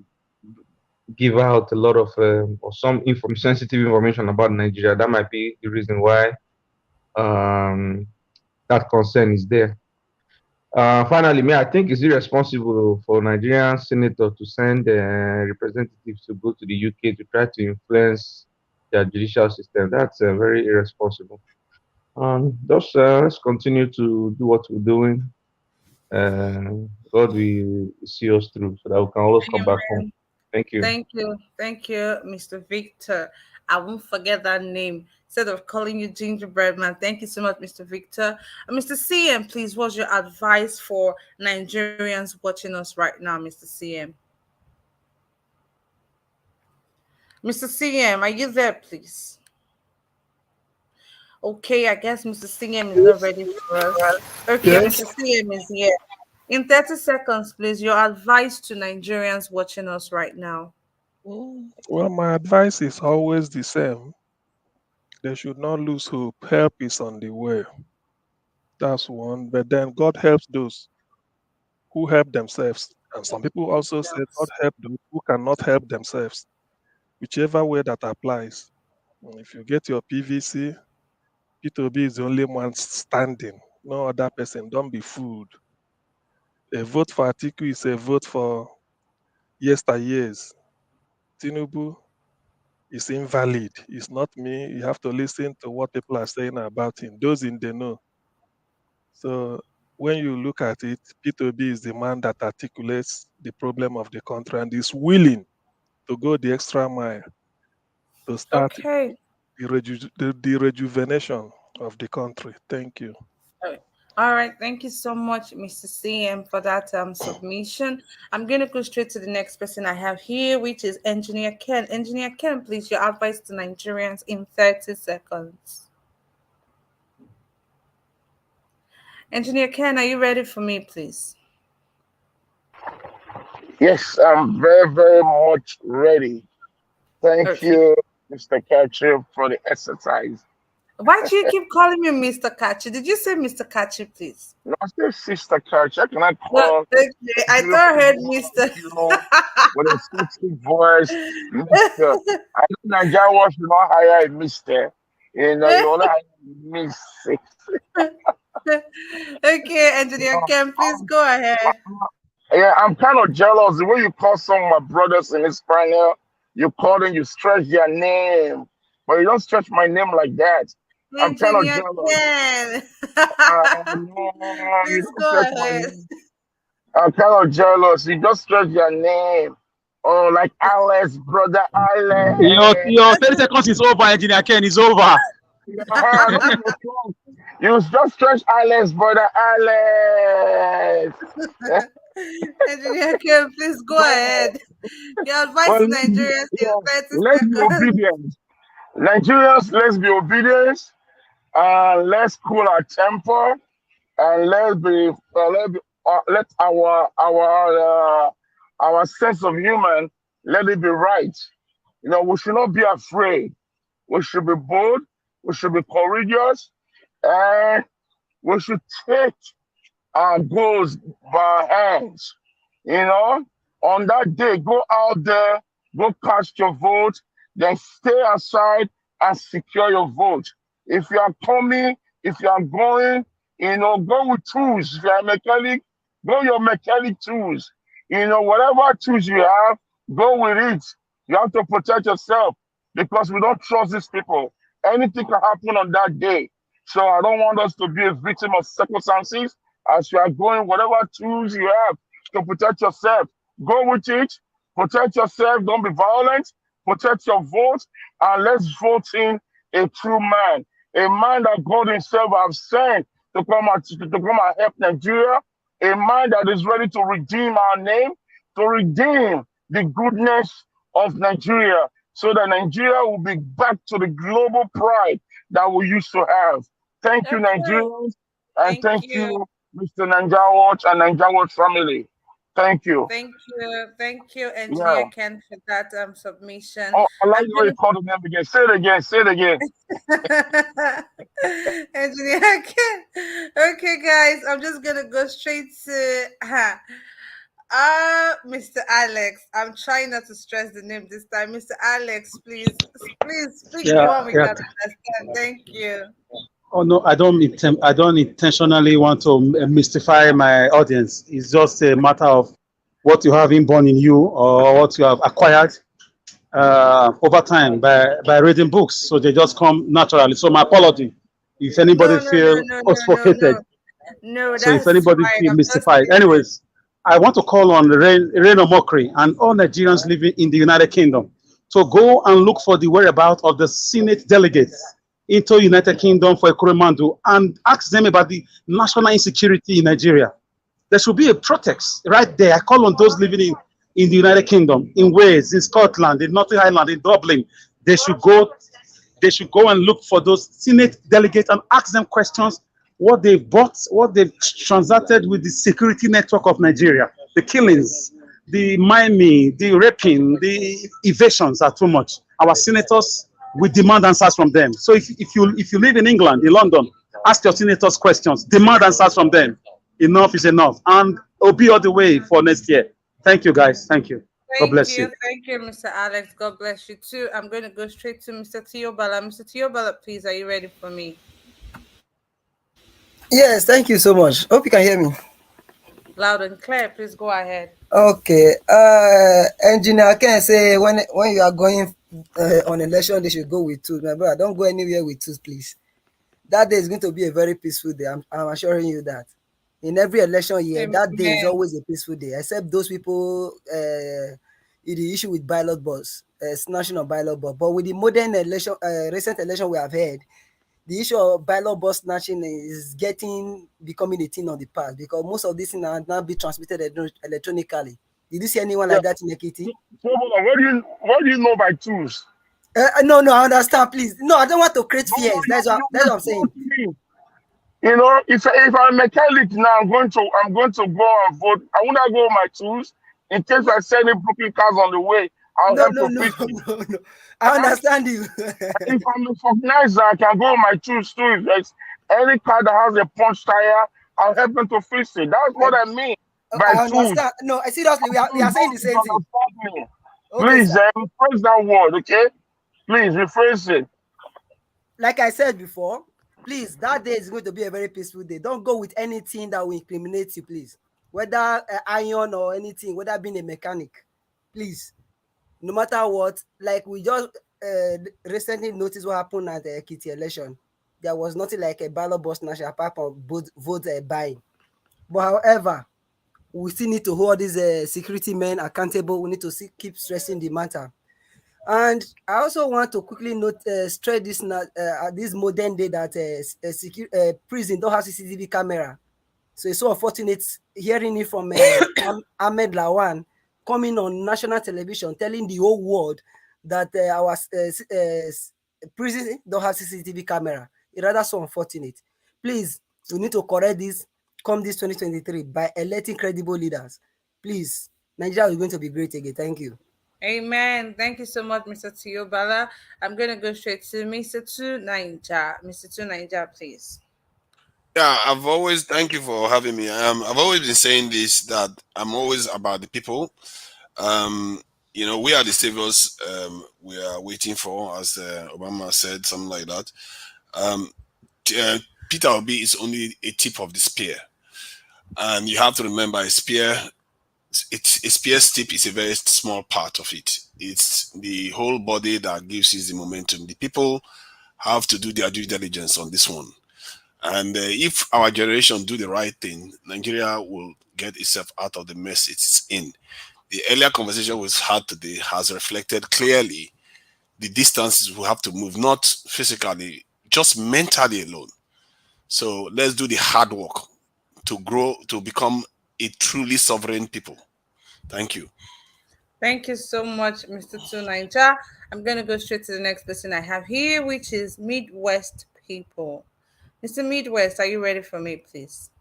J: give out a lot of or some sensitive information about Nigeria, that might be the reason why that concern is there. Finally, I think it's irresponsible for Nigerian senator to send representatives to go to the UK to try to influence their judicial system. That's very irresponsible. Just let's continue to do what we're doing. God will see us through so that we can always come back home. Thank you.
A: Thank you, Mr. Victor. I won't forget that name. Instead of calling you Gingerbread Man, thank you so much, Mr. Victor. Mr. CM, please, what's your advice for Nigerians watching us right now, Mr. CM? Mr. CM, are you there, please? Okay, I guess Mr. CM is not ready for us. Okay,
F: Yes.
A: Mr. CM is here. In 30 seconds, please, your advice to Nigerians watching us right now.
F: Well, my advice is always the same. They should not lose hope. Help is on the way. That's one. But then God helps those who help themselves. And some people also say God help those who cannot help themselves. Whichever way that applies. If you get your PVC, P2B is the only one standing. No other person. Don't be fooled. A vote for Atiku is a vote for yesteryears. Tinubu is invalid. It's not me. You have to listen to what people are saying about him. Those in the know. So when you look at it, P2B is the man that articulates the problem of the country and is willing to go the extra mile to start the rejuvenation of the country. Thank you.
A: All right, thank you so much, Mr. CM, for that submission. I'm going to go straight to the next person I have here, which is Engineer Ken. Engineer Ken, please, your advice to Nigerians in 30 seconds. Engineer Ken, are you ready for me, please?
S: Yes, I'm very, very much ready. Thank
A: Okay.
S: you, Mr. Catcher, for the exercise.
A: Why do you keep calling me Mr. Kachi? Did you say Mr. Kachi, please?
S: No, I said Sister Catcher. Can I
A: No,
S: call
A: okay.
S: a
A: I thought I
S: beautiful
A: heard
S: girl
A: Mr.
S: like you with a sexy voice, Mister? I know Nigeria should not hire a Mister. You only hire Miss.
A: Okay, Engineer
S: No,
A: Ken, please go ahead.
S: yeah, I'm kind of jealous the way you call some of my brothers in this panel. You call them, you stretch their name, but you don't stretch my name like that. I'm kind of
A: Engineer
S: jealous.
A: Ken.
S: No, you
A: Please
S: don't
A: go
S: stretch my
A: ahead.
S: name. I'm kind of jealous. You just stretch your name. Oh, like Alex, brother Alex.
D: Your 30 seconds is over, Engineer Ken. Is over.
S: Don't be a clown. You just stretch Alex, brother Alex.
A: Engineer Ken, please go ahead. Your advice
S: Well,
A: to Nigerians in 30
S: let's be
A: seconds.
S: obedient. Nigerians, let's be obedient. Let's cool our temper, and let our sense of human, let it be right. We should not be afraid. We should be bold. We should be courageous, and we should take our goals by our hands. On that day, go out there, go cast your vote, then stay aside and secure your vote. If you are coming, if you are going, go with tools. If you are a mechanic, go your mechanic tools. Whatever tools you have, go with it. You have to protect yourself because we don't trust these people. Anything can happen on that day. So I don't want us to be a victim of circumstances as you are going, whatever tools you have to protect yourself, go with it, protect yourself, don't be violent, protect your vote, and let's vote in a true man, a man that God himself has sent to come and help Nigeria, a man that is ready to redeem our name, to redeem the goodness of Nigeria, so that Nigeria will be back to the global pride that we used to have. Thank you, Nigerians, and thank you, Mr. Ninja Watch and Ninja Watch family. Thank you.
A: Thank you, Engineer
S: Yeah.
A: Ken, for that submission.
S: Oh, I like
A: I'm
S: the way you call the name again. Say it again. Say it again.
A: Engineer Ken. Okay, guys, I'm just gonna go straight to Mr. Alex. I'm trying not to stress the name this time. Mr. Alex, please speak the one we can understand. Thank you.
D: Oh no, I don't intentionally want to mystify my audience. It's just a matter of what you have inborn in you or what you have acquired over time by reading books. So they just come naturally. So my apology if anybody feel suffocated.
A: No,
D: So if
A: that's
D: anybody
A: fine.
D: feel
A: I'm just
D: mystified. Anyways, I want to call on Reino Mokri and all Nigerians living in the United Kingdom to go and look for the whereabouts of the Senate delegates into United Kingdom for Ekweremadu and ask them about the national insecurity in Nigeria. There should be a protest right there. I call on those living in the United Kingdom, in Wales, in Scotland, in Northern Ireland, in Dublin. They should go and look for those Senate delegates and ask them questions, what they've bought, what they've transacted with the security network of Nigeria. The killings, the miming, the raping, the evasions are too much. Our senators, we demand answers from them. So if you live in England, in London, ask your senators questions, demand answers from them. Enough is enough. And it'll be all the way for next year. Thank you, guys. Thank you. God bless you.
A: Thank you, Mr. Alex. God bless you too. I'm going to go straight to Mr. Tiobala. Mr. Tiobala, please, are you ready for me?
U: Yes, thank you so much. Hope you can hear me.
A: Loud and clear. Please go ahead.
U: Okay. Engineer, can I say when you are going on election, they should go with tools. My brother, don't go anywhere with tools, please. That day is going to be a very peaceful day. I'm assuring you that. In every election year, that day is always a peaceful day, except those people the issue with ballot box, snatching of ballot box. But with the modern election, recent election we have had, the issue of ballot box snatching is becoming a thing on the past because most of these things are now be transmitted electronically. Did you see anyone like that in Ekiti?
S: So, what do you know by tools?
U: No, I understand, please. No, I don't want to create fears. That's what I'm saying.
S: You know, if I'm a mechanic now, I'm going to go and vote. I want to go with my tools in case I see any broken cars on the way. I'll help to fix it.
U: No. I understand you.
S: If I'm a organizer, I can go with my tools too. If there's any car that has a punch tire, I'll help them to fix it. That's what I mean by
U: I
S: tools.
U: understand. No, seriously, we are saying the same thing. Okay,
S: Please, rephrase that word, okay? Please rephrase it.
U: Like I said before, please, that day is going to be a very peaceful day. Don't go with anything that will incriminate you, please. Whether iron or anything, whether being a mechanic, please. No matter what, like we just recently noticed what happened at the Ekiti election. There was nothing like a ballot box national apart from vote buying. But however, we still need to hold these security men accountable. We need to keep stressing the matter. And I also want to quickly stress this this modern day that prison don't have CCTV camera. So it's so unfortunate hearing it from Ahmed Lawan coming on national television telling the whole world that our prison don't have CCTV camera. It's rather so unfortunate. Please, we need to correct this come this 2023 by electing credible leaders. Please, Nigeria is going to be great again. Thank you.
A: Amen. Thank you so much, Mr. Tiobala. I'm going to go straight to Mr. Tu Naija. Mr. Tu Naija, please.
M: Yeah, thank you for having me. I've always been saying this, that I'm always about the people. You know, we are the saviors we are waiting for, as Obama said, something like that. Peter Obi is only a tip of the spear. And you have to remember a spear's tip is a very small part of it. It's the whole body that gives you the momentum. The people have to do their due diligence on this one. And if our generation do the right thing, Nigeria will get itself out of the mess it's in. The earlier conversation we've had today has reflected clearly the distances we have to move, not physically, just mentally alone. So let's do the hard work to grow, to become a truly sovereign people. Thank you.
A: Thank you so much, Mr. Tunaija. I'm going to go straight to the next person I have here, which is Midwest People. Mr. Midwest, are you ready for me, please?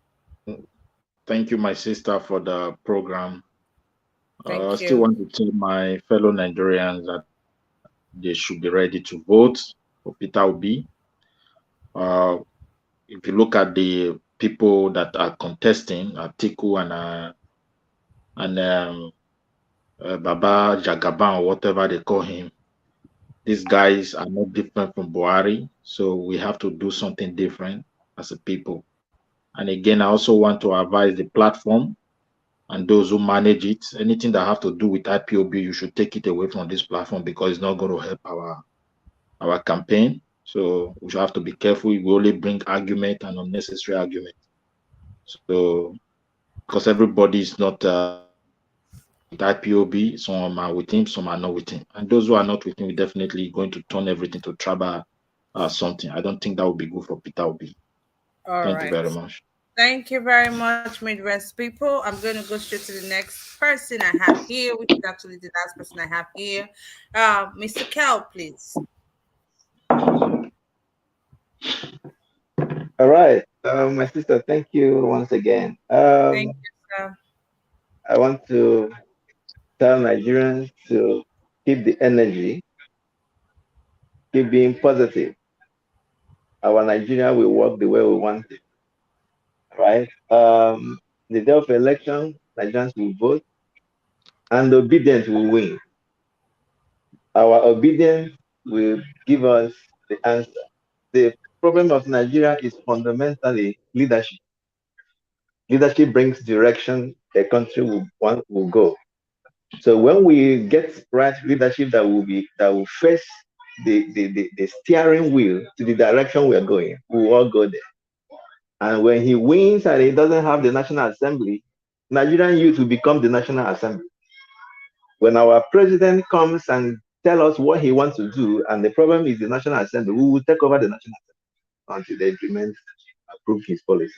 G: Thank you, my sister, for the program.
A: Thank
G: I still want to tell my fellow Nigerians that they should be ready to vote for Peter Obi. If you look at the people that are contesting, Atiku and Baba Jagaban, or whatever they call him, these guys are not different from Buhari. So we have to do something different as a people. And again, I also want to advise the platform and those who manage it. Anything that have to do with IPOB, you should take it away from this platform because it's not going to help our campaign. So we should have to be careful. We only bring argument and unnecessary argument. So because everybody is not with IPOB, some are with him, some are not with him. And those who are not with him, we're definitely going to turn everything to tribal something. I don't think that would be good for Peter Obi. Thank you very much.
A: Thank you very much, Midwest People. I'm going to go straight to the next person I have here, which is actually the last person I have here. Mr. Kel, please.
E: All right. My sister, thank you once again.
A: Thank you, sir.
E: I want to tell Nigerians to keep the energy, keep being positive. Our Nigeria will work the way we want it. Right? The day of election, Nigerians will vote, and obedience will win. Our obedience will give us the answer. The problem of Nigeria is fundamentally leadership. Leadership brings direction a country will go. So when we get right leadership that will face the steering wheel to the direction we are going, we will all go there. And when he wins and he doesn't have the National Assembly, Nigerian youth will become the National Assembly. When our president comes and tell us what he wants to do, and the problem is the National Assembly, we will take over the National Assembly until they implement, approve his policies.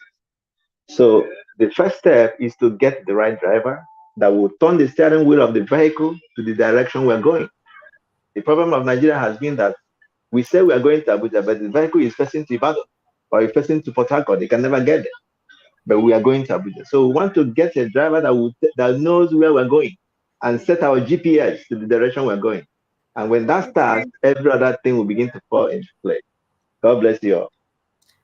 E: So the first step is to get the right driver that will turn the steering wheel of the vehicle to the direction we're going. The problem of Nigeria has been that we say we are going to Abuja, but the vehicle is facing to Ibadan. or a person to Port Harcourt, they can never get there. But we are going to Abuja. So we want to get a driver that knows where we're going and set our GPS to the direction we're going. And when that starts, every other thing will begin to fall into place. God bless you all.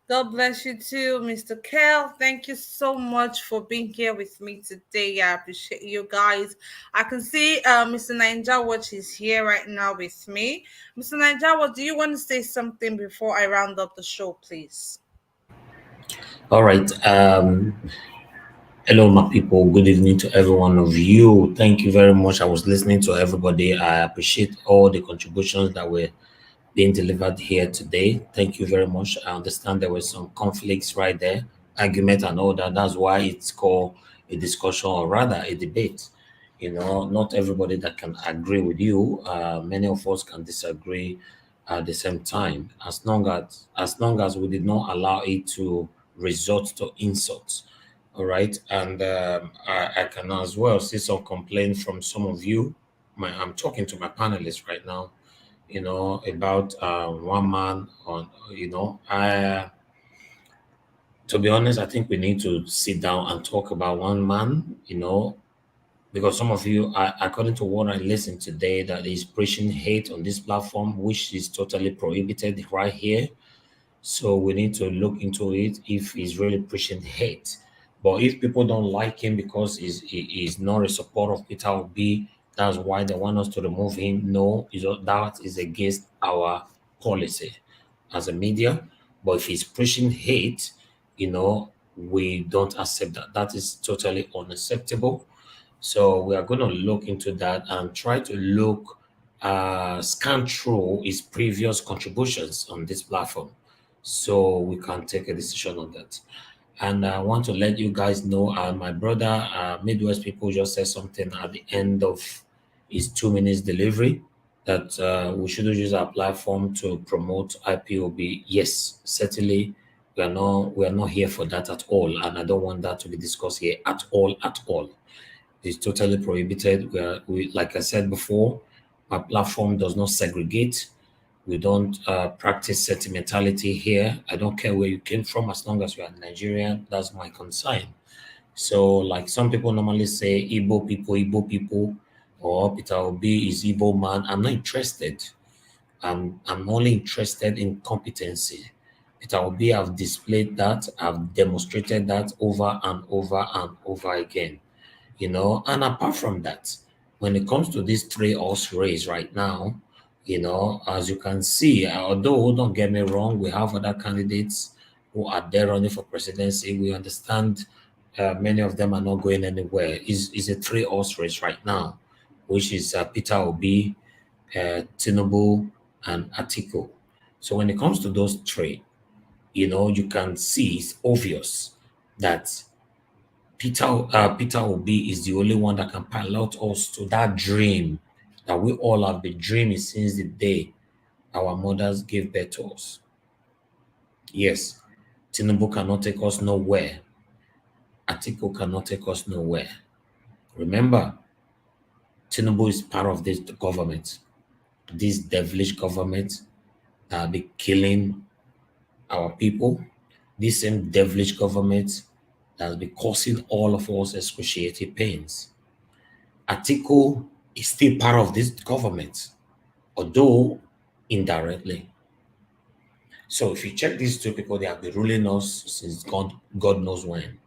A: God bless you too, Mr. Kel. Thank you so much for being here with me today. I appreciate you guys. I can see Mr. Ninja Watch is here right now with me. Mr. Ninja Watch, do you want to say something before I round up the show, please?
B: All right. Hello, my people. Good evening to every one of you. Thank you very much. I was listening to everybody. I appreciate all the contributions that were being delivered here today. Thank you very much. I understand there were some conflicts right there, argument and all that. That's why it's called a discussion, or rather a debate. You know, not everybody that can agree with you. Many of us can disagree at the same time. As long as we did not allow it to resort to insults. All right, and I can as well see some complaints from some of you. I'm talking to my panelists right now, you know, about one man on, you know, to be honest, I think we need to sit down and talk about one man, you know, because some of you, according to what I listened today, that is preaching hate on this platform, which is totally prohibited right here. So we need to look into it if he's really preaching hate. But if people don't like him because he's not a supporter of Peter Obi, that's why they want us to remove him. No, that is against our policy as a media. But if he's preaching hate, you know, we don't accept that. That is totally unacceptable. So we are going to look into that and try to scan through his previous contributions on this platform, so we can take a decision on that. And I want to let you guys know, my brother, Midwest People, just said something at the end of his 2 minutes delivery, that we shouldn't use our platform to promote IPOB. Yes, certainly we are not here for that at all, and I don't want that to be discussed here at all. It's totally prohibited. Like I said before, my platform does not segregate. We don't practice sentimentality here. I don't care where you came from, as long as you are Nigerian. That's my concern. So, like some people normally say, Igbo people, or Peter Obi is Igbo man. I'm not interested. I'm only interested in competency. Peter Obi have displayed that, have demonstrated that over and over and over again. You know, and apart from that, when it comes to this three-horse race right now, you know, as you can see, although don't get me wrong, we have other candidates who are there running for presidency. We understand many of them are not going anywhere. It's a three-horse race right now, which is Peter Obi, Tinubu, and Atiku. So when it comes to those three, you know, you can see it's obvious that Peter Obi is the only one that can pilot us to that dream that we all have been dreaming since the day our mothers gave birth to us. Yes, Tinubu cannot take us nowhere. Atiku cannot take us nowhere. Remember, Tinubu is part of this government, this devilish government that will be killing our people, this same devilish government that will be causing all of us excruciating pains. Atiku is still part of this government, although indirectly. So if you check these two people, they have been ruling us since God knows when.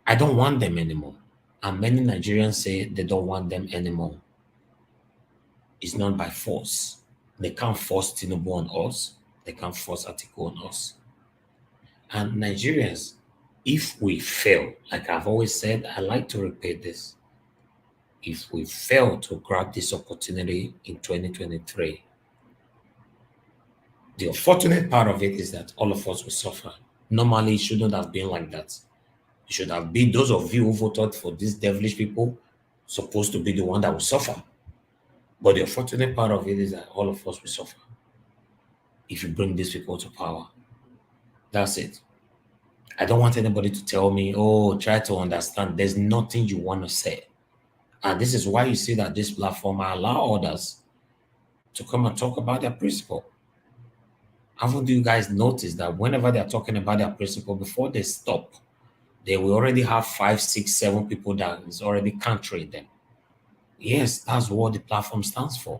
B: I don't want them anymore. And many Nigerians say they don't want them anymore. It's not by force. They can't force Tinubu on us. They can't force Atiku on us. And Nigerians, if we fail, like I've always said, I like to repeat this. If we fail to grab this opportunity in 2023, the unfortunate part of it is that all of us will suffer. Normally, it shouldn't have been like that. It should have been those of you who voted for these devilish people supposed to be the one that will suffer. But the unfortunate part of it is that all of us will suffer if you bring these people to power. That's it. I don't want anybody to tell me, oh, try to understand. There's nothing you want to say. And this is why you see that this platform allow others to come and talk about their principle. Haven't you guys noticed that whenever they're talking about their principle, before they stop, they will already have 5, 6, 7 people that is already countering them? Yes, that's what the platform stands for.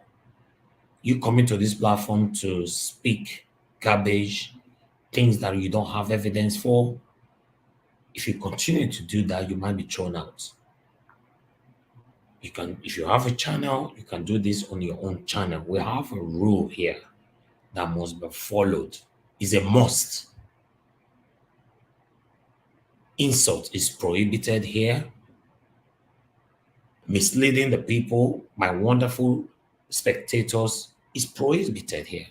B: You come into this platform to speak garbage, things that you don't have evidence for. If you continue to do that, you might be thrown out. You can, if you have a channel, you can do this on your own channel. We have a rule here that must be followed. It's a must. Insult is prohibited here. Misleading the people, my wonderful spectators, is prohibited here.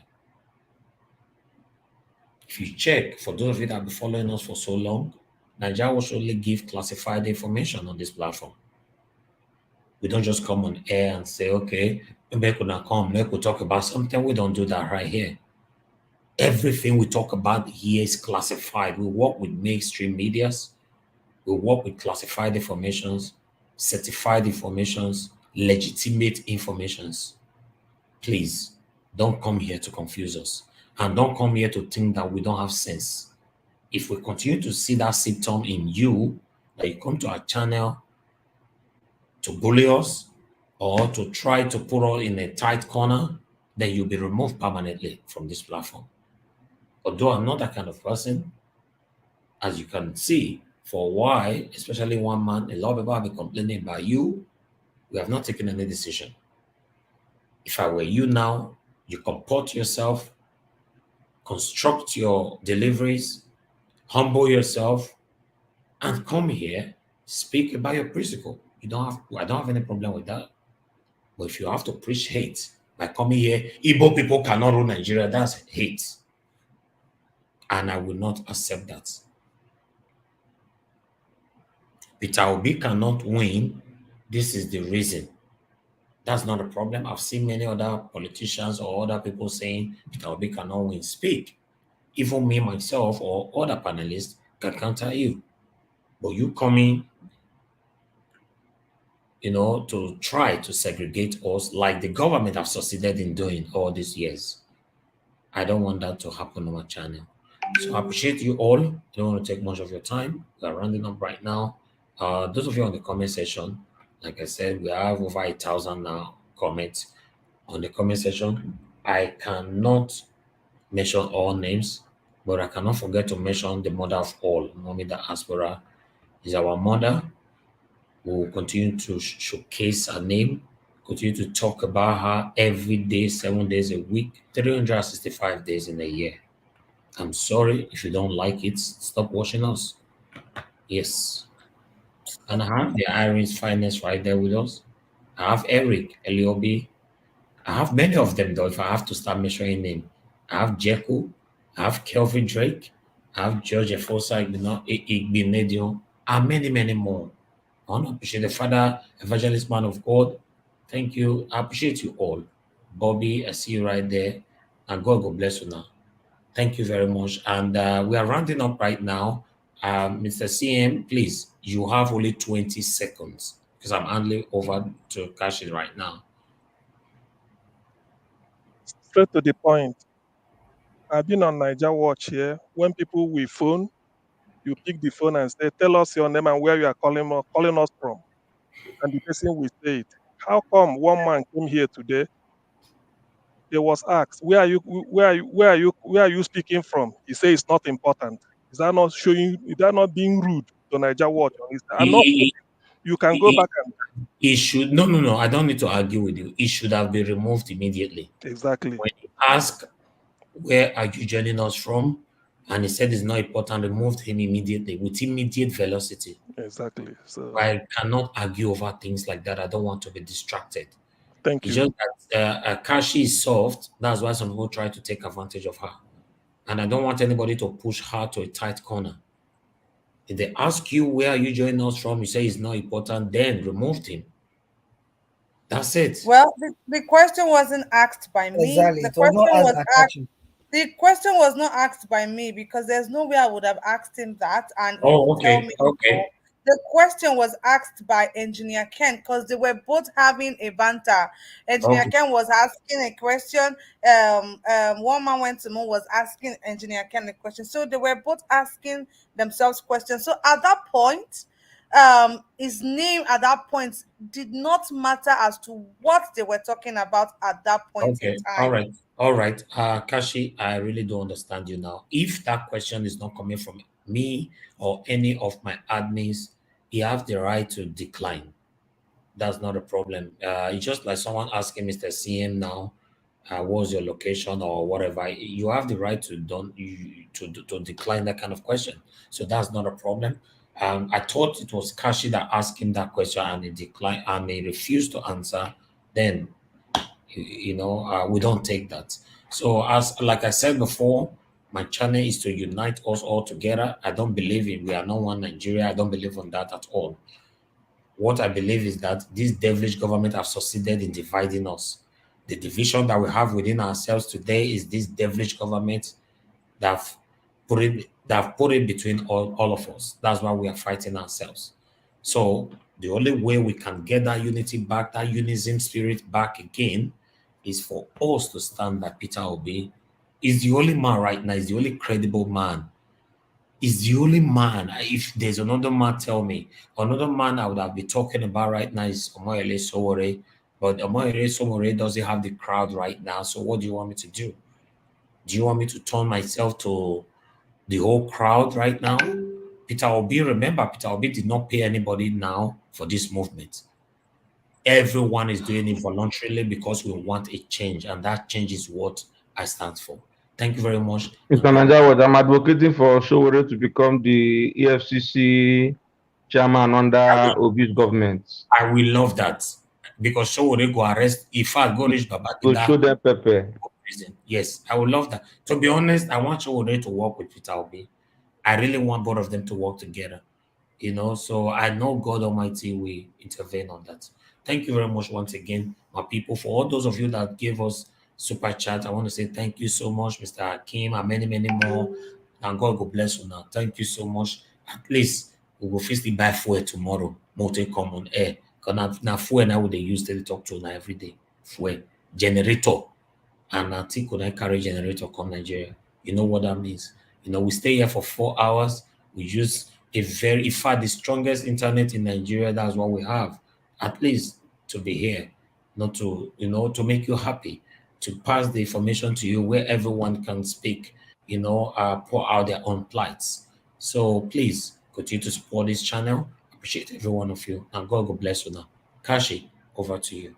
B: If you check, for those of you that have been following us for so long, Nigeria will surely give classified information on this platform. We don't just come on air and say, okay, make una come, make we talk about something. We don't do that right here. Everything we talk about here is classified. We work with mainstream medias. We work with classified informations, certified informations, legitimate informations. Please, don't come here to confuse us. And don't come here to think that we don't have sense. If we continue to see that symptom in you, that you come to our channel to bully us or to try to put us in a tight corner, then you'll be removed permanently from this platform. Although I'm not that kind of person, as you can see, for a while, especially one man, a lot of people have been complaining about you. We have not taken any decision. If I were you now, you comport yourself, construct your deliveries, humble yourself, and come here, speak about your principle. I don't have any problem with that. But if you have to preach hate by coming here, Igbo people cannot rule Nigeria, that's hate. And I will not accept that. Peter Obi cannot win. This is the reason. That's not a problem. I've seen many other politicians or other people saying Peter Obi cannot win. Speak. Even me, myself, or other panelists can counter you. But you coming, to try to segregate us like the government have succeeded in doing all these years. I don't want that to happen on my channel. So I appreciate you all. I don't want to take much of your time. We're rounding up right now. Those of you on the comment section, like I said, we have over 1,000 now comments on the comment section. I cannot mention all names, but I cannot forget to mention the mother of all. Mommy Diaspora is our mother. We will continue to showcase her name, continue to talk about her every day, 7 days a week, 365 days in a year. I'm sorry if you don't like it, stop watching us. Yes. And I have the Irene's Finest right there with us. I have Eric, Eliobi. I have many of them though, if I have to start mentioning them. I have Jekyll, I have Kelvin Drake, I have George Efosa Igbenedio, and many, many more. I want to appreciate the Father, Evangelist Man of God. Thank you. I appreciate you all. Bobby, I see you right there. And God bless you now. Thank you very much. And we are rounding up right now. Mr. CM, please, you have only 20 seconds because I'm handing over to Kashi right now.
F: Straight to the point. I've been on Niger Watch here. When people will phone, you pick the phone and say, tell us your name and where you are calling us from. And the person will say it. How come one man came here today? He was asked, where are you speaking from? He said it's not important. Is that not being rude to Niger Watch? I'm not, you can go back and
B: he should no, I don't need to argue with you. He should have been removed immediately.
F: Exactly.
B: When he asked, where are you joining us from? And he said it's not important, removed him immediately with immediate velocity.
F: Exactly. So
B: I cannot argue over things like that. I don't want to be distracted.
F: Thank
B: it's
F: you.
B: Just that Kashi is soft. That's why some people try to take advantage of her. And I don't want anybody to push her to a tight corner. If they ask you where are you joining us from, you say it's not important, then remove him. That's it.
A: Well, the question wasn't asked by me.
U: Exactly.
A: The question was not asked by me because there's no way I would have asked him that, and
B: okay.
A: the question was asked by Engineer Ken because they were both having a banter. Engineer
B: Okay.
A: Ken was asking a question. One man went to Moon was asking Engineer Ken a question. So they were both asking themselves questions. So at that point, his name at that point did not matter as to what they were talking about at that point in
B: Okay. All
A: time.
B: right. All right. Kashi, I really don't understand you now. If that question is not coming from me or any of my admins, you have the right to decline. That's not a problem. It's just like someone asking Mr. CM now, what's your location or whatever. You have the right to don't you to decline that kind of question. So that's not a problem. I thought it was Kashi that asked him that question and he declined and he refused to answer. Then we don't take that. So as like I said before, my channel is to unite us all together. I don't believe in we are not one Nigeria. I don't believe in that at all. What I believe is that this devilish government have succeeded in dividing us. The division that we have within ourselves today is this devilish government that have put it between all of us. That's why we are fighting ourselves. So the only way we can get that unity back, that unism spirit back again, is for us to stand by Peter Obi. He's the only man right now, he's the only credible man. He's the only man. If there's another man, tell me. Another man I would have been talking about right now is Omoyele Sowore. But Omoyele Sowore doesn't have the crowd right now. So what do you want me to do? Do you want me to turn myself to the whole crowd right now? Peter Obi, remember, Peter Obi did not pay anybody now for this movement. Everyone is doing it voluntarily because we want a change, and that change is what I stand for. Thank you very much.
J: Mr. Nanjawad, I'm advocating for Sowore to become the EFCC chairman under Obi's government.
B: I will love that because Sowore go arrest. If I go reach
J: Go
B: Babangida,
J: show them Pepe.
B: prison. Yes, I would love that. To be honest, I want Sowore to work with Peter Obi. I really want both of them to work together. So I know God Almighty will intervene on that. Thank you very much once again, my people. For all those of you that gave us super chat, I want to say thank you so much, Mr. Hakim, and many, many more. And God will bless you now. Thank you so much. At least we will physically buy fuel tomorrow. Motor come on air. Because now fuel now they use to talk to now every day. Fuel. Generator. And I think when I carry generator come Nigeria, you know what that means. We stay here for 4 hours. We use in fact, the strongest internet in Nigeria. That's what we have, at least to be here, not to, to make you happy, to pass the information to you where everyone can speak, pour out their own plights. So please continue to support this channel. Appreciate every one of you, and God will bless you now. Kashi, over to you.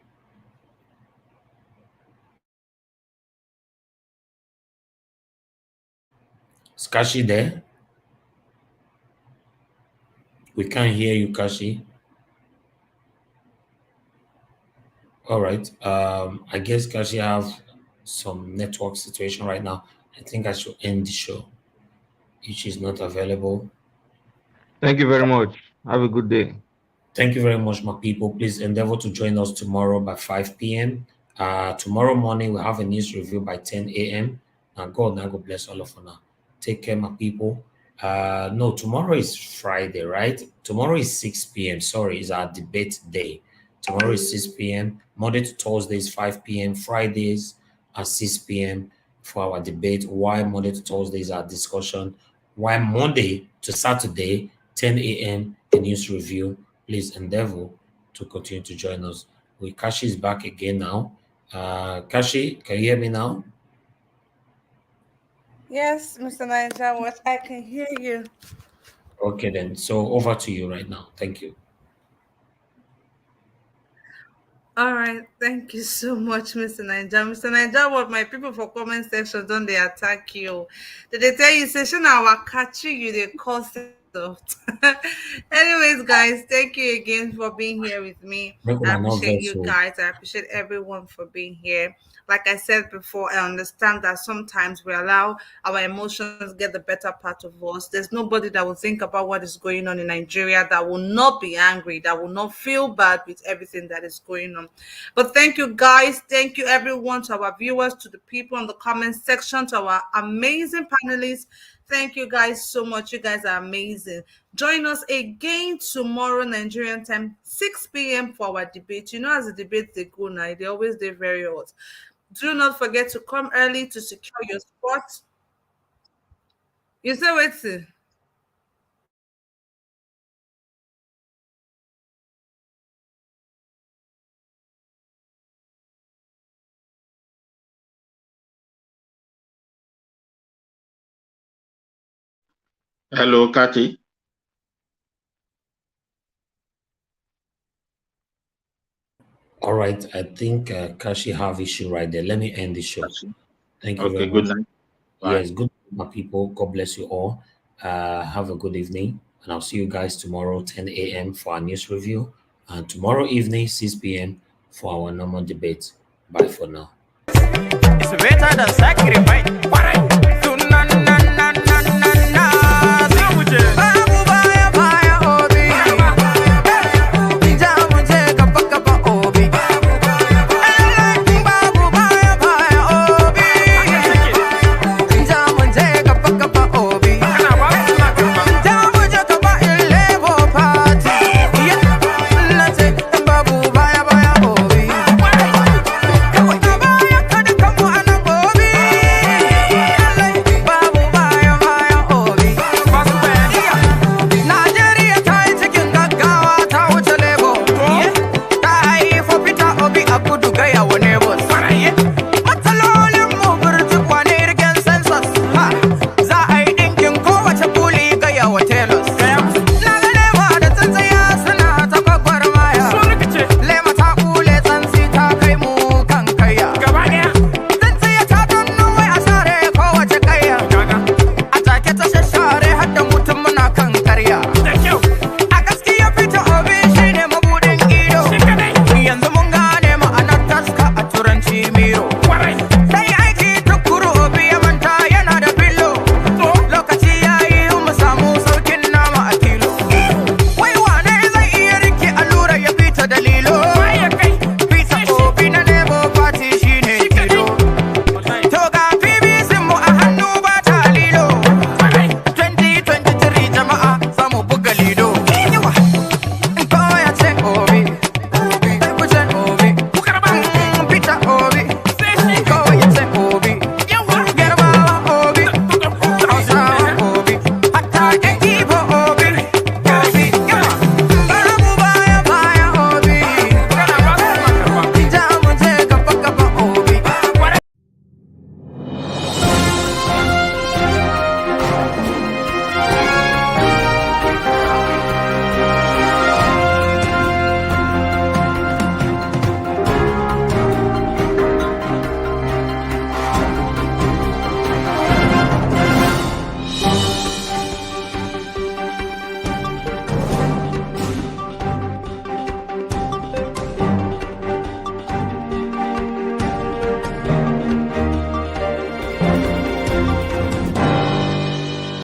B: Is Kashi there? We can't hear you, Kashi. All right. I guess Kashi have some network situation right now. I think I should end the show if she's not available.
J: Thank you very much. Have a good day.
B: Thank you very much, my people. Please endeavor to join us tomorrow by 5 p.m. Tomorrow morning, we'll have a news review by 10 a.m. And God bless all of you now. Take care, my people. No, tomorrow is Friday, right? Tomorrow is 6 p.m. Sorry, it's our debate day. Tomorrow is 6 p.m. Monday to Thursday is 5 p.m. Fridays are 6 p.m. for our debate. Why Monday to Thursday is our discussion. Why Monday to Saturday, 10 a.m. the news review. Please endeavor to continue to join us. Kashi is back again now. Kashi, can you hear me now?
A: Yes, Mr. Niger, what I can hear you.
B: Okay, then. So over to you right now. Thank you.
A: All right, thank you so much, Mr. Niger. Mr. Niger, what my people for comment section don't they attack you? Did they tell you session our catchy you they cause soft? Anyways, guys, thank you again for being here with me. I appreciate you guys. I appreciate everyone for being here. Like I said before, I understand that sometimes we allow our emotions get the better part of us. There's nobody that will think about what is going on in Nigeria that will not be angry, that will not feel bad with everything that is going on. But thank you, guys. Thank you, everyone, to our viewers, to the people in the comment section, to our amazing panelists. Thank you guys so much. You guys are amazing. Join us again tomorrow, Nigerian time, 6 p.m. for our debate. You know, as the debate they go now, they always do very hot. Do not forget to come early to secure your spot. You say wait.
G: Hello, Kathy.
B: All right, I think Kashi have issue right there. Let me end the show. Thank you
G: Okay,
B: very
G: good
B: much.
G: night. Bye.
B: Yes, good night, my people. God bless you all. Have a good evening, and I'll see you guys tomorrow, 10 a.m. for our news review, and tomorrow evening, 6 p.m. for our normal debate. Bye for now.
K: It's better than sacrifice.